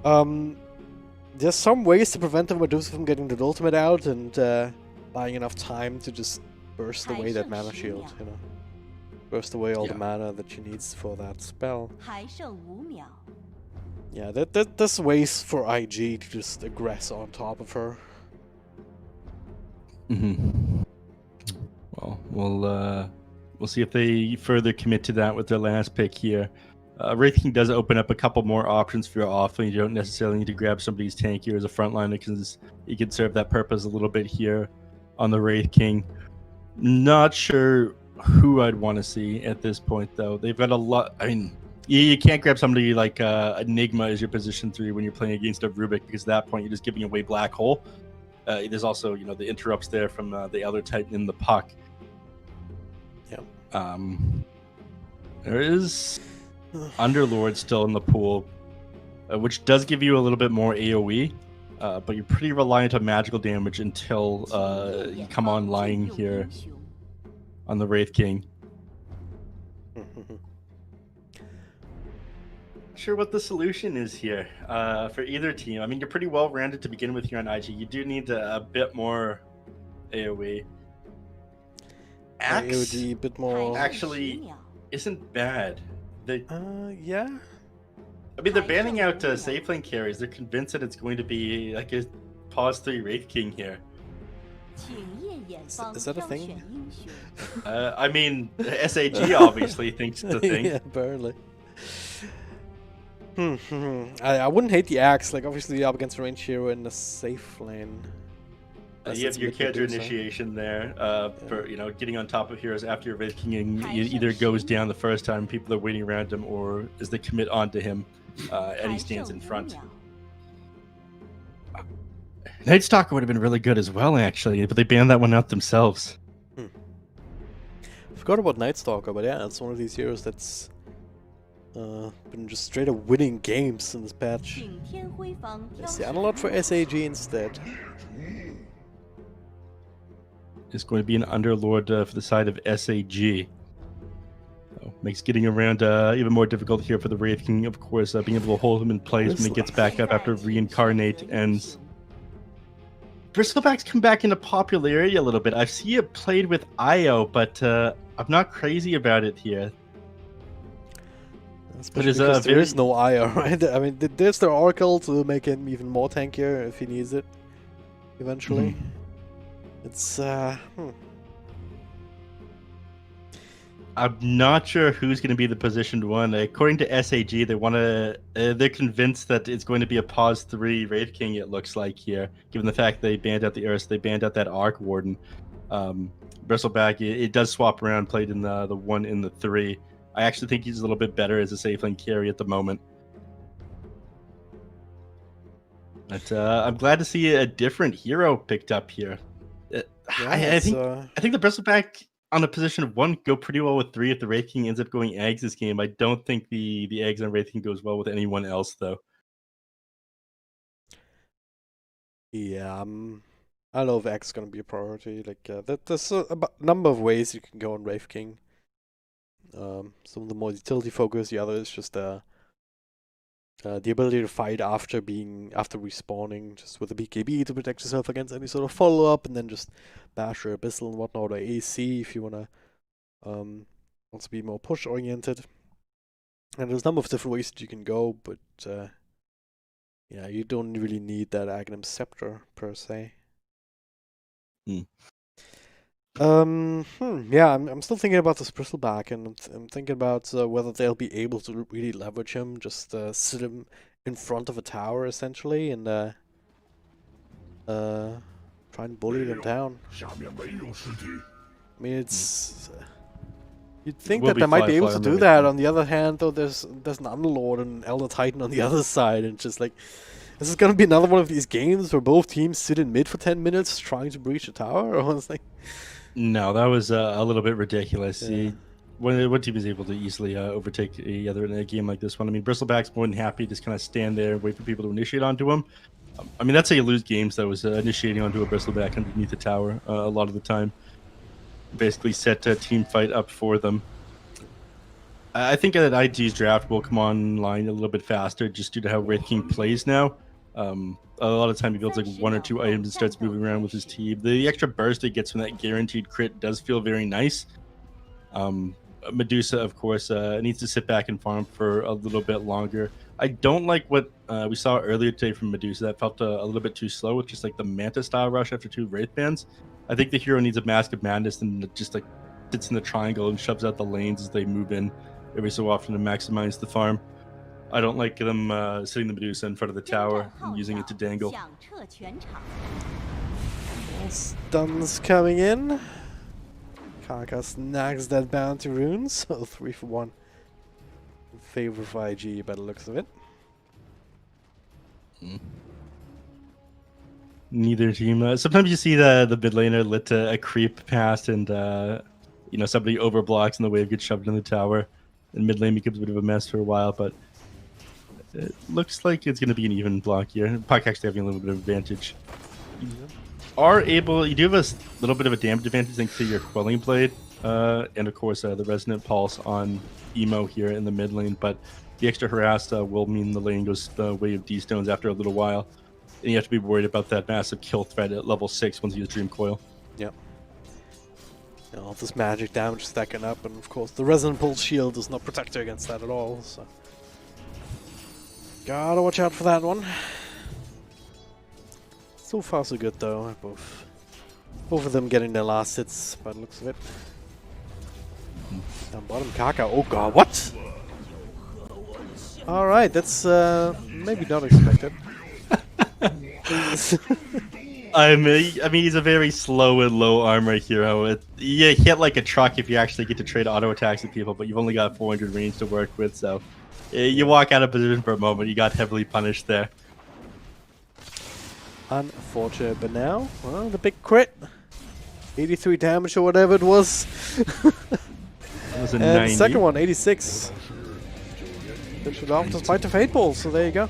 There's some ways to prevent the Medusa from getting the ultimate out and buying enough time to just burst away that mana shield, burst away all the mana that she needs for that spell. Yeah, there's ways for IG to just aggress on top of her. Well, we'll see if they further commit to that with their last pick here. Wraith King does open up a couple more options for your offlane. You don't necessarily need to grab somebody's tank here as a frontliner, because you can serve that purpose a little bit here on the Wraith King. Not sure who I'd want to see at this point, though. They've got a lot. I mean, you can't grab somebody like Nigma as your position 3 when you're playing against a Rubik, because at that point you're just giving away Black Hole. There's also, the interrupts there from the Elder Titan in the puck. Yeah. There is Underlord still in the pool, which does give you a little bit more AoE, but you're pretty reliant on magical damage until you come online here on the Wraith King. Sure what the solution is here for either team. I mean, you're pretty well rounded to begin with here on IG. You do need a bit more AoE. Axe AoE, a bit more actually isn't bad. Yeah. I mean, they're banning out safe lane carries. They're convinced that it's going to be like a pause 3 Wraith King here. Is that a thing? I mean, SAG obviously thinks it's a thing. Yeah, apparently. I wouldn't hate the axe. Like, obviously, you're up against a range hero in the safe lane. You have your counter initiation there for getting on top of heroes after your Wraith King either goes down the first time, people are waiting around him, or as they commit onto him, and he stands in front. Night Stalker would have been really good as well, actually, but they banned that one out themselves. Forgot about Night Stalker, but yeah, it's one of these heroes that's been just straight up winning games in this patch. Let's see, unlock for SAG instead. Is going to be an Underlord for the side of SAG. So makes getting around even more difficult here for the Wraith King, of course, being able to hold him in place when he gets back up after Reincarnate ends. Bristleback's come back into popularity a little bit. I see it played with IO, but I'm not crazy about it here. Especially because there is no IO, right? I mean, there's the Oracle to make him even more tankier if he needs it, eventually. It's, I'm not sure who's going to be the positioned one. According to SAG, they want to. They're convinced that it's going to be a pause 3 Wraith King. It looks like here, given the fact they banned out the Earth, they banned out that Arc Warden. Bristleback, it does swap around, played in the 1 in the 3. I actually think he's a little bit better as a safe lane carry at the moment. But I'm glad to see a different hero picked up here. I think the Bristleback on a position of 1 go pretty well with 3 if the Wraith King ends up going eggs this game. I don't think the eggs on Wraith King goes well with anyone else though. Yeah, I don't know if X is gonna be a priority. Like there's a number of ways you can go on Wraith King. Some of the more utility focused, the other is just the ability to fight after respawning, just with a BKB to protect yourself against any sort of follow-up, and then just bash your Abyssal and whatnot, or AC if you wanna also be more push-oriented. And there's a number of different ways that you can go, but yeah, you don't really need that Aghanim Scepter per se. Yeah, I'm still thinking about this Bristleback, and I'm thinking about whether they'll be able to really leverage him, just sit him in front of a tower essentially, and try and bully them down. I mean, it's you'd think that they might be able to do that. On the other hand, though, there's an Underlord and Elder Titan on the other side, and just like, is this gonna be another one of these games where both teams sit in mid for 10 minutes trying to breach a tower, or something? No, that was a little bit ridiculous. Yeah. One team is able to easily overtake the other in a game like this one. I mean, Bristleback's more than happy to just kind of stand there and wait for people to initiate onto him. I mean, that's how you lose games, though, is initiating onto a Bristleback underneath the tower a lot of the time. Basically set a team fight up for them. I think that IG's draft will come online a little bit faster just due to how Wraith King plays now. A lot of time he builds like 1 or 2 items and starts moving around with his team. The extra burst he gets from that guaranteed crit does feel very nice. Medusa, of course, needs to sit back and farm for a little bit longer. I don't like what we saw earlier today from Medusa. That felt a little bit too slow with just like the Manta style rush after 2 Wraith bans. I think the hero needs a Mask of Madness and just like sits in the triangle and shoves out the lanes as they move in every so often to maximize the farm. I don't like them sitting the Medusa in front of the tower and using it to dangle. Stuns coming in. Kaka snags that bounty rune, so 3 for 1 in favor of IG by the looks of it. Neither team. Sometimes you see the mid laner let a creep past and somebody overblocks and the wave gets shoved in the tower, and mid lane becomes a bit of a mess for a while, but it looks like it's going to be an even block here. Puck actually having a little bit of advantage. You do have a little bit of a damage advantage thanks to your Quelling Blade, and of course the Resonant Pulse on Emo here in the mid lane, but the extra harass will mean the lane goes the way of D-Stones after a little while, and you have to be worried about that massive kill threat at level 6 once you use Dream Coil. Yep. All this magic damage stacking up, and of course the Resonant Pulse shield does not protect you against that at all, so gotta watch out for that one. So far so good though. Both Both of them getting their last hits by the looks of it. Down bottom, Kaka. Oh god, what? Alright, that's maybe not expected. I mean, he's a very slow and low armor hero. You hit like a truck if you actually get to trade auto attacks with people, but you've only got 400 range to work with, so you walk out of position for a moment, you got heavily punished there. Unfortunate, but now, well, the big crit. 83 damage or whatever it was. That was a and 90. the second one, 86. Finished it off despite the Fate Ball, so there you go.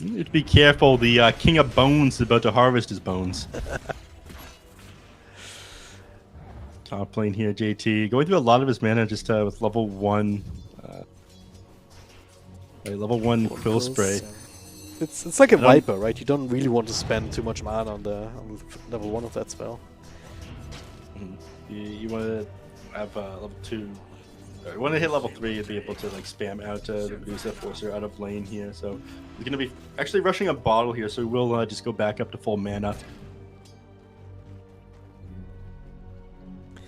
You need to be careful, the King of Bones is about to harvest his bones. Top lane here, JT. Going through a lot of his mana just with level 1. Level 1 Quill Spray. It's like a Viper, right? You don't really want to spend too much mana on the level 1 of that spell. You want to have level 2. You want to hit level 3 and be able to like spam out the Medusa Forcer out of lane here. So he's going to be actually rushing a bottle here, so we'll just go back up to full mana.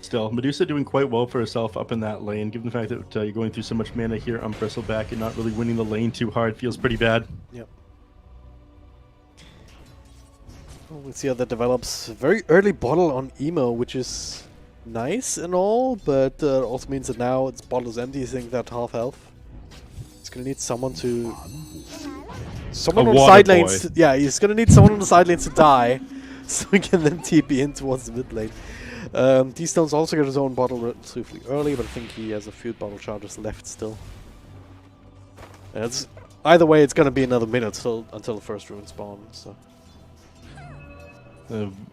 Still, Medusa doing quite well for herself up in that lane, given the fact that you're going through so much mana here on Bristleback and not really winning the lane too hard. Feels pretty bad. Yep. Well, we'll see how that develops. Very early bottle on Emo, which is nice and all, but also means that now its bottle is empty, I think that half health. It's gonna need someone to... Someone on the side lanes. Yeah, he's gonna need someone on the side lanes to die, so he can then TP in towards the mid lane. D-Stone's also got his own bottle relatively early, but I think he has a few bottle charges left still. Either way, it's gonna be another minute until the first rune spawns. So.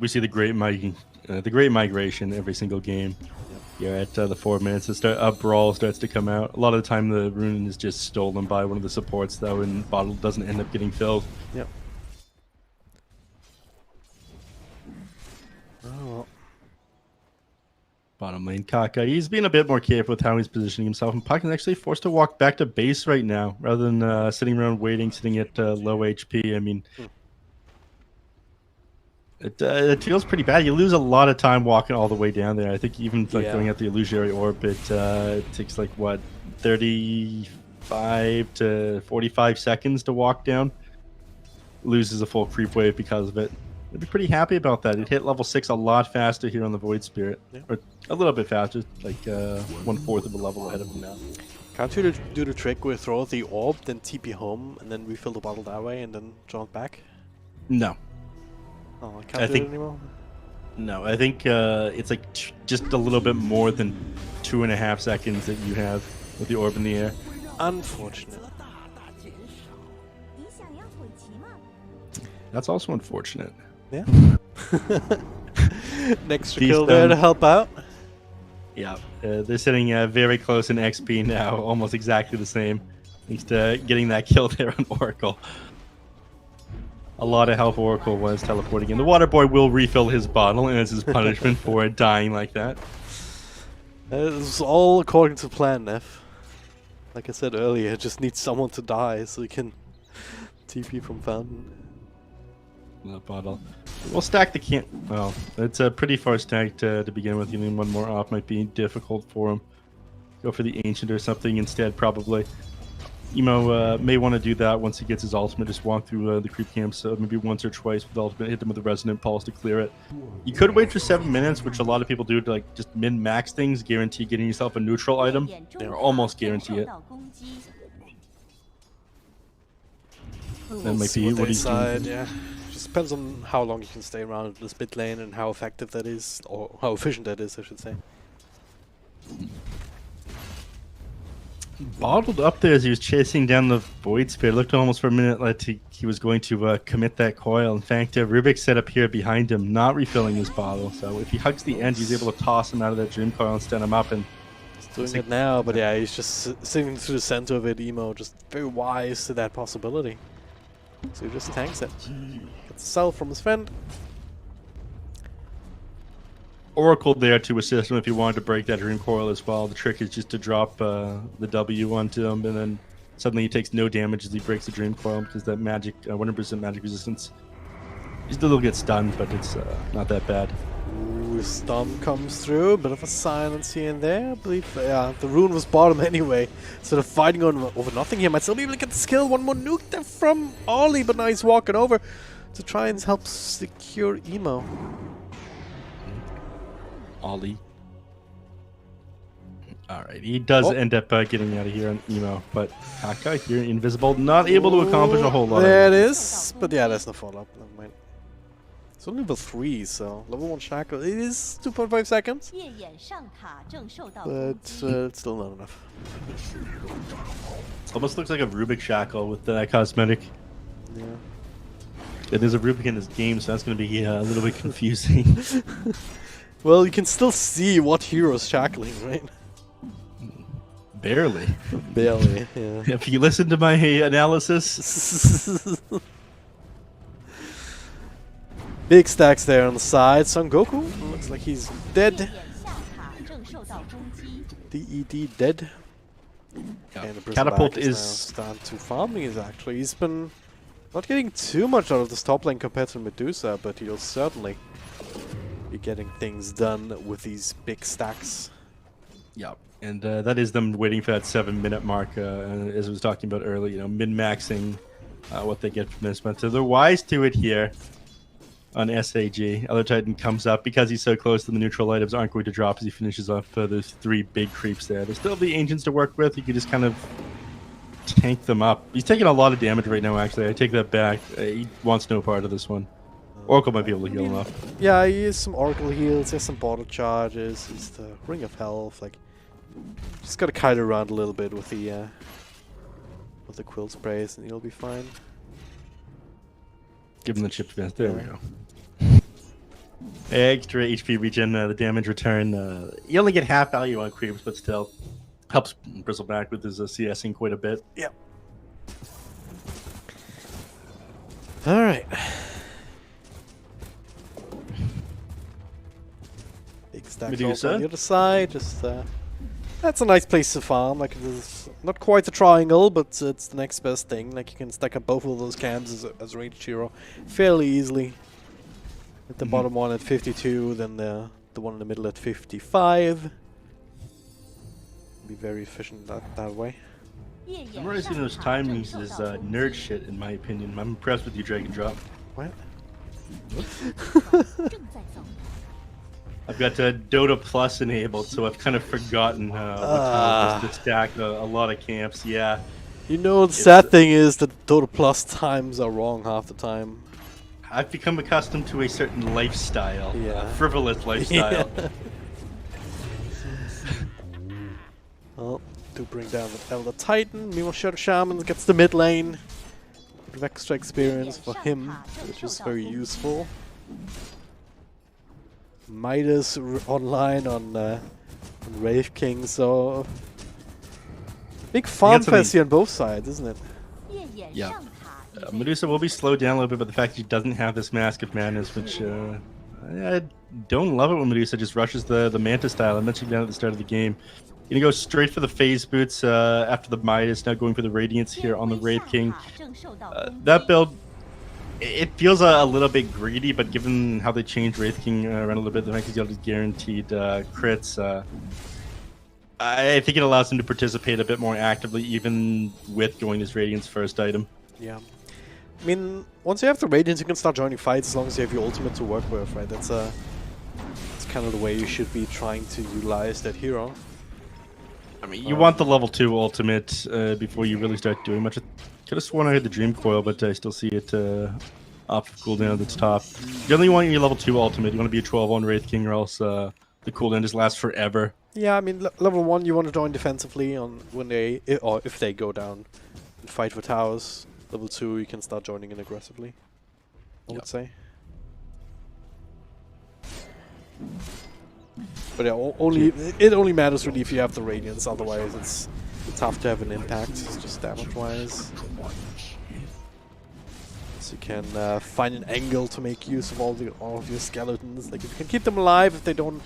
We see the great migration every single game. You're at the 4 minutes. A brawl starts to come out. A lot of the time, the rune is just stolen by one of the supports, though, and bottle doesn't end up getting filled. Yep. Oh well. Bottom lane, Kaka. He's being a bit more careful with how he's positioning himself, and Puck is actually forced to walk back to base right now, rather than sitting around waiting, sitting at low HP. I mean. It feels pretty bad. You lose a lot of time walking all the way down there. I think even like going at the illusionary orb, it takes like what 35 to 45 seconds to walk down. Loses a full creep wave because of it. I'd be pretty happy about that. It hit level 6 a lot faster here on the Void Spirit, or a little bit faster, like 1/4 of a level ahead of him now. Can't you do the trick where throw the orb, then TP home, and then refill the bottle that way, and then jump back? No. Oh, I can't do it anymore? No, I think it's like just a little bit more than 2.5 seconds that you have with the orb in the air. Unfortunate. That's also unfortunate. Yeah. Next kill there to help out. Yeah, they're sitting very close in XP now, almost exactly the same. Thanks to getting that kill there on Oracle. A lot of health Oracle was teleporting in. The water boy will refill his bottle as his punishment for dying like that. It was all according to plan, Neff. Like I said earlier, it just needs someone to die so he can TP from Fountain. That bottle. We'll stack the can. Well, it's a pretty far stack to begin with. Even one more off might be difficult for him. Go for the Ancient or something instead, probably. Emo may want to do that once he gets his ultimate. Just walk through the creep camps maybe once or twice with the ultimate, hit them with the Resonant Pulse to clear it. You could wait for 7 minutes, which a lot of people do to like just min-max things, guarantee getting yourself a neutral item. Or almost guarantee it. That might be what he's doing. Yeah. Just depends on how long you can stay around this mid lane and how effective that is, or how efficient that is, I should say. Bottled up there as he was chasing down the Void Spirit. It looked almost for a minute like he was going to commit that coil. In fact, Rubik's set up here behind him, not refilling his bottle. So if he hugs the end, he's able to toss him out of that Dream Coil and stand him up. And he's doing it now, but yeah, he's just sitting through the center of it. Emo just very wise to that possibility. So he just tanks it. Gets a sell from his friend. Oracle there to assist him if you wanted to break that Dream Coil as well. The trick is just to drop the W onto him, and then suddenly he takes no damage as he breaks the Dream Coil because that magic, 100% magic resistance. He still gets stunned, but it's not that bad. Storm comes through. Bit of a silence here and there. I believe, yeah, the rune was bottom anyway. So the fighting over nothing here. Might still be able to get the skill. One more nuke there from Ollie, but now he's walking over to try and help secure Emo. Ollie. Alright, he does end up getting out of here on Emo, but Kaka here, invisible, not able to accomplish a whole lot. There it is, but yeah, there's no follow-up. Never mind. It's only level 3, so level 1 shackle. It is 2.5 seconds, but it's still not enough. Almost looks like a Rubik shackle with that cosmetic. Yeah. And there's a Rubik in this game, so that's going to be a little bit confusing. Well, you can still see what hero's shackling, right? Barely. Barely, yeah. If you listen to my analysis. Big stacks there on the side. Son Goku looks like he's dead. DED dead. Yeah. And the Catapult is starting to farm. He's been not getting too much out of this top lane compared to Medusa, but he'll certainly be getting things done with these big stacks. Yeah. And that is them waiting for that 7-minute mark, as I was talking about earlier, you know, min-maxing what they get from this. But they're wise to it here on SAG. Other Titan comes up because he's so close to the neutral items aren't going to drop as he finishes off those 3 big creeps there. There's still the Ancients to work with. You can just kind of tank them up. He's taking a lot of damage right now, actually. I take that back. He wants no part of this one. Oracle might be able to heal enough. Yeah, he has some Oracle heals, he has some border charges, he's the Ring of Health, like... Just gotta kite around a little bit with the quill sprays and you'll be fine. Give him the chip advance. There we go. Extra HP regen, the damage return. You only get half value on creeps, but still helps Bristleback with his CSing quite a bit. Yep. Alright. Big stacks also on the other side, just that's a nice place to farm. Like, it's not quite a triangle, but it's the next best thing. Like, you can stack up both of those cams as a ranged hero fairly easily. At the bottom one at 52, then the one in the middle at 55. Be very efficient that way. Memorizing those timings is nerd shit, in my opinion. I'm impressed with you, Drag and Drop. What? I've got Dota Plus enabled, so I've kind of forgotten what time to stack a lot of camps. Yeah. You know, the sad thing is that Dota Plus times are wrong half the time. I've become accustomed to a certain lifestyle, yeah. Frivolous lifestyle. Yeah. Well, to bring down the Elder Titan, Mimo Shadow Shaman gets the mid lane. Bit of extra experience for him, which is very useful. Midas online on Wraith King, so big farm fest here on both sides, isn't it? Yeah. Medusa will be slowed down a little bit by the fact that she doesn't have this Mask of Madness, which I don't love it when Medusa just rushes the Manta style. I mentioned that at the start of the game. Gonna go straight for the phase boots after the Midas, now going for the Radiance here on the Wraith King. That build, it feels a little bit greedy, but given how they changed Wraith King around a little bit, the fact he's got these guaranteed crits, I think it allows him to participate a bit more actively, even with going this Radiance first item. Yeah. I mean, once you have the Radiance, you can start joining fights as long as you have your ultimate to work with, right? That's kind of the way you should be trying to utilize that hero. I mean, you want the level 2 ultimate before you really start doing much. I could have sworn I had the Dream Coil, but I still see it off of cooldown at the top. You only want your level 2 ultimate. You want to be a 12 on Wraith King, or else the cooldown just lasts forever. Yeah, I mean, level 1 you want to join defensively on when they, or if they go down and fight for towers. Level 2 you can start joining in aggressively, I would say. But yeah, it only matters really if you have the Radiance, otherwise it's tough to have an impact, just damage-wise. So you can find an angle to make use of all of your skeletons. Like, if you can keep them alive, if they don't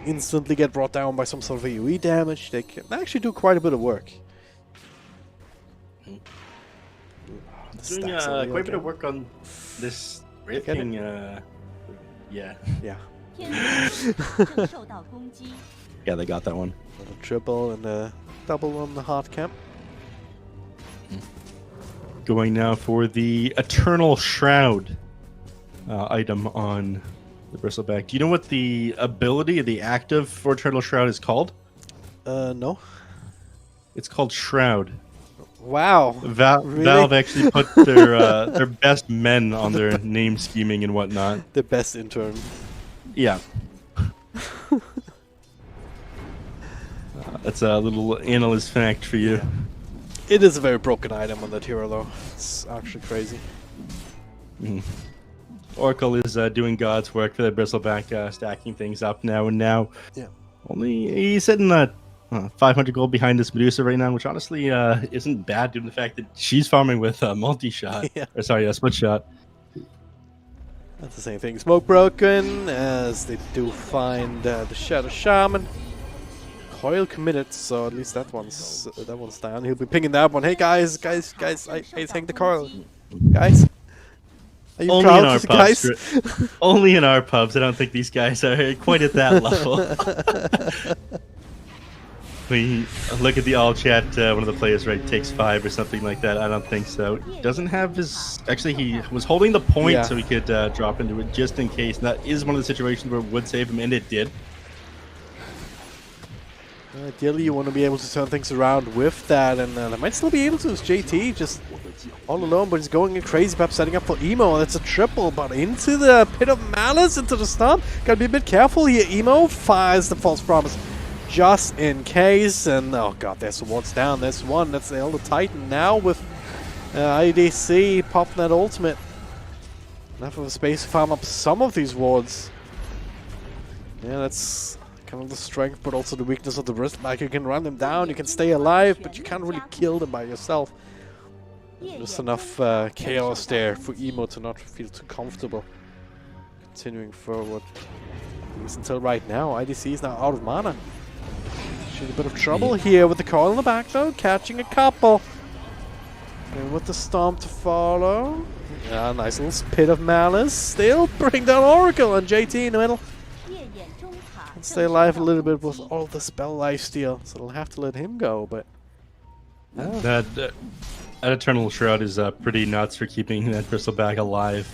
instantly get brought down by some sort of AoE damage, they can actually do quite a bit of work. Doing quite a bit of work on this Wraith King, yeah. Yeah, they got that one. A triple and a double on the hard cap. Going now for the Eternal Shroud item on the Bristleback. Do you know what the ability, the active for Eternal Shroud is called? No. It's called Shroud. Wow. Really? Valve actually put their best men on their name scheming and whatnot. The best intern. Yeah. That's a little analyst fact for you. Yeah. It is a very broken item on that hero, though. It's actually crazy. Oracle is doing God's work for the Bristleback, stacking things up now. And now, he's sitting at 500 gold behind this Medusa right now, which honestly isn't bad due to the fact that she's farming with multi-shot. Or sorry, split shot. That's the same thing. Smoke broken, as they do find the Shadow Shaman. Coil committed, so at least that one's down. He'll be pinging that one. Hey guys, I take the coil. Guys, are you only proud in our of the pubs, guys? Only in our pubs. I don't think these guys are quite at that level. We look at the all chat. One of the players takes 5 or something like that. I don't think so. Doesn't have his. Actually, he was holding the point so he could drop into it just in case. And that is one of the situations where it would save him, and it did. Ideally, you want to be able to turn things around with that, and they might still be able to. It's JT just all alone, but he's going crazy, perhaps setting up for Emo. That's a triple, but into the Pit of Malice, into the stun. Gotta be a bit careful here. Emo fires the False Promise just in case, and oh god, there's wards down. There's one. That's the Elder Titan now with IDC popping that ultimate. Enough of a space to farm up some of these wards. Yeah, that's kind of the strength, but also the weakness of the wrist. Like, you can run them down, you can stay alive, but you can't really kill them by yourself. Just enough chaos there for Emo to not feel too comfortable continuing forward. At least until right now. IDC is now out of mana. She's in a bit of trouble here with the coil in the back, though, catching a couple. And with the Stomp to follow. Yeah, nice little Pit of Malice. Still bring down Oracle and JT in the middle. Stay alive a little bit with all the spell lifesteal, so they'll have to let him go, but that Eternal Shroud is pretty nuts for keeping that Bristleback alive.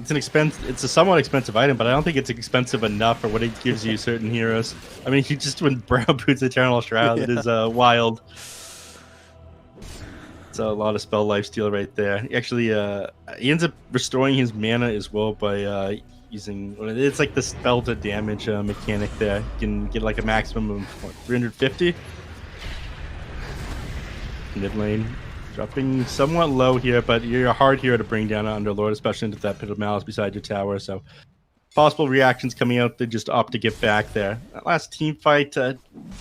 It's a somewhat expensive item, but I don't think it's expensive enough for what it gives you certain heroes. I mean, he just went brow boots Eternal Shroud. It is wild. It's a lot of spell lifesteal right there. Actually, he ends up restoring his mana as well by using, it's like the spell to damage mechanic there. You can get like a maximum of what, 350? Mid lane dropping somewhat low here, but you're a hard hero to bring down an Underlord, especially into that Pit of Malice beside your tower. So possible reactions coming out, they just opt to get back there. That last team fight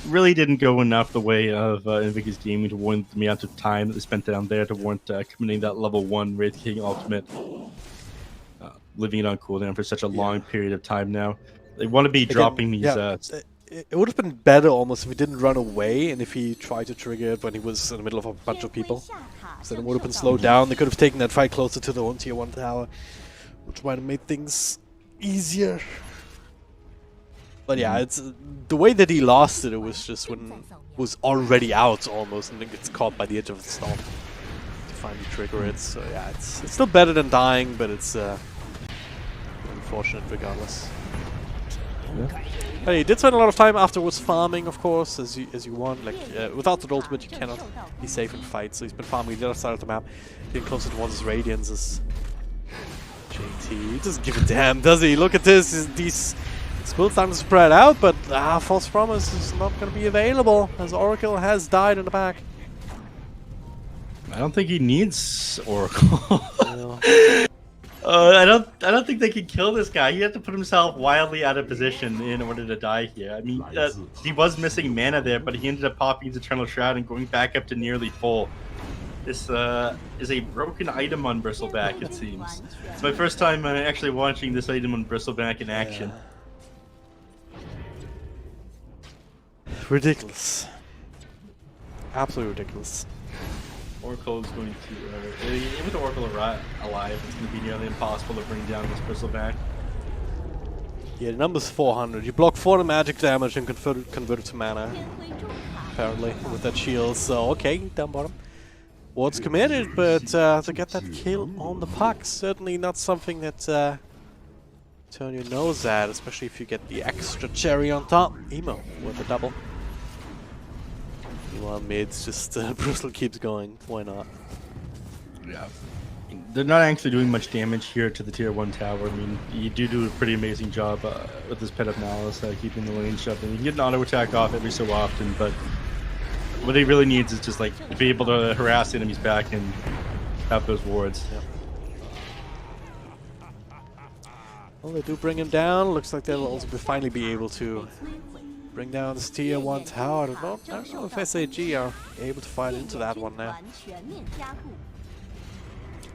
really didn't go enough the way of Invictus Gaming to warrant the amount of time that they spent down there to warrant committing that level 1 Wraith King ultimate. Living it on cooldown for such a long period of time now. They want to be dropping these... it would have been better almost if he didn't run away and if he tried to trigger it when he was in the middle of a bunch of people. So then it would have been slowed down. They could have taken that fight closer to the own tier 1 tower, which might have made things easier. But yeah, it's the way that he lost it, it was just when it was already out almost and then gets caught by the edge of the storm to finally trigger it. So yeah, it's still better than dying, but it's unfortunate regardless. He did spend a lot of time afterwards farming, of course, as you want. Like without the ultimate, you cannot be safe in fights. So he's been farming the other side of the map, getting closer towards his Radiance. As JT, he doesn't give a damn, does he? Look at this. These builds time to spread out, but False Promise is not going to be available as Oracle has died in the back. I don't think he needs Oracle. I don't think they can kill this guy. He had to put himself wildly out of position in order to die here. I mean, he was missing mana there, but he ended up popping his Eternal Shroud and going back up to nearly full. This is a broken item on Bristleback, it seems. It's my first time actually watching this item on Bristleback in action. Ridiculous. Absolutely ridiculous. Oracle is going to, with Oracle alive, it's going to be nearly impossible to bring down this Bristleback. Yeah, the number's 400. You block 4 magic damage and convert it to mana. Apparently, with that shield. So, okay, down bottom. What's committed, but to get that kill on the puck, certainly not something that turn your nose at, especially if you get the extra cherry on top. Emo with a double. Meanwhile, mid's just Bristol keeps going. Why not? Yeah. They're not actually doing much damage here to the tier 1 tower. I mean, you do a pretty amazing job with this Pet of Malice, keeping the lane shut. And you can get an auto attack off every so often, but what he really needs is just like to be able to harass enemies back and have those wards. Yep. Well, they do bring him down. Looks like they'll also finally be able to bring down this tier 1 tower. I don't know if SAG are able to fight into that one now.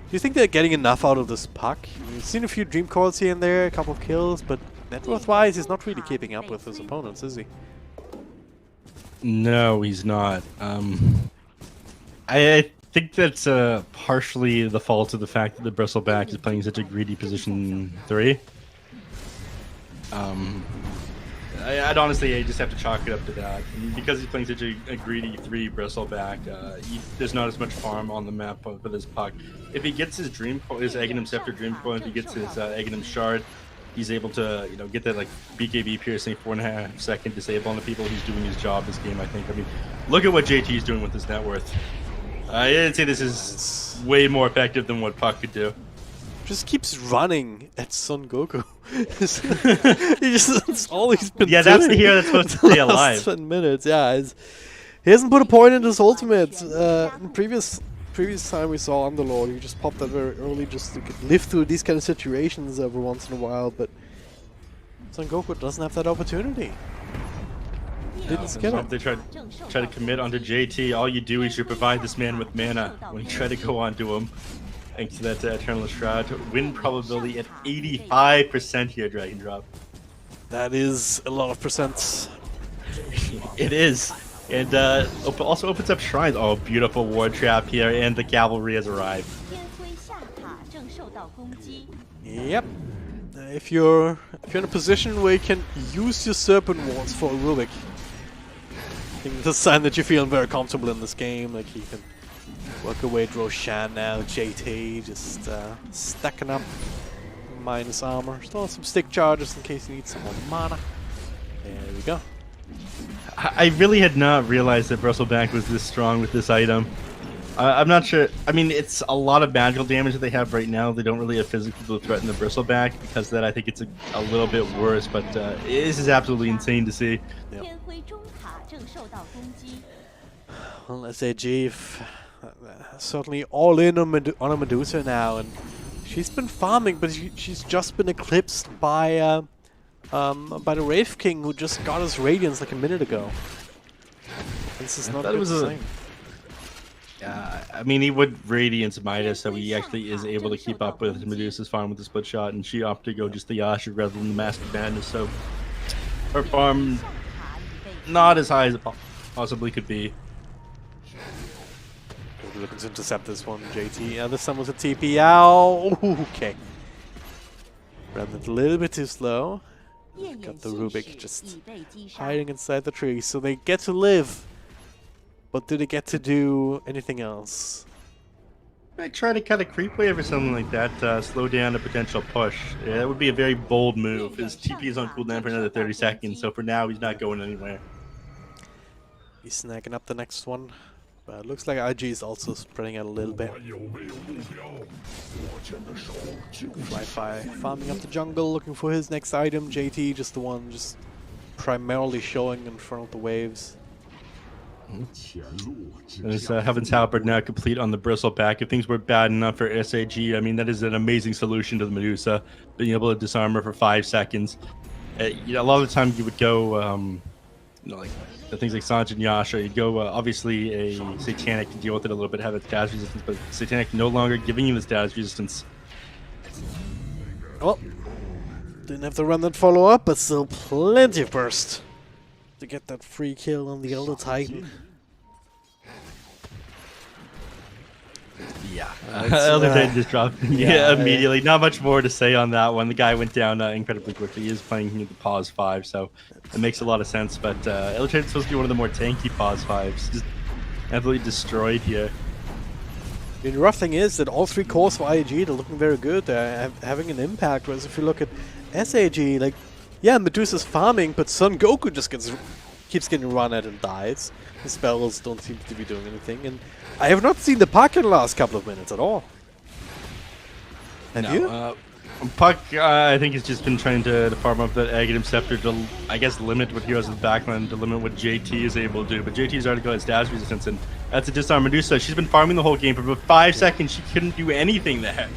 Do you think they're getting enough out of this puck? We've seen a few dream calls here and there, a couple of kills, but net worth-wise, he's not really keeping up with his opponents, is he? No, he's not. I think that's partially the fault of the fact that the Bristleback is playing such a greedy position 3. I'd honestly just have to chalk it up to that. And because he's playing such a greedy 3 Bristleback, there's not as much farm on the map for this puck. If he gets his Aghanim Scepter Dream Coil, if he gets his Aghanim Shard, he's able to, get that like BKB piercing 4.5 second disable on the people. He's doing his job this game, I think. I mean, look at what JT is doing with his net worth. I'd say this is way more effective than what Puck could do. Just keeps running at Son Goku. That's all he's been doing. Yeah, that's the hero that's supposed to stay alive. 10 minutes, yeah. He hasn't put a point in his ultimate. Previous time we saw Underlord, he just popped that very early just to live through these kind of situations every once in a while, but Son Goku doesn't have that opportunity. Didn't skip it. They try to commit onto JT. All you do is you provide this man with mana when you try to go onto him. Thanks to that Eternal Shroud. Win probability at 85% here, Dragon Drop. That is a lot of percents. It is. And also opens up shrines. Oh, beautiful ward trap here, and the cavalry has arrived. Yep. If you're in a position where you can use your Serpent Wards for a Rubik, I think it's a sign that you're feeling very comfortable in this game. Like you can work away at Roshan now. JT just stacking up minus armor. Still some stick charges in case you need some more mana. There we go. I really had not realized that Bristleback was this strong with this item. I'm not sure. I mean, it's a lot of magical damage that they have right now. They don't really have physical to threaten the Bristleback. Because of that, I think it's a little bit worse. But this is absolutely insane to see. Yep. Well, SAG certainly all in on a Medusa now, and she's been farming, but she's just been eclipsed by the Wraith King, who just got his Radiance like a minute ago. This is not the same. Yeah, I mean, he would Radiance Midas, so he actually is able to keep up with Medusa's farm with the split shot, and she opted to go just the Yasha rather than the Master Madness, so her farm not as high as it possibly could be. Looking to intercept this one, JT. Yeah, this time was a TP out. Okay. Ran it a little bit too slow. Got the Rubik just hiding inside the tree, so they get to live. But do they get to do anything else? I try to cut a creep wave or something like that, slow down a potential push. Yeah, that would be a very bold move. His TP is on cooldown for another 30 seconds, so for now he's not going anywhere. He's snagging up the next one. But it looks like IG is also spreading out a little bit. Wi-Fi farming up the jungle, looking for his next item. JT just the one just primarily showing in front of the waves. There's Heaven's Halberd now complete on the Bristleback. If things were bad enough for SAG, I mean, that is an amazing solution to the Medusa, being able to disarm her for 5 seconds. A lot of the time you would go, like things like Sanj and Yasha, you'd go obviously a Satanic to deal with it a little bit, have its status resistance, but Satanic no longer giving you the status resistance. Well, didn't have to run that follow-up, but still plenty of burst to get that free kill on the Elder Titan. Yeah, Elder Titan just dropped immediately. Not much more to say on that one. The guy went down incredibly quickly. He is playing the pause 5, so it makes a lot of sense. But Elder Titan's supposed to be one of the more tanky pause 5s. Just absolutely destroyed here. The rough thing is that all 3 cores for IG, they're looking very good. They're having an impact. Whereas if you look at SAG, like, yeah, Medusa's farming, but Son Goku just keeps getting run at and dies. The spells don't seem to be doing anything, and I have not seen the Puck in the last couple of minutes at all. Have you? Puck, I think he's just been trying to farm up that Aghanim Scepter to, I guess, limit what heroes in the backline, to limit what JT is able to do. But JT's already got his dash resistance, and that's a disarm Medusa. She's been farming the whole game for about 5 seconds. She couldn't do anything there.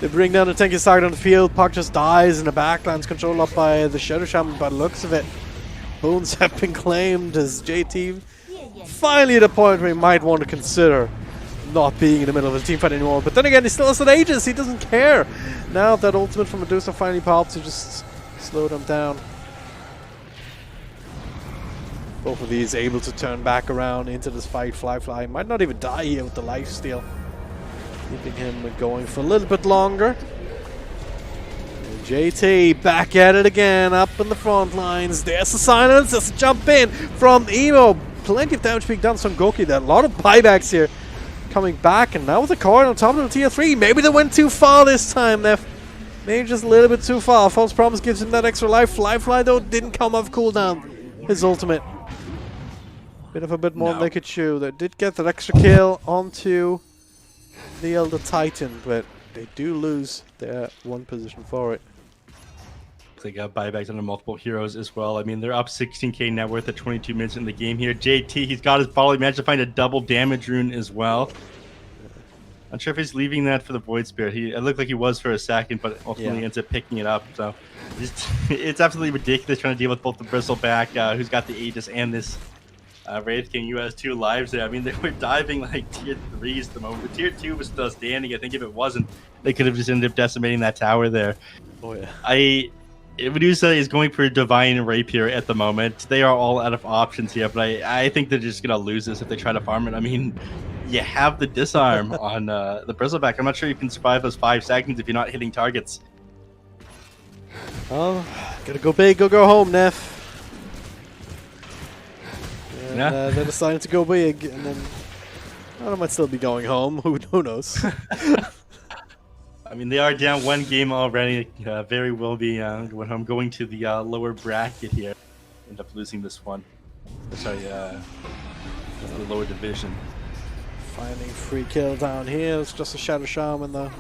They bring down the tanky target on the field. Puck just dies, and the backline's controlled up by the Shadow Shaman by the looks of it. Bones have been claimed as JT finally at a point where he might want to consider not being in the middle of a team fight anymore. But then again, he still has an Aegis. He doesn't care. Now that ultimate from Medusa finally pops, to just slow them down. Both of these able to turn back around into this fight. Fly might not even die here with the lifesteal, keeping him going for a little bit longer. JT back at it again, up in the front lines. There's the silence. There's a jump in from Emo. Plenty of damage being done. Son Goku there. A lot of buybacks here coming back, and now with the card on top of the tier 3. Maybe they went too far this time. Maybe just a little bit too far. False Promise gives him that extra life. Fly though didn't come off cooldown. His ultimate. Bit of a bit more than they could chew. They did get that extra kill onto the Elder Titan, but they do lose their 1 position for it. They got buybacks under multiple heroes as well. I mean, they're up 16k net worth at 22 minutes in the game here. JT, he's got his ball. He managed to find a double damage rune as well. Not sure if he's leaving that for the Void Spirit. It looked like he was for a second, but ultimately ends up picking it up. So it's absolutely ridiculous trying to deal with both the Bristleback, who's got the Aegis, and this Wraith King, who has 2 lives there. I mean, they were diving like tier 3s at the moment. The tier 2 was still standing. I think if it wasn't, they could have just ended up decimating that tower there. Oh yeah. Medusa is going for Divine Rapier at the moment. They are all out of options here, but I think they're just going to lose this if they try to farm it. I mean, you have the disarm on the Bristleback. I'm not sure you can survive those 5 seconds if you're not hitting targets. Oh, gotta go big, go home, Neff. And, they're deciding to go big, and then I might still be going home. Who knows? I mean, they are down 1 game already. Very well be going home, going to the lower bracket here. End up losing this one. Sorry, the lower division. Finding free kill down here. It's just a Shadow Shaman though.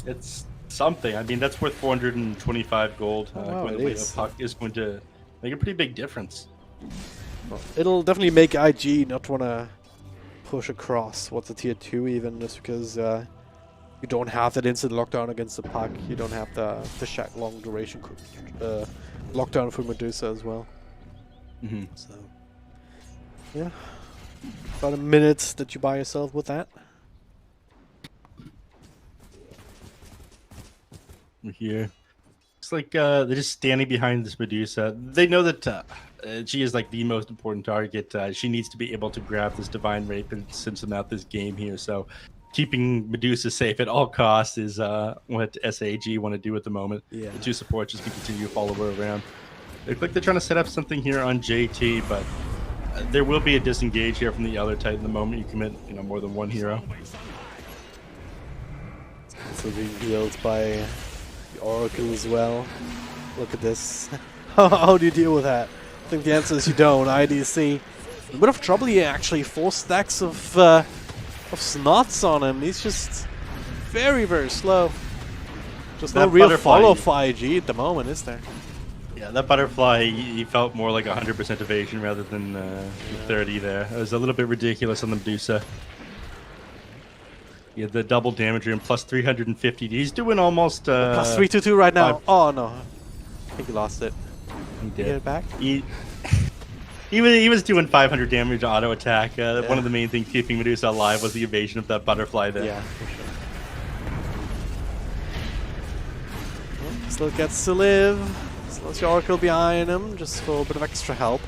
It's something. I mean, that's worth 425 gold. Going away the puck is going to make a pretty big difference. Well, it'll definitely make IG not want to push across what's a tier 2 even, just because you don't have that instant lockdown against the puck. You don't have the Shack long duration lockdown for Medusa as well. So yeah, about a minute that you buy yourself with that. We're here. It's like they're just standing behind this Medusa. They know that she is like the most important target. She needs to be able to grab this Divine Rape and send them out this game here. So keeping Medusa safe at all costs is what SAG want to do at the moment. Yeah. The 2 supports just can continue to follow her around. They look like they're trying to set up something here on JT, but there will be a disengage here from the Elder Titan the moment you commit, more than 1 hero. Also being healed by the Oracle as well. Look at this. How do you deal with that? I think the answer is you don't. IDC. A bit of trouble here actually. 4 stacks of snots on him. He's just very, very slow. Just no real follow for IG at the moment, is there? Yeah, that butterfly, he felt more like 100% evasion rather than 30 there. It was a little bit ridiculous on the Medusa. Yeah, the double damage and plus 350. He's doing almost plus 322 right now. Oh no, I think he lost it. He did. Get it back. He was doing 500 damage auto attack. One of the main things keeping Medusa alive was the evasion of that butterfly there. Yeah, for sure. Well, still gets to live. Still has the Oracle behind him, just for a bit of extra help.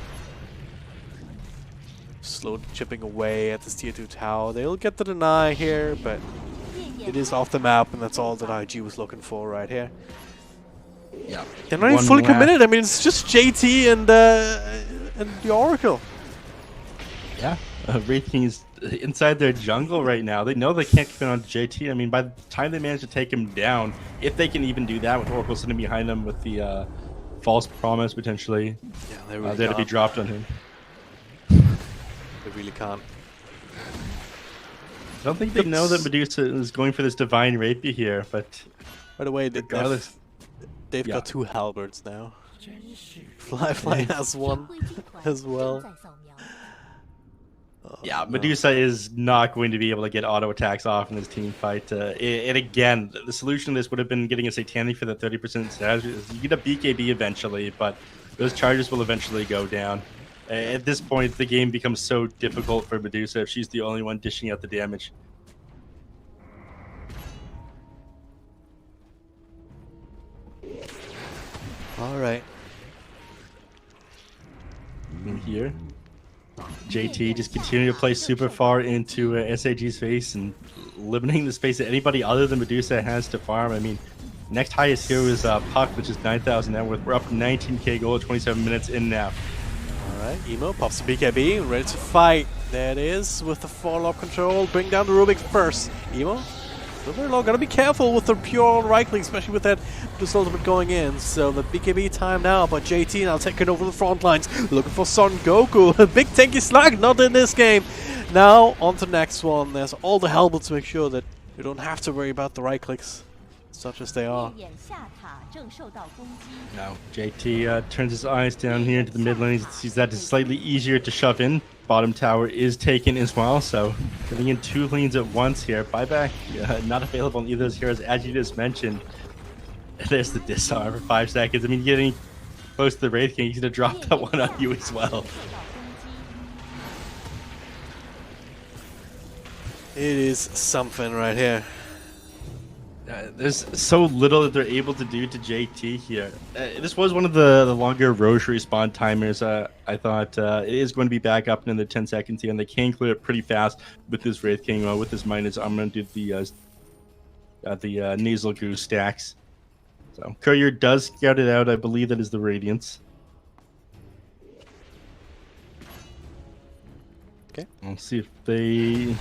slowly chipping away at this tier 2 tower. They'll get the deny here, but it is off the map, and that's all that IG was looking for right here. Yeah, they're not even fully committed. I mean, it's just JT and the Oracle. Yeah, Wraith King is inside their jungle right now. They know they can't keep it on JT. I mean, by the time they manage to take him down, if they can even do that with Oracle sitting behind them with the false promise potentially, yeah, they really they're to be dropped on him. They really can't. I don't think they know that Medusa is going for this divine rapier here, but by the way, they've got 2 halberds now. Fly has one as well. Yeah, Medusa is not going to be able to get auto attacks off in this team fight. And again, the solution to this would have been getting a Satanic for the 30% SAG. You get a BKB eventually, but those charges will eventually go down. At this point, the game becomes so difficult for Medusa if she's the only one dishing out the damage. All right. In here, JT just continuing to play super far into SAG's face and limiting the space that anybody other than Medusa has to farm. I mean, next highest here is Puck, which is 9,000 net worth. We're up 19k gold, 27 minutes in now. Alright, Emo pops the BKB, ready to fight. There it is, with the fall-up control. Bring down the Rubik first. Emo, still very low. Gotta be careful with the pure right click, especially with that just ultimate going in. So the BKB time now, but JT now taking over the front lines. Looking for Son Goku. Big tanky slug, not in this game. Now, on to the next one. There's all the helmets to make sure that you don't have to worry about the right clicks, such as they are. Now, JT turns his eyes down here into the mid lane. He sees that it's slightly easier to shove in. Bottom tower is taken as well, so getting in 2 lanes at once here. Buyback not available on either of those heroes, as you just mentioned. There's the disarm for 5 seconds. I mean, getting close to the Wraith King, he's going to drop that one on you as well. It is something right here. There's so little that they're able to do to JT here. This was one of the longer Roche respawn timers. I thought it is going to be back up in the 10 seconds here, and they can clear it pretty fast with this Wraith King. With his minus, I'm going to do the nasal goose stacks. So Courier does scout it out. I believe that is the Radiance. Okay. We'll see if they...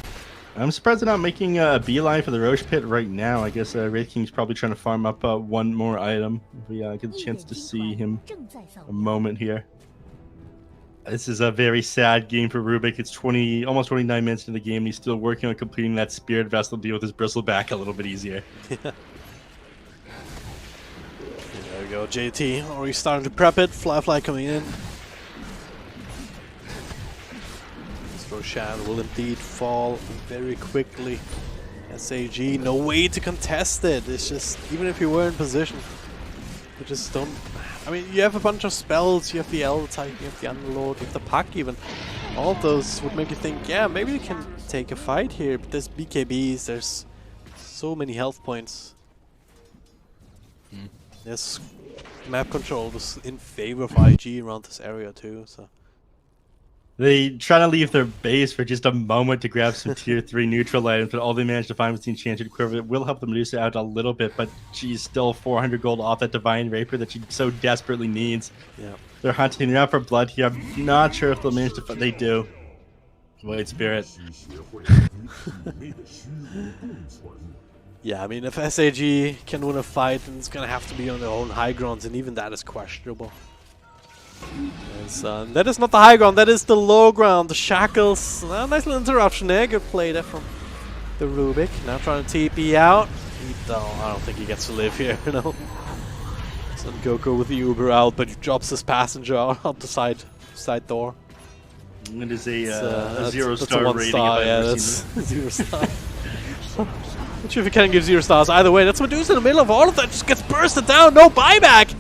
I'm surprised they're not making a beeline for the Roche pit right now. I guess Wraith King's probably trying to farm up one more item. If we get the chance to see him a moment here. This is a very sad game for Rubik. It's almost 29 minutes into the game. And he's still working on completing that Spirit Vessel deal with his Bristleback a little bit easier. There we go, JT. Already starting to prep it. Fly coming in. Roshan will indeed fall very quickly. SAG, no way to contest it. It's just, even if you were in position, you just don't... I mean, you have a bunch of spells, you have the L type, you have the Underlord, you have the Puck even. All those would make you think, yeah, maybe you can take a fight here, but there's BKBs, there's so many health points. There's map control was in favor of IG around this area too, so... They try to leave their base for just a moment to grab some tier 3 neutral items, but all they managed to find was the Enchanted Quiver. It will help the Medusa out a little bit, but she's still 400 gold off that Divine Rapier that she so desperately needs. Yeah. They're hunting, they're out for blood here. I'm not sure if they'll manage to find. They do. Void Spirit. Yeah, I mean, if SAG can win a fight, then it's gonna have to be on their own high grounds, and even that is questionable. That is not the high ground, that is the low ground, the shackles. Nice little interruption there, good play there from the Rubik. Now trying to TP out. I don't think he gets to live here, no. Son Goku with the Uber out, but he drops his passenger out the side door. It is a 0-star rating. Yeah, that's 0 star. Not sure if he can give 0 stars either way. That's Medusa in the middle of all of that, just gets bursted down, no buyback!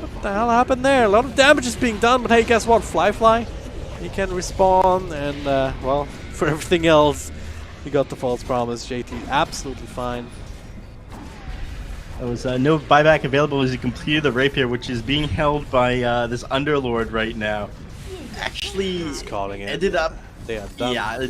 What the hell happened there? A lot of damage is being done, but hey, guess what? Fly. He can respawn, and well, for everything else, he got the false promise. JT absolutely fine. There was no buyback available as he completed the rapier, which is being held by this Underlord right now. actually calling ended up. They are done. Yeah,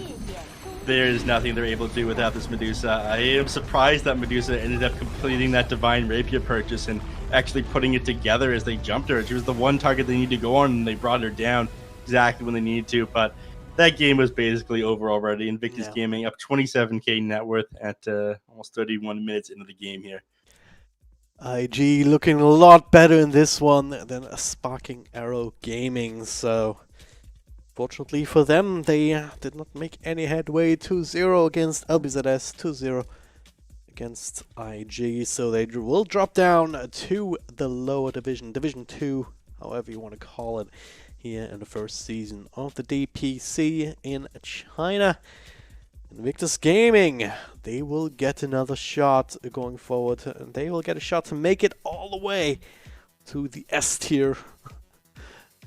there's nothing they're able to do without this Medusa. I am surprised that Medusa ended up completing that Divine Rapier purchase and actually putting it together as they jumped her. She was the one target they needed to go on, and they brought her down exactly when they needed to. But that game was basically over already. Invictus Gaming up 27k net worth at almost 31 minutes into the game here. IG looking a lot better in this one than a Sparking Arrow Gaming. So fortunately for them, they did not make any headway. 2-0 against LBZS, 2-0 against IG. So they will drop down to the lower division, Division 2, however you want to call it, here in the first season of the DPC in China. Invictus Gaming, they will get another shot going forward, and they will get a shot to make it all the way to the S tier,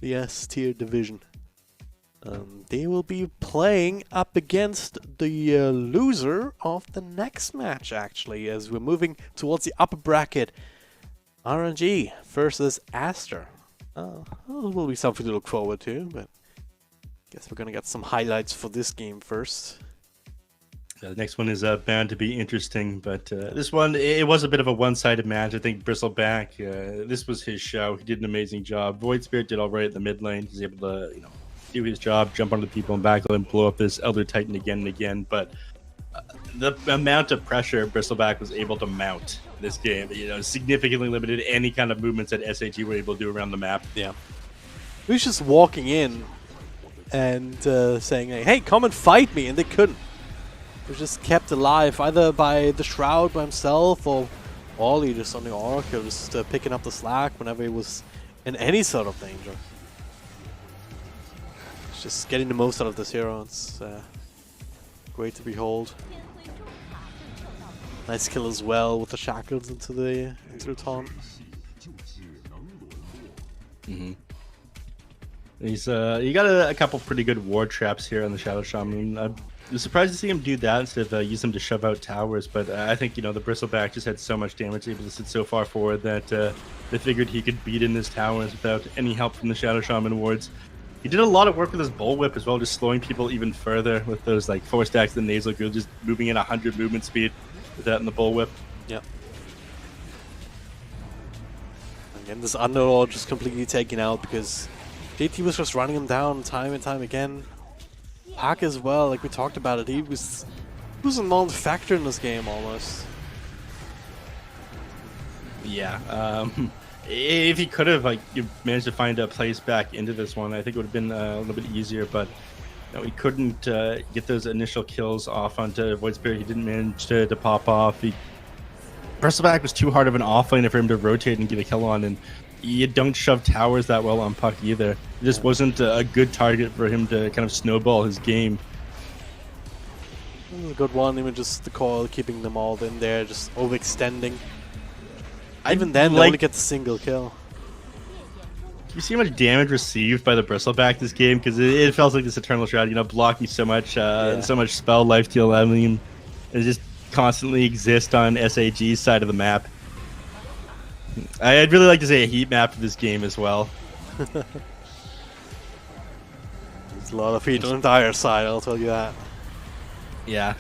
the S tier division. They will be playing up against the loser of the next match, actually, as we're moving towards the upper bracket. RNG versus Aster. It will be something to look forward to, but I guess we're gonna get some highlights for this game first. The next one is bound to be interesting, but this one, it was a bit of a one-sided match. I think Bristleback, this was his show. He did an amazing job. Void Spirit did all right at the mid lane. He was able to, do his job, jump onto the people in back lane, blow up this Elder Titan again and again. But the amount of pressure Bristleback was able to mount this game, significantly limited any kind of movements that SAG were able to do around the map. Yeah. He was just walking in and saying, hey, come and fight me, and they couldn't. He was just kept alive, either by the Shroud by himself, or Ollie just on the Oracle, just picking up the slack whenever he was in any sort of danger. It's just getting the most out of this hero. It's great to behold. Nice kill as well with the shackles into the taunt. He's you got a couple pretty good ward traps here on the Shadow Shaman. I'm surprised to see him do that instead of use them to shove out towers, but I think the Bristleback just had so much damage, able to sit so far forward that they figured he could beat in his towers without any help from the Shadow Shaman wards. He did a lot of work with his bullwhip as well, just slowing people even further with those 4 stacks of the nasal goo, just moving at 100 movement speed with that in the bullwhip. Yep. Again, this Underlord just completely taken out because JT was just running him down time and time again. Pack as well, like we talked about it, he was a non-factor in this game almost. Yeah, if he could have you managed to find a place back into this one, I think it would have been a little bit easier, but he couldn't get those initial kills off onto Void Spirit. He didn't manage to pop off. Bristleback was too hard of an offlaner for him to rotate and get a kill on, and you don't shove towers that well on Puck either. It just wasn't a good target for him to kind of snowball his game. A good one, even just the coil, keeping them all in there, just overextending. Even then, they only get the single kill. You see how much damage received by the Bristleback this game? Because it felt like this Eternal Shroud, blocking so much, so much spell lifesteal. I mean, it just constantly exists on SAG's side of the map. I'd really like to say a heat map of this game as well. There's a lot of heat on the entire side, I'll tell you that. Yeah,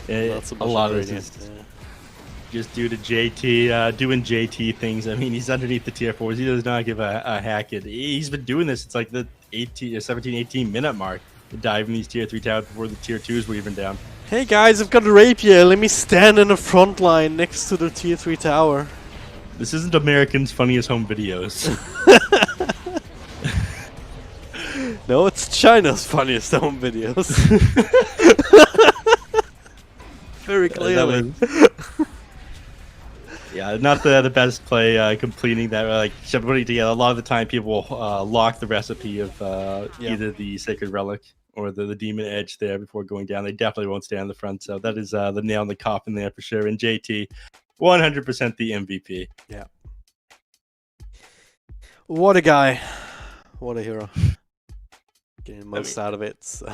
a lot of it just due to JT doing JT things. I mean, he's underneath the tier 4s. He does not give a hack it. He's been doing this. It's like the 17-18 minute mark to dive in these tier 3 towers before the tier 2s were even down. Hey guys, I've got a rapier. Let me stand in the front line next to the tier 3 tower. This isn't Americans' Funniest Home Videos. No, it's China's Funniest Home Videos. Very clearly. Yeah, not the best play completing that. Putting together. A lot of the time, people lock the recipe of either the Sacred Relic or the Demon Edge there before going down. They definitely won't stay on the front, so that is the nail in the coffin there for sure. And JT, 100% the MVP. Yeah. What a guy. What a hero. Getting most out of it. So.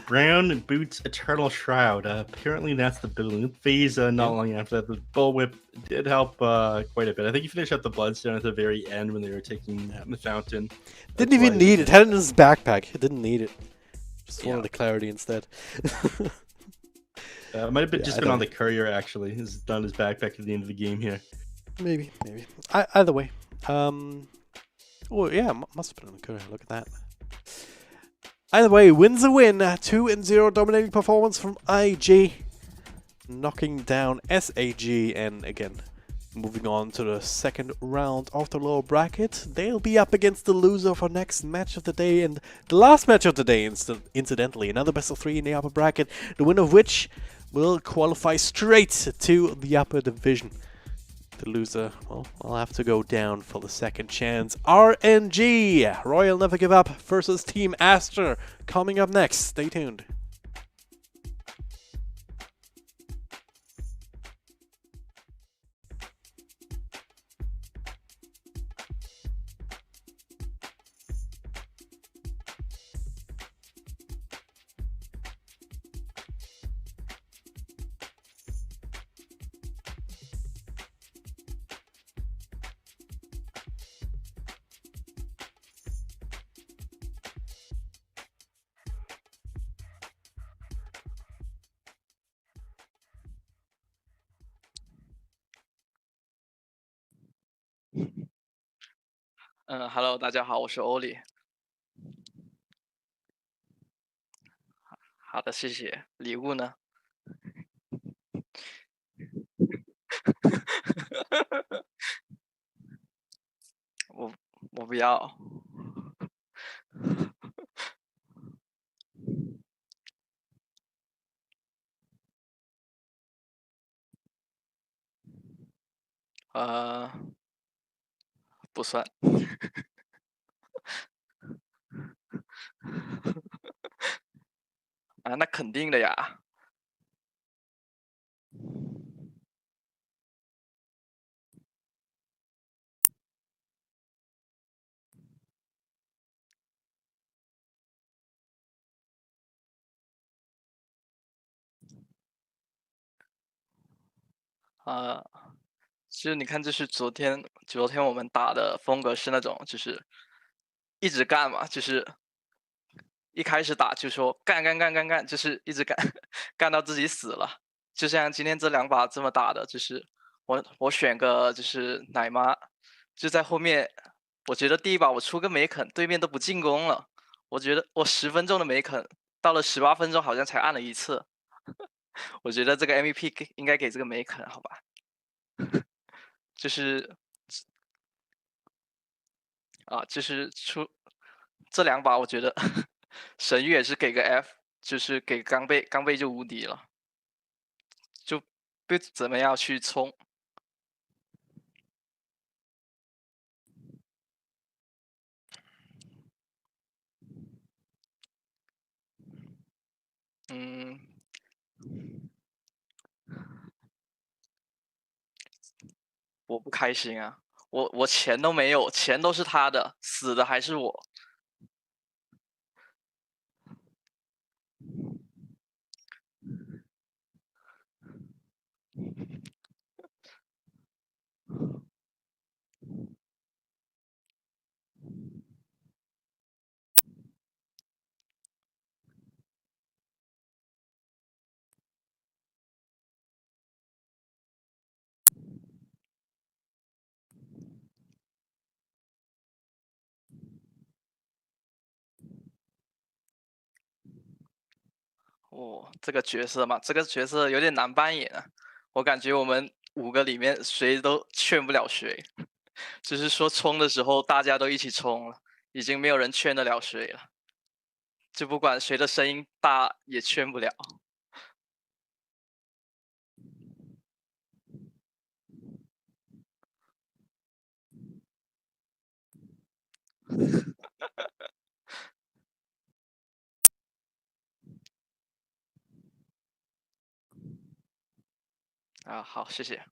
Brown boots Eternal Shroud. Apparently that's the building phase. Not long after that, the bullwhip did help quite a bit. I think he finished up the bloodstone at the very end when they were taking the fountain. Didn't even need it. Had it in his backpack. He didn't need it. Just wanted the clarity instead. Might have been just been on the courier actually. He's done his backpack at the end of the game here. Maybe. Either way. Oh yeah, must have been on the courier. Look at that. Either way, wins a win. 2-0 dominating performance from IG. Knocking down SAG, and again, moving on to the second round of the lower bracket. They'll be up against the loser for next match of the day, and the last match of the day, incidentally. Another best of 3 in the upper bracket, the winner of which will qualify straight to the upper division. The loser, well, I'll have to go down for the second chance. RNG, Royal Never Give Up versus Team Aster, coming up next. Stay tuned. Hello， 大家好，我是欧里。好的，谢谢。礼物呢？我不要。不算。啊，那肯定的呀。其实你看，就是昨天我们打的风格是那种，就是一直干嘛，就是一开始打就说干，就是一直干，干到自己死了。就像今天这2把这么打的，就是我选个就是奶妈，就在后面，我觉得第一把我出个梅肯，对面都不进攻了。我觉得我10分钟的梅肯，到了18分钟好像才按了1次。我觉得这个 MVP 应该给这个梅肯，好吧？就是就是出这2把，我觉得神域也是给个 F， 就是给钢贝就无敌了，就不怎么样去冲。我不开心啊！我钱都没有，钱都是他的，死的还是我。这个角色嘛，这个角色有点难扮演啊。我感觉我们5个里面谁都劝不了谁，就是说冲的时候大家都一起冲了，已经没有人劝得了谁了。就不管谁的声音大也劝不了。好，谢谢。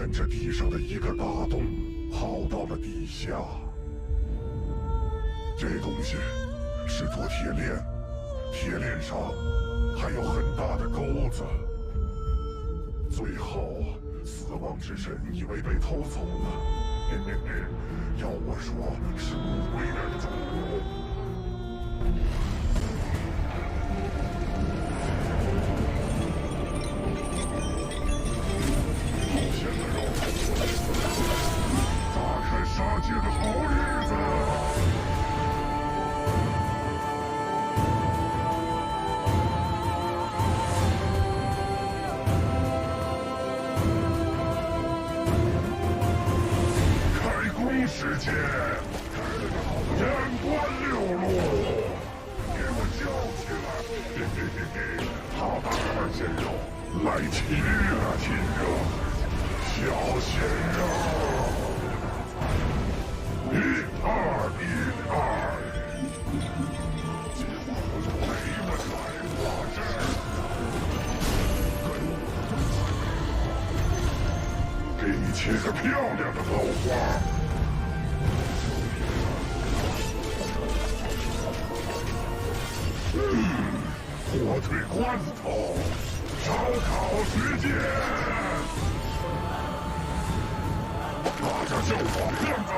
沿着地上的一个大洞跑到了地下。这东西是坨铁链，铁链上还有很大的钩子。最后，死亡之神以为被偷走了，嘿嘿嘿，要我说是无为而终。打开杀戒的好日子。开工时间，眼观六路，给我叫起来！嘿嘿嘿嘿，好大块鲜肉，来亲热亲热，小鲜肉。1、2、1、2，结果我就没了才华这儿，给你切个漂亮的桃花。火腿罐头，烧烤时间。大家叫我骗子，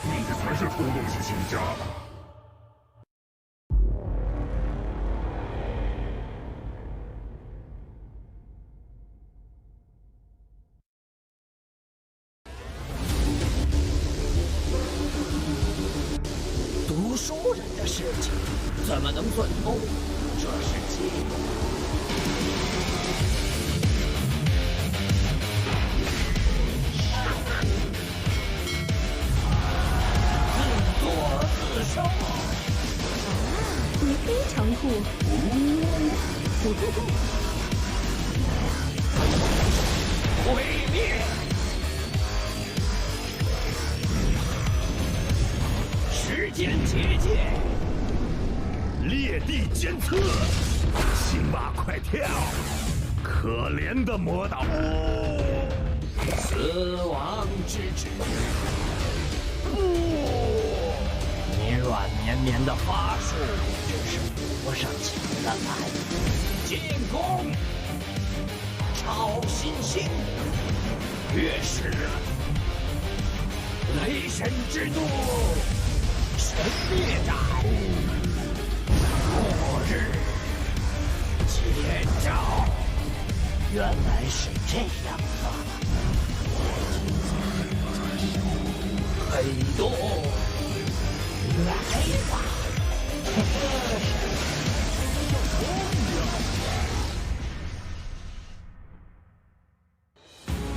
你才是偷东西起家的。读书人的事情怎么能算偷？这是借。自作自受。你非常酷。毁灭。时间结界。裂地监测，辛巴快跳！可怜的魔导，死亡之指。你软绵绵的法术真是扶不上墙的来。进攻！超新星！月食！雷神之怒！神灭斩！末日接招，原来是这样的。黑洞，来吧！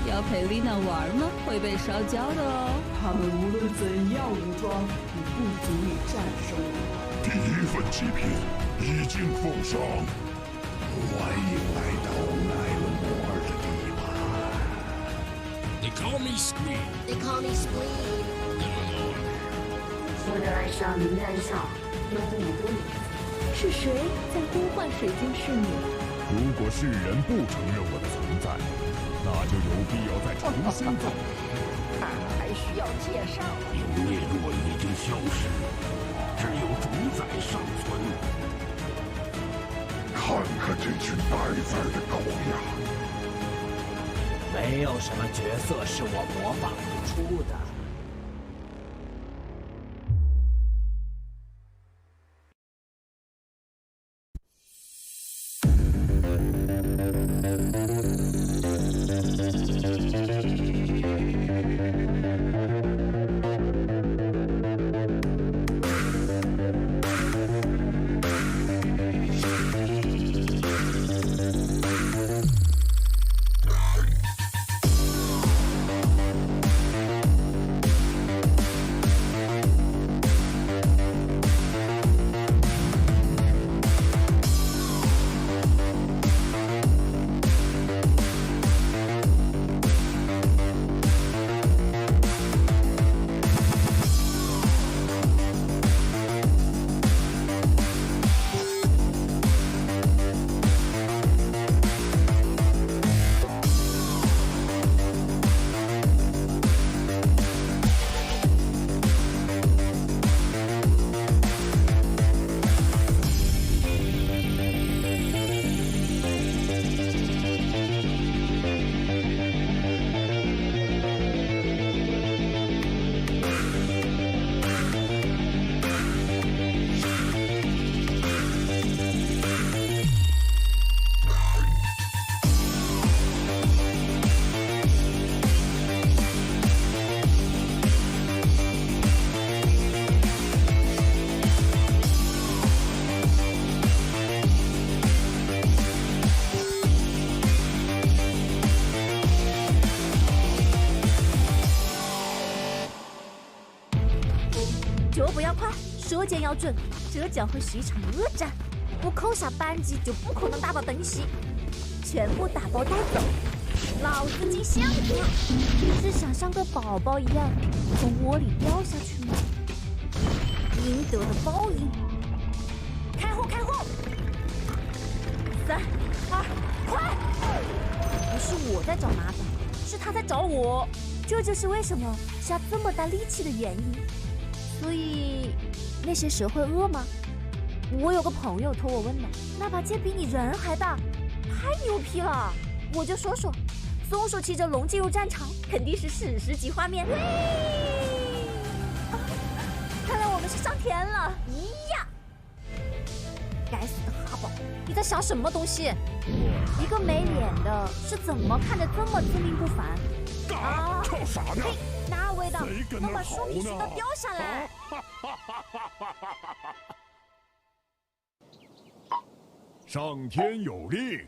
要陪丽娜玩吗？会被烧焦的哦。他们无论怎样武装，也不足以战胜我。第1份祭品已经奉上，欢迎来到奈勒摩尔的地盘。 They call me Squid. They call me Squid. 我的爱上名单上有5个名字。是谁在呼唤水晶侍女？如果世人不承认我的存在，那就有必要再重新造。还需要介绍？有灭落已经消失，只有主宰尚存。看看这群待宰的羔羊。没有什么角色是我模仿不出的。脚步要快，射箭要准，这将会是一场恶战。不扣下扳机就不可能打到灯系，全部打包带走。老子进箱子，是想像个宝宝一样从窝里掉下去吗？应得的报应。开火，开火！3、2，快！不是我在找麻烦，是他在找我。这就是为什么下这么大力气的原因。所以那些蛇会饿吗？我有个朋友托我问的，那把剑比你人还大，太牛批了！我就说说，松鼠骑着龙进入战场，肯定是史诗级画面。看来我们是上天了！咦呀！该死的哈宝，你在想什么东西？一个没脸的，是怎么看着这么自命不凡？啊！臭傻子！嘿，哪味道？能把树皮熏到掉下来！上天有令。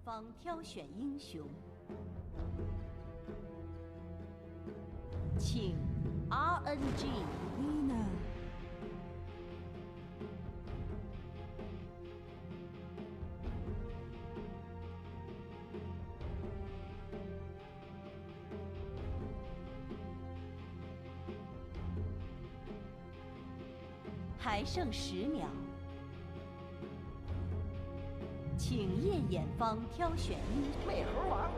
方挑选英雄，请 RNG Lina。还剩10秒，请夜眼方挑选英美猴王。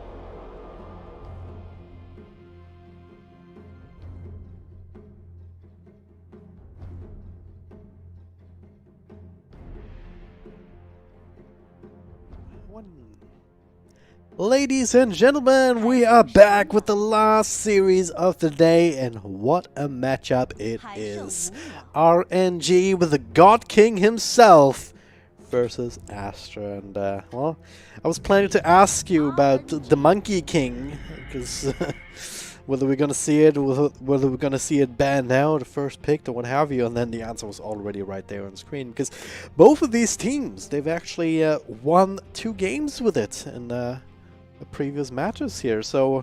Ladies and gentlemen, we are back with the last series of the day, and what a matchup it is. RNG with the God King himself versus Aster. And, well, I was planning to ask you about the Monkey King, because whether we're going to see it, whether we're going to see it banned now, the first pick, or what have you, and then the answer was already right there on screen, because both of these teams, they've actually won 2 games with it, and the previous matches here. So,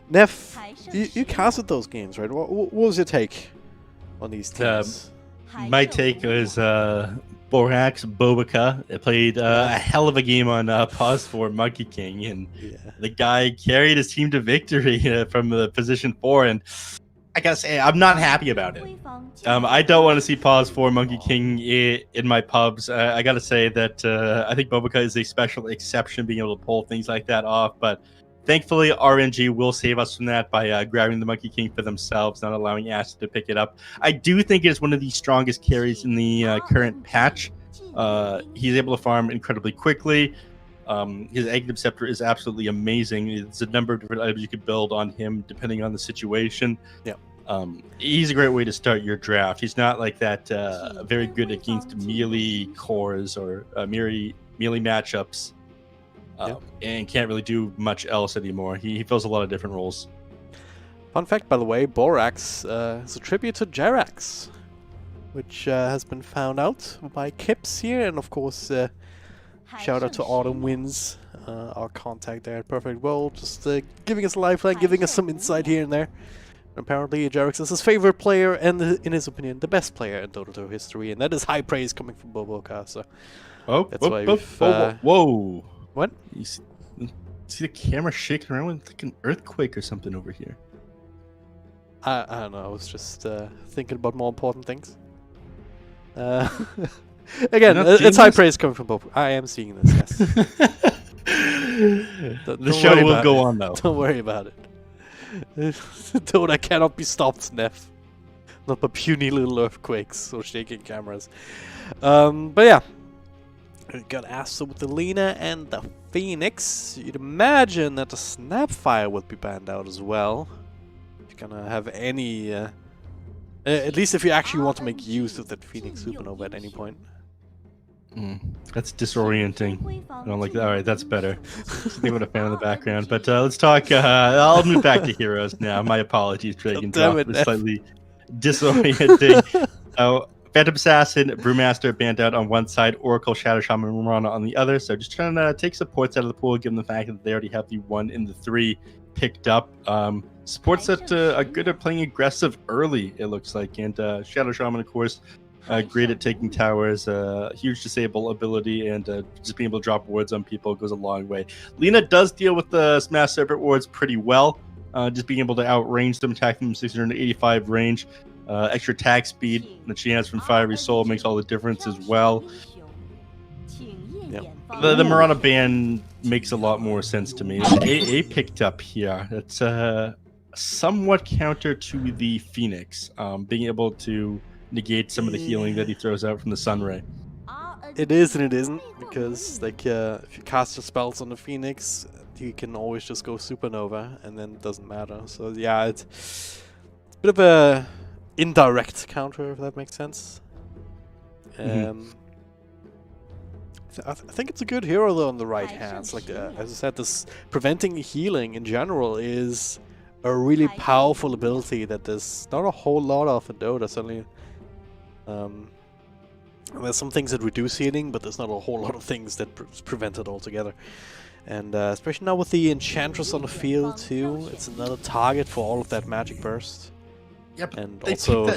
Neff, you casted those games, right? What was your take on these teams? My take was Borax Bobica played a hell of a game on pause for Monkey King, and the guy carried his team to victory from the position 4. And I gotta say, I'm not happy about it. I don't want to see pause for Monkey King in my pubs. I gotta say that I think Bobica is a special exception, being able to pull things like that off. But thankfully, RNG will save us from that by grabbing the Monkey King for themselves, not allowing Aster to pick it up. I do think it's one of the strongest carries in the current patch. He's able to farm incredibly quickly. His Aghanim Scepter is absolutely amazing. There's a number of different items you could build on him depending on the situation. Yeah. He's a great way to start your draft. He's not like that very good against melee cores or melee matchups, and can't really do much else anymore. He fills a lot of different roles. Fun fact, by the way, Borax is a tribute to Jerax, which has been found out by Kips here, and of course, shout out to Autumn Wins, our contact there at Perfect World, just giving us a lifeline, giving us some insight here and there. Apparently, Jerax is his favorite player, and in his opinion, the best player in Dota 2 history, and that is high praise coming from Boboka. So that's why we've. Whoa! What? You see the camera shaking around with like an earthquake or something over here? I don't know. I was just thinking about more important things. Again, it's high praise coming from Boboka. I am seeing this. Yes. The show will go on, though. Don't worry about it. Dota cannot be stopped, Neff. Not by puny little earthquakes or shaking cameras. But yeah, we got Aster with the Lina and the Phoenix. You'd imagine that the Snapfire would be banned out as well. If you're gonna have any, at least if you actually want to make use of that Phoenix Supernova at any point. That's disorienting. I don't like that. All right, that's better. Something with a fan in the background. But let's talk. I'll move back to heroes now. My apologies, Dragon Drop. It was slightly disorienting. Phantom Assassin, Brewmaster banned out on one side, Oracle, Shadow Shaman, and Marana on the other. So just trying to take supports out of the pool, given the fact that they already have the 1 and the 3 picked up. Supports that are good at playing aggressive early, it looks like. And Shadow Shaman, of course, great at taking towers, huge disable ability, and just being able to drop wards on people goes a long way. Lina does deal with the Smash Serpent wards pretty well, just being able to outrange them, attack them 685 range. Extra attack speed that she has from Fiery Soul makes all the difference as well. Yep. The Marana ban makes a lot more sense to me. A picked up here. It's somewhat counter to the Phoenix, being able to negate some of the healing that he throws out from the Sunray. It is and it isn't, because like if you cast your spells on the Phoenix, you can always just go Supernova, and then it doesn't matter. So yeah, it's a bit of a indirect counter, if that makes sense. I think it's a good hero though on the right hands. Like as I said, this preventing healing in general is a really powerful ability that there's not a whole lot of in Dota. Certainly, there's some things that reduce healing, but there's not a whole lot of things that prevent it altogether. And especially now with the Enchantress on the field too, it's another target for all of that magic burst. Yep. And I also,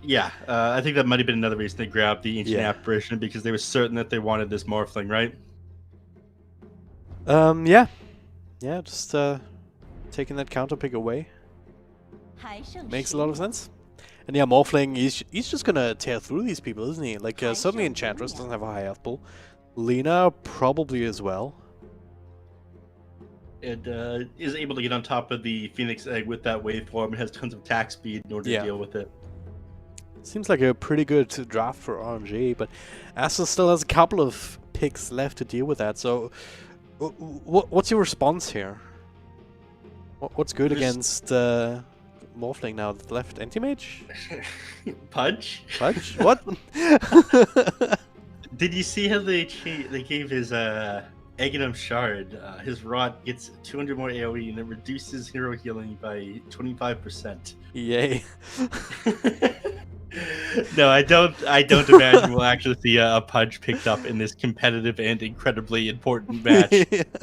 yeah, I think that might have been another reason they grabbed the Ancient Yeah. Apparition, because they were certain that they wanted this Morphling, right? yeah, just taking that counter pick away makes a lot of sense. And yeah, Morphling, he's just gonna tear through these people, isn't he? Like certainly Enchantress doesn't have a high health pool. Lina probably as well. It is able to get on top of the Phoenix Egg with that waveform. It has tons of attack speed in order to deal with it. Seems like a pretty good draft for RNG, but Aster still has a couple of picks left to deal with that. So, what's your response here? What's good against Morphling now? The left anti-mage? Pudge? Pudge? What? Did you see how they gave his Aghanim Shard? His rod gets 200 more AoE and it reduces hero healing by 25%. Yay. No, I don't imagine we'll actually see a Pudge picked up in this competitive and incredibly important match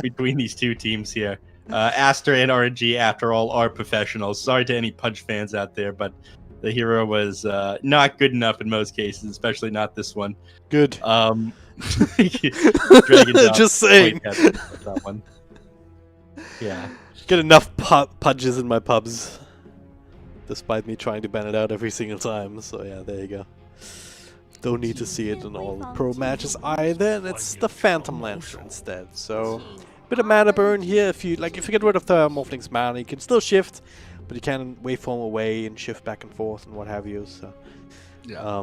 between these two teams here. Aster and RNG, after all, are professionals. Sorry to any Pudge fans out there, but the hero was not good enough in most cases, especially not this one. Good. Just saying. That one. Yeah. Get enough Pudges in my pubs. Despite me trying to ban it out every single time. So yeah, there you go. Don't need to see it in all the pro matches either. And it's the Phantom Lancer instead. So bit of mana burn here. If you get rid of the Morphling's mana, you can still shift, but you can waveform away and shift back and forth and what have you. So yeah.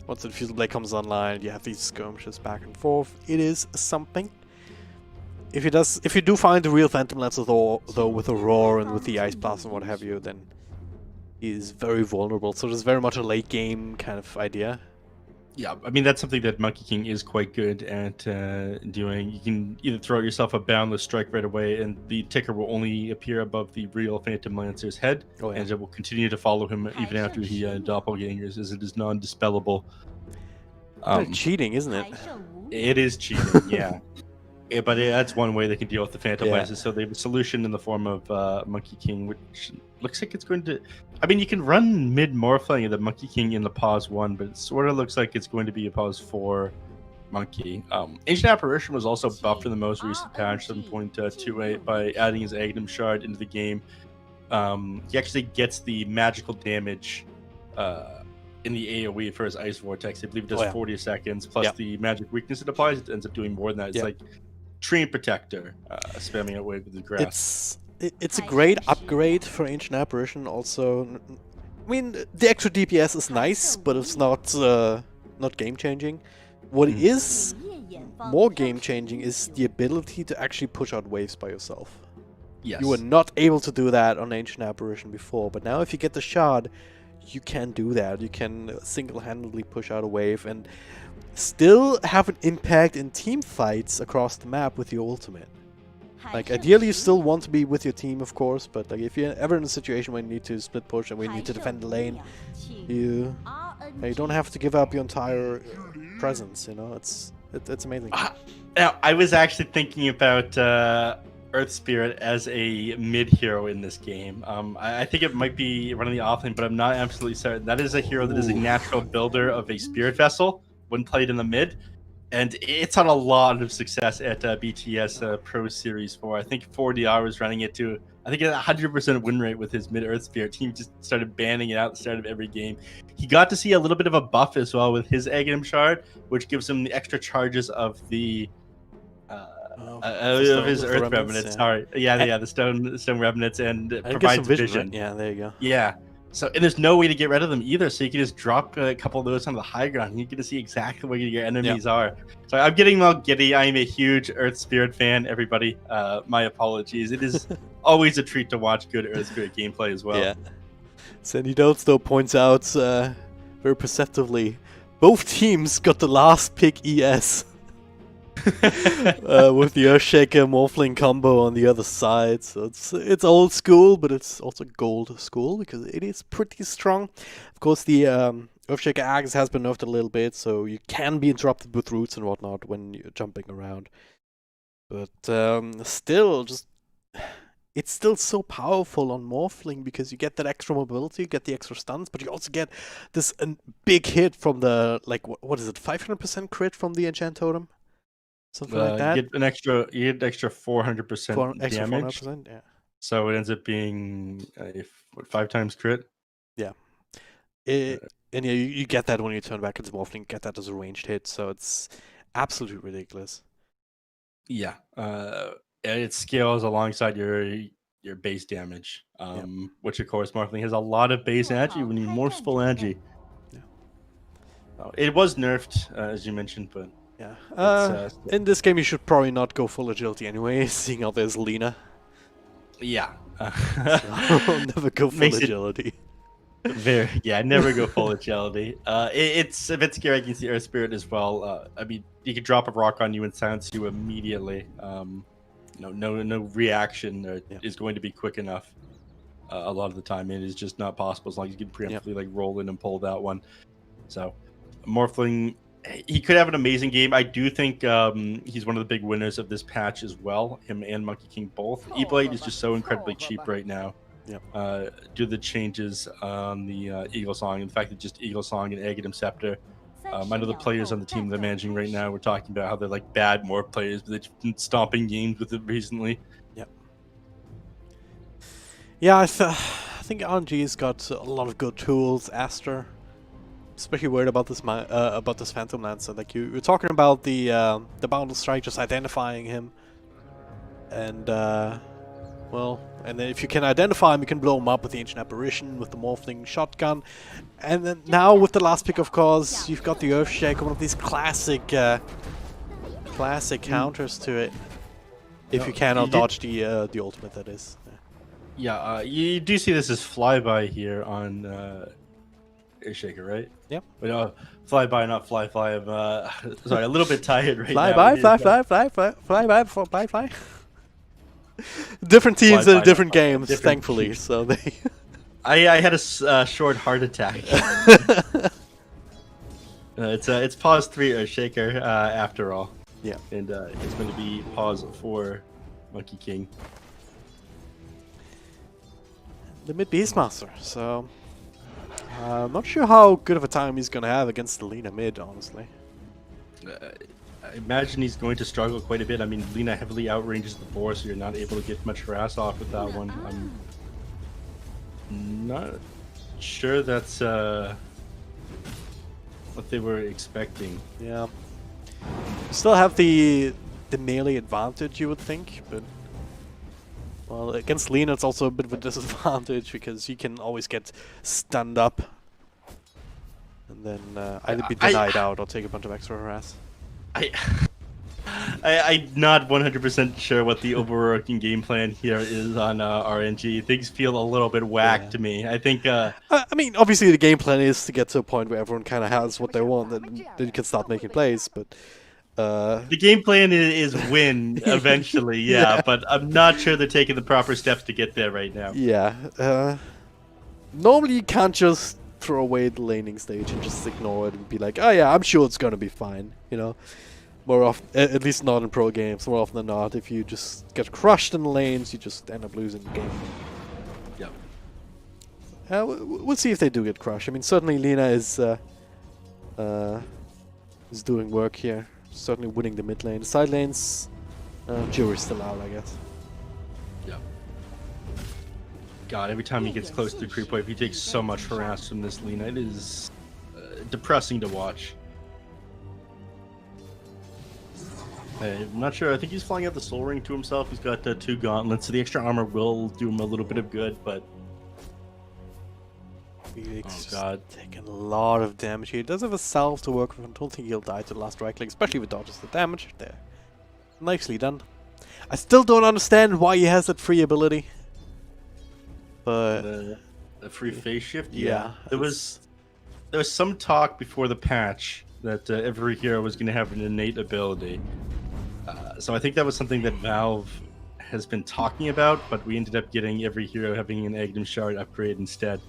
Once the Fusel Blade comes online, you have these skirmishes back and forth. It is something. If you do find the real Phantom Lancer though with a roar and with the Ice Blast and what have you, then he is very vulnerable. So there's very much a late game kind of idea. Yeah, I mean that's something that Monkey King is quite good at doing. You can either throw yourself a boundless strike right away, and the ticker will only appear above the real Phantom Lancer's head, and it will continue to follow him even after he doppelgangers, as it is non-dispellable. Cheating, isn't it? It is cheating, yeah. Yeah, but that's one way they can deal with the Phantom Lancer. So they have a solution in the form of Monkey King, which looks like it's going to... I mean, you can run mid-Morphling of the Monkey King in the pause 1, but it sort of looks like it's going to be a pause 4 Monkey. Ancient Apparition was also buffed in the most recent patch, 7.28, by adding his Aghanim Shard into the game. He actually gets the magical damage in the AoE for his Ice Vortex. I believe it does 40 seconds, plus the magic weakness it applies. It ends up doing more than that. It's like Tree Protector, spamming away with the grass. It's a great upgrade for Ancient Apparition. Also, I mean, the extra DPS is nice, but it's not game changing. What is more game changing is the ability to actually push out waves by yourself. Yes. You were not able to do that on Ancient Apparition before, but now if you get the shard, you can do that. You can single-handedly push out a wave and still have an impact in team fights across the map with your ultimate. Like, ideally you still want to be with your team, of course, but like if you're ever in a situation where you need to split push and where you need to defend the lane, you don't have to give up your entire presence, you know? It's amazing. Now, I was actually thinking about Earth Spirit as a mid hero in this game. I think it might be running the offlane, but I'm not absolutely certain. That is a hero that is a natural builder of a Spirit Vessel when played in the mid, and it's had a lot of success at BTS Pro Series 4. I think 4DR was running it to, I think, a 100% win rate with his mid Earth Spirit. Team just started banning it out at the start of every game. He got to see a little bit of a buff as well with his Aghanim Shard, which gives him the extra charges of the of his Earth Remnants. Sorry, the stone remnants, and provides vision. Right? Yeah, there you go. Yeah. So, and there's no way to get rid of them either, so you can just drop a couple of those on the high ground, and you get to see exactly where your enemies are. So I'm getting all giddy. I am a huge Earth Spirit fan, everybody. My apologies. It is always a treat to watch good Earth Spirit gameplay as well. Yeah. Sandy Dotes, though, points out very perceptively, both teams got the last pick ES. With the Earthshaker Morphling combo on the other side, so it's old school, but it's also gold school because it is pretty strong. Of course, the Earthshaker Axe has been nerfed a little bit, so you can be interrupted with roots and whatnot when you're jumping around. But still, just it's still so powerful on Morphling because you get that extra mobility, you get the extra stuns, but you also get this big hit from the, like, what is it, 500% crit from the enchant totem? Something like that? You get an extra 400% extra damage. 400%, yeah. So it ends up being, 5 times crit? Yeah. And yeah, you get that when you turn back into Morphling, you get that as a ranged hit, so it's absolutely ridiculous. Yeah. It scales alongside your base damage, which of course Morphling has a lot of base energy when you morphs full energy. Yeah. It was nerfed, as you mentioned, but yeah. In this game, you should probably not go full agility anyway, seeing how there's Lina. Yeah. So never go full agility. Never go full agility. It's a bit scary against the Earth Spirit as well. I mean, you could drop a rock on you and silence you immediately. No reaction is going to be quick enough. A lot of the time, it is just not possible as long as you can preemptively like roll in and pull that one. So, Morphling, he could have an amazing game. I do think he's one of the big winners of this patch as well. Him and Monkey King both. E-Blade is just so incredibly cheap right now. Yep. Due to the changes on the Eagle Song and the fact that just Eagle Song and Aghanim Scepter. I know the players on the team they're managing right now. We're talking about how they're like bad morph players, but they've been stomping games with it recently. Yep. Yeah, I think RNG's got a lot of good tools. Aster, especially worried about this Phantom Lancer. Like you're talking about the Boundless Strike, just identifying him, and well, and then if you can identify him, you can blow him up with the Ancient Apparition, with the Morphling Shotgun, and then now with the last pick, of course, you've got the Earthshaker, one of these classic counters to it. If you cannot dodge the ultimate, that is. Yeah, you do see this as flyby here on Earthshaker, right? Yep. But flyby, not fly. I'm sorry, a little bit tired right now. Fly. Different teams in different games, thankfully. So they. I had a short heart attack. It's pause 3 Earthshaker after all. Yeah. And it's going to be pause 4 Monkey King. The mid Beastmaster, so I'm not sure how good of a time he's gonna have against the Lina mid, honestly. I imagine he's going to struggle quite a bit. I mean, Lina heavily outranges the boar, so you're not able to get much harass off with that one. I'm not sure that's what they were expecting. Yeah. Still have the melee advantage, you would think, but well, against Lina it's also a bit of a disadvantage because you can always get stunned up and then either be denied out or take a bunch of extra harass. I'm not 100% sure what the overarching game plan here is on RNG. Things feel a little bit whack to me. I think. I mean, obviously the game plan is to get to a point where everyone kind of has what they want, and then you can start making plays. But the game plan is win eventually, yeah. But I'm not sure they're taking the proper steps to get there right now. Yeah. Normally you can't just throw away the laning stage and just ignore it and be like, oh yeah, I'm sure it's gonna be fine, you know. More often, at least not in pro games, more often than not, if you just get crushed in the lanes, you just end up losing the game. Yep. We'll see if they do get crushed. I mean, certainly Lina is doing work here. Certainly winning the mid lane. The side lanes, jury's still out, I guess. Yep. God, every time he gets close to the creep wave, he takes so much harass from this Lina. It is depressing to watch. I'm not sure. I think he's flying out the Soul Ring to himself. He's got 2 gauntlets, so the extra armor will do him a little bit of good, but... Felix taking a lot of damage here. He does have a salve to work with. I don't think he'll die to the last right click, especially if it dodges the damage. There. Nicely done. I still don't understand why he has that free ability. But... The free phase shift? Yeah. There was some talk before the patch that every hero was going to have an innate ability. So I think that was something that Valve has been talking about, but we ended up getting every hero having an Aghanim Shard upgrade instead.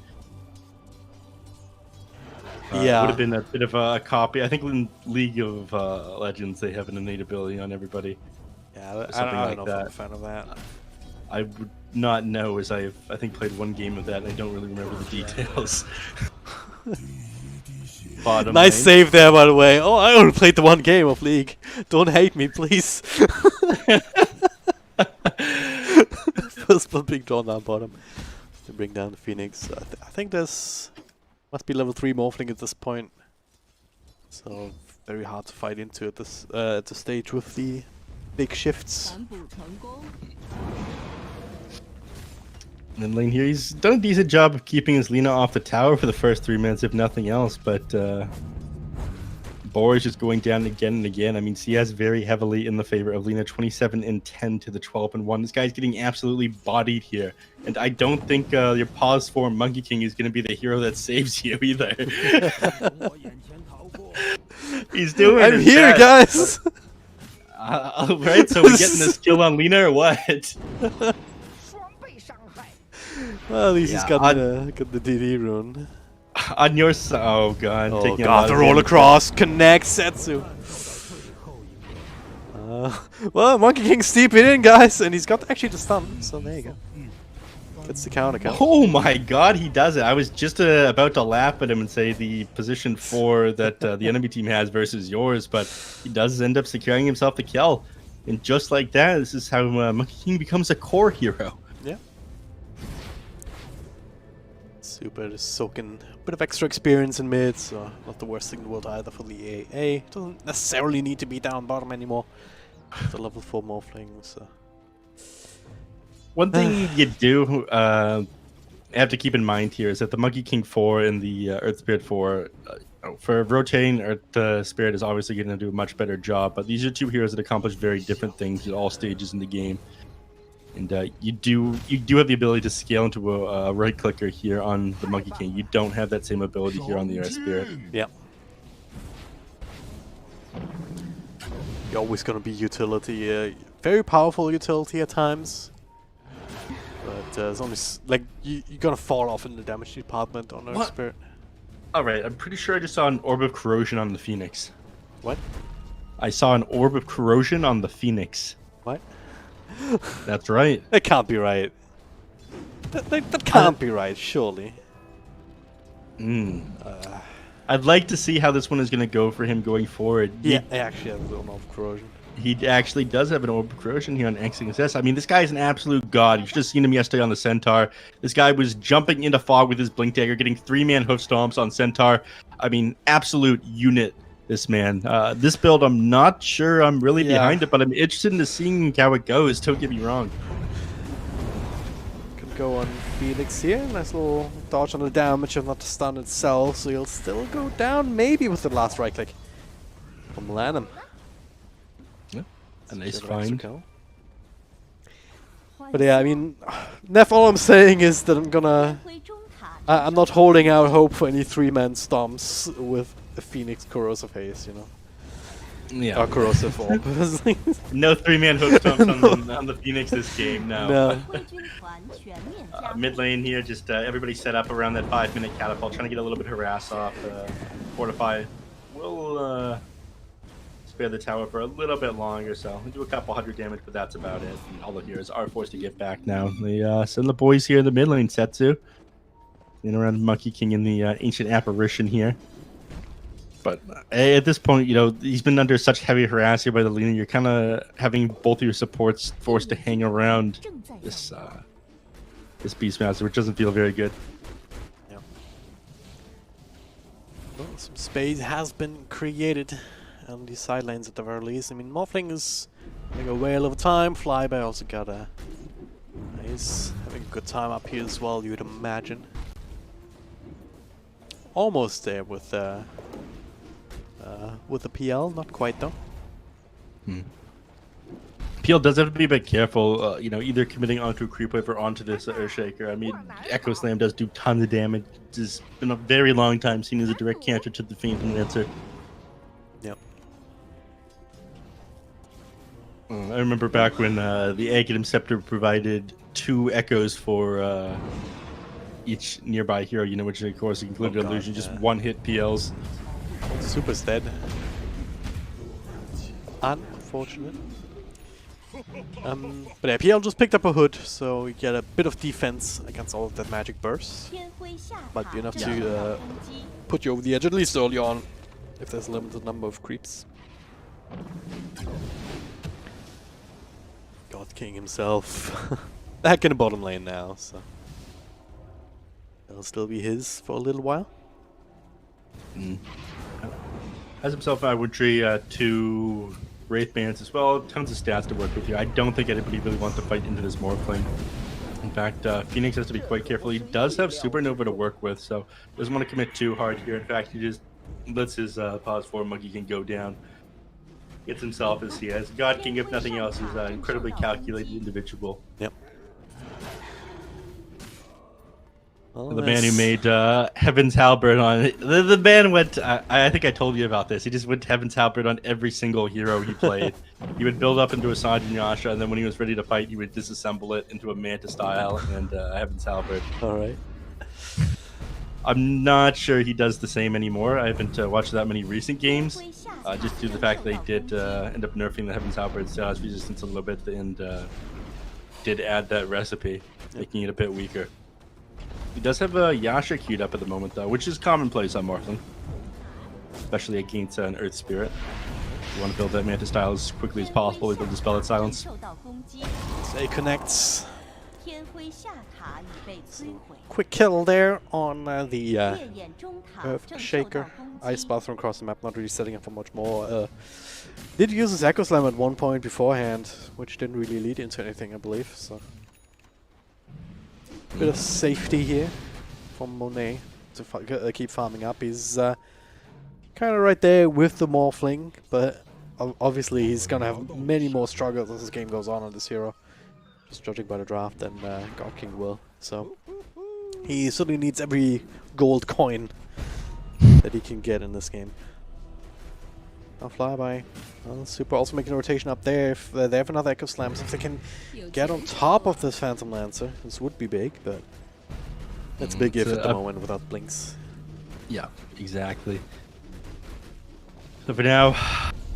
Yeah. It would have been a bit of a copy. I think in League of Legends they have an innate ability on everybody. Yeah, something I like don't know if I'm that. a fan of that. I would not know, as I think played one game of that and I don't really remember the details. Nice lane. save there, by the way. Oh, I only played the one game of League. Don't hate me, please. First one being drawn down bottom to bring down the Phoenix. I think there's must be level 3 Morphling at this point. So very hard to fight into at this stage with the big shifts. And lane here, he's done a decent job of keeping his Lina off the tower for the first 3 minutes, if nothing else. But Boar is just going down again and again. I mean, CS very heavily in the favor of Lina, 27 and 10 to the 12 and 1. This guy's getting absolutely bodied here, and I don't think your pause for Monkey King is going to be the hero that saves you either. He's doing. I'm here, guys. Right, so we're getting this kill on Lina or what? Well, at least he's got the DD rune. On your side, oh god! Oh taking god, the roll across connects Setsu. Well, Monkey King steeping in, guys, and he's got actually the stun. So there you go. Gets the counter kill. Oh my god, he does it! I was just about to laugh at him and say the position 4 that the enemy team has versus yours, but he does end up securing himself the kill, and just like that, this is how Monkey King becomes a core hero. Yeah. Super just soaking a bit of extra experience in mid, so not the worst thing in the world either for the AA. Doesn't necessarily need to be down bottom anymore. The level 4 Morphling, so. One thing you do have to keep in mind here is that the Monkey King 4 and the Earth Spirit 4, for rotating Earth Spirit is obviously going to do a much better job, but these are 2 heroes that accomplish very different things at all stages in the game. And you do have the ability to scale into a right clicker here on the Monkey King. You don't have that same ability here on the Earth Spirit. Yeah. You're always going to be utility, very powerful utility at times. But it's only like you're gonna fall off in the damage department on Earth Spirit. Alright, I'm pretty sure I just saw an Orb of Corrosion on the Phoenix. What? I saw an Orb of Corrosion on the Phoenix. What? That's right. That can't be right. That can't be right, surely. I'd like to see how this one is going to go for him going forward. Yeah, I actually have an Orb of Corrosion. He actually does have an Orb of Corrosion here on XctN. I mean, this guy is an absolute god. You should have seen him yesterday on the Centaur. This guy was jumping into fog with his Blink Dagger, getting 3-man hoof stomps on Centaur. I mean, absolute unit, this man. This build, I'm not sure I'm really behind it, but I'm interested in seeing how it goes. Don't get me wrong. Could go on Felix here. Nice little dodge on the damage of not the stun itself, so he'll still go down maybe with the last right click from Millennium. A nice find. But yeah, I mean, Neff, all I'm saying is that I'm not holding out hope for any 3-man stomps with a Phoenix Corrosive Haze, you know? Yeah. Or Corrosive Orb. No 3-man hook stomps on the Phoenix this game, no. Mid lane here, just everybody set up around that 5-minute catapult, trying to get a little bit of harass off. Fortify will spare the tower for a little bit longer, so we'll do a couple hundred damage, but that's about it. And all the heroes are forced to get back now. They send the boys here in the mid lane, Setsu. In around Monkey King in the Ancient Apparition here. But at this point, you know, he's been under such heavy harass here by the Lina. You're kind of having both of your supports forced to hang around this this Beastmaster, which doesn't feel very good. Yep. Well, some space has been created on the side lanes at the very least. I mean, Morphling is having a whale of a time. Flyby also got a... He's having a good time up here as well, you'd imagine. Almost there with the PL, not quite though. PL does have to be a bit careful, you know, either committing onto a creep wave or onto this Earthshaker. I mean, Echo Slam does do tons of damage. It's been a very long time seen as a direct counter to the Fainting Lancer. Yep. I remember back when the Aghanim Scepter provided 2 echoes for each nearby hero, you know, which of course included illusion, just one-hit PLs. Super's dead. Unfortunate. But yeah, PL just picked up a hood, so we get a bit of defense against all of that magic burst. Might be enough to put you over the edge, at least early on, if there's a limited number of creeps. God King himself. Back in the bottom lane now, so it'll still be his for a little while. Has himself Woodtree 2 Wraith Bands as well. Tons of stats to work with here. I don't think anybody really wants to fight into this Morphling. In fact, Phoenix has to be quite careful. He does have Supernova to work with, so doesn't want to commit too hard here. In fact, he just lets his pause 4 Monkey King go down. Gets himself as he has. God King, if nothing else, is an incredibly calculated individual. Yep. Well, the man who made Heaven's Halberd on it. The man went, I think I told you about this. He just went Heaven's Halberd on every single hero he played. He would build up into a Sanjin Yasha, and then when he was ready to fight, he would disassemble it into a Manta style and Heaven's Halberd. Alright. I'm not sure he does the same anymore. I haven't watched that many recent games, just due to the fact that they did end up nerfing the Heaven's Halberd status resistance a little bit and did add that recipe, making it a bit weaker. He does have a Yasha queued up at the moment, though, which is commonplace on Morphling, especially against an Earth Spirit. You want to build that Manta style as quickly as possible, able to dispel that silence. Say connects. Quick kill there on the Earth Shaker. Ice Bathroom across the map, not really setting up for much more. Did use his Echo Slam at one point beforehand, which didn't really lead into anything, I believe. So. Bit of safety here from Monet to keep farming up. He's kind of right there with the Morphling, but obviously he's going to have many more struggles as this game goes on this hero. Just judging by the draft, than God King will. So he certainly needs every gold coin that he can get in this game. Now flyby. Well, Super also making a rotation up there. If they have another Echo Slams, if they can get on top of this Phantom Lancer, this would be big, but that's big if at the moment without blinks. Yeah, exactly. So for now,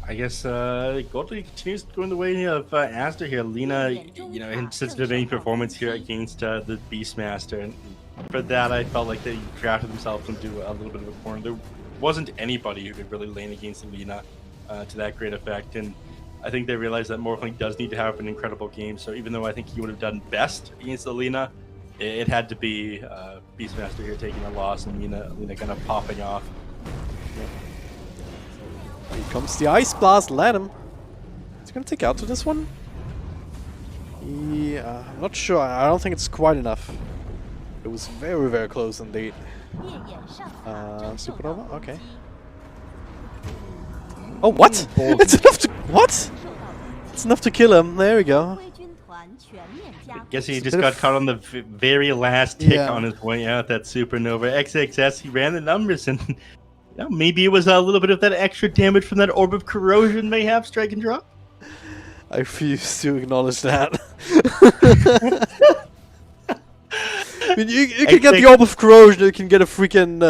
I guess Goldie continues going the way of Aster here. Lina, you know, insensitive any performance here against the Beastmaster, and for that I felt like they drafted themselves into a little bit of a corner. There wasn't anybody who could really lane against Lina to that great effect, and I think they realized that Morphling does need to have an incredible game. So even though I think he would have done best against Lina, it had to be Beastmaster here taking a loss and Lina kind of popping off. Here comes the Ice Blast, let him. Is he gonna take out to this one? Yeah, I'm not sure. I don't think it's quite enough. It was very, very close indeed. Supernova? Okay. Oh, what? It's enough to... What? It's enough to kill him. There we go. I guess he just got caught on the very last tick on his way out, that Supernova. XXS, he ran the numbers, and you know, maybe it was a little bit of that extra damage from that Orb of Corrosion may have strike and drop. I refuse to acknowledge that. I mean, you can get the Orb of Corrosion, you can get a freaking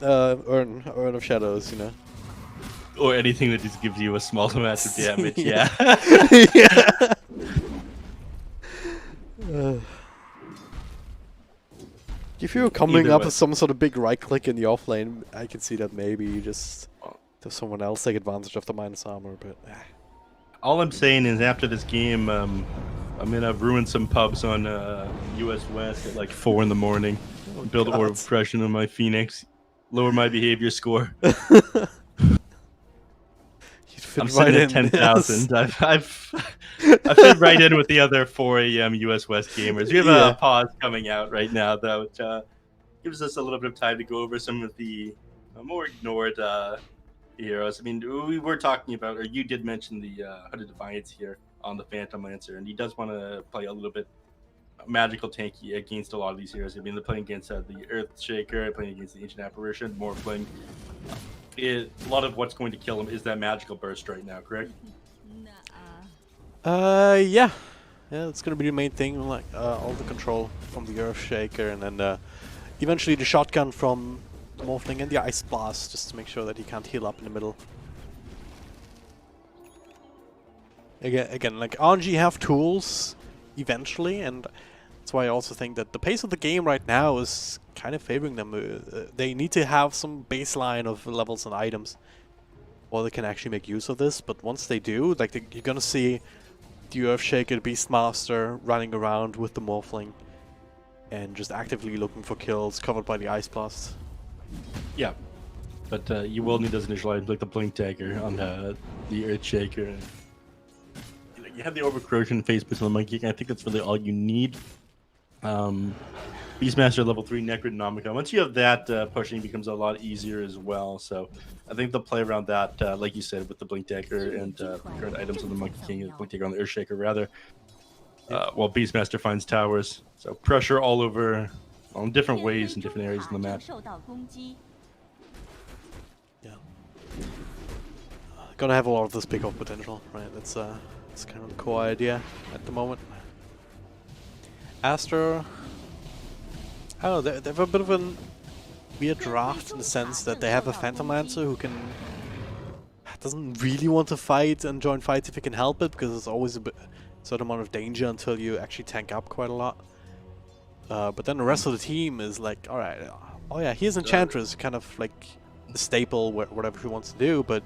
Urn of Shadows, you know. Or anything that just gives you a small amount of damage, yeah. If you were coming up with some sort of big right click in the offlane, I can see that maybe you just have someone else take advantage of the minus armor, but... All I'm saying is after this game, I'm gonna ruin some pubs on US West at like 4 in the morning. Build Orb of Oppression on my Phoenix. Lower my behavior score. I'm sitting at 10,000. I've fit right in with the other 4 a.m. US West gamers. We have a pause coming out right now, though, which gives us a little bit of time to go over some of the more ignored heroes. I mean, we were talking about, or you did mention the Hooded Defiance here on the Phantom Lancer, and he does want to play a little bit magical tanky against a lot of these heroes. I mean, they're playing against the Earth Shaker, playing against the Ancient Apparition, Morphling. A lot of what's going to kill him is that magical burst right now, correct? Yeah, that's gonna be the main thing. Like all the control from the Earth Shaker, and then eventually the shotgun from the Morphling and the Ice Blast, just to make sure that he can't heal up in the middle. again, like RNG have tools eventually, and that's why I also think that the pace of the game right now is kind of favoring them. They need to have some baseline of levels and items, or they can actually make use of this. But once they do, like you're gonna see the Earthshaker, Beastmaster running around with the Morphling and just actively looking for kills, covered by the Ice Blast. Yeah, but you will need those initial items like the Blink Dagger on the Earthshaker. You have the Overcrotion face boost on the Monkey King. I think that's really all you need. Beastmaster level 3 Necronomicon. Once you have that, pushing becomes a lot easier as well. So I think they'll play around that, like you said, with the Blink Dagger and current items on the Monkey King and Blink Dagger on the Earthshaker, rather. While Beastmaster finds towers. So pressure all over, on different ways in different areas in the map. Yeah. Gonna have a lot of this pick-off potential, right? That's kind of the core idea at the moment. Aster, I don't know, they have a bit of a weird draft in the sense that they have a Phantomlancer who doesn't really want to fight and join fights if he can help it, because there's always a certain amount of danger until you actually tank up quite a lot. But then the rest of the team is like, alright, oh yeah, here's Enchantress, kind of like the staple, whatever he wants to do, but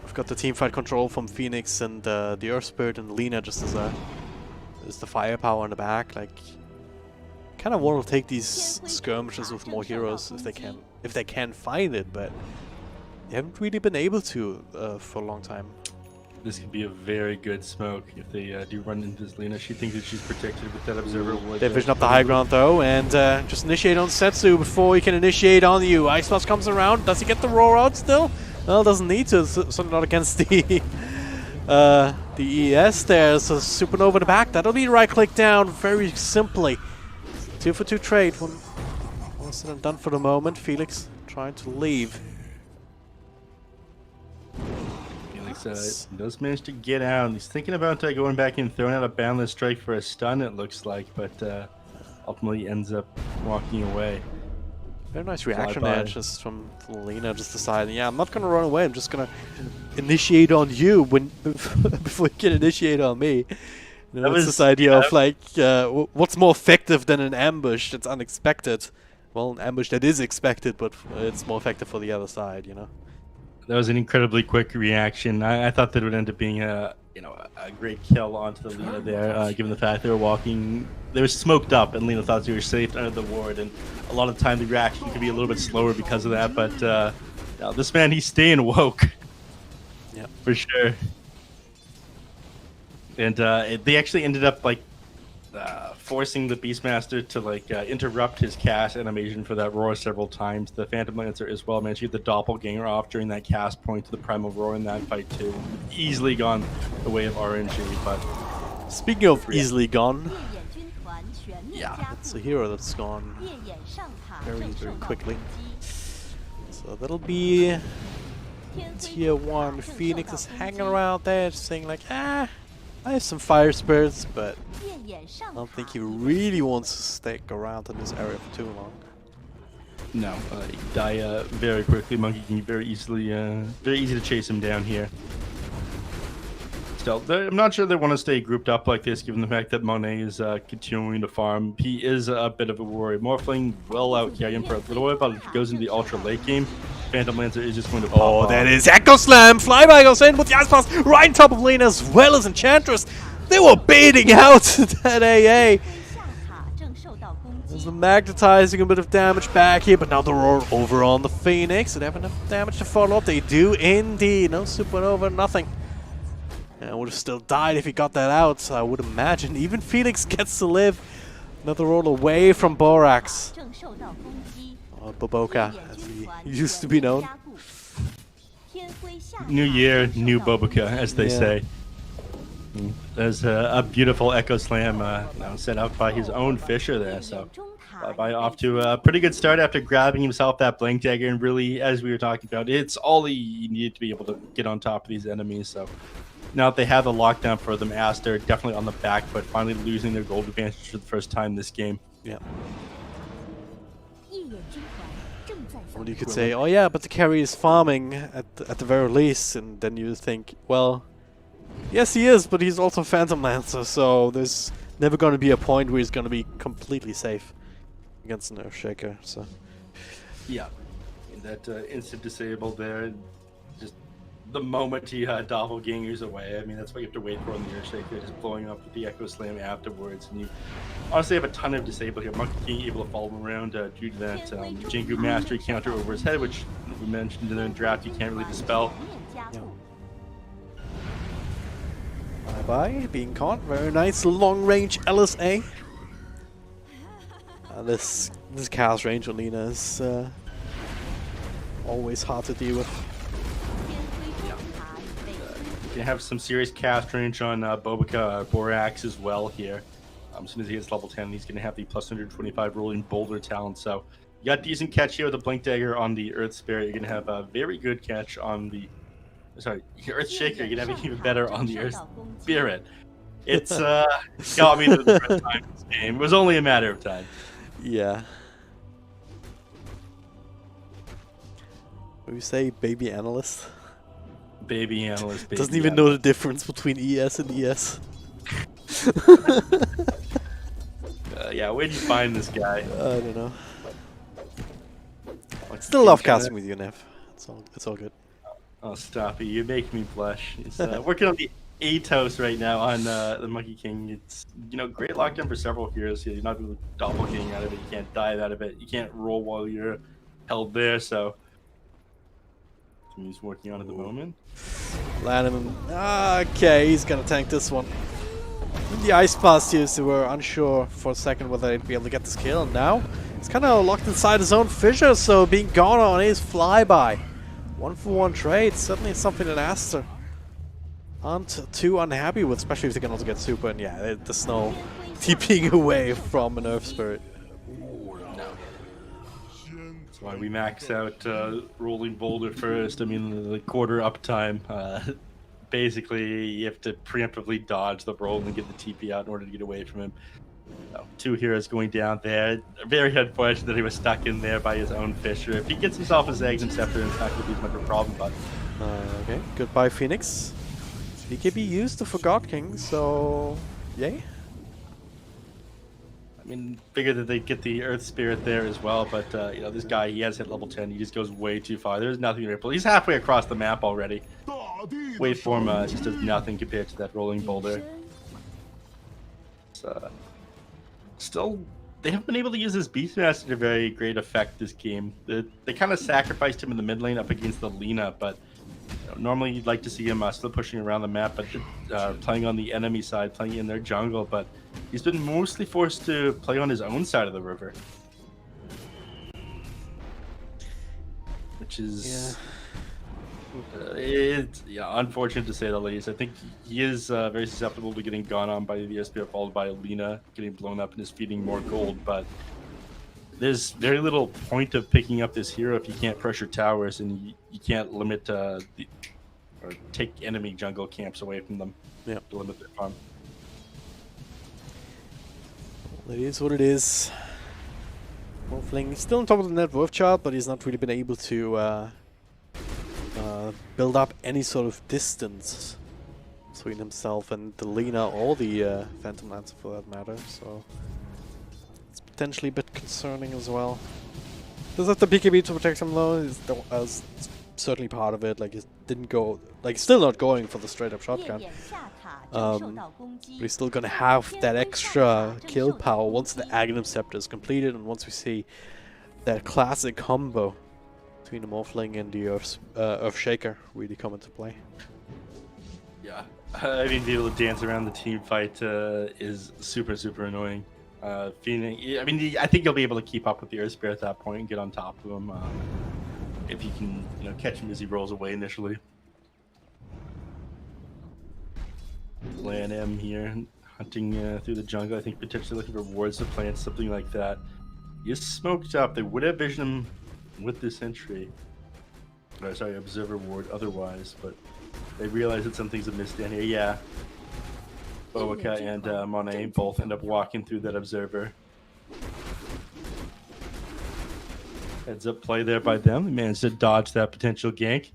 I've got the team fight control from Phoenix and the Earth Spirit and Lina just as the firepower in the back. Like, kind of want to take these skirmishes with more heroes if they can find it, but they haven't really been able to for a long time. This could be a very good smoke if they do run into this Lina. She thinks that she's protected with that Observer Wood. They vision up the high ground though, and just initiate on Setsu before he can initiate on you. Ice Blast comes around. Does he get the roar out still? Well, doesn't need to. Certainly not against the ES there. So Supernova in the back. That'll be right click down very simply. 2 for 2 trade. One said and done for the moment. Felix trying to leave. Felix does manage to get out. He's thinking about going back and throwing out a boundless strike for a stun, it looks like, but ultimately ends up walking away. Very nice reaction there, just from Lina, just deciding, yeah, I'm not going to run away, I'm just going to initiate on you before you can initiate on me. You know, that's this idea of like, what's more effective than an ambush that's unexpected? Well, an ambush that is expected, but it's more effective for the other side, you know? That was an incredibly quick reaction. I thought that it would end up being a great kill onto the Lina there, given the fact they were smoked up, and Lina thought they were safe under the ward, and a lot of the time the reaction could be a little bit slower because of that. But this man, he's staying woke, yeah, for sure. And they actually ended up like forcing the Beastmaster to like interrupt his cast animation for that roar several times. The Phantom Lancer as well managed to get the Doppelganger off during that cast point to the Primal Roar in that fight too. Easily gone the way of RNG. But speaking of easily gone, yeah, it's a hero that's gone very, very quickly. So that'll be tier 1. Phoenix is hanging around there, just saying like, I have some fire spirits, but I don't think he really wants to stick around in this area for too long. No, he die very quickly. Monkey King very easy to chase him down here. Still, I'm not sure they want to stay grouped up like this, given the fact that Monet is continuing to farm. He is a bit of a worry. Morphling will outcarry him for a little bit, but if he goes into the ultra late game, Phantom Lancer is just going to pop off. That is Echo Slam! Flyby goes in with the Ice Blast right on top of Lina as well as Enchantress. They were baiting out that AA. There's the magnetizing a bit of damage back here, but now the roar over on the Phoenix. They have enough damage to follow up. They do indeed. No Supernova, nothing. I would have still died if he got that out, so I would imagine. Even Felix gets to live. Another roll away from Borax. Or Boboka, as he used to be known. New year, new Boboka, as they say. There's a beautiful Echo Slam set out by his own Fisher there. So by off to a pretty good start after grabbing himself that Blink Dagger. And really, as we were talking about, it's all he needed to be able to get on top of these enemies. So now that they have the lockdown for them, Aster definitely on the back foot, finally losing their gold advantage for the first time this game. Yeah. Well, you could say, oh yeah, but the carry is farming at the very least, and then you think, well, Yes, he is, but he's also Phantom Lancer, so there's never going to be a point where he's going to be completely safe against an Earthshaker. So yeah, and that instant disable there, just the moment he doppelgangers away. I mean, that's what you have to wait for on the Earthshaker, just blowing up with the Echo Slam afterwards. And you honestly have a ton of disable here. Monkey King able to follow him around due to that Jingu Mastery counter over his head, which we mentioned in the draft you can't really dispel. yeah. Bye-bye, being caught. Very nice long-range LSA. This cast range on Lina is always hard to deal with. You can have some serious cast range on Bobica Borax as well here. As soon as he hits level 10, he's going to have the plus 125 rolling boulder talent. So you got decent catch here with the Blink Dagger on the Earth Spirit. You're going to have a very good catch on the Earth Shaker. You're going to have it even better on the Earth Spirit. It's got me to the first time in this game. It was only a matter of time. Yeah. What do you say, baby analyst? Baby analyst. Doesn't even know the difference between ES and ES. Yeah, where'd you find this guy? I don't know. Still love casting with you, Nev. It's all good. Oh, stop it. You make me blush. It's, working on the Atos right now on the Monkey King. It's, great lockdown for several heroes here. You're not able to doppelgang out of it. You can't dive out of it. You can't roll while you're held there, so he's working on at the moment. Landed him. Okay, he's gonna tank this one. The Ice Blast here, so we're unsure for a second whether they'd be able to get this kill. And now he's kind of locked inside his own fissure, so being gone on his flyby. 1-for-1 trade, certainly something that Aster aren't too unhappy with, especially if they can also get super. And yeah, the snow TPing away from an Earth Spirit. That's why we max out rolling boulder first. I mean, the quarter uptime. Basically, you have to preemptively dodge the roll and get the TP out in order to get away from him. Two heroes going down there. Very unfortunate that he was stuck in there by his own fissure. If he gets himself a Zag's Scepter, it's not going to be much of a problem, but... Okay, goodbye Phoenix. BKB used the Forgot King, so... yay? I mean, figured that they'd get the Earth Spirit there as well, but, this guy, he has hit level 10. He just goes way too far. There's nothing to ripple. He's halfway across the map already. Waveform just does nothing compared to that rolling boulder. Still, they haven't been able to use this Beastmaster to very great effect this game. They kind of sacrificed him in the mid lane up against the Lina, but normally you'd like to see him still pushing around the map, but playing on the enemy side, playing in their jungle, but he's been mostly forced to play on his own side of the river. Which is... it's unfortunate to say the least. I think he is very susceptible to getting gone on by the SPF, followed by Lina getting blown up and just feeding more gold, but there's very little point of picking up this hero if you can't pressure towers and you can't limit or take enemy jungle camps away from them. Yeah, to limit their farm. Well, it is what it is. Wolfling still on top of the net worth chart, but he's not really been able to build up any sort of distance between himself and the Lina or the Phantom Lancer for that matter, so it's potentially a bit concerning as well. Does have the BKB to protect him though, is certainly part of it. Like, he didn't go, like, he's still not going for the straight up shotgun. But he's still gonna have that extra kill power once the Aghanim Scepter is completed and once we see that classic combo between the Morphling and the Earthshaker really come into play. Yeah, I mean, being able to dance around the team fight is super, super annoying. Phoenix, I mean, I think you'll be able to keep up with the Earth Spirit at that point and get on top of him if you can, catch him as he rolls away initially. Plan M here, hunting through the jungle. I think potentially looking for wards to plant, something like that. He is smoked up. They would have visioned him with this entry. Sorry, observer ward otherwise, but they realize that something's amiss down here. Yeah. Bobica and Monet both end up walking through that observer. Heads up play there by them. They managed to dodge that potential gank.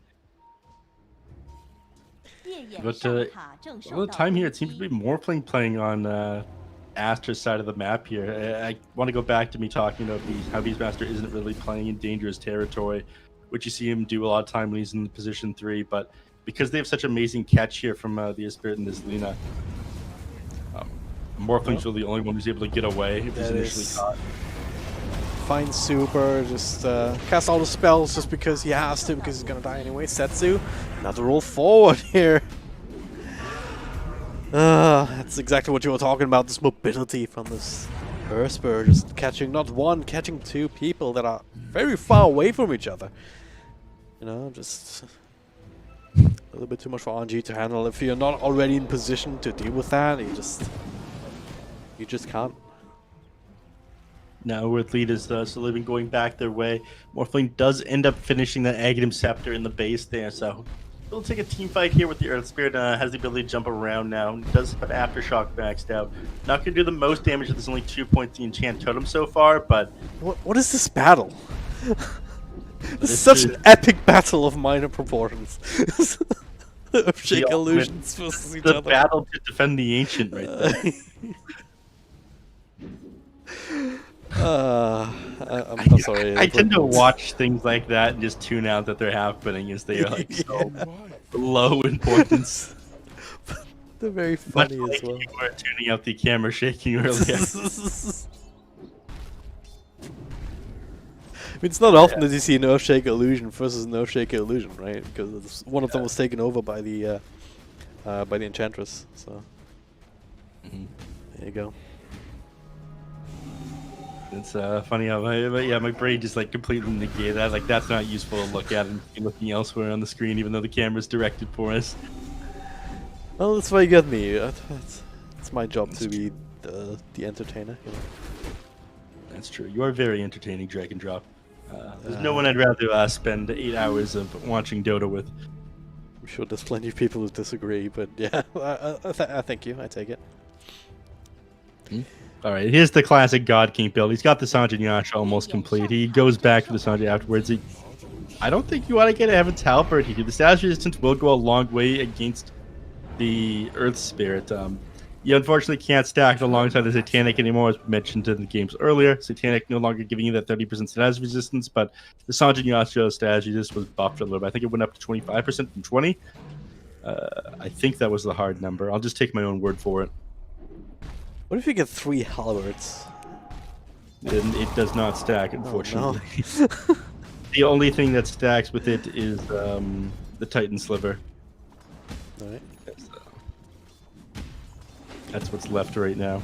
But all the time here, it seems to be playing on Aster's side of the map here. I want to go back to me talking about how Beastmaster isn't really playing in dangerous territory, which you see him do a lot of time when he's in position 3. But because they have such amazing catch here from the Spirit and this Lina, Morphling's really the only one who's able to get away if he's initially caught. Fine super, just cast all the spells just because he has to, because he's gonna die anyway. Setsu, another roll forward here. That's exactly what you were talking about, this mobility from this Earthspur, just catching not one, catching 2 people that are very far away from each other. You know, just a little bit too much for RNG to handle. If you're not already in position to deal with that, you just can't. Now with leaders slowly been going back their way, Morphling does end up finishing that Aghanim Scepter in the base there, so we'll take a team fight here with the Earth Spirit. Has the ability to jump around now. Does have Aftershock maxed out. Not going to do the most damage. There's only 2 points the enchant totem so far, but what is this battle? This is such an epic battle of minor proportions. Earthshake illusions versus each other. The battle to defend the ancient right there. I'm sorry. I tend to watch things like that and just tune out that they're happening, as they are like so low importance. They're very funny much as well. You were tuning out the camera shaking earlier. It's not often that you see an Earthshake illusion versus an Earthshake illusion, right? Because one of them was taken over by the Enchantress. So there you go. It's funny how my brain just like completely negated that. Like that's not useful to look at and looking elsewhere on the screen, even though the camera's directed for us. Well, that's why you got me. It's my job to be the entertainer. You know? That's true. You are very entertaining, Drag and Drop. There's no one I'd rather spend 8 hours of watching Dota with. I'm sure there's plenty of people who disagree, but yeah, I thank you. I take it. All right, here's the classic God King build. He's got the Sanjin Yasha almost complete. He goes back to the Sanjin afterwards. I don't think you want to get Heaven's Halberd here. The status resistance will go a long way against the Earth Spirit. You unfortunately can't stack it alongside the Satanic anymore, as mentioned in the games earlier. Satanic no longer giving you that 30% status resistance, but the Sanjin Yasha status resistance was buffed a little bit. I think it went up to 25% from 20. I think that was the hard number. I'll just take my own word for it. What if you get 3 halberds? It does not stack, unfortunately. Oh, no. The only thing that stacks with it is the Titan Sliver. Alright. That's what's left right now.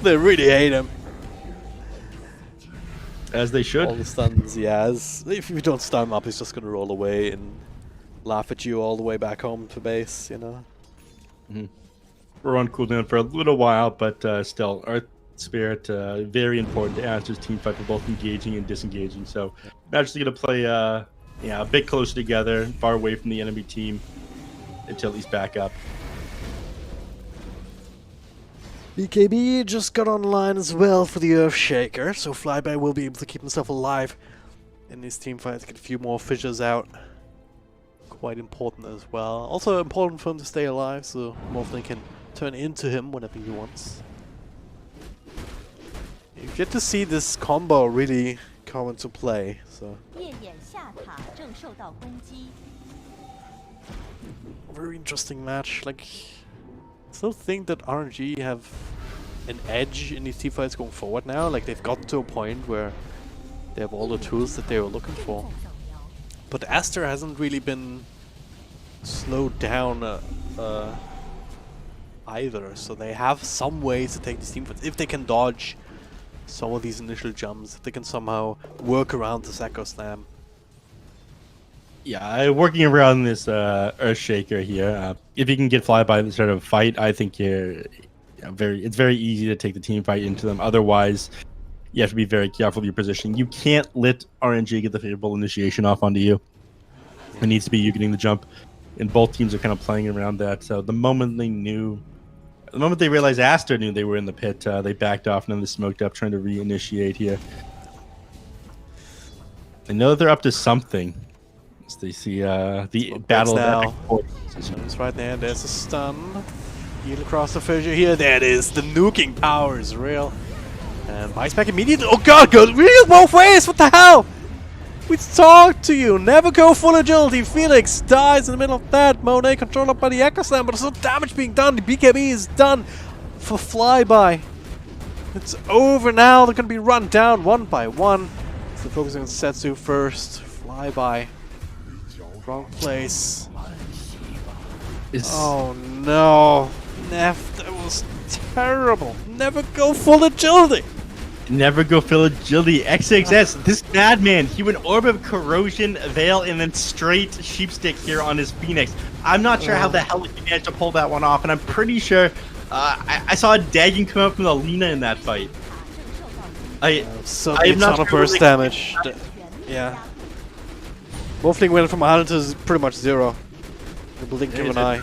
They really hate him. As they should. All the stuns he has. If you don't stun him up, he's just gonna roll away and laugh at you all the way back home to base, you know? We're on cooldown for a little while, but still, Earth Spirit, very important to Aster's team fight for both engaging and disengaging. So, I'm actually going to play a bit closer together, far away from the enemy team, until he's back up. BKB just got online as well for the Earthshaker, so Flyby will be able to keep himself alive in this team fight, get a few more fissures out. Quite important as well. Also important for him to stay alive, so Morphling can turn into him whenever he wants. You get to see this combo really come into play, so. Very interesting match. Like, I still think that RNG have an edge in these team fights going forward now. Like, they've gotten to a point where they have all the tools that they were looking for. But Aster hasn't really been slowed down either, so they have some ways to take these team fights. If they can dodge some of these initial jumps, if they can somehow work around the Echo Slam. Yeah, working around this Earthshaker here, if you can get Flyby in the start of a fight, I think it's very easy to take the team fight into them. Otherwise, you have to be very careful of your positioning. You can't let RNG get the favorable initiation off onto you. It needs to be you getting the jump, and both teams are kind of playing around that. So the moment they realized Aster knew they were in the pit, they backed off and then they smoked up, trying to reinitiate here. I know that they're up to something. So they see the battle now. of It's right there. There's a stun. Heal across the fissure here. There it is. The nuking power is real. And buys back immediately. Oh god, goes real both ways. What the hell? We talk to you. Never go full agility. Felix dies in the middle of that. Monet controlled up by the Echo Slam, but there's no damage being done. The BKB is done for Flyby. It's over now. They're going to be run down one by one. So focusing on Setsu first. Flyby. Wrong place. Oh no. Neff, that was terrible. Never go full agility. Never go full agility. XctN, this madman, he went Orb of Corrosion, Veil, and then straight Sheepstick here on his Phoenix. I'm not sure how the hell he managed to pull that one off, and I'm pretty sure I saw a dagging come out from the Lina in that fight. I am not sure burst damage. Yeah. Wolfling went from 100 to pretty much 0. The blink of an eye.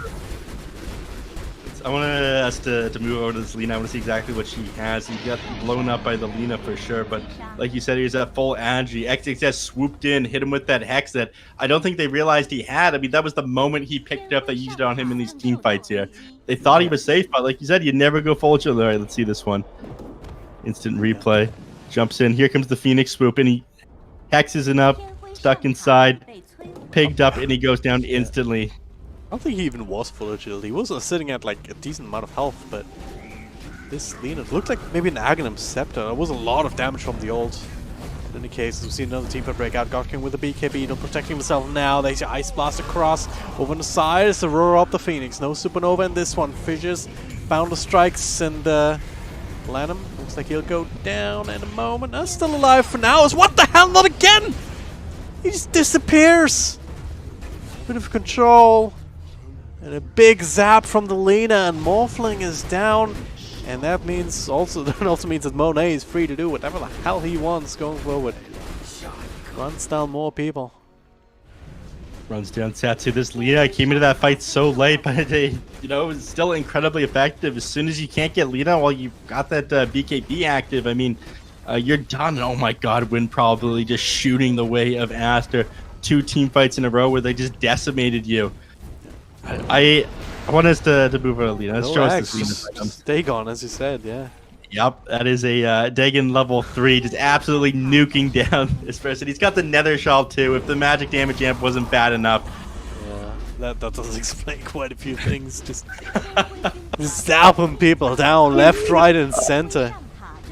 I want us to move over to this Lina. I want to see exactly what she has. He got blown up by the Lina for sure, but like you said, he was at full energy. XctN swooped in, hit him with that Hex that I don't think they realized he had. I mean, that was the moment he picked it up that used it on him in these team fights here. They thought he was safe, but like you said, you never go full agility. All right, let's see this one. Instant replay. Jumps in. Here comes the Phoenix swoop, and he hexes it up, stuck inside, pigged up, and he goes down instantly. I don't think he even was full agility. He was sitting at like a decent amount of health, but this Lina looked like maybe an Aghanim Scepter. There was a lot of damage from the ult. In any case, we've seen another team fight break out. Godking with the BKB, not protecting himself now. They see Ice Blast across over on the side. It's the roar up the Phoenix. No Supernova in this one. Fissures, Bounder strikes, and Lanham looks like he'll go down in a moment. That's still alive for now. Is what the hell? Not again! He just disappears. Bit of control. And a big zap from the Lina, and Morphling is down. And that means also that Monet is free to do whatever the hell he wants going forward. Runs down more people. Runs down Satsu. This Lina came into that fight so late, but it was still incredibly effective. As soon as you can't get Lina while you got that BKB active, I mean, you're done. Oh my god, win probably just shooting the way of Aster. 2 team fights in a row where they just decimated you. I want us to move on to Lina. Let's show us this Lina. Dagon, as you said, yeah. Yep, that is a Dagon level 3, just absolutely nuking down this person. He's got the Nether Shell too. If the magic damage amp wasn't bad enough. Yeah, that does explain quite a few things. Just zapping people down left, right, and center.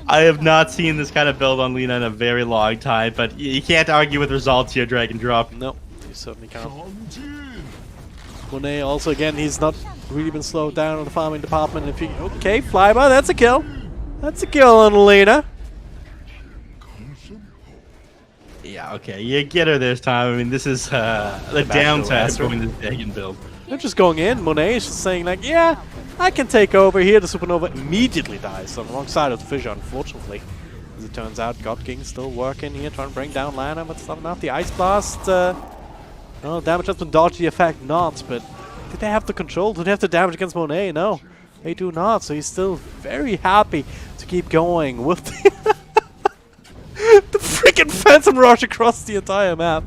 I have not seen this kind of build on Lina in a very long time, but you can't argue with results here, drag and drop. No, you certainly can't. Monet also, again, he's not really been slowed down in the farming department. If you okay, Flyby, that's a kill. That's a kill on Lina. Yeah, okay, you get her this time. I mean, this is the downside of going this Dagon build. They're just going in. Monet is just saying like, yeah, I can take over here. The Supernova immediately dies on the wrong side of the fissure, unfortunately. As it turns out, God King's still working here, trying to bring down Lana, but it's not enough. The Ice Blast, no, damage has been dodged, the effect not, but did they have the control? Did they have the damage against Monet? No, they do not, so he's still very happy to keep going with the, the freaking Phantom Rush across the entire map.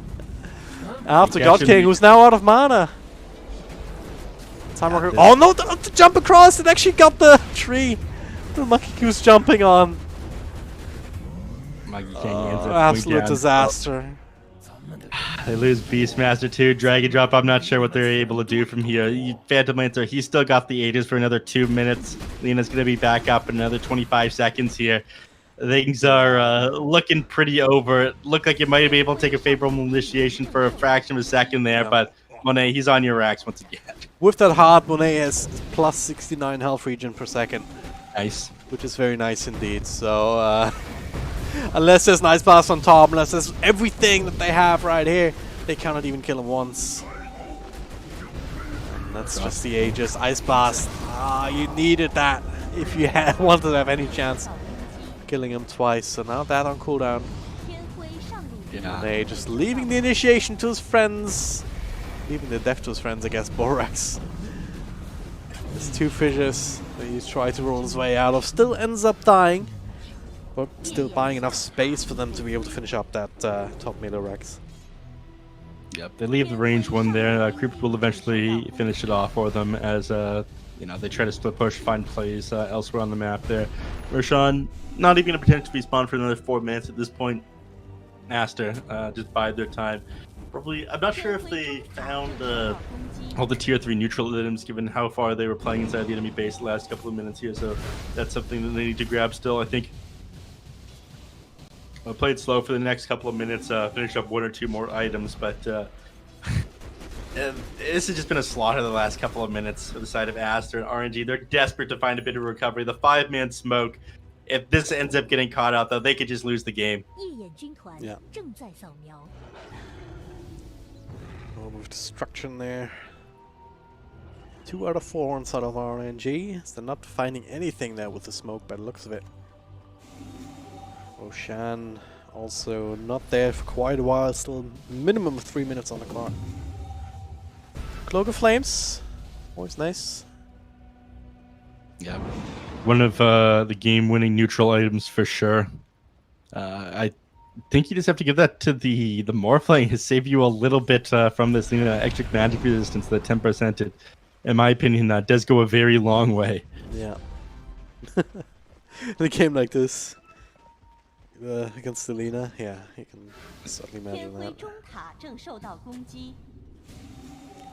After God King, who's now out of mana. Oh no, the jump across, it actually got the tree the monkey was jumping on. Absolute disaster. They lose Beastmaster 2, Drag and Drop. I'm not sure what they're able to do from here. Phantom Lancer, he's still got the Aegis for another 2 minutes. Lina's going to be back up in another 25 seconds here. Things are looking pretty over. It looked like you might be able to take a favorable initiation for a fraction of a second there, but Monet, he's on your racks once again. With that heart, Monet has plus 69 health regen per second. Nice. Which is very nice indeed. So, unless there's an Ice Blast on top, unless there's everything that they have right here, they cannot even kill him once. And that's just the Aegis. Ice Blast. You needed that if you wanted to have any chance killing him twice. So now that on cooldown. Yeah. They just leaving the initiation to his friends. Leaving the death to his friends, I guess. Borax. There's 2 fissures that he's tried to roll his way out of. Still ends up dying. But still buying enough space for them to be able to finish up that top melee Rex. Yep, they leave the range one there. Creeper will eventually finish it off for them as you know, they try to split push, find plays elsewhere on the map there. Roshan not even going to pretend to respawn for another 4 minutes at this point. Aster just bide their time. Probably, I'm not sure if they found all the tier 3 neutral items given how far they were playing inside the enemy base the last couple of minutes here, so that's something that they need to grab still, I think. I'll play it slow for the next couple of minutes, finish up 1 or 2 more items, but this has just been a slaughter the last couple of minutes for the side of Aster and RNG. They're desperate to find a bit of recovery. The 5-man smoke, if this ends up getting caught out, though, they could just lose the game. Yeah. Oh, with destruction there. 2 out of 4 on side of RNG. So they're not finding anything there with the smoke by the looks of it. Roshan also not there for quite a while, still minimum of 3 minutes on the clock. Cloak of Flames, always nice. Yeah, one of the game-winning neutral items for sure. I think you just have to give that to the Morphling to save you a little bit from this extra magic resistance that 10%. In my opinion, that does go a very long way. Yeah. In a game like this. Against the Lina, yeah, you can certainly imagine that.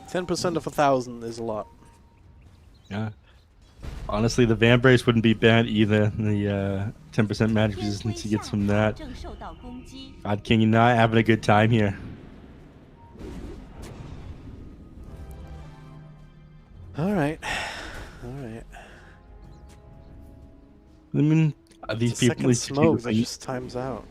10% of 1,000 is a lot. Yeah. Honestly, the Van Brace wouldn't be bad either. The 10% magic resistance he gets from that. God King, you're not having a good time here. Alright. Alright. I mean, these people smoke that just times out.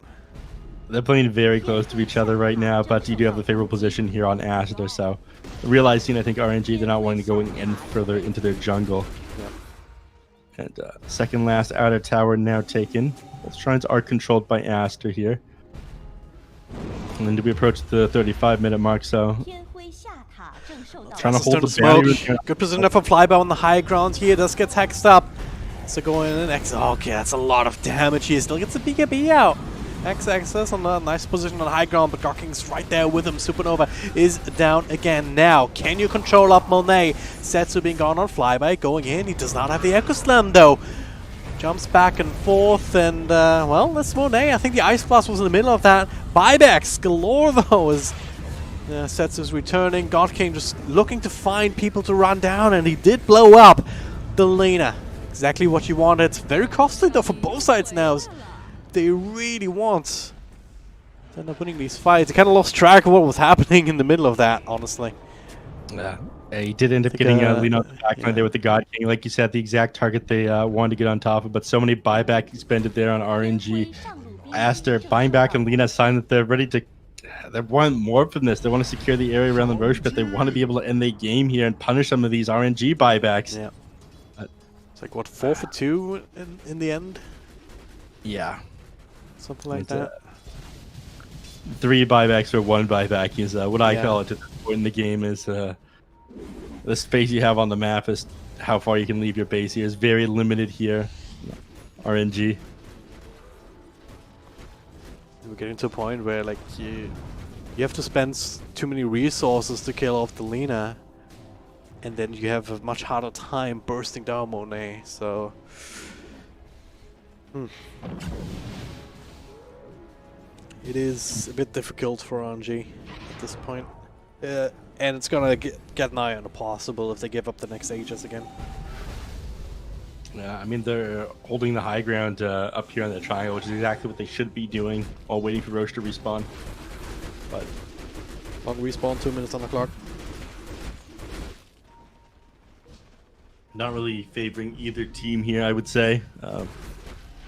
They're playing very close to each other right now, but you do have the favorable position here on Aster, so realizing I think RNG, they're not wanting to go any further into their jungle. Yeah. And second last outer tower now taken. Both shrines are controlled by Aster here. And then do we approach the 35-minute mark, so trying to hold the smoke. Good position for flyby on the high ground here. This gets hexed up. So going in okay, that's a lot of damage here. Still gets a BKB out. X-Axis on a nice position on high ground, but Gokking's right there with him. Supernova is down again now. Can you control up Monet? Setsu being gone on flyby, going in. He does not have the Echo Slam though. Jumps back and forth, and well, that's Monet. I think the Ice Blast was in the middle of that. Buybacks galore though as Setsu's returning. Gokking just looking to find people to run down, and he did blow up the Lina. Exactly what you wanted. Very costly though for both sides now. They really want to end up winning these fights. I kind of lost track of what was happening in the middle of that, honestly. Yeah, he did end up getting Lina on the back line there with the God King. Like you said, the exact target they wanted to get on top of, but so many buyback expended there on RNG. Aster buying back and Lina sign that they're ready to. They want more from this. They want to secure the area around the Roche, but they want to be able to end the game here and punish some of these RNG buybacks. Yeah. It's like, what, 4 for 2 in the end? Yeah. Something like that. 3 buybacks for 1 buyback is what I call it at this point in the game. Is the space you have on the map is how far you can leave your base here is very limited here. RNG. We're getting to a point where like you have to spend too many resources to kill off the Lina, and then you have a much harder time bursting down Monet. So. It is a bit difficult for RNG at this point. And it's gonna get nigh on impossible if they give up the next Aegis again. Yeah, I mean, they're holding the high ground up here on the triangle, which is exactly what they should be doing while waiting for Roche to respawn. But long respawn, 2 minutes on the clock. Not really favoring either team here, I would say.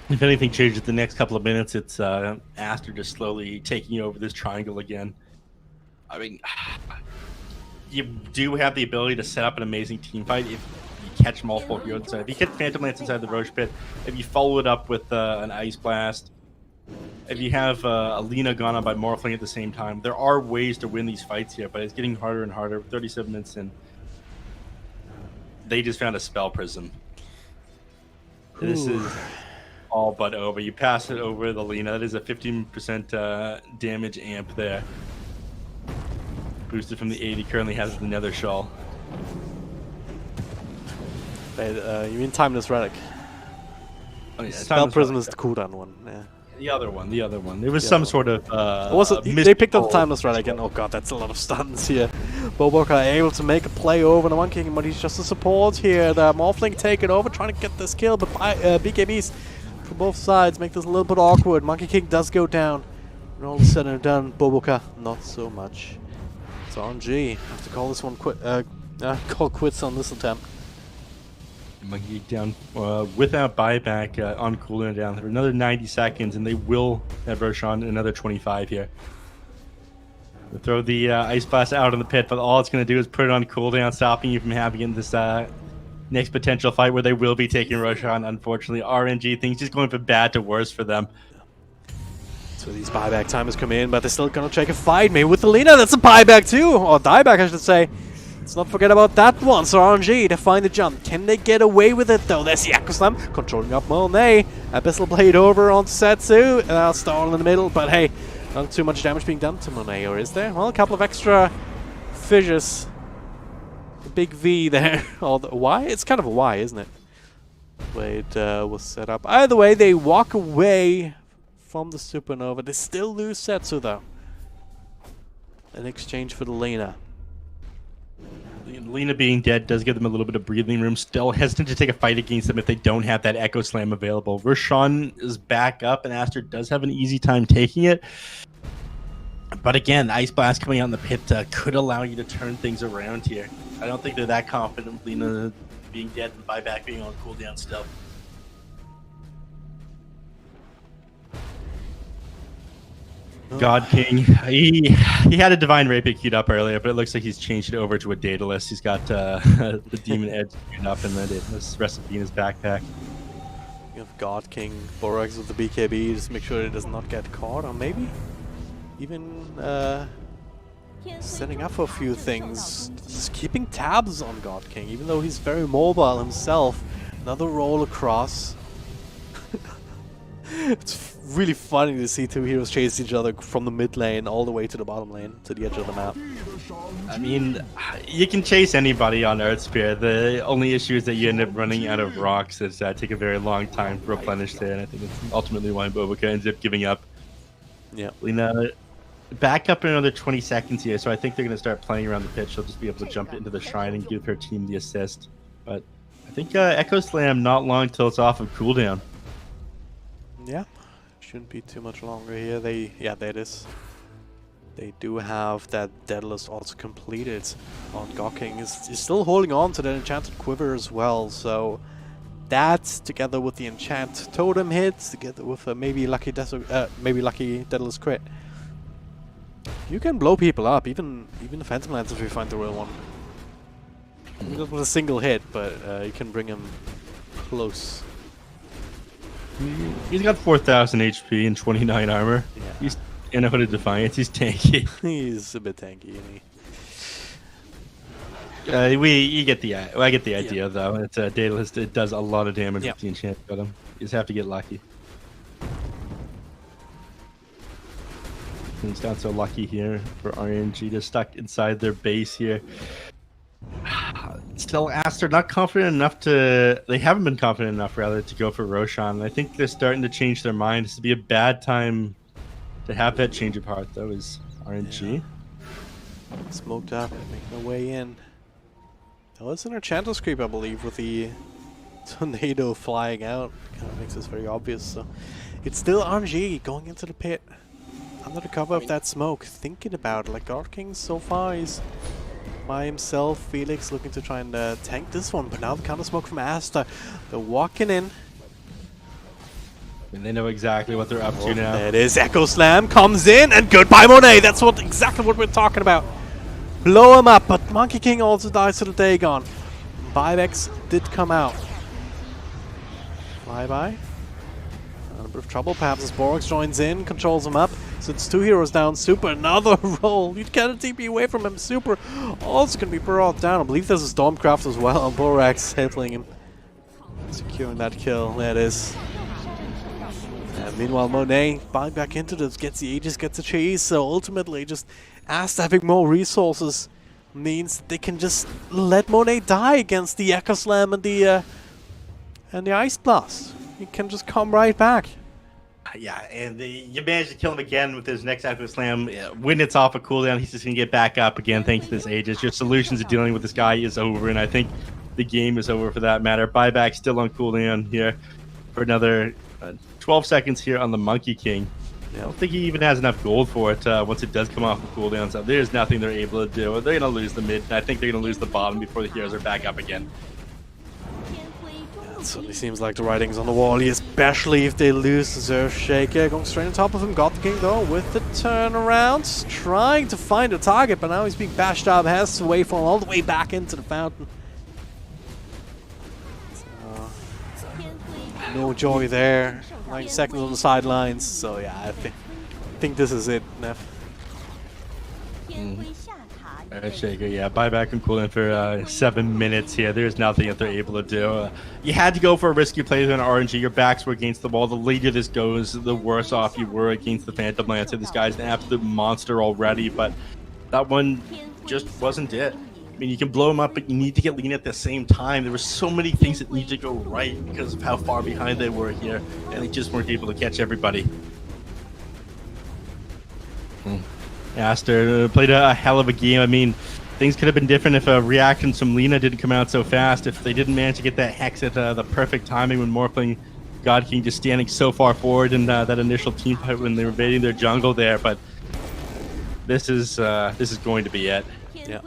If anything changes the next couple of minutes, it's Aster just slowly taking over this triangle again. I mean, you do have the ability to set up an amazing team fight if you catch multiple heroes inside. If you catch Phantom Lance inside the Roche pit, if you follow it up with an Ice Blast, if you have a Lina gone on by Morphling at the same time, there are ways to win these fights here, but it's getting harder and harder. 37 minutes in, they just found a Spell Prism. This is all but over. You pass it over the Lina. That is a 15% damage amp there. boosted from the 8 he currently has the Nether Shawl. You mean Timeless Relic? Oh, yeah, Spell Prism is the cooldown one. Yeah. The other one. It was some sort of. They picked up the Timeless Relic, and oh god, that's a lot of stuns here. Boboka able to make a play over the Monkey King, but he's just a support here. The Morphling taking over, trying to get this kill, but BKBs from both sides make this a little bit awkward. Monkey King does go down. And all said and done, Boboka, not so much. It's RNG. Have to call this one call quits on this attempt. Monkey down without buyback on cooldown down for another 90 seconds, and they will have Roshan another 25 here. They'll throw the Ice Blast out in the pit, but all it's going to do is put it on cooldown, stopping you from having this next potential fight where they will be taking Roshan. Unfortunately, RNG, things just going from bad to worse for them. So these buyback timers come in, but they're still going to take a fight. Maybe with the Lina, that's a buyback too, or dieback I should say. Let's not forget about that one. So RNG to find the jump. Can they get away with it though? There's the Echo Slam controlling up Monet. Abyssal Blade over on Setsu. Stall in the middle, but hey, not too much damage being done to Monet, or is there? Well, a couple of extra fissures. The big V there. Or the Y? It's kind of a Y, isn't it? Blade was set up. Either way, they walk away from the Supernova. They still lose Setsu though. In exchange for the Lina. Lina being dead does give them a little bit of breathing room. Still hesitant to take a fight against them if they don't have that Echo Slam available. Roshan is back up, and Aster does have an easy time taking it. But again, Ice Blast coming out in the pit could allow you to turn things around here. I don't think they're that confident with Lina being dead and buyback being on cooldown still. God King, he had a Divine Rapier queued up earlier, but it looks like he's changed it over to a Daedalus. He's got the Demon Edge queued up and the Daedalus recipe in his backpack. You have God King Borax with the BKB, just make sure it does not get caught, or maybe even setting up for a few things. Just keeping tabs on God King, even though he's very mobile himself. Another roll across. It's really funny to see two heroes chase each other from the mid lane all the way to the bottom lane, to the edge of the map. I mean, you can chase anybody on Earthsphere. The only issue is that you end up running out of rocks that take a very long time to replenish there, and I think it's ultimately why Boboka ends up giving up. Yeah. Lina back up in another 20 seconds here, so I think they're going to start playing around the pitch. She'll just be able to jump into the shrine and give her team the assist. But I think Echo Slam not long till it's off of cooldown. Yeah, shouldn't be too much longer here. Yeah, there it is. They do have that Daedalus also completed on Gawking. Is still holding on to that enchanted quiver as well. So that together with the enchant totem hits, together with maybe lucky Daedalus crit, you can blow people up. Even the Phantom Lance if you find the real one. Not with a single hit, but you can bring him close. He's got 4,000 HP and 29 armor. Yeah. He's in a Hooded Defiance. He's tanky. He's a bit tanky, isn't he? I get the idea though. It's a Daedalus. It does a lot of damage with the enchant on him. You just have to get lucky. And it's not so lucky here for RNG. They're stuck inside their base here. Still, Aster not confident enough to. They haven't been confident enough, rather, to go for Roshan. I think they're starting to change their mind. This would be a bad time to have that change of heart, though. Is RNG smoked up, making their way in. Oh, it's an Enchantress creep, I believe, with the tornado flying out. Kind of makes this very obvious. So it's still RNG going into the pit under the cover of that smoke, thinking about it. Like God King so far, he's by himself. Felix looking to try and tank this one, but now the counter smoke from Aster. They're walking in. And they know exactly what they're up to now. There it is. Echo Slam comes in, and goodbye Monet. That's exactly what we're talking about. Blow him up, but Monkey King also dies to the Dagon. Buybacks did come out. Flyby. A bit of trouble, perhaps as Borax joins in, controls him up. So it's two heroes down. Super, another roll. You'd get a TP away from him. Super also can be brought down. I believe there's a Stormcraft as well. Borax handling him. Securing that kill. There it is. And meanwhile, Monet buying back into this, gets the Aegis, gets the cheese. So ultimately, just Aster having more resources means they can just let Monet die against the Echo Slam and the Ice Blast. He can just come right back. Yeah, and you managed to kill him again with his next Echo Slam. When it's off a cooldown, he's just going to get back up again thanks to this Aegis. Your solutions to dealing with this guy is over, and I think the game is over for that matter. Buyback still on cooldown here for another 12 seconds here on the Monkey King. I don't think he even has enough gold for it once it does come off the cooldown. So there's nothing they're able to do. They're going to lose the mid, and I think they're going to lose the bottom before the heroes are back up again. It certainly seems like the writing's on the wall, especially if they lose the Earthshaker. Going straight on top of him, God the King though with the turnaround, trying to find a target, but now he's being bashed up, has to wait for him all the way back into the fountain. So, no joy there. 9 seconds on the sidelines, so yeah, I think this is it, Neff. Earthshaker, yeah, buyback and cooldown for 7 minutes here. There's nothing that they're able to do. You had to go for a risky play on RNG. Your backs were against the wall. The later this goes, the worse off you were against the Phantom Lancer. This guy's an absolute monster already, but that one just wasn't it. I mean, you can blow him up, but you need to get lean at the same time. There were so many things that needed to go right because of how far behind they were here, and they just weren't able to catch everybody. Aster played a hell of a game. I mean, things could have been different if a reaction from Lina didn't come out so fast, if they didn't manage to get that Hex at the perfect timing when Morphling God King just standing so far forward in that initial team fight when they were invading their jungle there, but this is going to be it. Yeah.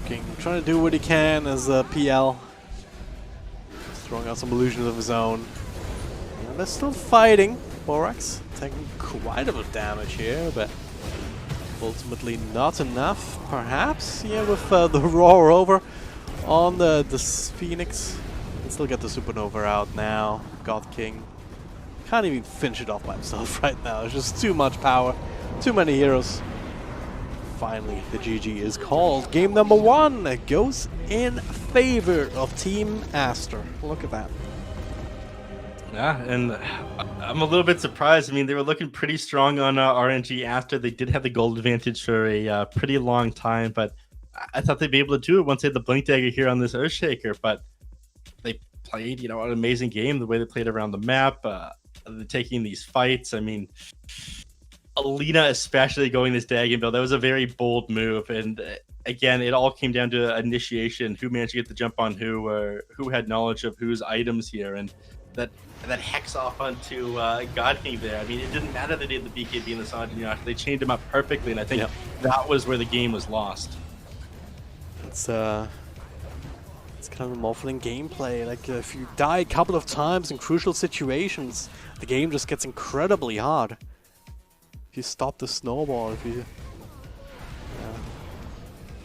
King trying to do what he can as PL. Just throwing out some illusions of his own. And they're still fighting. Borax taking quite a bit of damage here, but ultimately not enough, perhaps. Yeah, with the roar over on the Phoenix. Can still get the Supernova out now. God King can't even finish it off by himself right now. It's just too much power, too many heroes. Finally, the GG is called. Game number 1 goes in favor of Team Aster. Look at that. Yeah, and I'm a little bit surprised. I mean, they were looking pretty strong on RNG Aster. They did have the gold advantage for a pretty long time, but I thought they'd be able to do it once they had the Blink Dagger here on this Earthshaker. But they played, an amazing game. The way they played around the map, taking these fights. I mean, Alina especially going this Dagon build, that was a very bold move. And again, it all came down to initiation, who managed to get the jump on who, or who had knowledge of whose items here. And that Hex off onto God King there. I mean, it didn't matter that they had the BKB and the Sanjay. They chained him up perfectly, and I think that was where the game was lost. It's kind of a muffling gameplay. Like, if you die a couple of times in crucial situations, the game just gets incredibly hard. If you stop the snowball, if you...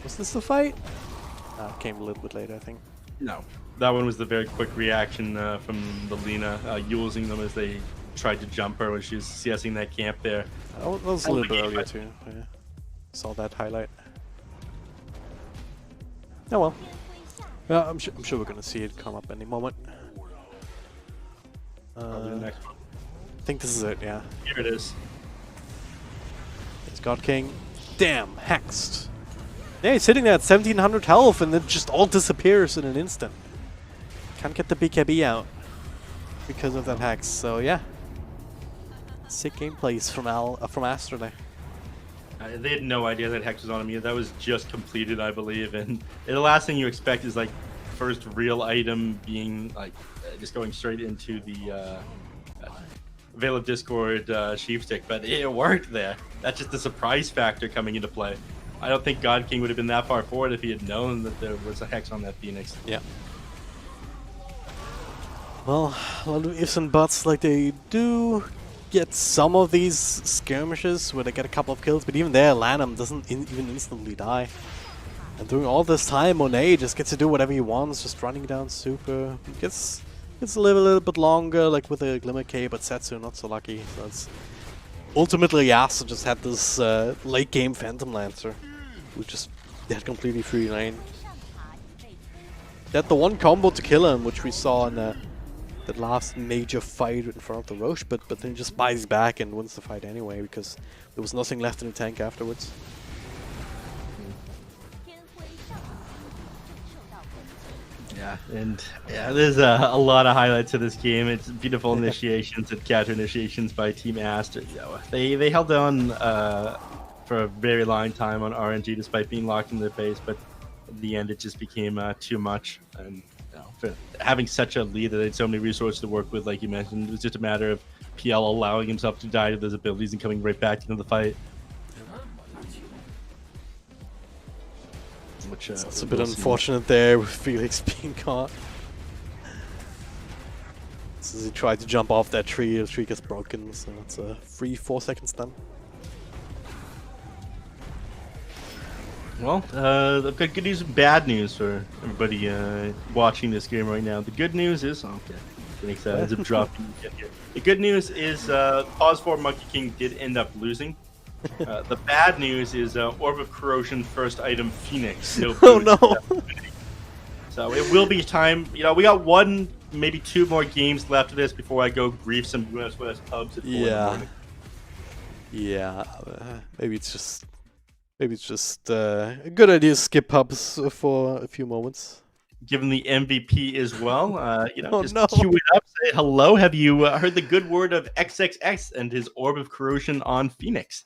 was this the fight? It came a little bit later, I think. No. That one was the very quick reaction from the Lina, using them as they tried to jump her when she was CSing that camp there. That was a little bit earlier too. Yeah. Saw that highlight. Oh well. Yeah, I'm sure we're gonna see it come up any moment. Probably the next one. I think this is it, yeah. Here it is. It's God King. Damn, hexed. Yeah, he's sitting there at 1700 health and it just all disappears in an instant. Can't get the BKB out because of that hex, so yeah. Sick gameplays from Aster there. They had no idea that Hex was on him. That was just completed, I believe, and the last thing you expect is like first real item being like just going straight into the Veil of Discord sheep stick, but it worked there. That's just the surprise factor coming into play. I don't think God King would have been that far forward if he had known that there was a Hex on that Phoenix. Yeah. Well, a lot of ifs and buts. Like, they do get some of these skirmishes where they get a couple of kills, but even there, Lanham doesn't even instantly die. And during all this time, Monet just gets to do whatever he wants, just running down super. He gets to live a little bit longer, like with a Glimmer K, but Setsu not so lucky. So it's ultimately Aster just had this late game Phantom Lancer, who just had completely free lane. They had the one combo to kill him, which we saw in the that last major fight in front of the Roche, but then he just buys back and wins the fight anyway because there was nothing left in the tank afterwards. Yeah, and yeah, there's a lot of highlights of this game. It's beautiful initiations and counter initiations by Team Aster. You know, they held on for a very long time on RNG despite being locked in their base, but in the end it just became too much. And you know, for having such a lead that they had so many resources to work with, like you mentioned, it was just a matter of PL allowing himself to die to those abilities and coming right back into the fight. Which, it's a bit unfortunate there with Felix being caught. So as he tried to jump off that tree, the tree gets broken, so it's a 3-4 second stun. Well, I've got good news and bad news for everybody watching this game right now. The good news is, okay, Phoenix ends up dropping here. The good news is Pause 4 Monkey King did end up losing. The bad news is Orb of Corrosion first item Phoenix. No oh no! So it will be time. You know, we got one, maybe two more games left of this before I go grief some US West pubs at 4 in the morning. Yeah. Maybe it's just a good idea to skip pubs for a few moments. Given the MVP as well, you know, just cue it up, say hello. Have you heard the good word of XctN and his Orb of Corrosion on Phoenix?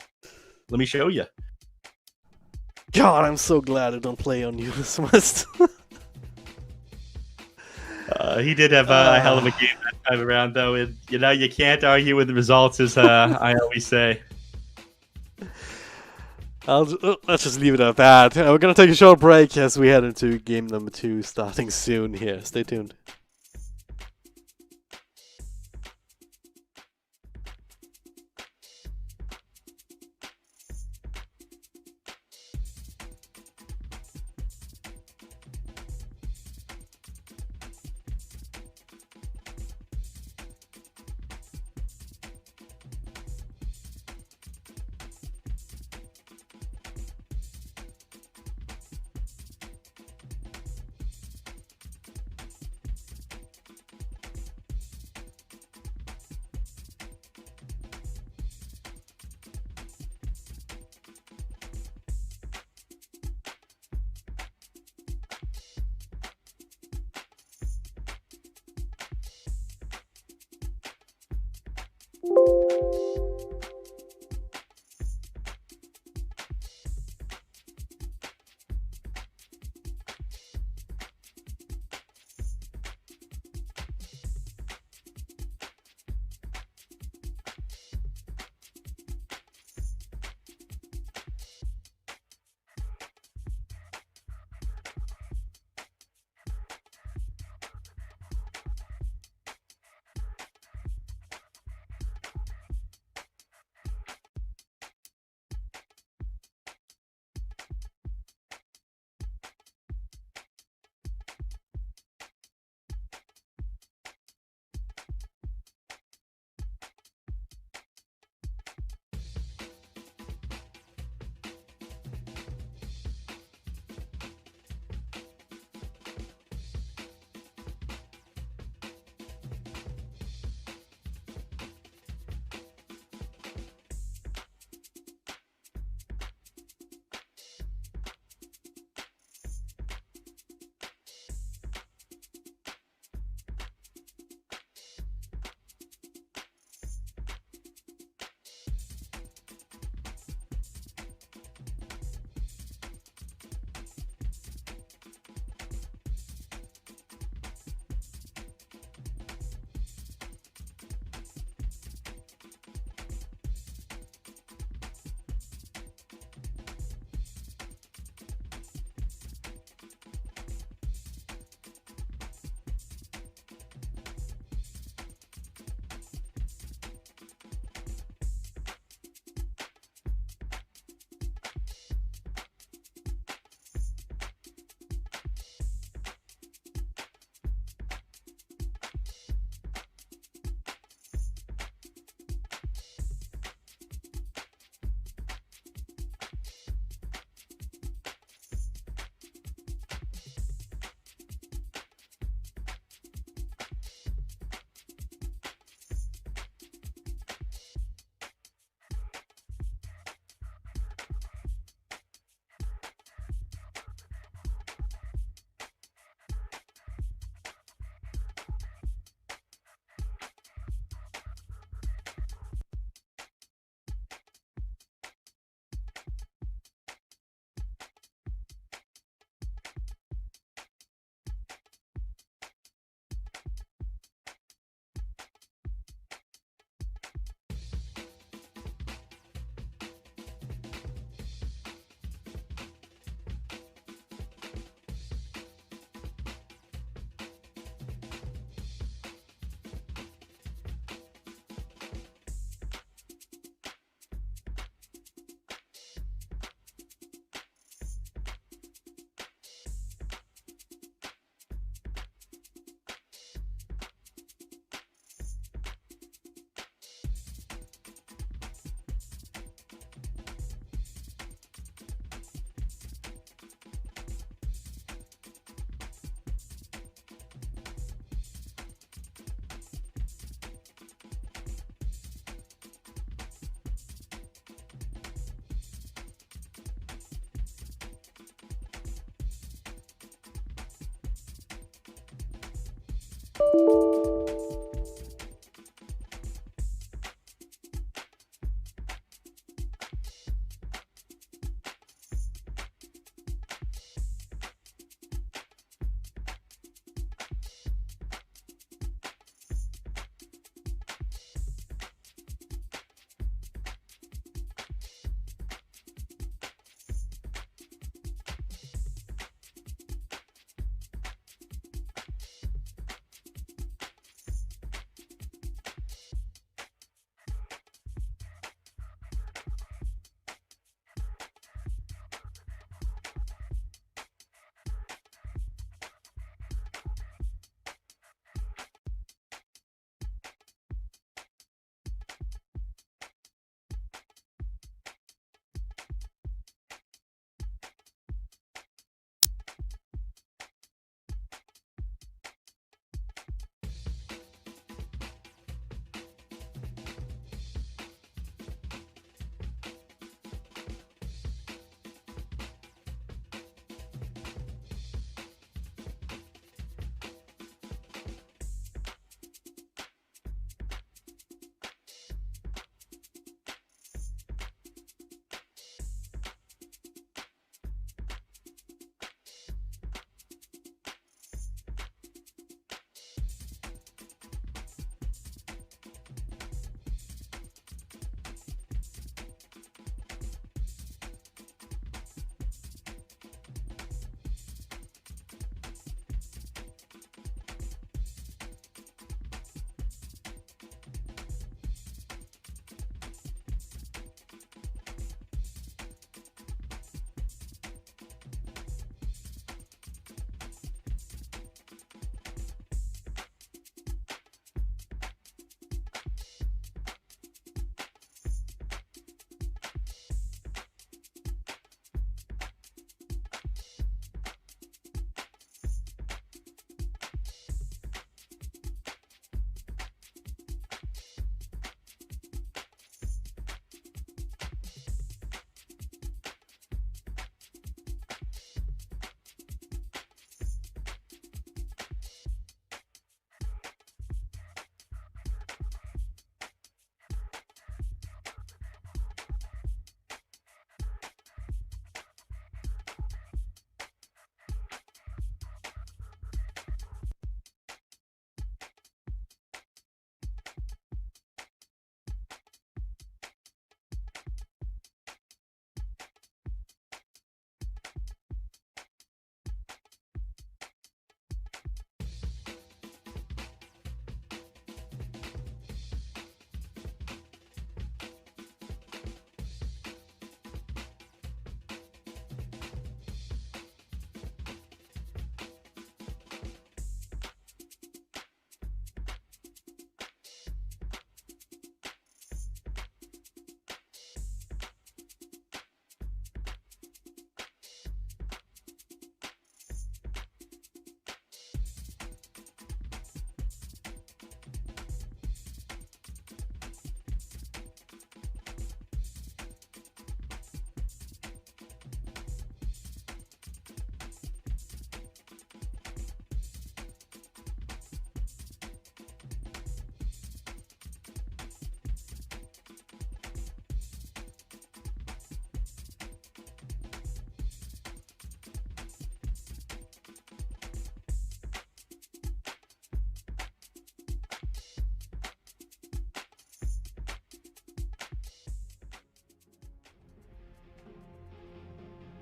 Let me show you. God, I'm so glad I don't play on US West. He did have a hell of a game that time around, though. And, you know, you can't argue with the results, as I always say. Let's just leave it at that. We're going to take a short break as we head into game number 2 starting soon here. Stay tuned.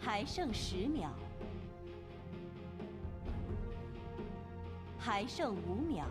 还剩10秒，还剩5秒。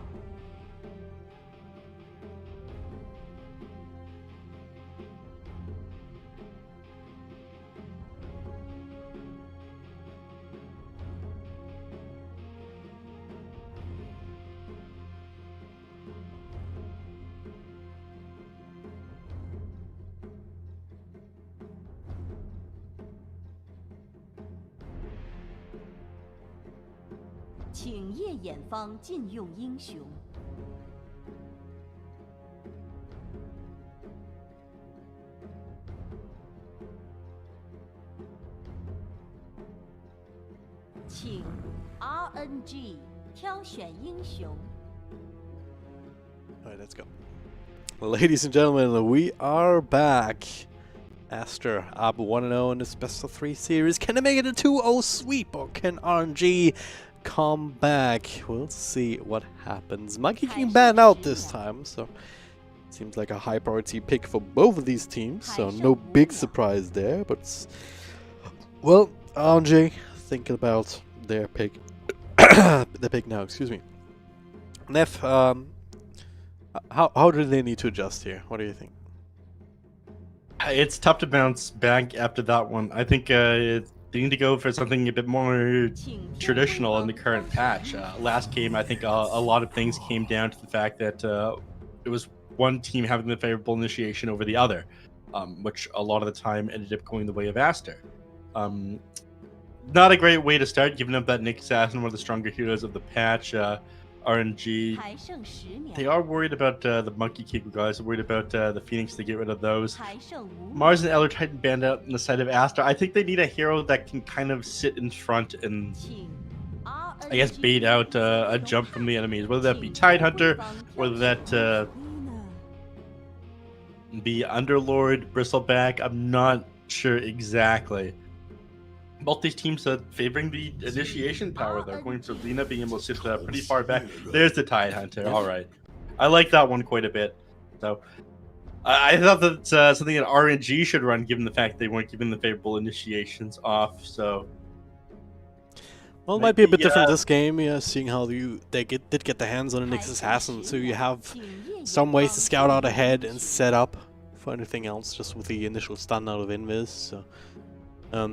请夜眼方禁用英雄。请 RNG 挑选英雄。Alright, let's go. Ladies and gentlemen, we are back. Aster up 1-0 in this best of 3 series. Can they make it a 2-0 sweep, or can RNG come back? We'll see what happens. Monkey King banned out this time, so seems like a high priority pick for both of these teams, so no big surprise there. But well, RNG thinking about their pick. The pick now, excuse me. Neff, how do they need to adjust here? What do you think? It's tough to bounce back after that one. I think they need to go for something a bit more traditional in the current patch. Last game, I think a lot of things came down to the fact that it was one team having the favorable initiation over the other, which a lot of the time ended up going the way of Aster. Not a great way to start, given up that Nick Assassin, one of the stronger heroes of the patch. RNG, they are worried about the Monkey King guys, worried about the Phoenix to get rid of those. Mars and Elder Titan banned out on the side of Aster. I think they need a hero that can kind of sit in front and, I guess, bait out a jump from the enemies, whether that be Tidehunter, whether that be Underlord, Bristleback. I'm not sure exactly. Both these teams are favoring the initiation power. They're going to Lina being able to sit pretty far back. There's the Tidehunter. All right. I like that one quite a bit. So I thought that's something that RNG should run, given the fact they weren't given the favorable initiations off. So, well, it might be a bit different this game, yeah, seeing how they did get the hands on a Nyx Assassin, so you have some ways to scout out ahead and set up for anything else, just with the initial stun out of Invis. So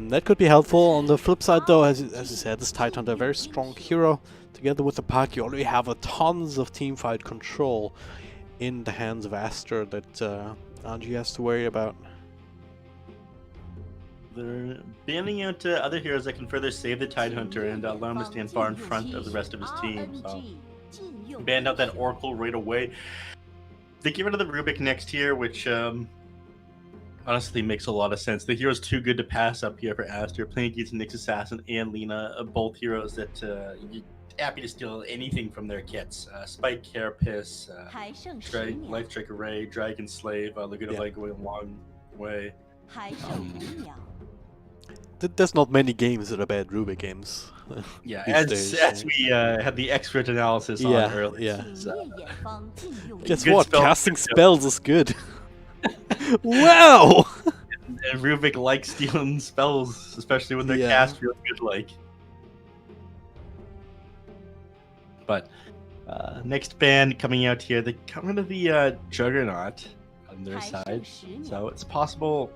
that could be helpful. On the flip side, though, as you said, this Tidehunter, a very strong hero. Together with the pack, you already have tons of teamfight control in the hands of Aster that RNG has to worry about. They're banning out other heroes that can further save the Tidehunter and allow him to stand far in front of the rest of his team. So, banned out that Oracle right away. They get rid of the Rubik next here, which honestly makes a lot of sense. The hero's too good to pass up here for Aster. Playing against Nyx Assassin and Lina, both heroes that you're happy to steal anything from their kits. Spike, Carapace, Life Strike Array, Dragon Slave, Laguna going a long way. There's not many games that are bad Rubik games. Yeah, as we had the expert analysis on earlier. Yeah. So, guess what? Casting spells is good. Wow! And Rubik likes stealing spells, especially when they're cast real good like. But next band coming out here, they come into the Juggernaut on their side. So it's possible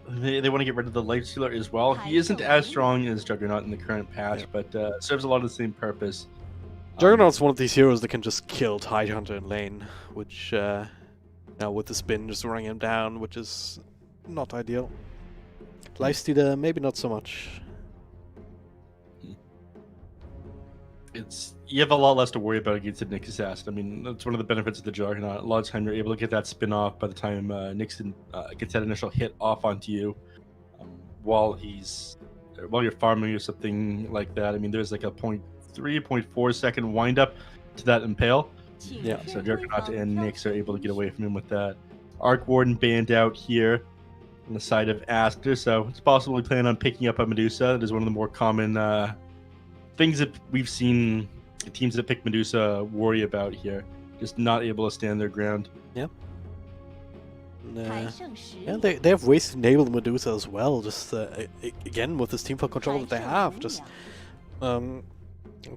they want to get rid of the Lightstealer as well. He isn't as strong as Juggernaut in the current patch, but serves a lot of the same purpose. Juggernaut's one of these heroes that can just kill Tidehunter in lane, which now with the spin just running him down, which is not ideal. Lifestealer, maybe not so much. You have a lot less to worry about against the Nyx Assassin. I mean, that's one of the benefits of the Juggernaut. A lot of time you're able to get that spin off by the time Nixon gets that initial hit off onto you while you're farming or something like that. I mean, there's like a 0.3, 0.4 second wind up to that impale. Yeah, so Juggernaut and Nyx are able to get away from him with that. Arc Warden banned out here on the side of Aster, so it's possible we plan on picking up a Medusa. That is one of the more common things that we've seen teams that pick Medusa worry about here. Just not able to stand their ground. Yeah. Yeah, they have ways to enable Medusa as well. Just again with this teamfight control that they have, just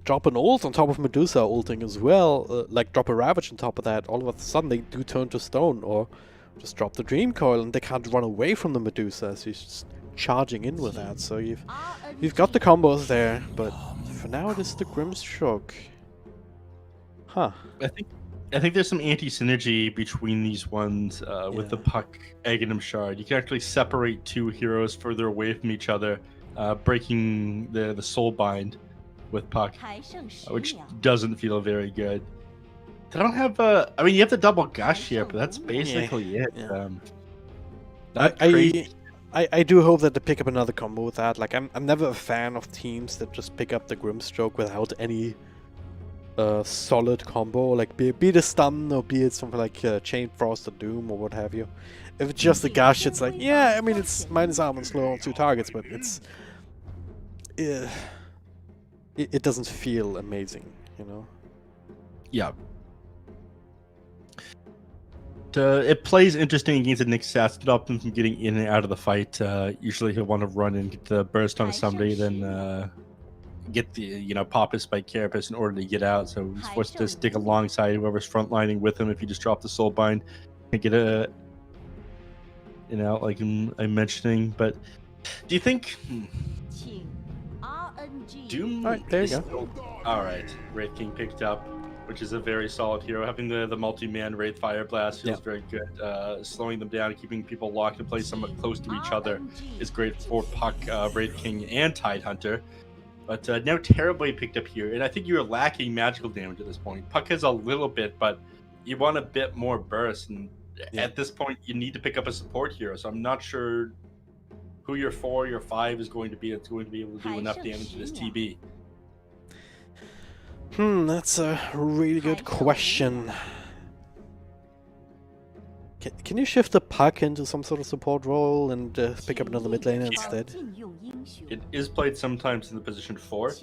drop an ult on top of Medusa ulting as well, like drop a Ravage on top of that. All of a sudden they do turn to stone, or just drop the Dream Coil and they can't run away from the Medusa, so he's just charging in with that. So you've got the combos there, but for now it is the Grimstroke. Huh. I think there's some anti-synergy between these ones with the Puck Aghanim Shard. You can actually separate two heroes further away from each other, breaking the soul bind with Puck, which doesn't feel very good. They don't have I mean, you have the double gush here, but that's basically it. I do hope that they pick up another combo with that. Like I'm never a fan of teams that just pick up the Grimstroke without any solid combo, like be it a stun or be it something like Chain Frost or Doom or what have you. If it's just a gush, it's like, yeah, I mean, it's minus armor and slow on 2 targets, but it's it doesn't feel amazing, you know. Yeah. It plays interesting against the XctN, stop him from getting in and out of the fight. Usually he'll want to run and get the burst on somebody, then get the pop his spike carapace in order to get out. So he's forced to stick alongside whoever's frontlining with him. If you just drop the soul bind and get a like I'm mentioning. But do you think Doom? Alright, there you go. Alright, Wraith King picked up, which is a very solid hero. Having the multi-man Wraith Fire Blast feels very good. Slowing them down, keeping people locked in place somewhat close to each other is great for Puck, Wraith King, and Tidehunter. But now terribly picked up here, and I think you're lacking magical damage at this point. Puck has a little bit, but you want a bit more burst, and at this point you need to pick up a support hero. So I'm not sure who your 4 or your 5 is going to be. It's going to be able to do enough damage to this TB. That's a really good question. Can you shift the Puck into some sort of support role and pick up another mid laner instead? It is played sometimes in the position 4.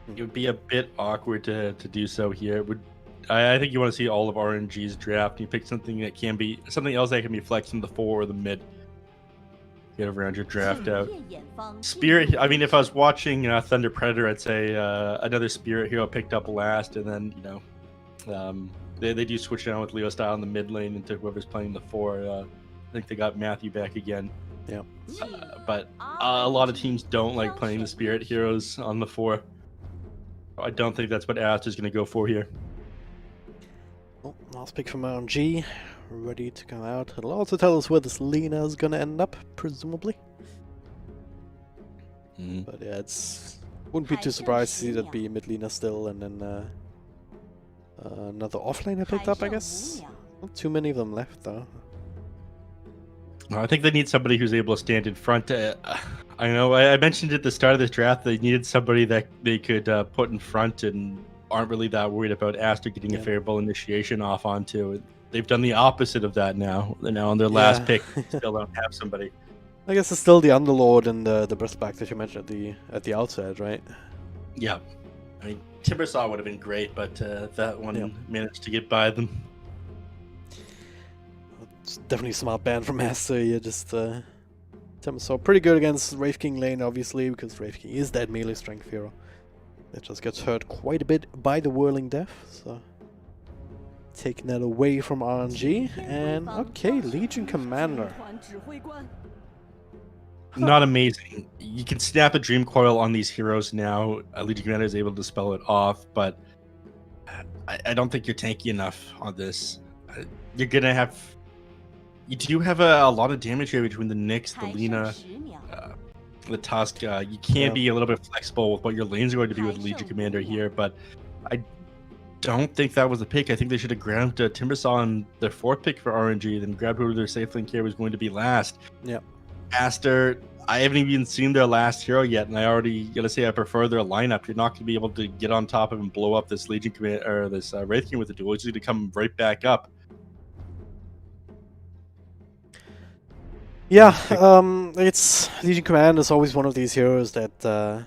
It would be a bit awkward to do so here. I think you want to see all of RNG's draft. You pick something that can be something else that can be flexed in the 4 or the mid. Get around your draft out. Spirit. I mean, if I was watching Thunder Predator, I'd say another Spirit hero picked up last, and then they do switch down with Leo style in the mid lane into whoever's playing the 4. I think they got Matthew back again. Yeah. But a lot of teams don't like playing the Spirit heroes on the 4. I don't think that's what Aster's going to go for here. Oh, last pick from RNG. Ready to come out. It'll also tell us where this Lena is gonna end up, presumably. But yeah, wouldn't be too surprised to see that be mid Lena still, and then another offlaner picked up, I guess. Not too many of them left though. I think they need somebody who's able to stand in front. I know I mentioned at the start of this draft they needed somebody that they could put in front and aren't really that worried about Aster getting a favorable initiation off onto. They've done the opposite of that now. They're now on their last pick. Still don't have somebody. I guess it's still the Underlord and the Breastback that you mentioned at the outset, right? Yeah. I mean, Timbersaw would have been great, but that one managed to get by them. It's definitely a smart ban from Aster. You just Timbersaw pretty good against Wraith King lane, obviously, because Wraith King is that melee strength hero. That just gets hurt quite a bit by the Whirling Death, so taking that away from RNG. And okay, Legion Commander. Not amazing. You can snap a Dream Coil on these heroes now. Legion Commander is able to spell it off, but I don't think you're tanky enough on this. You're gonna have. You do have a lot of damage here between the Nyx, the Lena, the Tusk. You can be a little bit flexible with what your lane's going to be with Legion Commander here, but I don't think that was the pick. I think they should have grabbed Timbersaw on their 4th pick for RNG, then grabbed whoever their safe lane carry was going to be last. Yep. Aster, I haven't even seen their last hero yet, and I already gotta say I prefer their lineup. You're not gonna be able to get on top of and blow up this Legion Commander or this Wraith King with the duel. It's going to come right back up. Yeah, it's Legion Commander is always one of these heroes that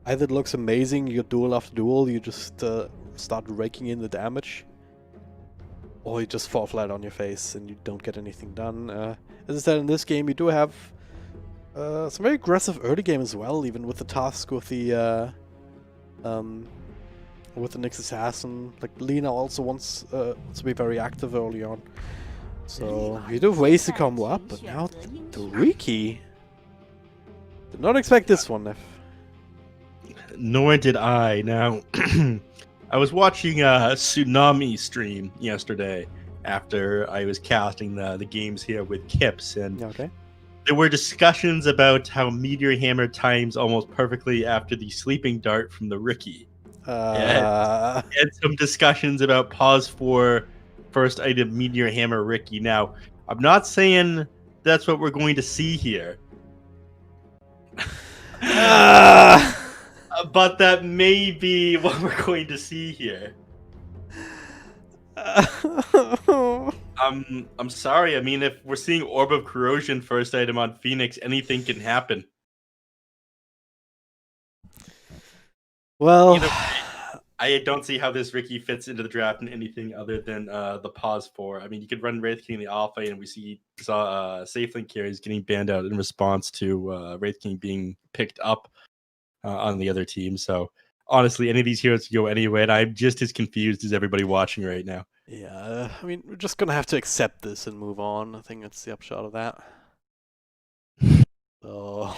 either it looks amazing, you duel after duel, you just start raking in the damage, or you just fall flat on your face and you don't get anything done. As I said, in this game you do have some very aggressive early game as well, even with the Tusk, with the Nyx Assassin. Like Lena also wants to be very active early on. So you do have ways to combo up, but now the Riki. Did not expect this one, Nef. Nor did I. Now, I was watching a Tsunami stream yesterday after I was casting the games here with Kips, and there were discussions about how Meteor Hammer times almost perfectly after the Sleeping Dart from the Riki. And some discussions about pause for first item Meteor Hammer Riki. Now, I'm not saying that's what we're going to see here. But that may be what we're going to see here. I'm sorry. I mean, if we're seeing Orb of Corrosion first item on Phoenix, anything can happen. Well, either way, I don't see how this Ricky fits into the draft in anything other than the pause 4. I mean, you could run Wraith King in the alpha, and we saw SafeLink carries getting banned out in response to Wraith King being picked up on the other team. So honestly, any of these heroes can go anyway, and I'm just as confused as everybody watching right now. Yeah, I mean, we're just gonna have to accept this and move on. I think that's the upshot of that. So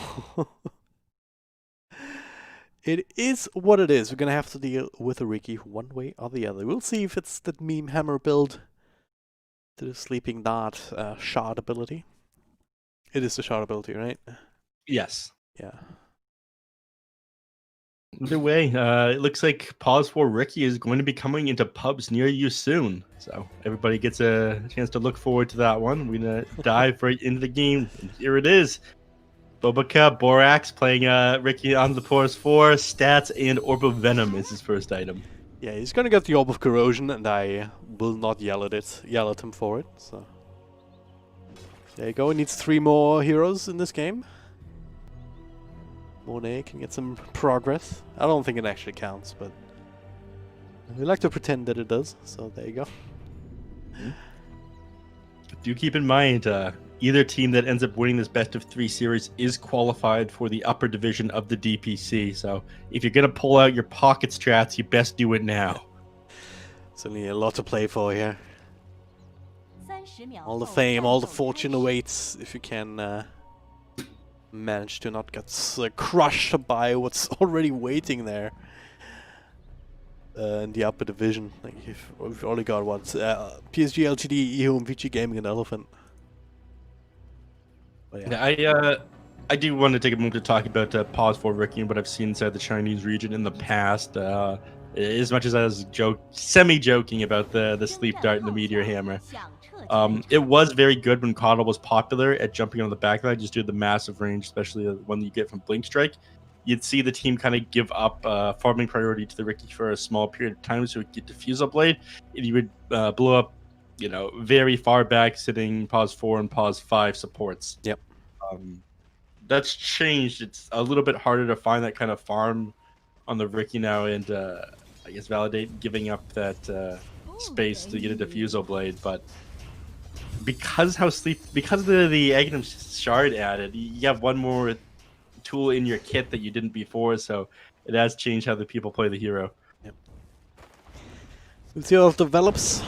it is what it is. We're gonna have to deal with a Ricky one way or the other. We'll see if it's the meme hammer build to the sleeping dart shard ability. It is the shard ability, right? Yes. Yeah. Either way, it looks like Pause 4 Ricky is going to be coming into pubs near you soon. So everybody gets a chance to look forward to that one. We're going to dive right into the game. And here it is. Bobaca Borax playing Ricky on the Pause 4. Stats and Orb of Venom is his first item. Yeah, he's going to get the Orb of Corrosion, and I will not yell at him for it. So there you go. He needs 3 more heroes in this game. Monet can get some progress. I don't think it actually counts, but we like to pretend that it does, so there you go. Do keep in mind, either team that ends up winning this best of 3 series is qualified for the upper division of the DPC, so if you're going to pull out your pocket strats, you best do it now. Certainly a lot to play for here. All the fame, all the fortune awaits if you can manage to not get crushed by what's already waiting there in the upper division. Like we've only got what PSG, LTD, EU, and VG Gaming and Elephant. But yeah, I do want to take a moment to talk about Pause 4 Ricky and what I've seen inside the Chinese region in the past. As much as I was semi-joking about the sleep dart and the meteor hammer. It was very good when Coddle was popular at jumping on the backline, just due to the massive range, especially the one you get from Blink Strike. You'd see the team kind of give up farming priority to the Ricky for a small period of time so it could get Diffusal Blade, and you would blow up, very far back sitting Pause 4 and Pause 5 supports. Yep. That's changed. It's a little bit harder to find that kind of farm on the Ricky now, and I guess validate giving up that space to get a Diffusal Blade, but because of the Aghanim Shard added, you have one more tool in your kit that you didn't before, so it has changed how the people play the hero. Yep. We'll see how it develops.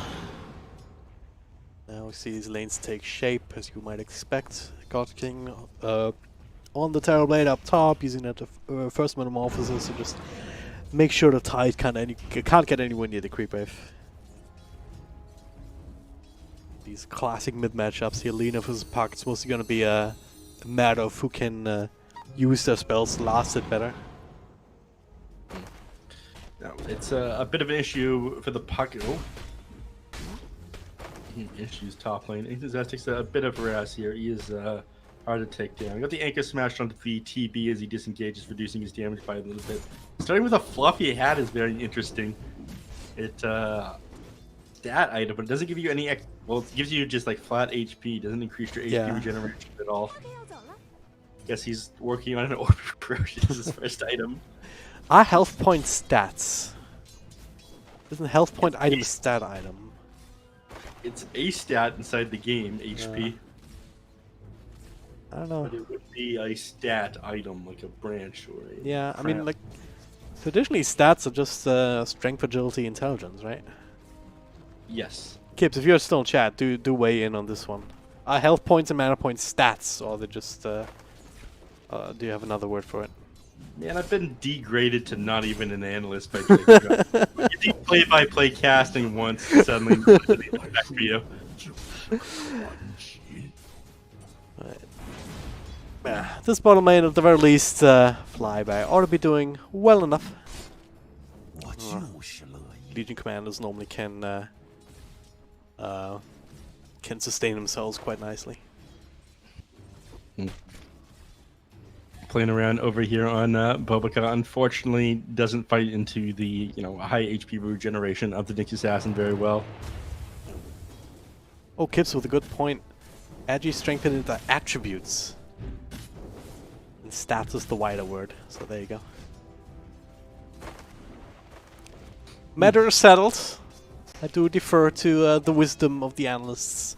Now we see these lanes take shape, as you might expect. God King on the Terror Blade up top, using that first Metamorphosis to just make sure the Tide can't get anywhere near the Creep Wave. These classic mid matchups here, Lena versus Puck, it's mostly going to be a matter of who can use their spells last it better. No, it's a bit of an issue for the Puck. Issues top lane. That takes a bit of harass here. He is hard to take down. Got the anchor smashed onto the TB as he disengages, reducing his damage by a little bit. Starting with a fluffy hat is very interesting. It stat item, but it doesn't give you any well, it gives you just like flat HP. It doesn't increase your HP regeneration at all. Guess he's working on an Orb of Corrosion as his first item. Are health point stats? Isn't health point item a stat item? It's a stat inside the game, HP. I don't know. But it would be a stat item, like a branch or a... Yeah, I mean, like, traditionally stats are just strength, agility, intelligence, right? Yes. Kips, if you're still in chat, do weigh in on this one. Are health points and mana points stats, or are they just... do you have another word for it? Man, I've been degraded to not even an analyst by you did play-by-play casting once, and suddenly back for you. Right. Yeah, this bottom lane, at the very least, Flyby ought to be doing well enough. Legion commanders normally can sustain themselves quite nicely. playing around over here on Bobica. Unfortunately, doesn't fight into the high HP regeneration of the Nyx Assassin very well. Oh, Kips with a good point. Agi strengthened into attributes. And stats is the wider word, so there you go. Matter settled. I do defer to the wisdom of the analysts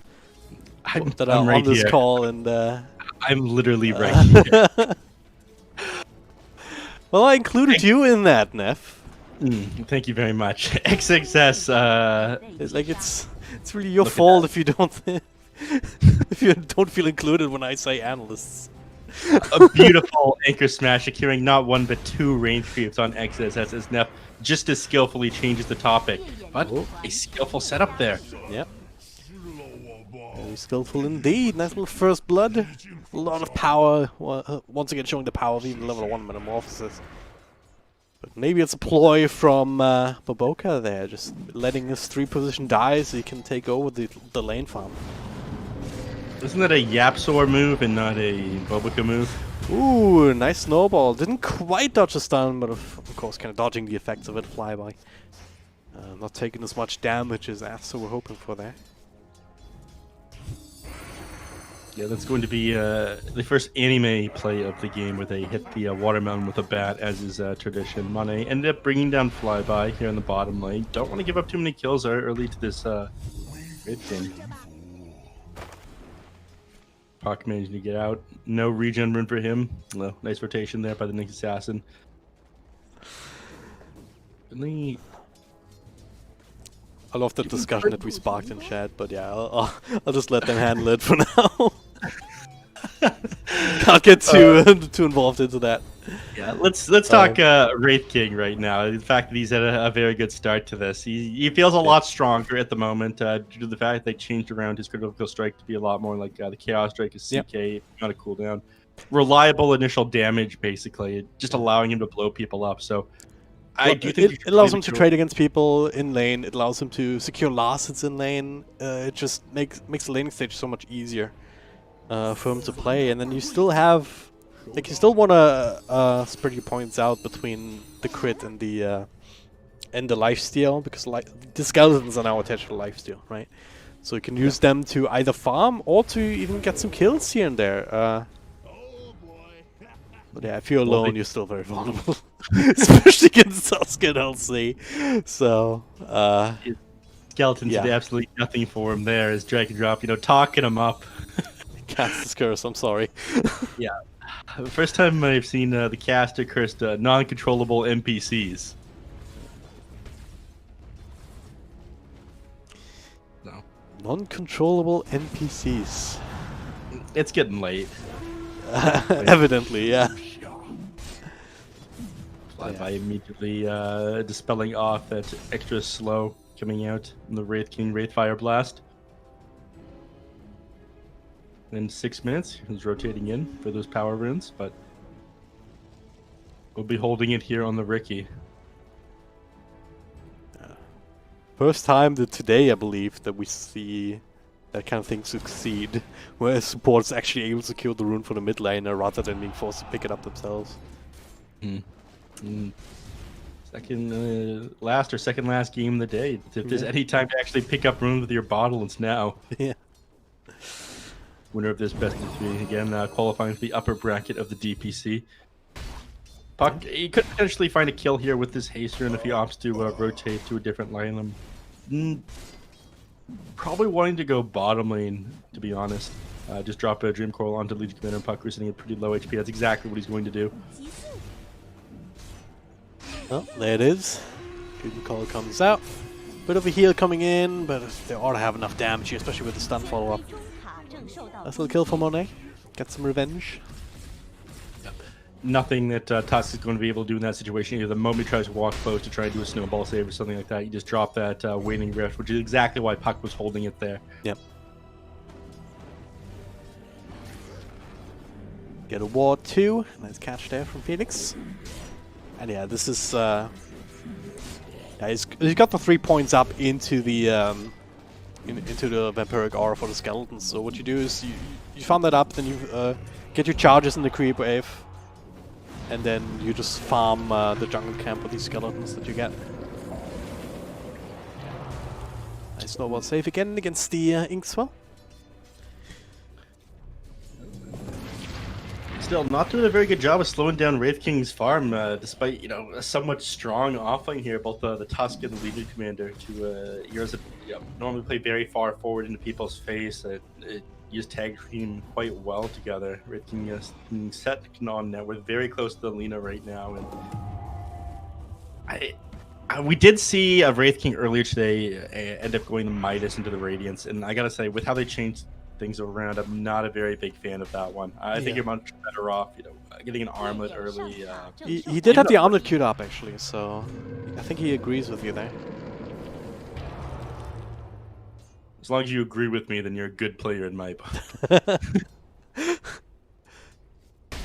that are right on this here. call, and I'm literally right here. Well, I included you in that, Neff. Thank you very much. XXS. It's like it's really your fault if you don't if you don't feel included when I say analysts. A beautiful anchor smash, securing not one but 2 range creeps on XSS as Neff just as skillfully changes the topic. But a skillful setup there. Yep. Very skillful indeed. Nice little first blood. A lot of power. Once again showing the power of even level 1 metamorphosis. But maybe it's a ploy from Boboka there, just letting his 3 position die so he can take over the lane farm. Isn't that a Yapsor move and not a Bobica move? Ooh, nice snowball. Didn't quite dodge a stun, but of course kind of dodging the effects of it, flyby. Not taking as much damage as Aster were hoping for there. Yeah, that's going to be the first anime play of the game where they hit the watermelon with a bat, as is tradition. Monet ended up bringing down Flyby here in the bottom lane. Don't want to give up too many kills early to this Red King. Puck managing to get out. No regen rune for him. No, nice rotation there by the Nyx Assassin. Really, I love the discussion that we sparked in chat, but yeah, I'll just let them handle it for now. Can't get too involved into that. Yeah, let's talk Wraith King right now. The fact that he's had a very good start to this. He feels a lot stronger at the moment due to the fact that they changed around his critical strike to be a lot more like the Chaos Strike is CK, not a cooldown. Reliable initial damage, basically, just allowing him to blow people up. So I do think it allows him to trade against people in lane. It allows him to secure last hits in lane. It just makes the laning stage so much easier for him to play. And then you still have, like, you still want to spread your points out between the crit and the lifesteal, because the skeletons are now attached to the lifesteal, right? So you can use them to either farm or to even get some kills here and there. But yeah, if you're alone, you're still very vulnerable, especially against Sasuke and LC. So, Skeletons did absolutely nothing for him there as drag and drop, talking him up. Cast his curse, I'm sorry. Yeah. The first time I've seen the caster cursed non-controllable NPCs. No. Non-controllable NPCs. It's getting late. Evidently, yeah. Flyby immediately dispelling off that extra slow coming out in the Wraith King Wraithfire Blast. In 6 minutes, he's rotating in for those power runes, but we'll be holding it here on the Ricky. First time today, I believe, that we see that kind of thing succeed, where support's actually able to kill the rune for the mid laner rather than being forced to pick it up themselves. Last or second last game of the day. If there's any time to actually pick up runes with your bottle, it's now. Yeah. Winner of this best of 3 again, qualifying for the upper bracket of the DPC. Puck, he could potentially find a kill here with this haste rune if he opts to rotate to a different lane. Probably wanting to go bottom lane, to be honest. Just drop a Dream Coral onto Legion Commander and Puck, who's sitting at pretty low HP. That's exactly what he's going to do. Well, there it is. Dream Coral comes out. Bit of a heal coming in, but they ought to have enough damage here, especially with the stun follow-up. Nice little kill for Monet. Get some revenge. Nothing that Tusk is going to be able to do in that situation. Either the moment he tries to walk close to try and do a snowball save or something like that, you just drop that Waning Rift, which is exactly why Puck was holding it there. Yep. Get a Ward 2. Nice catch there from Phoenix. And yeah, this is... yeah, he's got the 3 points up into the vampiric aura for the skeletons. So what you do is you farm that up, then you get your charges in the creep wave. and then you just farm the jungle camp with these skeletons that you get. Nice snowball save again against the Inkswell. Still not doing a very good job of slowing down Wraith King's farm, despite, you know, a somewhat strong offlane here, both the Tusk and the Legion Commander, to heroes that normally play very far forward into people's face. Use tag team quite well together. Wraith King is set on now. We're very close to the Lina right now, and we did see a Wraith King earlier today end up going to Midas into the Radiance, and I gotta say, with how they changed things around, I'm not a very big fan of that one. I think you're much better off, you know, getting an armlet early. He did have the armlet queued up actually, so I think he agrees with you there. As long as you agree with me, then you're a good player in my book.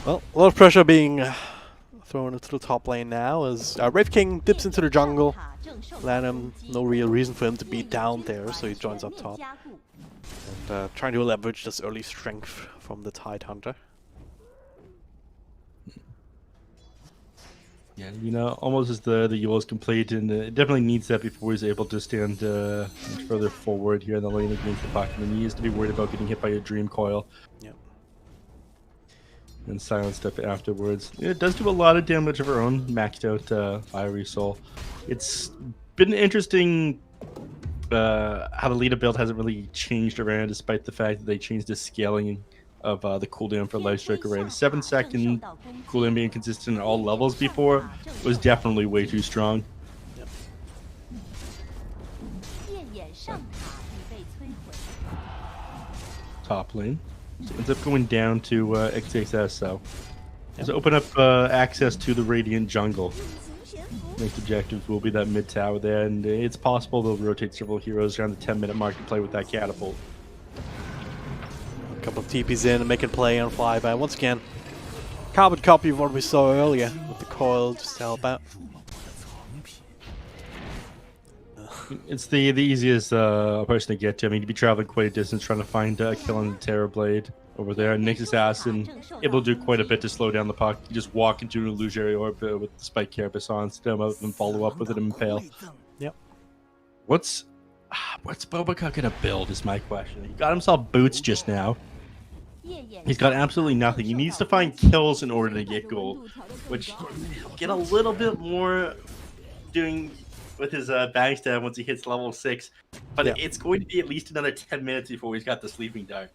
Well, a lot of pressure being thrown into the top lane now as Wraith King dips into the jungle. Lanham, no real reason for him to be down there, so he joins up top. And trying to leverage this early strength from the Tidehunter. Yeah, you know, almost as the Yule is complete, and it definitely needs that before he's able to stand much further forward here in the lane against the puck. And then he needs to be worried about getting hit by a Dream Coil. Yep. And silent step afterwards. It does do a lot of damage of her own maxed out Fiery Soul. It's been interesting how the leader build hasn't really changed around, despite the fact that they changed the scaling of the cooldown for Life Strike array. The 7-second cooldown being consistent at all levels before was definitely way too strong. Yep. Top lane. So ends up going down to XctN, so let's open up access to the Radiant jungle. Next objective will be that mid tower there, and it's possible they'll rotate several heroes around the 10-minute mark to play with that catapult. A couple of TPs in and making play on flyby. Once again, carbon copy of what we saw earlier with the coil just to help out. It's the easiest person to get to. I mean, you'd be traveling quite a distance trying to find a kill on the Terror Blade over there. And Nyx Assassin able to do quite a bit to slow down the puck. You just walk into an illusory orb with the Spike Carapace on, stem out, and follow up with an Impale. Yep. What's Bobaca gonna build is my question. He got himself boots just now. He's got absolutely nothing. He needs to find kills in order to get gold, which he'll get a little bit more doing with his bang stab once he hits level 6, but it's going to be at least another 10 minutes before he's got the Sleeping Dart.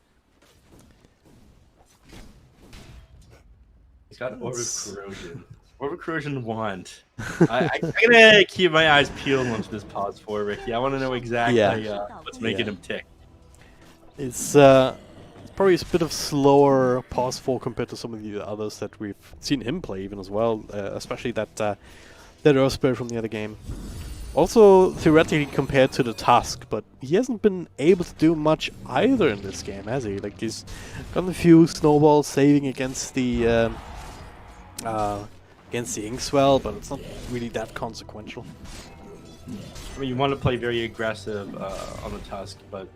He's got Overcorrosion. Overcorrosion wand. I'm gonna keep my eyes peeled onto this pause for Ricky. I want to know exactly what's making him tick. It's probably a bit of slower pause 4 compared to some of the others that we've seen him play even as well, especially that Earth Spirit from the other game. Also theoretically compared to the Tusk, but he hasn't been able to do much either in this game, has he? Like, he's gotten a few snowballs saving against the Inkswell, but it's not really that consequential. I mean, you want to play very aggressive on the Tusk, but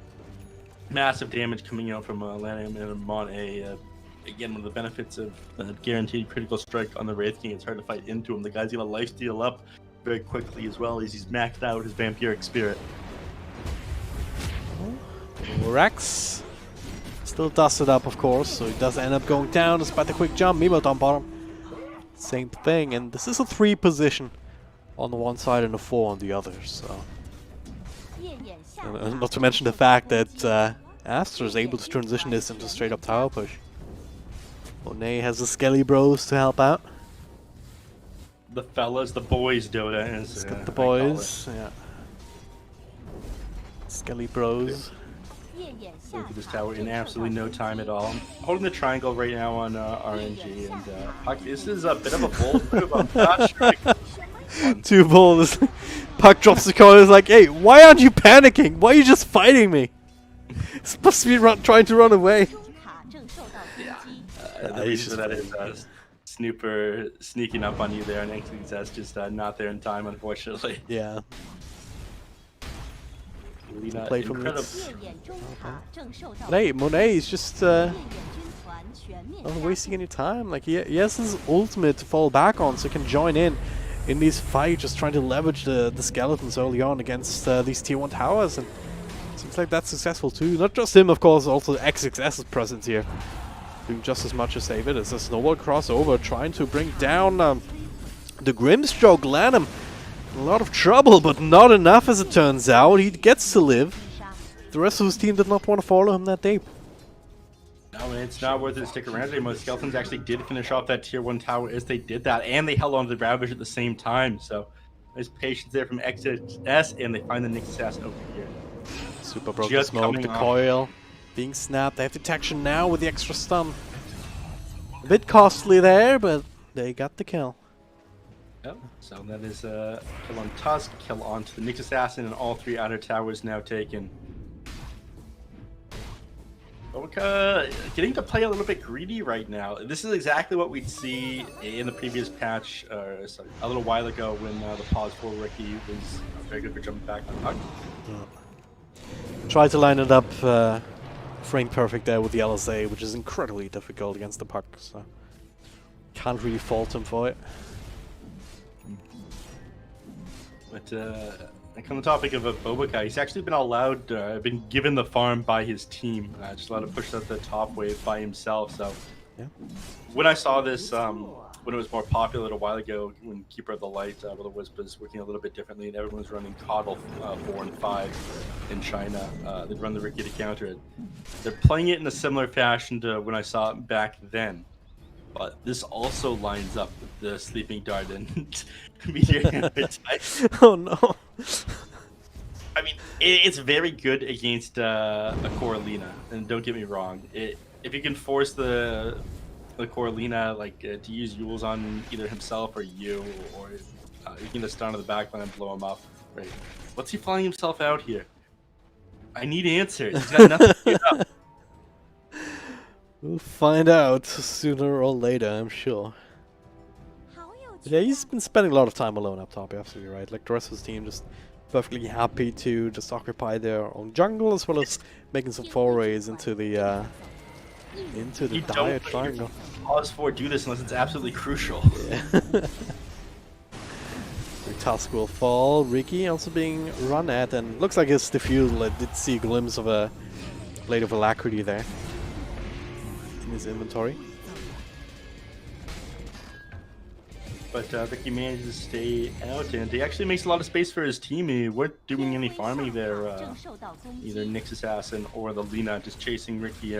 massive damage coming out from Lanham and Monet. Again, one of the benefits of guaranteed critical strike on the Wraith King, it's hard to fight into him. The guy's gonna lifesteal up very quickly as well as he's maxed out his Vampiric Spirit. Rex still dusted up, of course, so he does end up going down despite the quick jump. Mimo on bottom. Same thing, and this is a 3 position on the one side and a 4 on the other, so. And not to mention the fact that Aster is able to transition this into straight up tower push. Monet has the Skelly Bros to help out. The fellas, the boys, Dota. Let's get the boys, yeah. Skelly Bros. Look at this tower in absolutely no time at all. I'm holding the triangle right now on RNG, and Puck, this is a bit of a bold move. I'm not sure. Too bold. Puck drops the coin and is like, hey, why aren't you panicking? Why are you just fighting me? It's supposed to be trying to run away. The reason for that is Snooper sneaking up on you there, and XctN just not there in time, unfortunately. Yeah. Play from Hey, Monet is just not wasting any time. Like he has his ultimate to fall back on, so he can join in these fights, just trying to leverage the skeletons early on against these tier 1 towers, and seems like that's successful too. Not just him, of course, also XctN's presence here, doing just as much as David. It's a snowball crossover, trying to bring down the Grimstroke. Land him in a lot of trouble, but not enough as it turns out. He gets to live. The rest of his team did not want to follow him that day. No, it's not worth it to stick around anymore. Skeletons actually did finish off that tier 1 tower as they did that, and they held on to the Ravage at the same time. So there's patience there from XctN, and they find the Nixas over here. Super broken smoke, the coil being snapped. They have detection now with the extra stun. A bit costly there, but they got the kill. Yep. So that is a kill on Tusk, kill onto the Nyx Assassin, and all 3 outer towers now taken. Oka getting to play a little bit greedy right now. This is exactly what we'd see in the previous patch, sorry, a little while ago when the pause for Ricky was very good for jumping back on Puck. Try to line it up frame perfect there with the LSA, which is incredibly difficult against the Puck, so can't really fault him for it. But like on the topic of Bobica, he's actually been allowed, been given the farm by his team, just allowed to push out the top wave by himself. So yeah. When I saw this, when it was more popular a while ago, when Keeper of the Light, Will o' Wisp was working a little bit differently, and everyone was running Coddle 4 and 5 in China, they'd run the Ricky to counter it. They're playing it in a similar fashion to when I saw it back then. But this also lines up with the Sleeping Dart and Meteor Appetite. Oh no. I mean, it's very good against a Coralina, and don't get me wrong. If you can force the Coralina to use Yules on either himself or you, or you can just stun to the backline and blow him up. Right? What's he flying himself out here? I need answers. He's got nothing to get up. We'll find out sooner or later, I'm sure. But yeah, he's been spending a lot of time alone up top, you're absolutely right. Like the rest of his team just perfectly happy to just occupy their own jungle, as well as making some forays into the dire triangle. Pause 4 do this unless it's absolutely crucial. Yeah. The Tusk will fall. Ricky also being run at, and looks like his defusal did see a glimpse of a Blade of Alacrity there in his inventory. But Ricky managed to stay out, and he actually makes a lot of space for his team. He weren't doing any farming there, either Nyx Assassin or the Lina, just chasing Ricky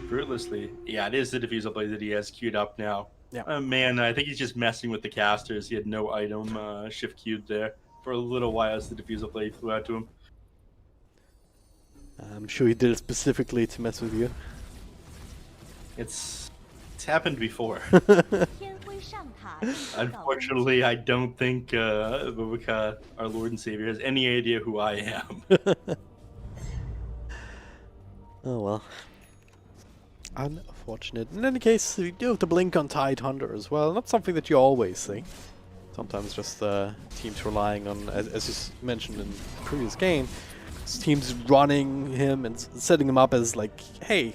fruitlessly. Yeah, it is the Diffusal Blade that he has queued up now. Yeah. Man, I think he's just messing with the casters. He had no item shift queued there for a little while as the Diffusal Blade flew out to him. I'm sure he did it specifically to mess with you. It's happened before. Unfortunately, I don't think Bobica, our Lord and Savior, has any idea who I am. Oh well. Unfortunate. In any case, you do have to blink on Tidehunter as well. Not something that you always see. Sometimes just teams relying on, as you mentioned in the previous game, teams running him and setting him up as like, hey,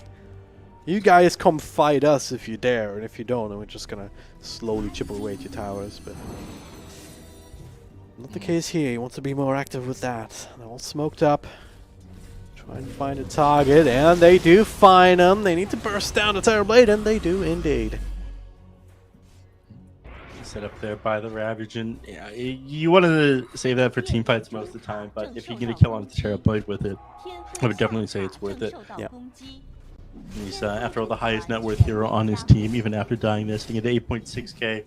you guys come fight us if you dare, and if you don't, then we're just gonna slowly chip away at your towers. But not the case here. He wants to be more active with that. They're all smoked up. Trying to find a target, and they do find him. They need to burst down the Terrorblade, and they do indeed. Set up there by the Ravage, and yeah, you wanted to save that for team fights most of the time, but if you get a kill on the Terrorblade with it, I would definitely say it's worth it. Yeah. He's, after all, the highest net worth hero on his team, even after dying this, to get 8.6k.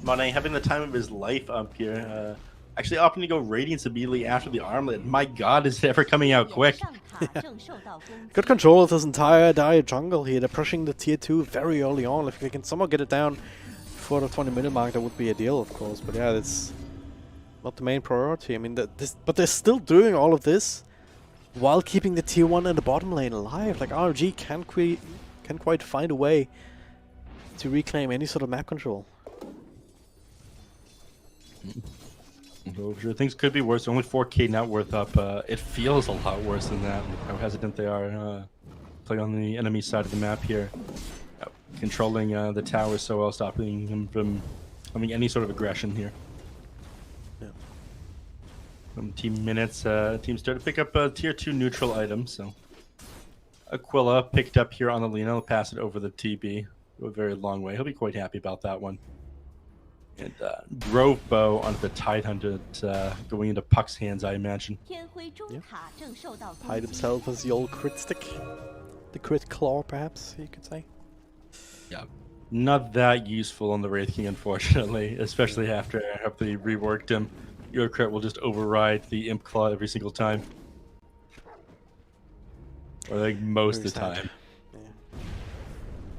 Monet having the time of his life up here. Actually opting to go Radiance immediately after the armlet. My god, is it ever coming out quick? Yeah. Good control of this entire dire jungle here. They're pushing the tier 2 very early on. If they can somehow get it down before the 20-minute mark, that would be ideal, of course. But yeah, that's not the main priority. I mean, but they're still doing all of this while keeping the tier 1 and the bottom lane alive. Like, RNG can't quite find a way to reclaim any sort of map control. Well, sure, things could be worse. Only 4k net worth up. It feels a lot worse than that. How hesitant they are play on the enemy side of the map here, controlling the tower so well, stopping him from having any sort of aggression here. Team minutes, team start to pick up a tier 2 neutral item, so Aquila picked up here on the Lina. He'll pass it over the TB. Go a very long way. He'll be quite happy about that one. And Grove Bow onto the Tidehunter, going into Puck's hands, I imagine. Yep. Hide himself as the old crit stick. The crit claw, perhaps, you could say. Yeah. Not that useful on the Wraith King, unfortunately, especially after they reworked him. Your crit will just override the Imp Claw every single time. Or like most of the time. Yeah.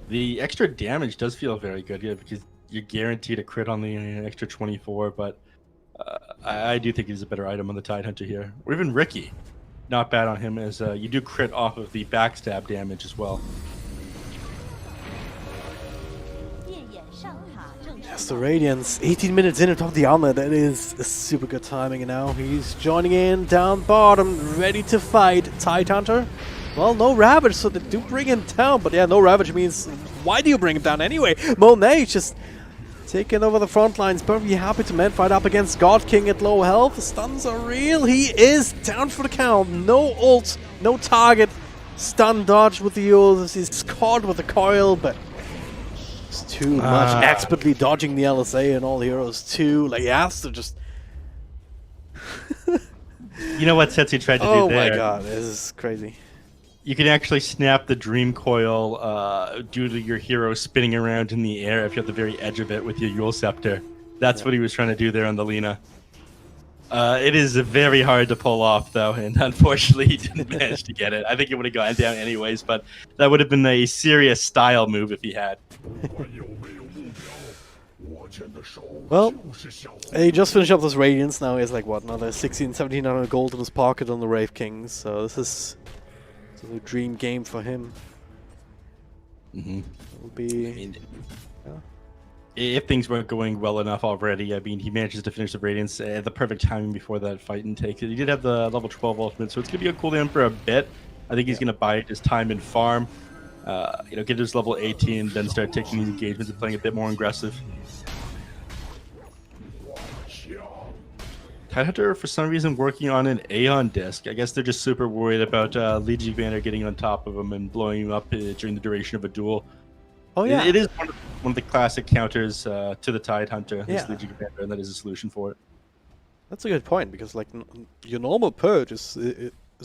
The extra damage does feel very good, yeah, because you're guaranteed a crit on the extra 24, but I do think he's a better item on the Tidehunter here. Or even Ricky. Not bad on him, as you do crit off of the backstab damage as well. Yes, the Radiance, 18 minutes in atop the armor, that is a super good timing, and now he's joining in down bottom, ready to fight. Tidehunter, well, no Ravage, so they do bring him down, but yeah, no Ravage means, why do you bring him down anyway? Monet just taking over the front lines, perfectly happy to men fight up against God King at low health. The stuns are real, he is down for the count, no ult, no target, stun dodge with the ult, he's caught with the coil, but too much expertly dodging the LSA and all heroes too. Like Aster just. You know what Setsu tried to do there? Oh my god, this is crazy. You can actually snap the Dream Coil due to your hero spinning around in the air if you're at the very edge of it with your Yule Scepter. That's what he was trying to do there on the Lina. It is very hard to pull off, though, and unfortunately he didn't manage to get it. I think it would have gone down anyways, but that would have been a serious style move if he had. Well, he just finished up this Radiance. Now he has like, what, another 1700 gold in his pocket on the Wraith Kings, so this is a dream game for him. It'll be... If things weren't going well enough already, I mean, he manages to finish the Radiance at the perfect timing before that fight and takes it. He did have the level 12 ultimate, so it's going to be a cooldown for a bit. I think he's going to bide his time and farm, get his level 18, then start taking these engagements and playing a bit more aggressive. Tidehunter, for some reason, working on an Aeon disc. I guess they're just super worried about Legion Banner getting on top of him and blowing him up during the duration of a duel. Oh yeah, it is one of the classic counters to the Tidehunter. Yeah. Legion Commander, and that is a solution for it. That's a good point, because like your normal purge is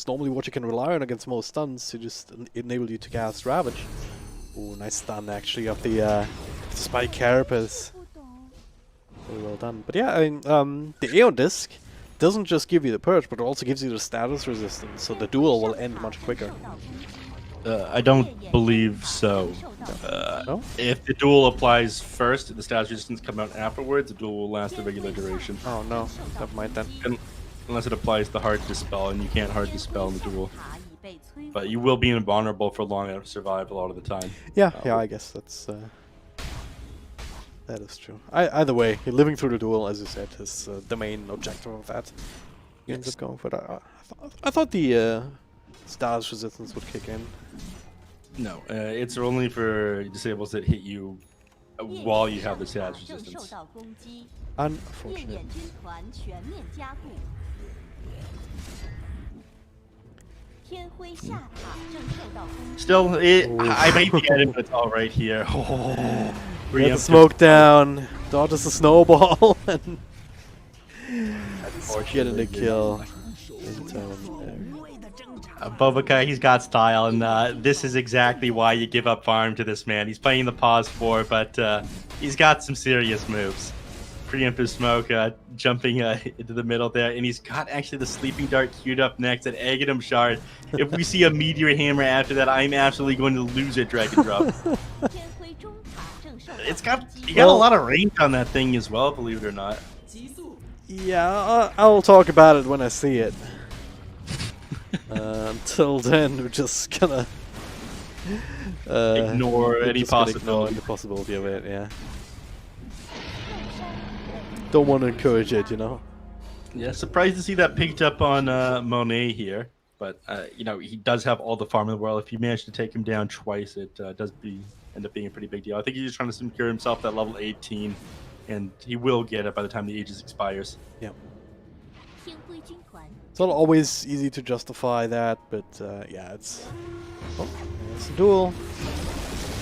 normally what you can rely on against most stuns to just enable you to cast Ravage. Oh, nice stun actually of the Spike Carapace. Very well done. But yeah, I mean, the Aeon disc doesn't just give you the purge, but it also gives you the status resistance, so the duel will end much quicker. I don't believe so. No? If the duel applies first, the status resistance come out afterwards, the duel will last the regular duration. Oh no, never mind then. Unless it applies the hard dispel, and you can't hard dispel in the duel. But you will be invulnerable for long enough to survive a lot of the time. Yeah, I guess that's that is true. Either way, living through the duel, as you said, is the main objective of that. You end up going for that. I thought the status resistance would kick in. No, it's only for disables that hit you while you have the status resistance. Unfortunate. Still, I might be at it, but it's alright here. Get the smoke down, dodges the snowball, and getting the kill. Bobaca, he's got style, and this is exactly why you give up farm to this man. He's playing the pause 4, but he's got some serious moves. Preemptive smoke, jumping into the middle there, and he's got actually the sleeping dart queued up next at Aghanim Shard. If we see a meteor hammer after that, I'm absolutely going to lose it, Dragon Drop. You got a lot of range on that thing as well, believe it or not. Yeah, I'll talk about it when I see it. Until then, we're just gonna ignore any possibility of it. Yeah. Don't want to encourage it, you know. Yeah, surprised to see that picked up on Monet here. But you know, he does have all the farm in the world. If you manage to take him down twice, it does end up being a pretty big deal. I think he's just trying to secure himself that level 18, and he will get it by the time the Aegis expires. Yeah. It's not always easy to justify that, but yeah, it's a duel.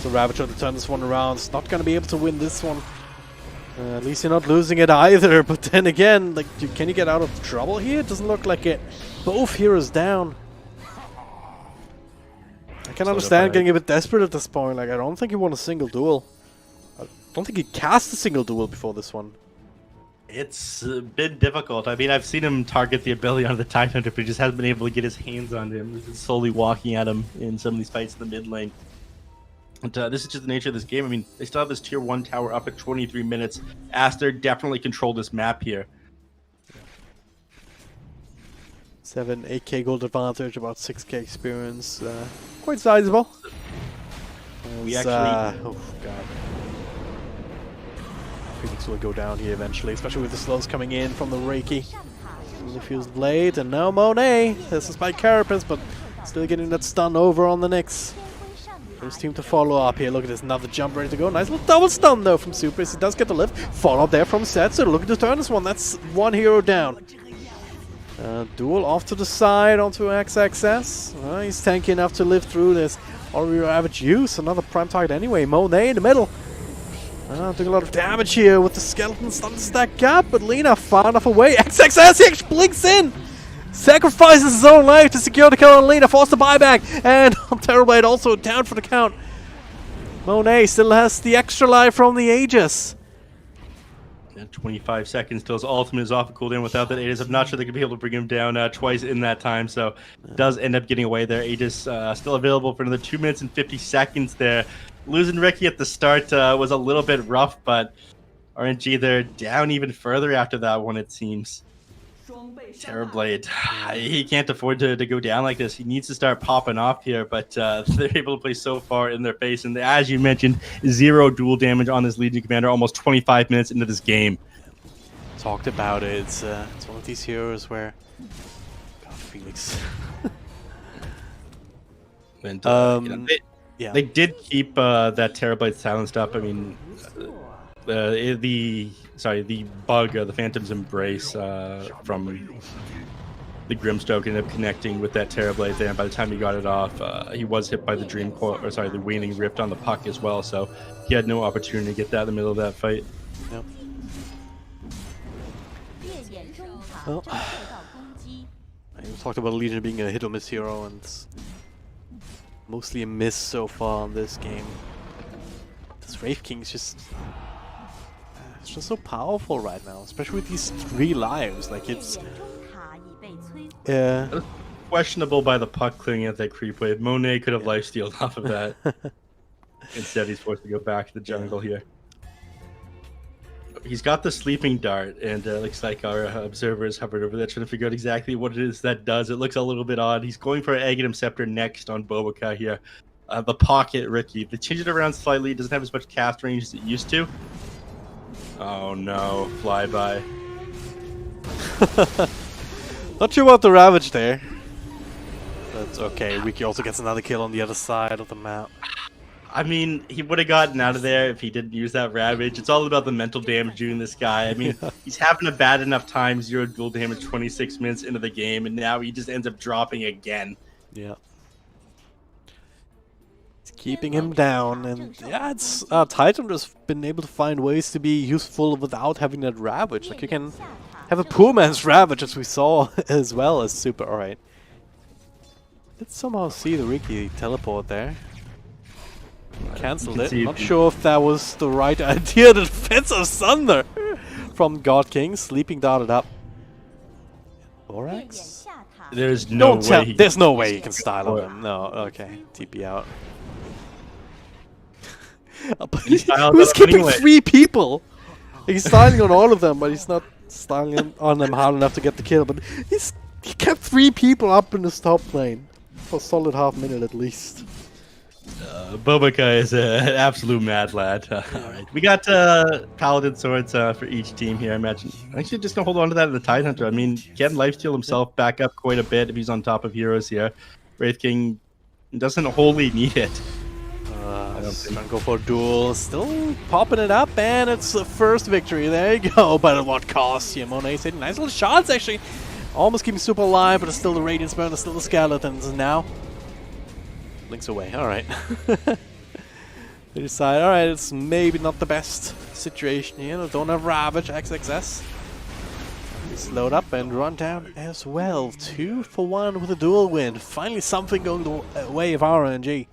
So Ravager to turn this one around. It's not going to be able to win this one. At least you're not losing it either. But then again, like, can you get out of trouble here? It doesn't look like it. Both heroes down. I can understand getting a bit desperate at this point. Like, I don't think he won a single duel. I don't think he cast a single duel before this one. It's been difficult. I mean, I've seen him target the ability on the Time Hunter, but he just hasn't been able to get his hands on him. He's been slowly walking at him in some of these fights in the mid lane. And this is just the nature of this game. I mean, they still have this tier 1 tower up at 23 minutes. Aster definitely controlled this map here. 8k gold advantage, about 6k experience. Quite sizable. We actually... oh, God. Phoenix will go down here eventually, especially with the slows coming in from the Reiki. The fused blade, and now Monet. This is by Carapace, but still getting that stun over on the Nyx. First team to follow up here. Look at this, another jump ready to go. Nice little double stun though from Super. He does get the lift. Follow up there from Setsu. Looking to turn this one. That's one hero down. Duel off to the side onto XXS. He's tanky enough to live through this. Already Ravage use. Another prime target anyway. Monet in the middle. Doing a lot of damage here with the skeleton starting to stack up, but Lina far enough away. XXS, he actually blinks in! Sacrifices his own life to secure the kill on Lina, forced the buyback, and Tempererd also down for the count. Monet still has the extra life from the Aegis. And 25 seconds till his ultimate is off a cooldown. Without that Aegis, I'm not sure they could be able to bring him down twice in that time, so does end up getting away there. Aegis still available for another 2 minutes and 50 seconds there. Losing Ricky at the start was a little bit rough, but RNG they're down even further after that one, it seems. Terrorblade, he can't afford to go down like this. He needs to start popping off here, but they're able to play so far in their face. And as you mentioned, 0 dual damage on this Legion Commander almost 25 minutes into this game. Talked about it. It's one of these heroes where... God, Phoenix. And, yeah, they did keep that Terrorblade silenced up. I mean, the bug, the Phantom's Embrace from the Grimstroke ended up connecting with that Terrorblade there, and by the time he got it off, he was hit by the the Waning Rift on the puck as well, so he had no opportunity to get that in the middle of that fight. Yep. Well, we talked about Legion being a hit-or-miss hero, and it's mostly a miss so far on this game. This Wraith King is just... it's just so powerful right now, especially with these 3 lives. Like, it's... yeah. Questionable by the puck clearing at that creep wave. Monet could have lifestealed off of that. Instead, he's forced to go back to the jungle here. He's got the sleeping dart, and looks like our observer is hovered over there trying to figure out exactly what it is that does. It looks a little bit odd. He's going for an Aghanim Scepter next on Boboka here. The pocket Ricky. They changed it around slightly. It doesn't have as much cast range as it used to. Oh no, flyby. Not sure about the Ravage there. That's okay. Ricky also gets another kill on the other side of the map. I mean, he would have gotten out of there if he didn't use that Ravage. It's all about the mental damage doing this guy. I mean, he's having a bad enough time, 0 dual damage 26 minutes into the game, and now he just ends up dropping again. Yeah. It's keeping him down, and yeah, it's Titan just been able to find ways to be useful without having that Ravage. Like, you can have a poor man's Ravage, as we saw, as well as Super. Alright. Did somehow see the Ricky teleport there. Cancelled it. Not sure if that was the right idea. The defense of Thunder from God King. Sleeping darted up. Borax? There's no way. There's no way you can style on him. No, okay. TP out. Who's keeping 3 people? He's styling on all of them, but he's not styling on them hard enough to get the kill. But he kept 3 people up in his top lane for a solid half minute at least. Bobica is an absolute mad lad. All right, we got Paladin swords for each team here. I imagine. Actually, just gonna hold on to that in the Tidehunter. I mean, can lifesteal himself back up quite a bit if he's on top of heroes here. Wraith King doesn't wholly need it. Trying to go for a duel, still popping it up, and it's the first victory. There you go, but at what cost? Yeah, Monet's hitting nice little shots, actually. Almost keeping super alive, but it's still the Radiance Burn, it's still the Skeletons, and now Link's away. Alright. They decide, alright, it's maybe not the best situation here. They don't have Ravage, XXS. Slowed up and run down as well. 2 for 1 with a dual win. Finally something going the way of RNG.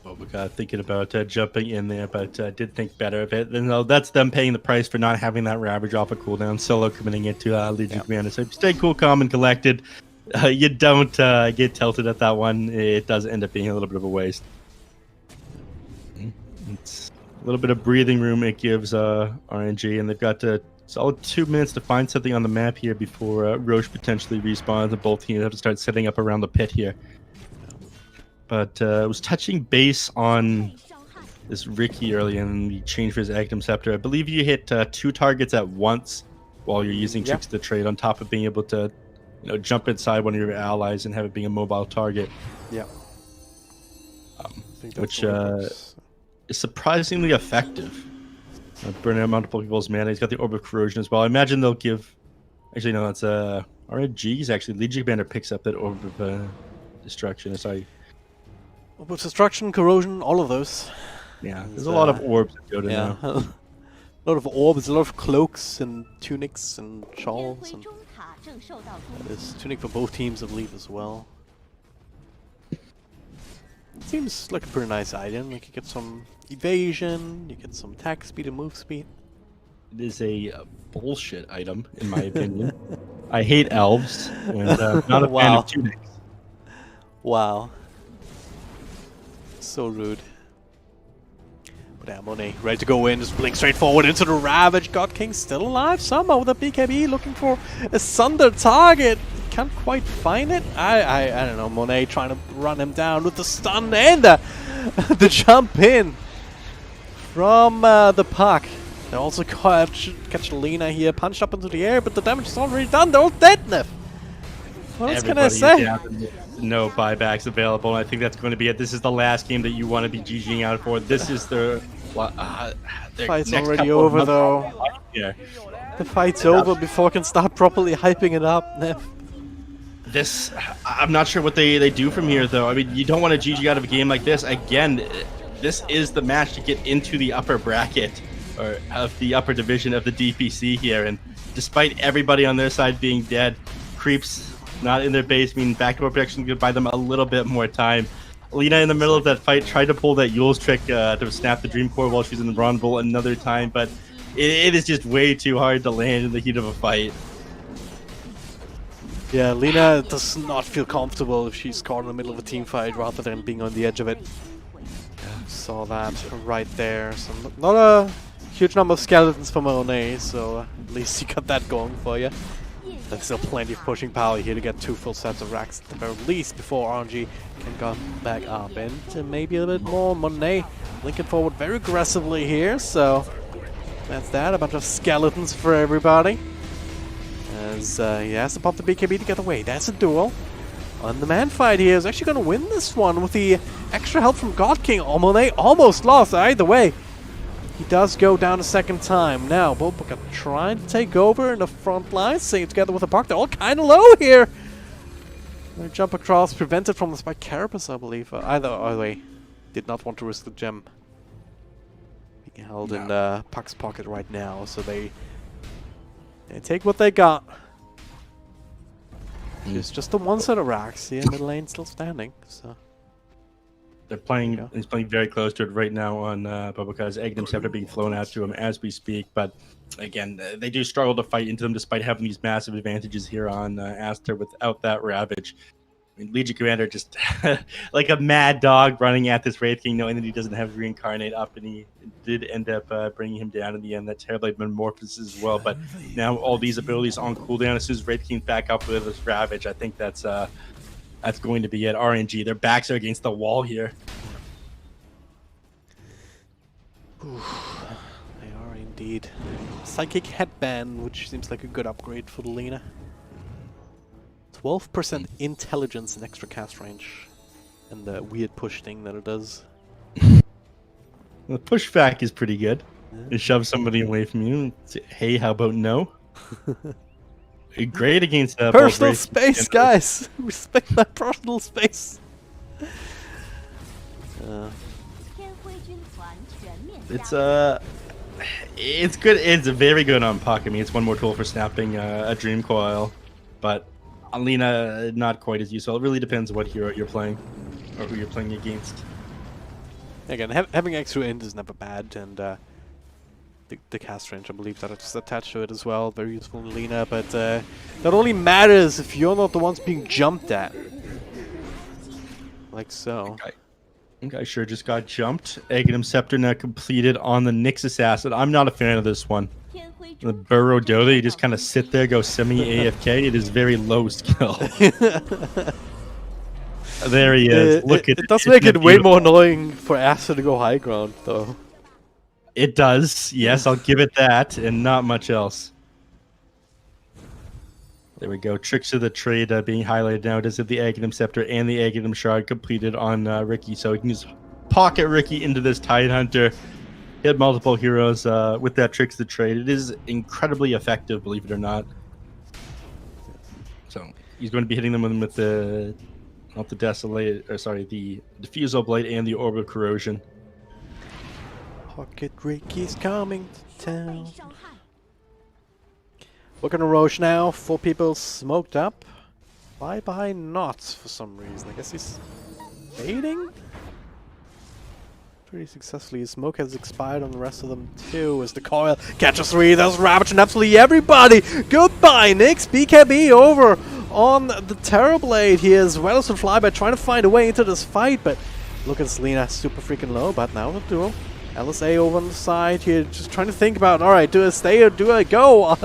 Bobica thinking about jumping in there, but did think better of it. And that's them paying the price for not having that Ravage off a cooldown. Solo committing it to Legion Commander. So stay cool, calm, and collected. You don't get tilted at that one. It does end up being a little bit of a waste. It's a little bit of breathing room it gives RNG, and they've got a solid 2 minutes to find something on the map here before Roche potentially respawns, and both teams have to start setting up around the pit here. But it was touching base on this Ricky early in the change for his Aghanim Scepter. I believe you hit 2 targets at once while you're using Tricks to Trade, on top of being able to jump inside one of your allies and have it being a mobile target. Yeah. Which is surprisingly effective. Burning out multiple people's mana. He's got the Orb of Corrosion as well. I imagine they'll give... Actually, no, it's RNG's actually. Legion Commander picks up that Orb of Destruction. Sorry. Orb of Destruction, Corrosion, all of those. Yeah, there's a lot of orbs in Dota now. A lot of orbs, a lot of cloaks and tunics and shawls. And there's tunic for both teams, I believe, as well. Seems like a pretty nice item. Like you get some evasion, you get some attack speed and move speed. It is a bullshit item, in my opinion. I hate elves, and not a fan of tunics. Wow. So rude. But yeah, Monet ready to go in, just blink straight forward into the Ravage. God King still alive somehow with a BKB, looking for a Sunder target. Can't quite find it. I don't know. Monet trying to run him down with the stun and the jump in from the puck. They also catch Lena here, punched up into the air, but the damage is already done. They're all dead, Neff. What else can I say? No buybacks available. I think that's going to be it. This is the last game that you want to be GGing out for. This is their fight's already over, though. Yeah. The fight's over before I can start properly hyping it up, Neff. This, I'm not sure what they do from here, though. I mean, you don't want to GG out of a game like this. Again, this is the match to get into the upper bracket, or of the upper division of the DPC here. And despite everybody on their side being dead, creeps not in their base, meaning backdoor protection could buy them a little bit more time. Lena in the middle of that fight tried to pull that Yule's trick to snap the Dream Core while she's in the Vulnerable another time, but it is just way too hard to land in the heat of a fight. Yeah, Lena does not feel comfortable if she's caught in the middle of a team fight rather than being on the edge of it. Saw that right there. So not a huge number of skeletons for Monet, so at least you got that going for you. There's still plenty of pushing power here to get 2 full sets of racks at the very least before RNG can come back up. And maybe a little bit more. Monet linking forward very aggressively here, so that's that. A bunch of skeletons for everybody. As he has to pop the BKB to get away. That's a duel. And the man fight here is actually going to win this one with the extra help from God King. Oh, Monet almost lost either way. He does go down a second time. Now, Bobica trying to take over in the front line, staying together with the puck. They're all kind of low here. They jump across, prevented from the spike carapace, I believe. Either way, did not want to risk the gem being held in puck's pocket right now, so they take what they got. It's just the one set of racks here, mid lane still standing. So they're playing. He's playing very close to it right now on Bobica's Aghanim Scepter being flown out to him as we speak. But again, they do struggle to fight into them despite having these massive advantages here on Aster without that Ravage. I mean, Legion Commander just like a mad dog running at this Wraith King, knowing that he doesn't have Reincarnate up, and he did end up bringing him down in the end. That terribly Metamorphosis as well. But now all these abilities on cooldown as soon as Wraith King's back up with his Ravage, I think that's that's going to be it. RNG, their backs are against the wall here. They are indeed. Psychic Headband, which seems like a good upgrade for the Lina. 12% intelligence and extra cast range. And the weird push thing that it does. The pushback is pretty good. It shoves somebody away from you. Say, hey, how about no? Great against personal space, guys. Respect my personal space. It's good. It's very good on Puck. I mean, it's one more tool for snapping a Dream Coil, but on Lina, not quite as useful. It really depends what hero you're playing or who you're playing against. Again, having extra int is never bad, and the cast range, I believe that it's attached to it as well. Very useful in Lina, but that only matters if you're not the ones being jumped at. Like so. Okay, sure just got jumped. Aghanim Scepter now completed on the Nyx Assassin. I'm not a fan of this one. The Burrow Dota, you just kind of sit there, go semi-AFK. It is very low skill. There he is. Look at it. It does make it way more annoying for Aster to go high ground, though. It does. Yes, I'll give it that, and not much else. There we go. Tricks of the trade being highlighted now. Does have the Aghanim Scepter and the Aghanim Shard completed on Ricky, so he can just pocket Ricky into this Tidehunter. Hit multiple heroes with that Tricks of the trade. It is incredibly effective, believe it or not. So he's going to be hitting them with the not the Desolate, or sorry, the Diffusal Blade and the Orbital Corrosion. Pocket Ricky's coming to town. Looking at Roche now, 4 people smoked up. Bye-bye Knots for some reason. I guess he's fading? Pretty successfully. His smoke has expired on the rest of them too. As the coil catches 3, that's ravaging absolutely everybody. Goodbye, Nyx. BKB over on the Terrorblade here as well as Flyby trying to find a way into this fight, but look at Selena, super freaking low, but now the duel. LSA over on the side here, just trying to think about, alright, do I stay or do I go?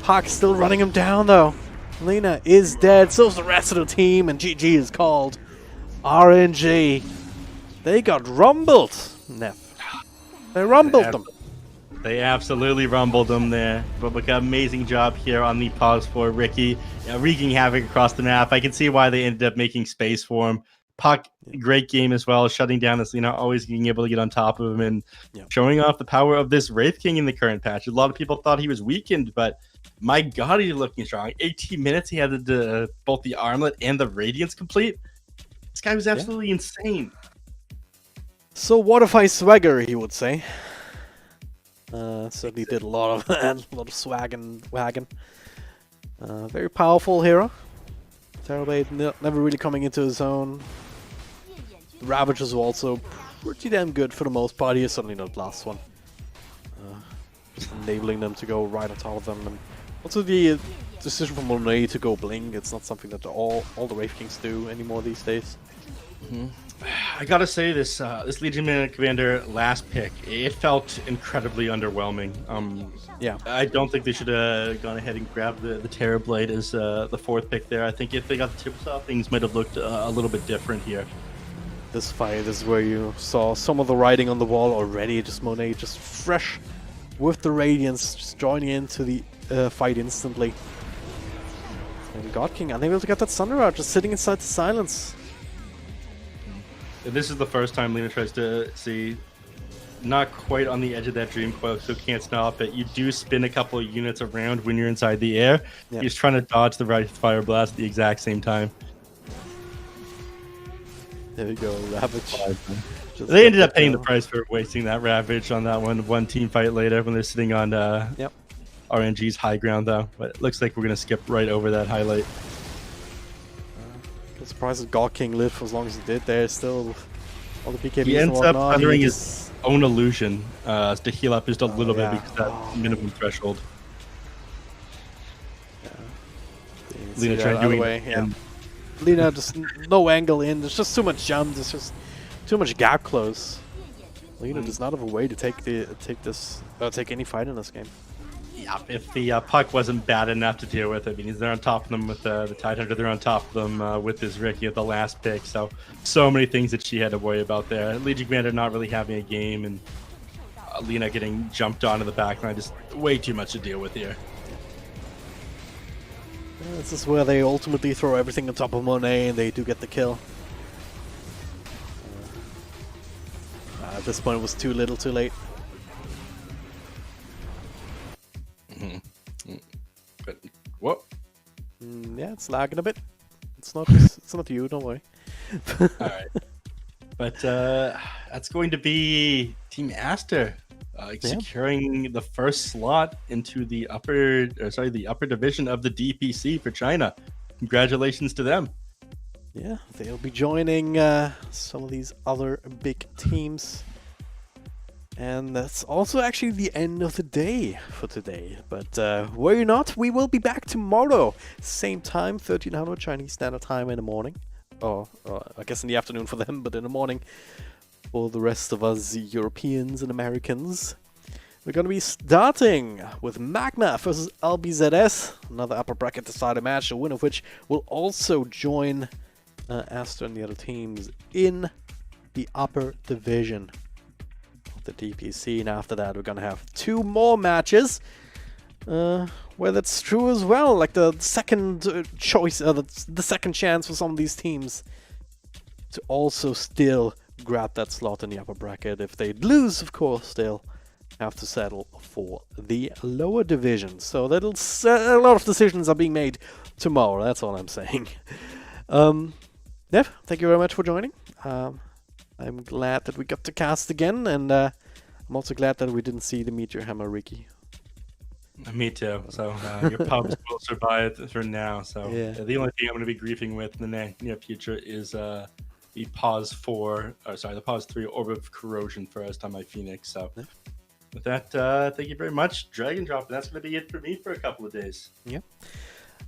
Puck still running him down though. Lina is dead, so's the rest of the team, and GG is called. RNG. They got rumbled, Neff. They rumbled them. They absolutely rumbled them there. But look, amazing job here on the pause for Ricky. Wreaking havoc across the map. I can see why they ended up making space for him. Puck, great game as well. Shutting down this, always being able to get on top of him and showing off the power of this Wraith King in the current patch. A lot of people thought he was weakened, but my God, he's looking strong. 18 minutes, he had both the Armlet and the Radiance complete. This guy was absolutely insane. So what if I swagger, he would say. Certainly did a lot of swag and wagon. Very powerful hero. Terrorblade never really coming into his own. The Ravagers were also pretty damn good for the most part here, certainly not the last one. Just enabling them to go right on top of them. And also the decision from Monet to go Bling, it's not something that all the Wraith Kings do anymore these days. I gotta say, this Legion Commander last pick, it felt incredibly underwhelming. Yeah, I don't think they should have gone ahead and grabbed the Terrorblade as the 4th pick there. I think if they got the tips off, things might have looked a little bit different here. This fight is where you saw some of the writing on the wall already. Just Monet, just fresh with the Radiance, just joining into the fight instantly. And God King unable to get that Thunder out, just sitting inside the silence. This is the first time Lina tries to see, not quite on the edge of that Dream Coil, so can't stop it. You do spin a couple of units around when you're inside the air. Yeah. He's trying to dodge the right Fire Blast at the exact same time. There you go, Ravage. They ended up paying the price for wasting that Ravage on that one team fight later when they're sitting on RNG's high ground though. But it looks like we're going to skip right over that highlight. Surprised that God King lived for as long as he did. There's still all the PKBs. He ends up thundering his own illusion to heal up just a little bit because that minimum threshold. Lina trying to do it. Lina just no angle in. There's just too much jump. There's just too much gap close. Lina does not have a way to take any fight in this game. Yeah, if the puck wasn't bad enough to deal with, I mean, he's there on top of them with the Tidehunter, they're on top of them with his Riki at the last pick. So many things that she had to worry about there. Legion Commander not really having a game, and Lena getting jumped on in the backline, just way too much to deal with here. This is where they ultimately throw everything on top of Monet, and they do get the kill. At this point, it was too little, too late. But what? Yeah, it's lagging a bit. It's not you, don't worry. All right. But that's going to be Team Aster securing the first slot into the upper division of the DPC for China. Congratulations to them. Yeah, they'll be joining some of these other big teams. And that's also actually the end of the day for today. But worry not, we will be back tomorrow. Same time, 1300 Chinese Standard Time in the morning. Or I guess in the afternoon for them, but in the morning for the rest of us Europeans and Americans. We're going to be starting with Magma versus LBZS. Another upper bracket decider match, the winner of which will also join Aster and the other teams in the upper division of the DPC. And after that, we're going to have 2 more matches where that's true as well. Like the second choice, the second chance for some of these teams to also still grab that slot in the upper bracket. If they lose, of course, they'll have to settle for the lower division. So that'll a lot of decisions are being made tomorrow. That's all I'm saying. Nev, thank you very much for joining. I'm glad that we got to cast again, and I'm also glad that we didn't see the Meteor Hammer Riki. Me too. So your pubs will survive for now. So yeah. The only thing I'm going to be griefing with in the near future is the pause 3 Orb of Corrosion for us on my Phoenix. So with that, thank you very much, Drag and Drop. That's going to be it for me for a couple of days. Yeah.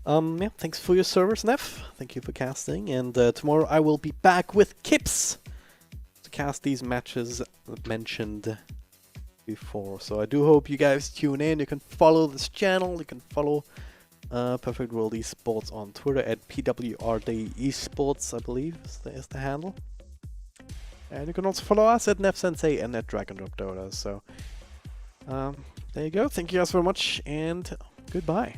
Yeah, thanks for your service, Neff. Thank you for casting. And tomorrow I will be back with Kips to cast these matches mentioned before. So I do hope you guys tune in. You can follow this channel. You can follow Perfect World Esports on Twitter at PWRD Esports, I believe is the handle. And you can also follow us at NefSensei and at Drag and Drop Dota. So there you go. Thank you guys very much, and goodbye.